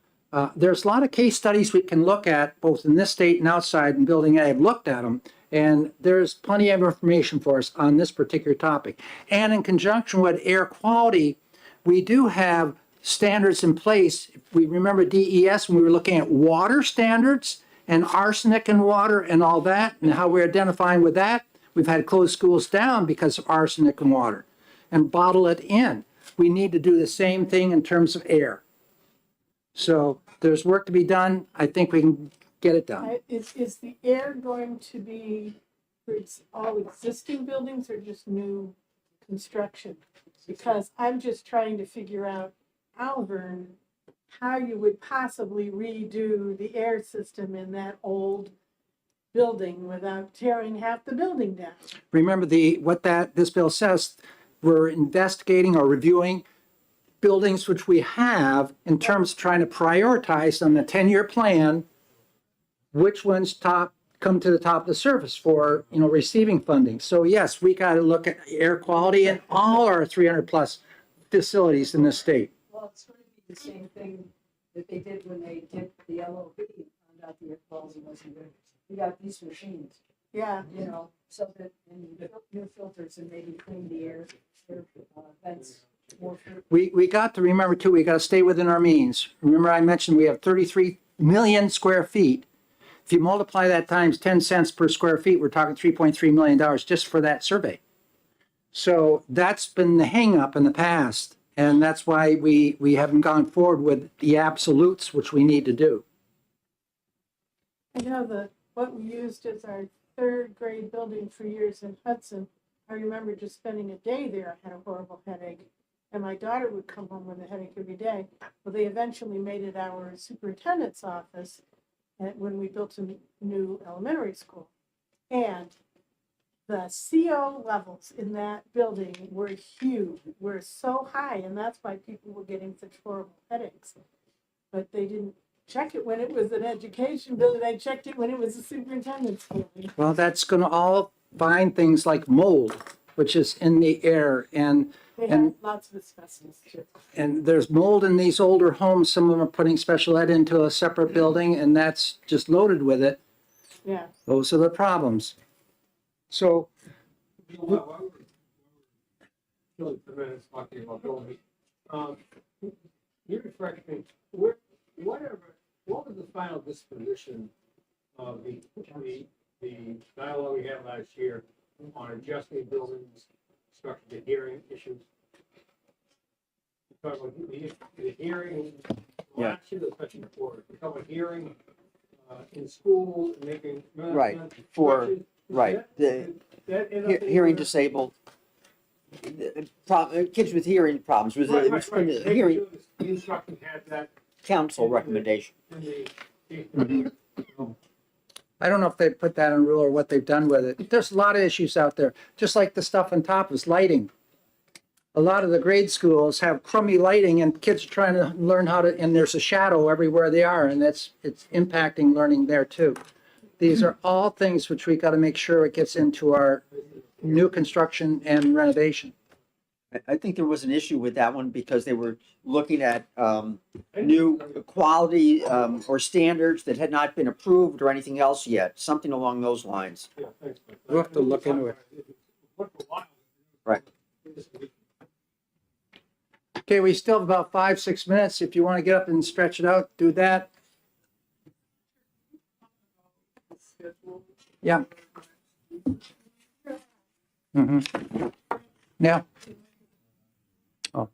[SPEAKER 1] there's a lot of case studies we can look at, both in this state and outside, and building A. I've looked at them, and there's plenty of information for us on this particular topic. And in conjunction with air quality, we do have standards in place. If we remember DES, when we were looking at water standards and arsenic in water and all that, and how we're identifying with that, we've had to close schools down because of arsenic in water and bottle it in. We need to do the same thing in terms of air. So there's work to be done. I think we can get it done.
[SPEAKER 12] Is the air going to be for all existing buildings or just new construction? Because I'm just trying to figure out, Alvern, how you would possibly redo the air system in that old building without tearing half the building down.
[SPEAKER 1] Remember this bill says, we're investigating or reviewing buildings which we have in terms of trying to prioritize on the 10-year plan, which ones come to the top of the surface for, receiving funding. So yes, we got to look at air quality in all our 300 plus facilities in the state.
[SPEAKER 13] Well, it's going to be the same thing that they did when they did the LOB and found out the air quality wasn't good. We got these machines,
[SPEAKER 12] Yeah.
[SPEAKER 13] So that and new filters and maybe clean the air vents more.
[SPEAKER 1] We got to remember too, we got to stay within our means. Remember I mentioned we have 33 million square feet. If you multiply that times 10 cents per square feet, we're talking $3.3 million just for that survey. So that's been the hang up in the past. And that's why we haven't gone forward with the absolutes, which we need to do.
[SPEAKER 12] I know what we used as our third grade building for years in Hudson. I remember just spending a day there. I had a horrible headache. And my daughter would come home with a headache every day. Well, they eventually made it our superintendent's office when we built a new elementary school. And the CO levels in that building were huge, were so high, and that's why people were getting such horrible headaches. But they didn't check it when it was an education building. They checked it when it was a superintendent's building.
[SPEAKER 1] Well, that's going to all find things like mold, which is in the air, and
[SPEAKER 12] They had lots of asbestos too.
[SPEAKER 1] and there's mold in these older homes. Some of them are putting special ed into a separate building, and that's just loaded with it.
[SPEAKER 12] Yeah.
[SPEAKER 1] Those are the problems. So,
[SPEAKER 7] Really, the minutes talking about building. You refresh me, what was the final disposition of the dialogue we had last year on adjusting buildings, structure to hearing issues? We talked about the hearing, last year, the special report, we talked about hearing in school, making.
[SPEAKER 14] Right, hearing disabled, kids with hearing problems, was the hearing
[SPEAKER 7] The instruction had that
[SPEAKER 14] council recommendation.
[SPEAKER 7] in the.
[SPEAKER 1] I don't know if they put that in rule or what they've done with it. There's a lot of issues out there, just like the stuff on top is lighting. A lot of the grade schools have crummy lighting and kids are trying to learn how to, and there's a shadow everywhere they are, and it's impacting learning there too. These are all things which we got to make sure it gets into our new construction and renovation.
[SPEAKER 14] I think there was an issue with that one because they were looking at new quality or standards that had not been approved or anything else yet, something along those lines.
[SPEAKER 1] We'll have to look into it.
[SPEAKER 14] Right.
[SPEAKER 1] Okay, we still have about 5-6 minutes. If you want to get up and stretch it out, do that. Yeah. Mm-hmm. Yeah. Oh.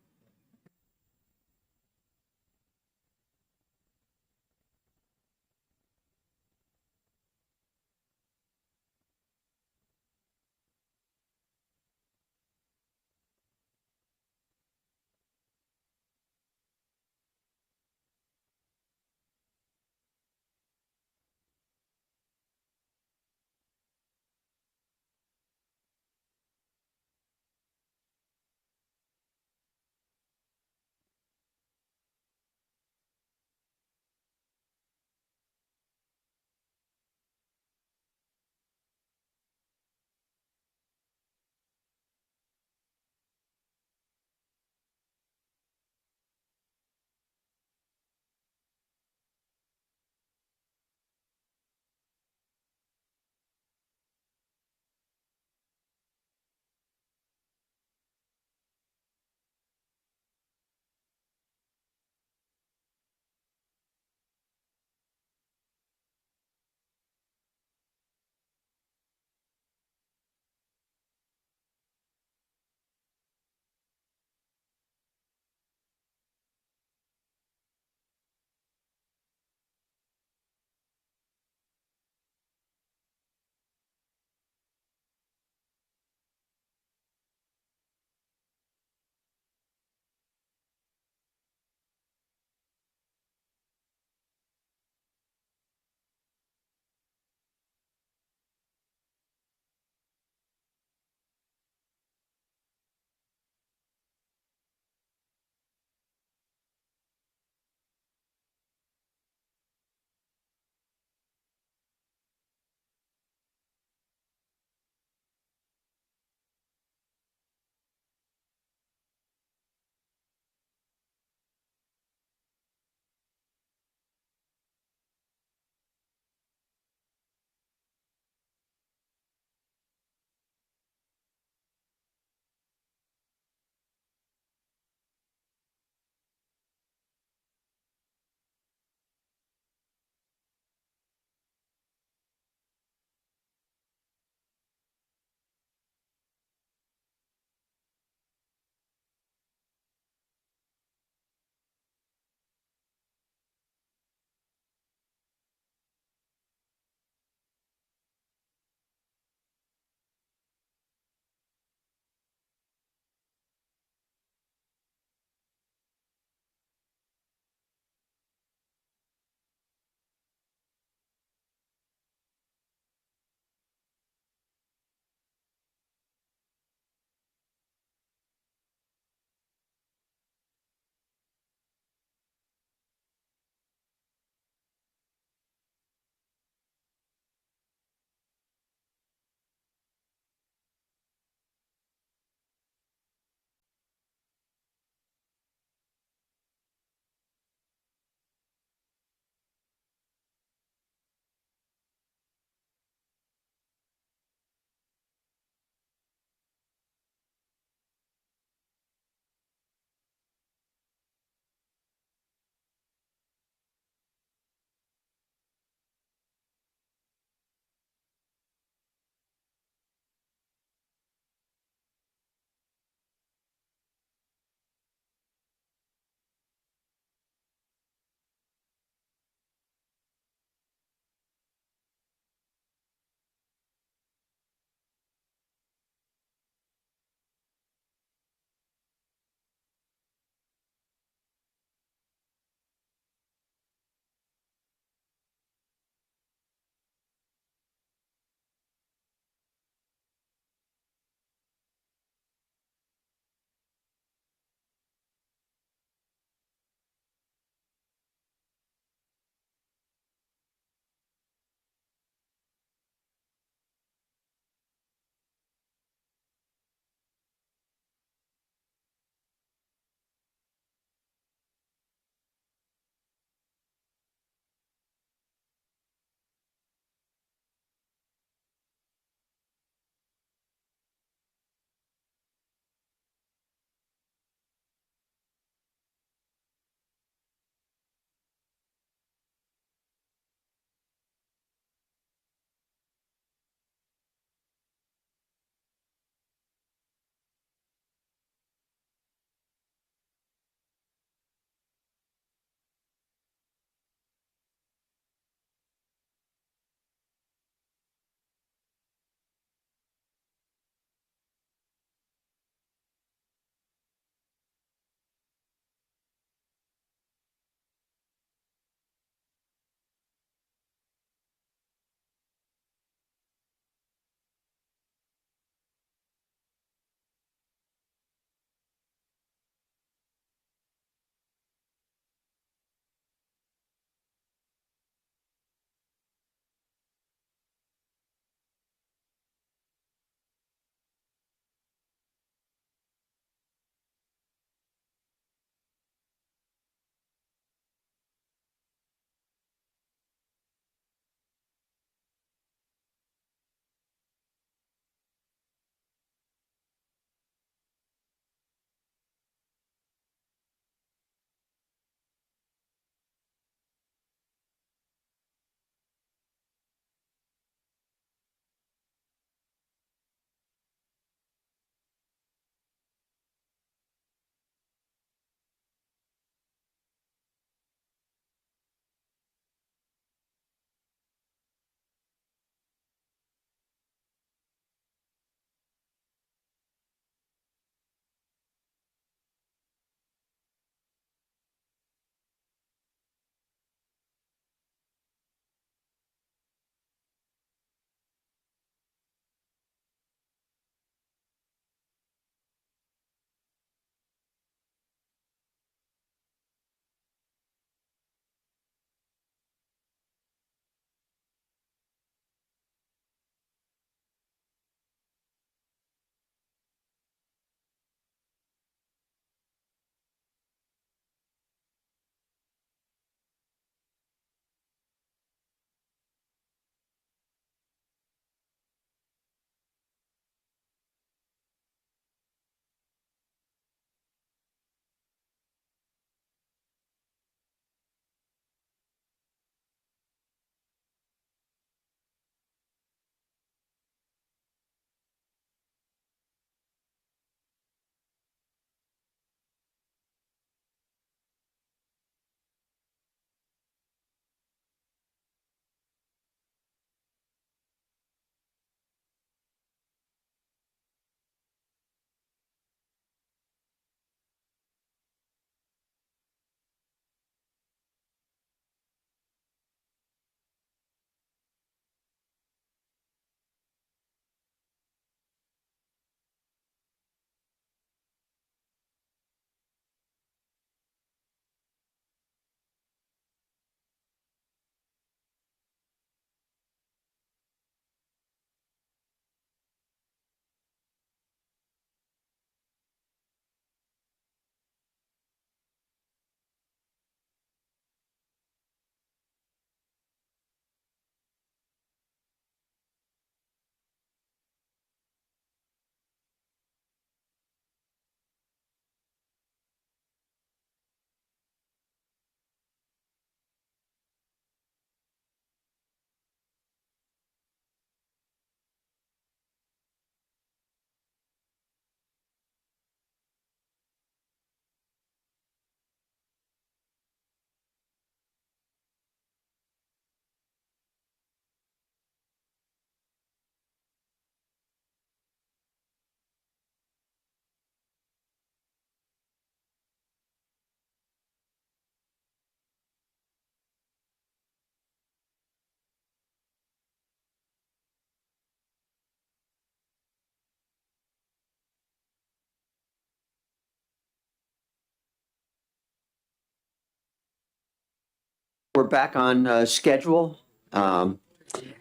[SPEAKER 14] we're back on schedule, and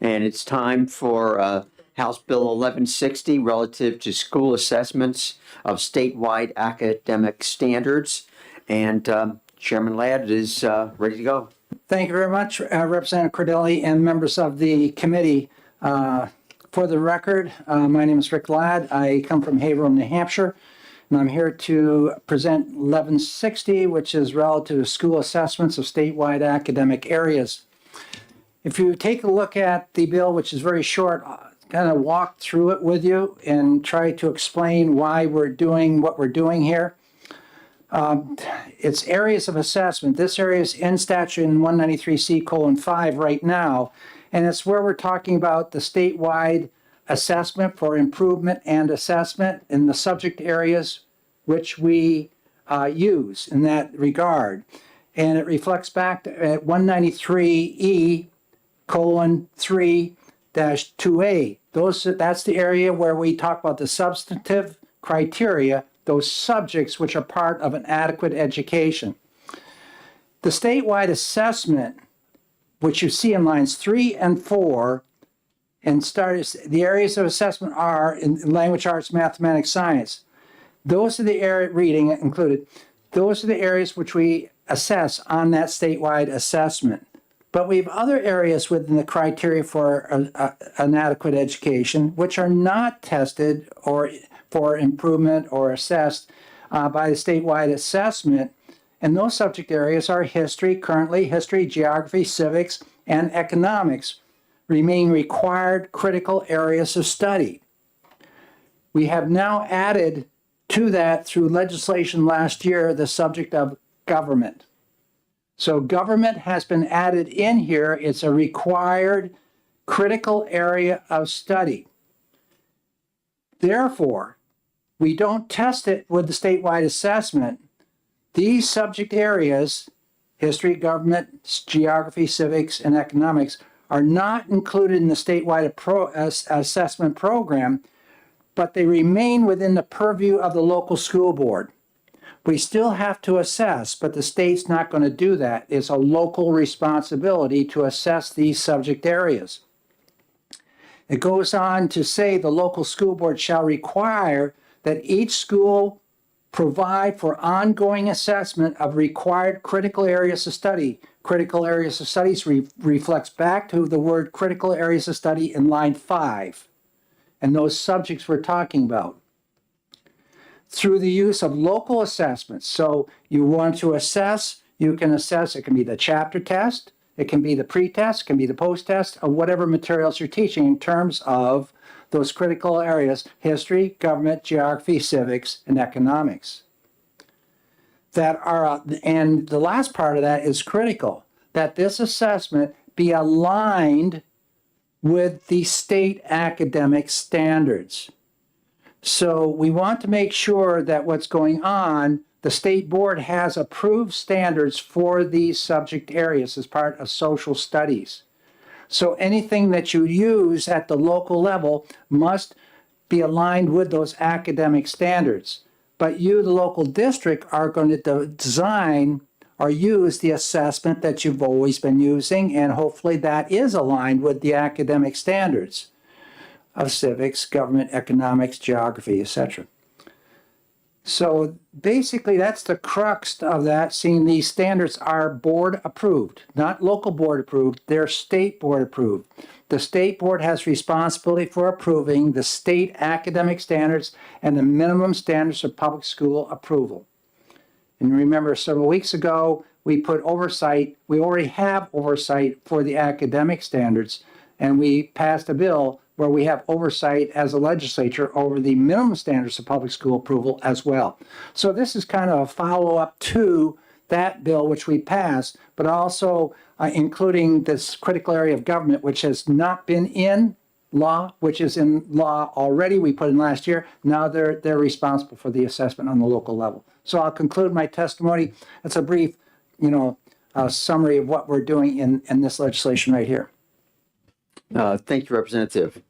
[SPEAKER 14] it's time for House Bill 1160 relative to school assessments of statewide academic standards. And Chairman Ladd is ready to go.
[SPEAKER 1] Thank you very much, Representative Cordelli and members of the committee. For the record, my name is Rick Ladd. I come from Haverhill, New Hampshire, and I'm here to present 1160, which is relative to school assessments of statewide academic areas. If you take a look at the bill, which is very short, I'll kind of walk through it with you and try to explain why we're doing what we're doing here. It's areas of assessment. This area is in statute in 193C:5 right now, and it's where we're talking about the statewide assessment for improvement and assessment in the subject areas which we use in that regard. And it reflects back at 193E:3-2A. That's the area where we talk about the substantive criteria, those subjects which are part of an adequate education. The statewide assessment, which you see in lines 3 and 4, and the areas of assessment are in language arts, mathematics, science. Those are the area, reading included, those are the areas which we assess on that statewide assessment. But we have other areas within the criteria for an adequate education which are not tested or for improvement or assessed by the statewide assessment. And those subject areas are history, currently history, geography, civics, and economics remain required critical areas of study. We have now added to that through legislation last year the subject of government. So government has been added in here. It's a required critical area of study. Therefore, we don't test it with the statewide assessment. These subject areas, history, government, geography, civics, and economics, are not included in the statewide assessment program, but they remain within the purview of the local school board. We still have to assess, but the state's not going to do that. It's a local responsibility to assess these subject areas. It goes on to say the local school board shall require that each school provide for ongoing assessment of required critical areas of study. Critical areas of studies reflects back to the word critical areas of study in line 5, and those subjects we're talking about. Through the use of local assessments. So you want to assess, you can assess, it can be the chapter test, it can be the pre-test, it can be the post-test, of whatever materials you're teaching in terms of those critical areas, history, government, geography, civics, and economics. And the last part of that is critical, that this assessment be aligned with the state academic standards. So we want to make sure that what's going on, the state board has approved standards for these subject areas as part of social studies. So anything that you use at the local level must be aligned with those academic standards. But you, the local district, are going to design or use the assessment that you've always been using, and hopefully that is aligned with the academic standards of civics, government, economics, geography, etc. So basically that's the crux of that, seeing these standards are board approved, not local board approved, they're state board approved. The state board has responsibility for approving the state academic standards and the minimum standards of public school approval. And remember, several weeks ago, we put oversight, we already have oversight for the academic standards, and we passed a bill where we have oversight as a legislature over the minimum standards of public school approval as well. So this is kind of a follow-up to that bill which we passed, but also including this critical area of government, which has not been in law, which is in law already. We put in last year. Now they're responsible for the assessment on the local level. So I'll conclude my testimony. It's a brief, summary of what we're doing in this legislation right here.
[SPEAKER 14] Thank you, Representative.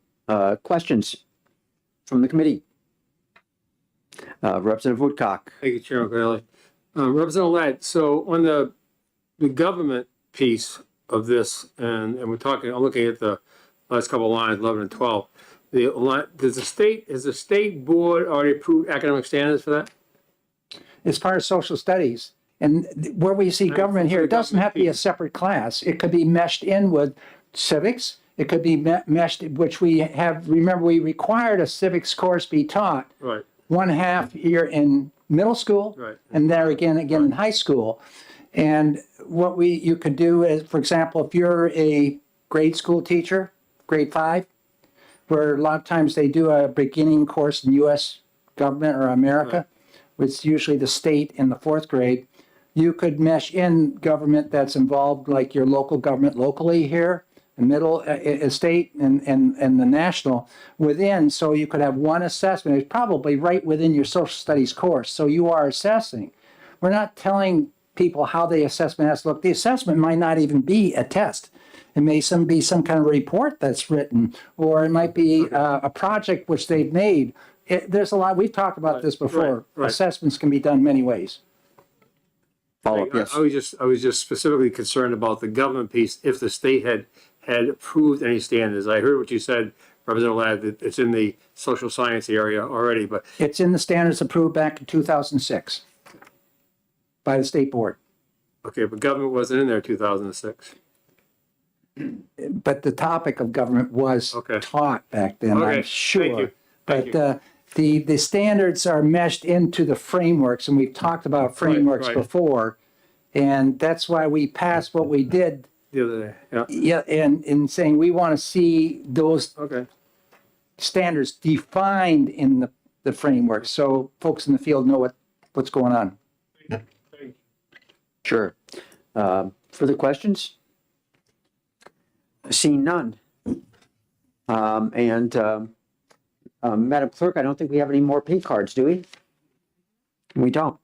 [SPEAKER 14] Questions from the committee? Representative Woodcock.
[SPEAKER 7] Thank you, Chairman Cordelli. Representative Ladd, so on the government piece of this, and we're talking, I'm looking at the last couple of lines, 11 and 12. Has the state board already approved academic standards for that?
[SPEAKER 1] It's part of social studies. And where we see government here, it doesn't have to be a separate class. It could be meshed in with civics. It could be meshed, which we have, remember, we required a civics course be taught
[SPEAKER 7] Right.
[SPEAKER 1] 1/2 year in middle school,
[SPEAKER 7] Right.
[SPEAKER 1] and there again in high school. And what you could do is, for example, if you're a grade school teacher, grade 5, where a lot of times they do a beginning course in U.S. government or America, it's usually the state in the 4th grade. You could mesh in government that's involved, like your local government locally here, the middle state and the national within, so you could have one assessment. It's probably right within your social studies course. So you are assessing. We're not telling people how the assessment has to look. The assessment might not even be a test. It may be some kind of report that's written, or it might be a project which they've made. There's a lot. We've talked about this before.
[SPEAKER 7] Right.
[SPEAKER 1] Assessments can be done many ways.
[SPEAKER 14] Follow up, yes.
[SPEAKER 7] I was just specifically concerned about the government piece, if the state had approved any standards. I heard what you said, Representative Ladd, that it's in the social science area already, but.
[SPEAKER 1] It's in the standards approved back in 2006 by the state board.
[SPEAKER 7] Okay, but government wasn't in there in 2006.
[SPEAKER 1] But the topic of government was taught back then,
[SPEAKER 7] Okay,
[SPEAKER 1] I'm sure.
[SPEAKER 7] thank you. Thank
[SPEAKER 1] But the standards are meshed into the frameworks, and we've talked about frameworks
[SPEAKER 7] right.
[SPEAKER 1] before. And that's why we passed what we did.
[SPEAKER 7] The other day, yeah.
[SPEAKER 1] Yeah, and in saying we want to see those standards defined in the framework, so folks in the field know what's going on.
[SPEAKER 14] Sure. Further questions? Seeing none. Madam Clerk, I don't think we have any more pink cards, do we? We don't.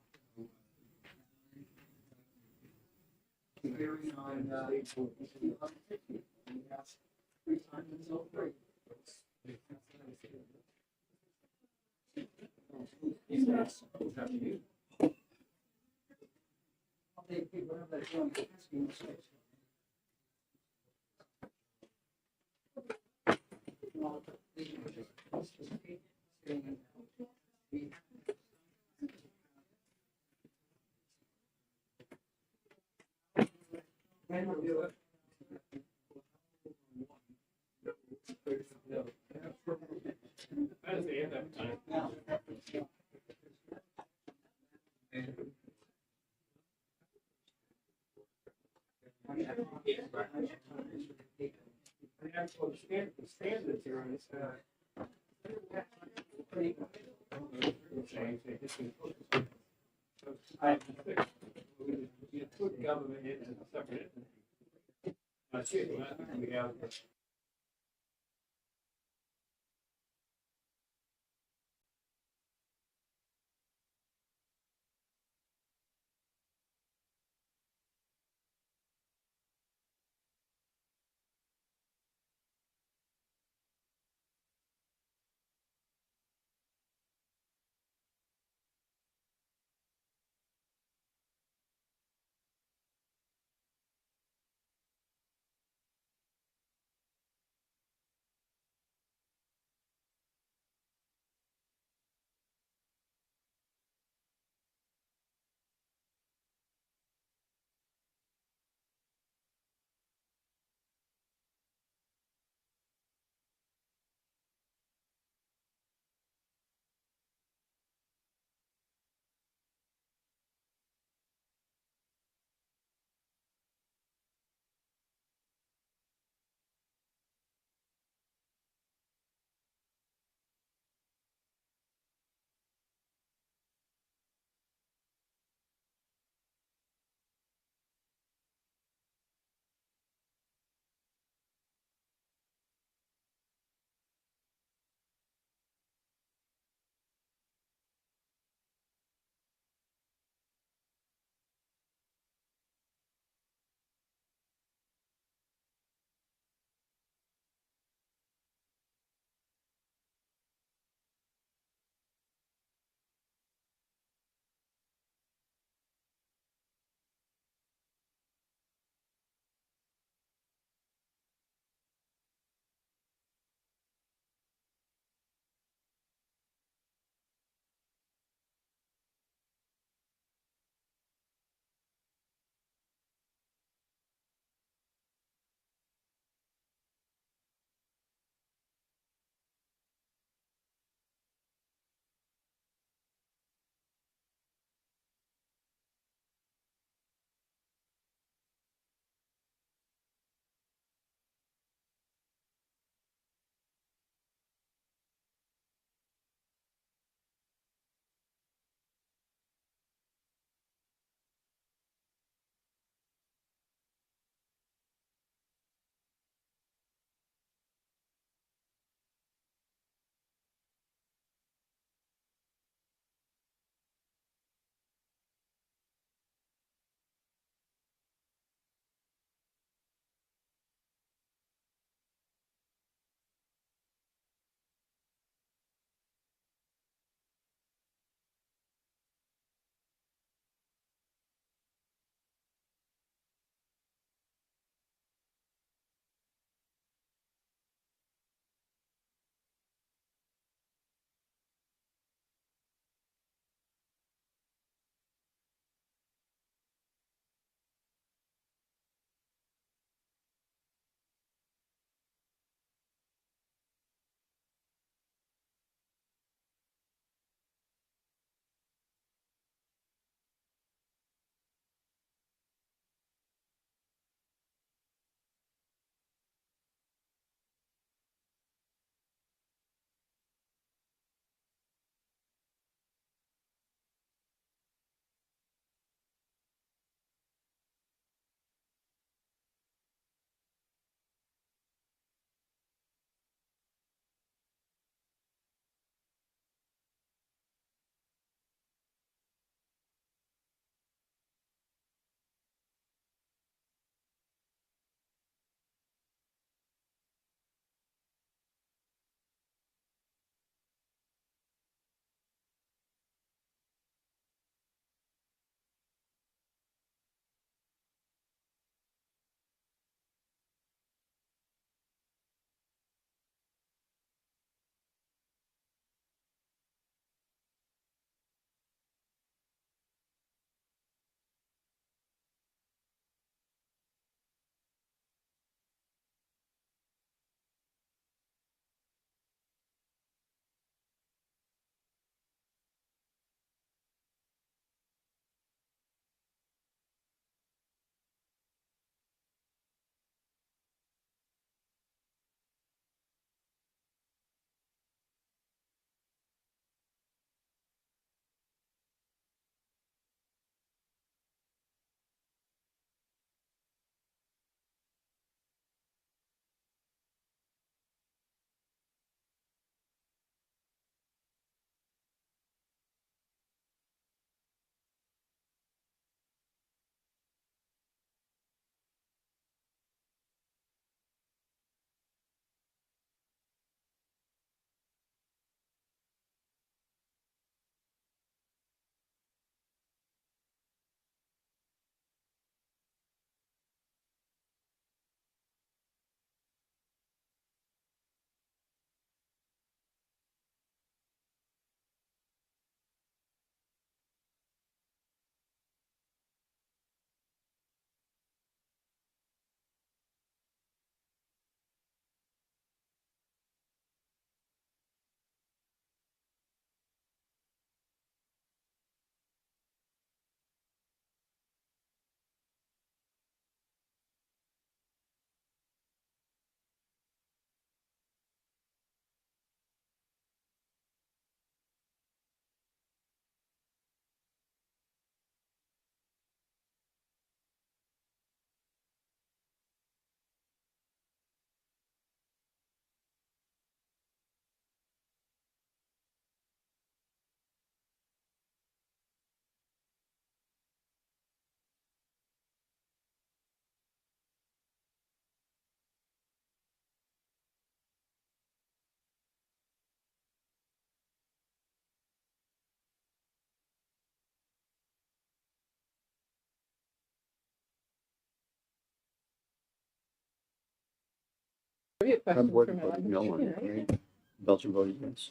[SPEAKER 11] Maybe a question for
[SPEAKER 14] Voted
[SPEAKER 11] Melanie.
[SPEAKER 14] no on it, right? Belcher voted yes.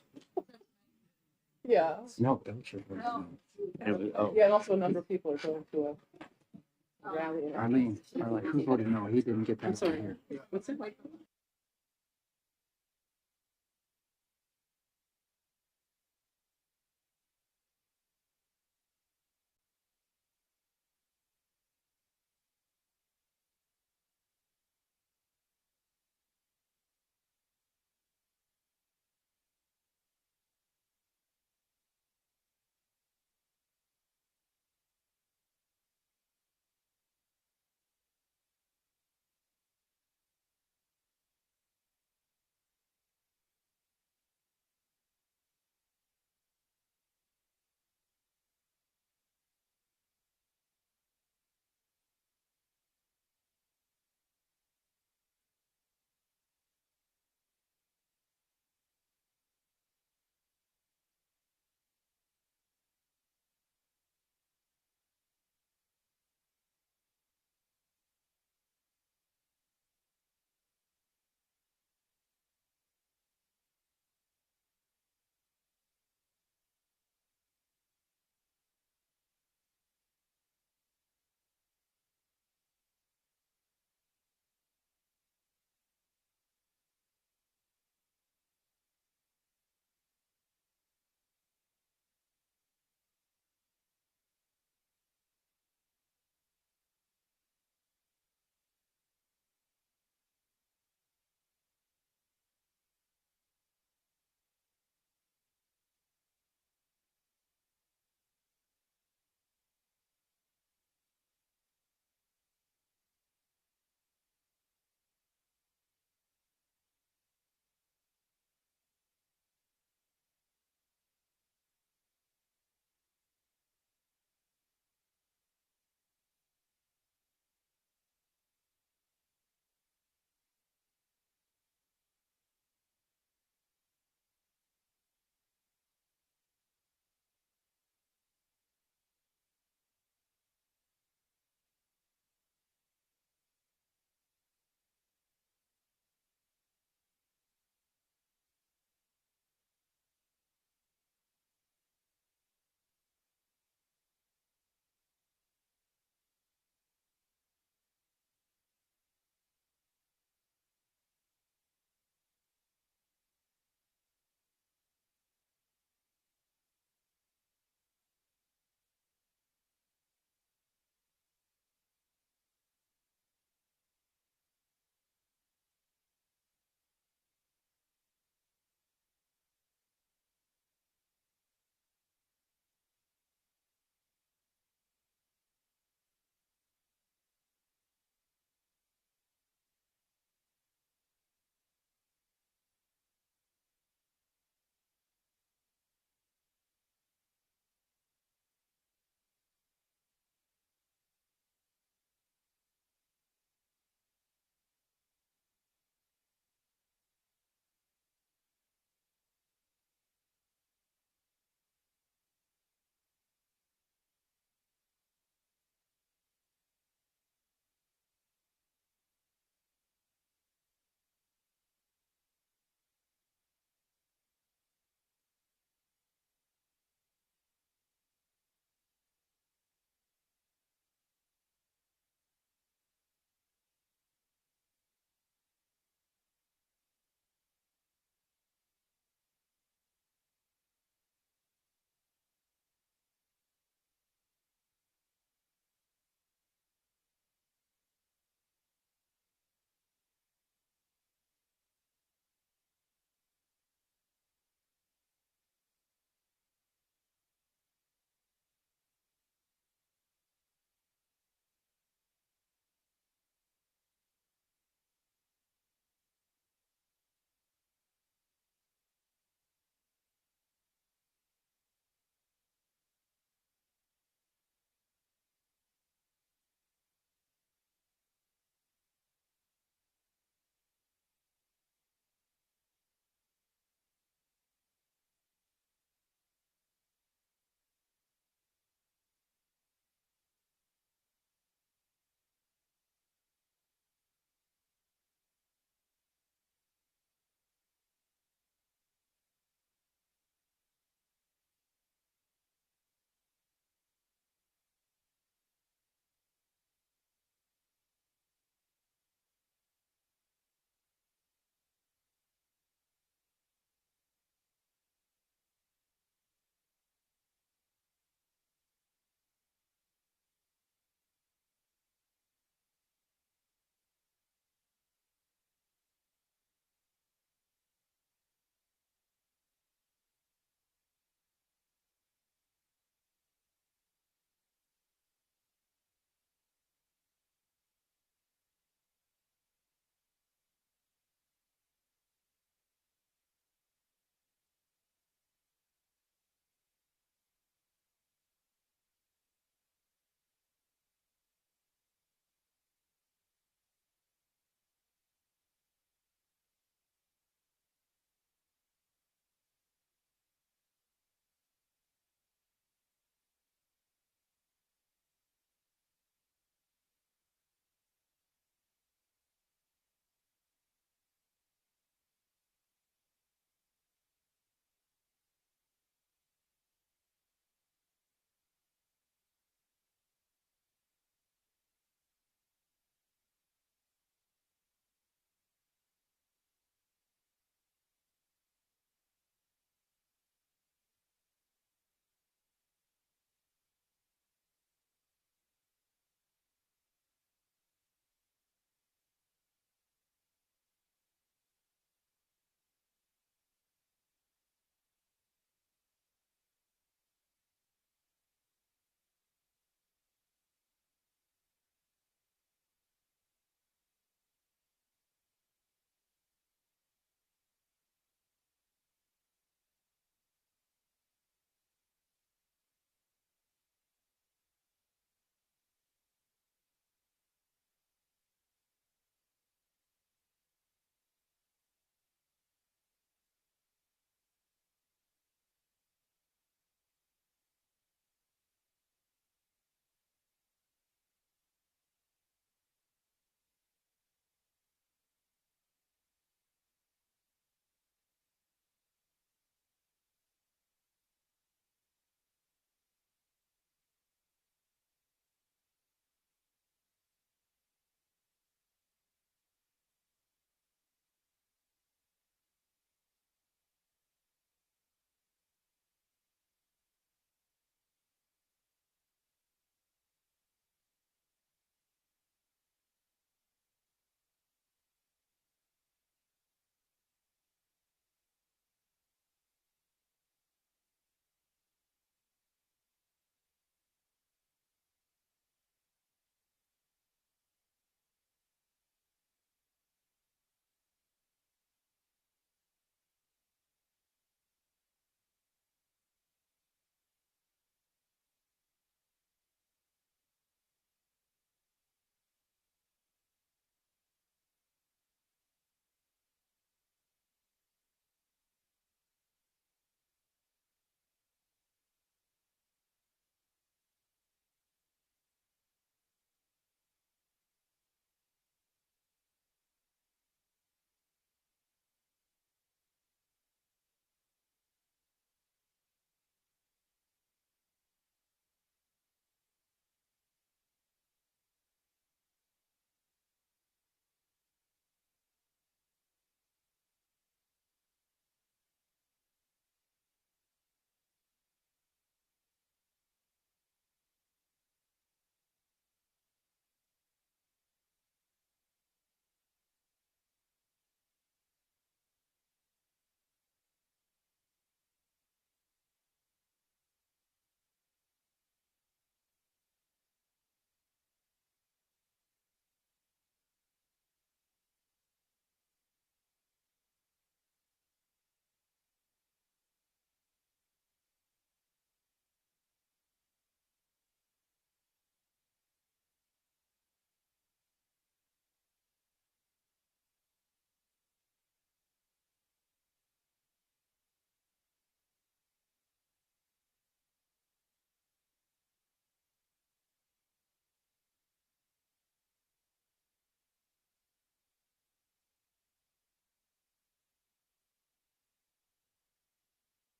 [SPEAKER 11] Yeah.
[SPEAKER 14] No, Belcher voted no. And it was, oh.
[SPEAKER 11] Yeah, and also a number of people are going to a rally.
[SPEAKER 1] Arlene, who voted no? He didn't get that.
[SPEAKER 11] I'm sorry. What's it?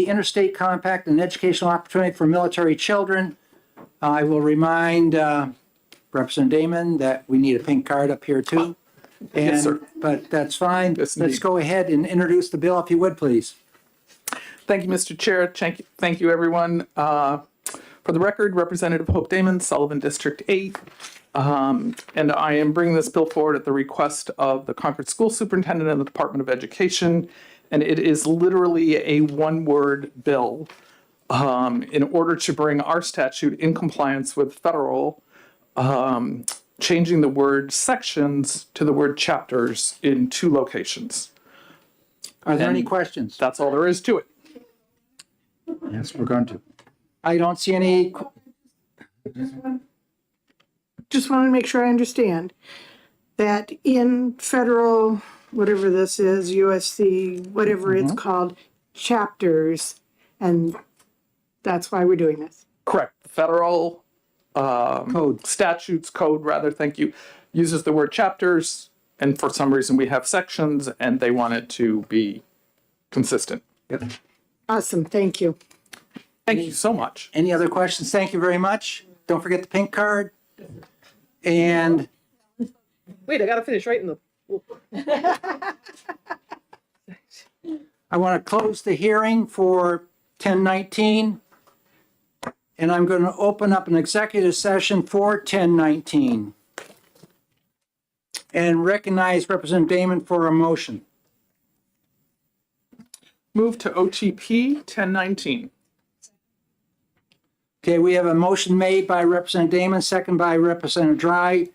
[SPEAKER 1] the interstate compact and educational opportunity for military children. I will remind Representative Damon that we need a pink card up here too.
[SPEAKER 8] Yes, sir.
[SPEAKER 1] But that's fine.
[SPEAKER 8] Yes,
[SPEAKER 1] Let's
[SPEAKER 8] indeed.
[SPEAKER 1] go ahead and introduce the bill if you would, please.
[SPEAKER 8] Thank you, Mr. Chair. Thank you, everyone. For the record, Representative Hope Damon, Sullivan District 8. And I am bringing this bill forward at the request of the Concord School Superintendent and the Department of Education. And it is literally a one-word bill in order to bring our statute in compliance with federal, changing the word sections to the word chapters in 2 locations.
[SPEAKER 1] Are there any
[SPEAKER 8] And
[SPEAKER 1] questions?
[SPEAKER 8] That's all there is to it.
[SPEAKER 1] Yes, we're going to. I don't see any.
[SPEAKER 15] Just want to make sure I understand that in federal, whatever this is, USC, whatever it's called, chapters, and that's why we're doing this.
[SPEAKER 8] Correct. The federal statutes code, rather, thank you, uses the word chapters, and for some reason we have sections, and they want it to be consistent.
[SPEAKER 1] Yep.
[SPEAKER 15] Awesome, thank you.
[SPEAKER 8] Thank you so much.
[SPEAKER 1] Any other questions? Thank you very much. Don't forget the pink card. And
[SPEAKER 11] Wait, I gotta finish writing the.
[SPEAKER 1] I want to close the hearing for 1019. And I'm going to open up an executive session for 1019. And recognize Representative Damon for a motion.
[SPEAKER 8] Move to OTP 1019.
[SPEAKER 1] Okay, we have a motion made by Representative Damon, second by Representative Dry,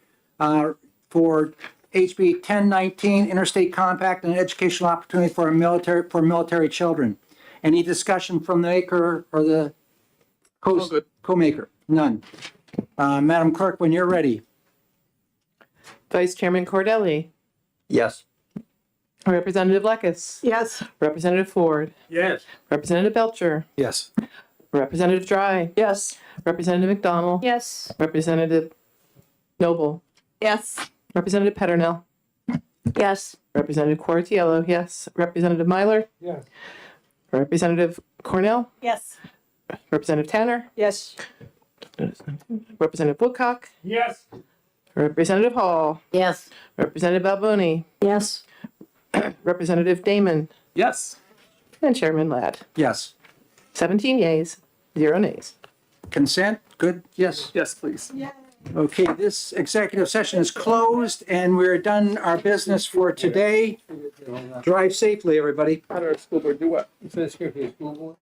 [SPEAKER 1] for HB 1019, Interstate Compact and Educational Opportunity for military children. Any discussion from the maker or the co-maker? None. Madam Clerk, when you're ready.
[SPEAKER 11] Vice Chairman Cordelli,
[SPEAKER 14] Yes.
[SPEAKER 11] Representative Lekis,
[SPEAKER 15] Yes.
[SPEAKER 11] Representative Ford,
[SPEAKER 7] Yes.
[SPEAKER 11] Representative Belcher,
[SPEAKER 3] Yes.
[SPEAKER 11] Representative Dry,
[SPEAKER 2] Yes.
[SPEAKER 11] Representative McDonald,
[SPEAKER 23] Yes.
[SPEAKER 11] Representative Noble,
[SPEAKER 2] Yes.
[SPEAKER 11] Representative Peternell,
[SPEAKER 23] Yes.
[SPEAKER 11] Representative Quartiello, yes. Representative Myler,
[SPEAKER 7] Yes.
[SPEAKER 11] Representative Cornell,
[SPEAKER 2] Yes.
[SPEAKER 11] Representative Tanner,
[SPEAKER 2] Yes.
[SPEAKER 11] Representative Woodcock,
[SPEAKER 7] Yes.
[SPEAKER 11] Representative Hall,
[SPEAKER 2] Yes.
[SPEAKER 11] Representative Balboni,
[SPEAKER 6] Yes.
[SPEAKER 11] Representative Damon,
[SPEAKER 8] Yes.
[SPEAKER 11] and Chairman Ladd.
[SPEAKER 1] Yes.
[SPEAKER 11] 17 yeas, 0 nays.
[SPEAKER 1] Consent? Good? Yes.
[SPEAKER 8] Yes, please.
[SPEAKER 1] Okay, this executive session is closed and we're done our business for today. Drive safely, everybody.
[SPEAKER 8] How did our school board do what?
[SPEAKER 17] You finished here for the school board?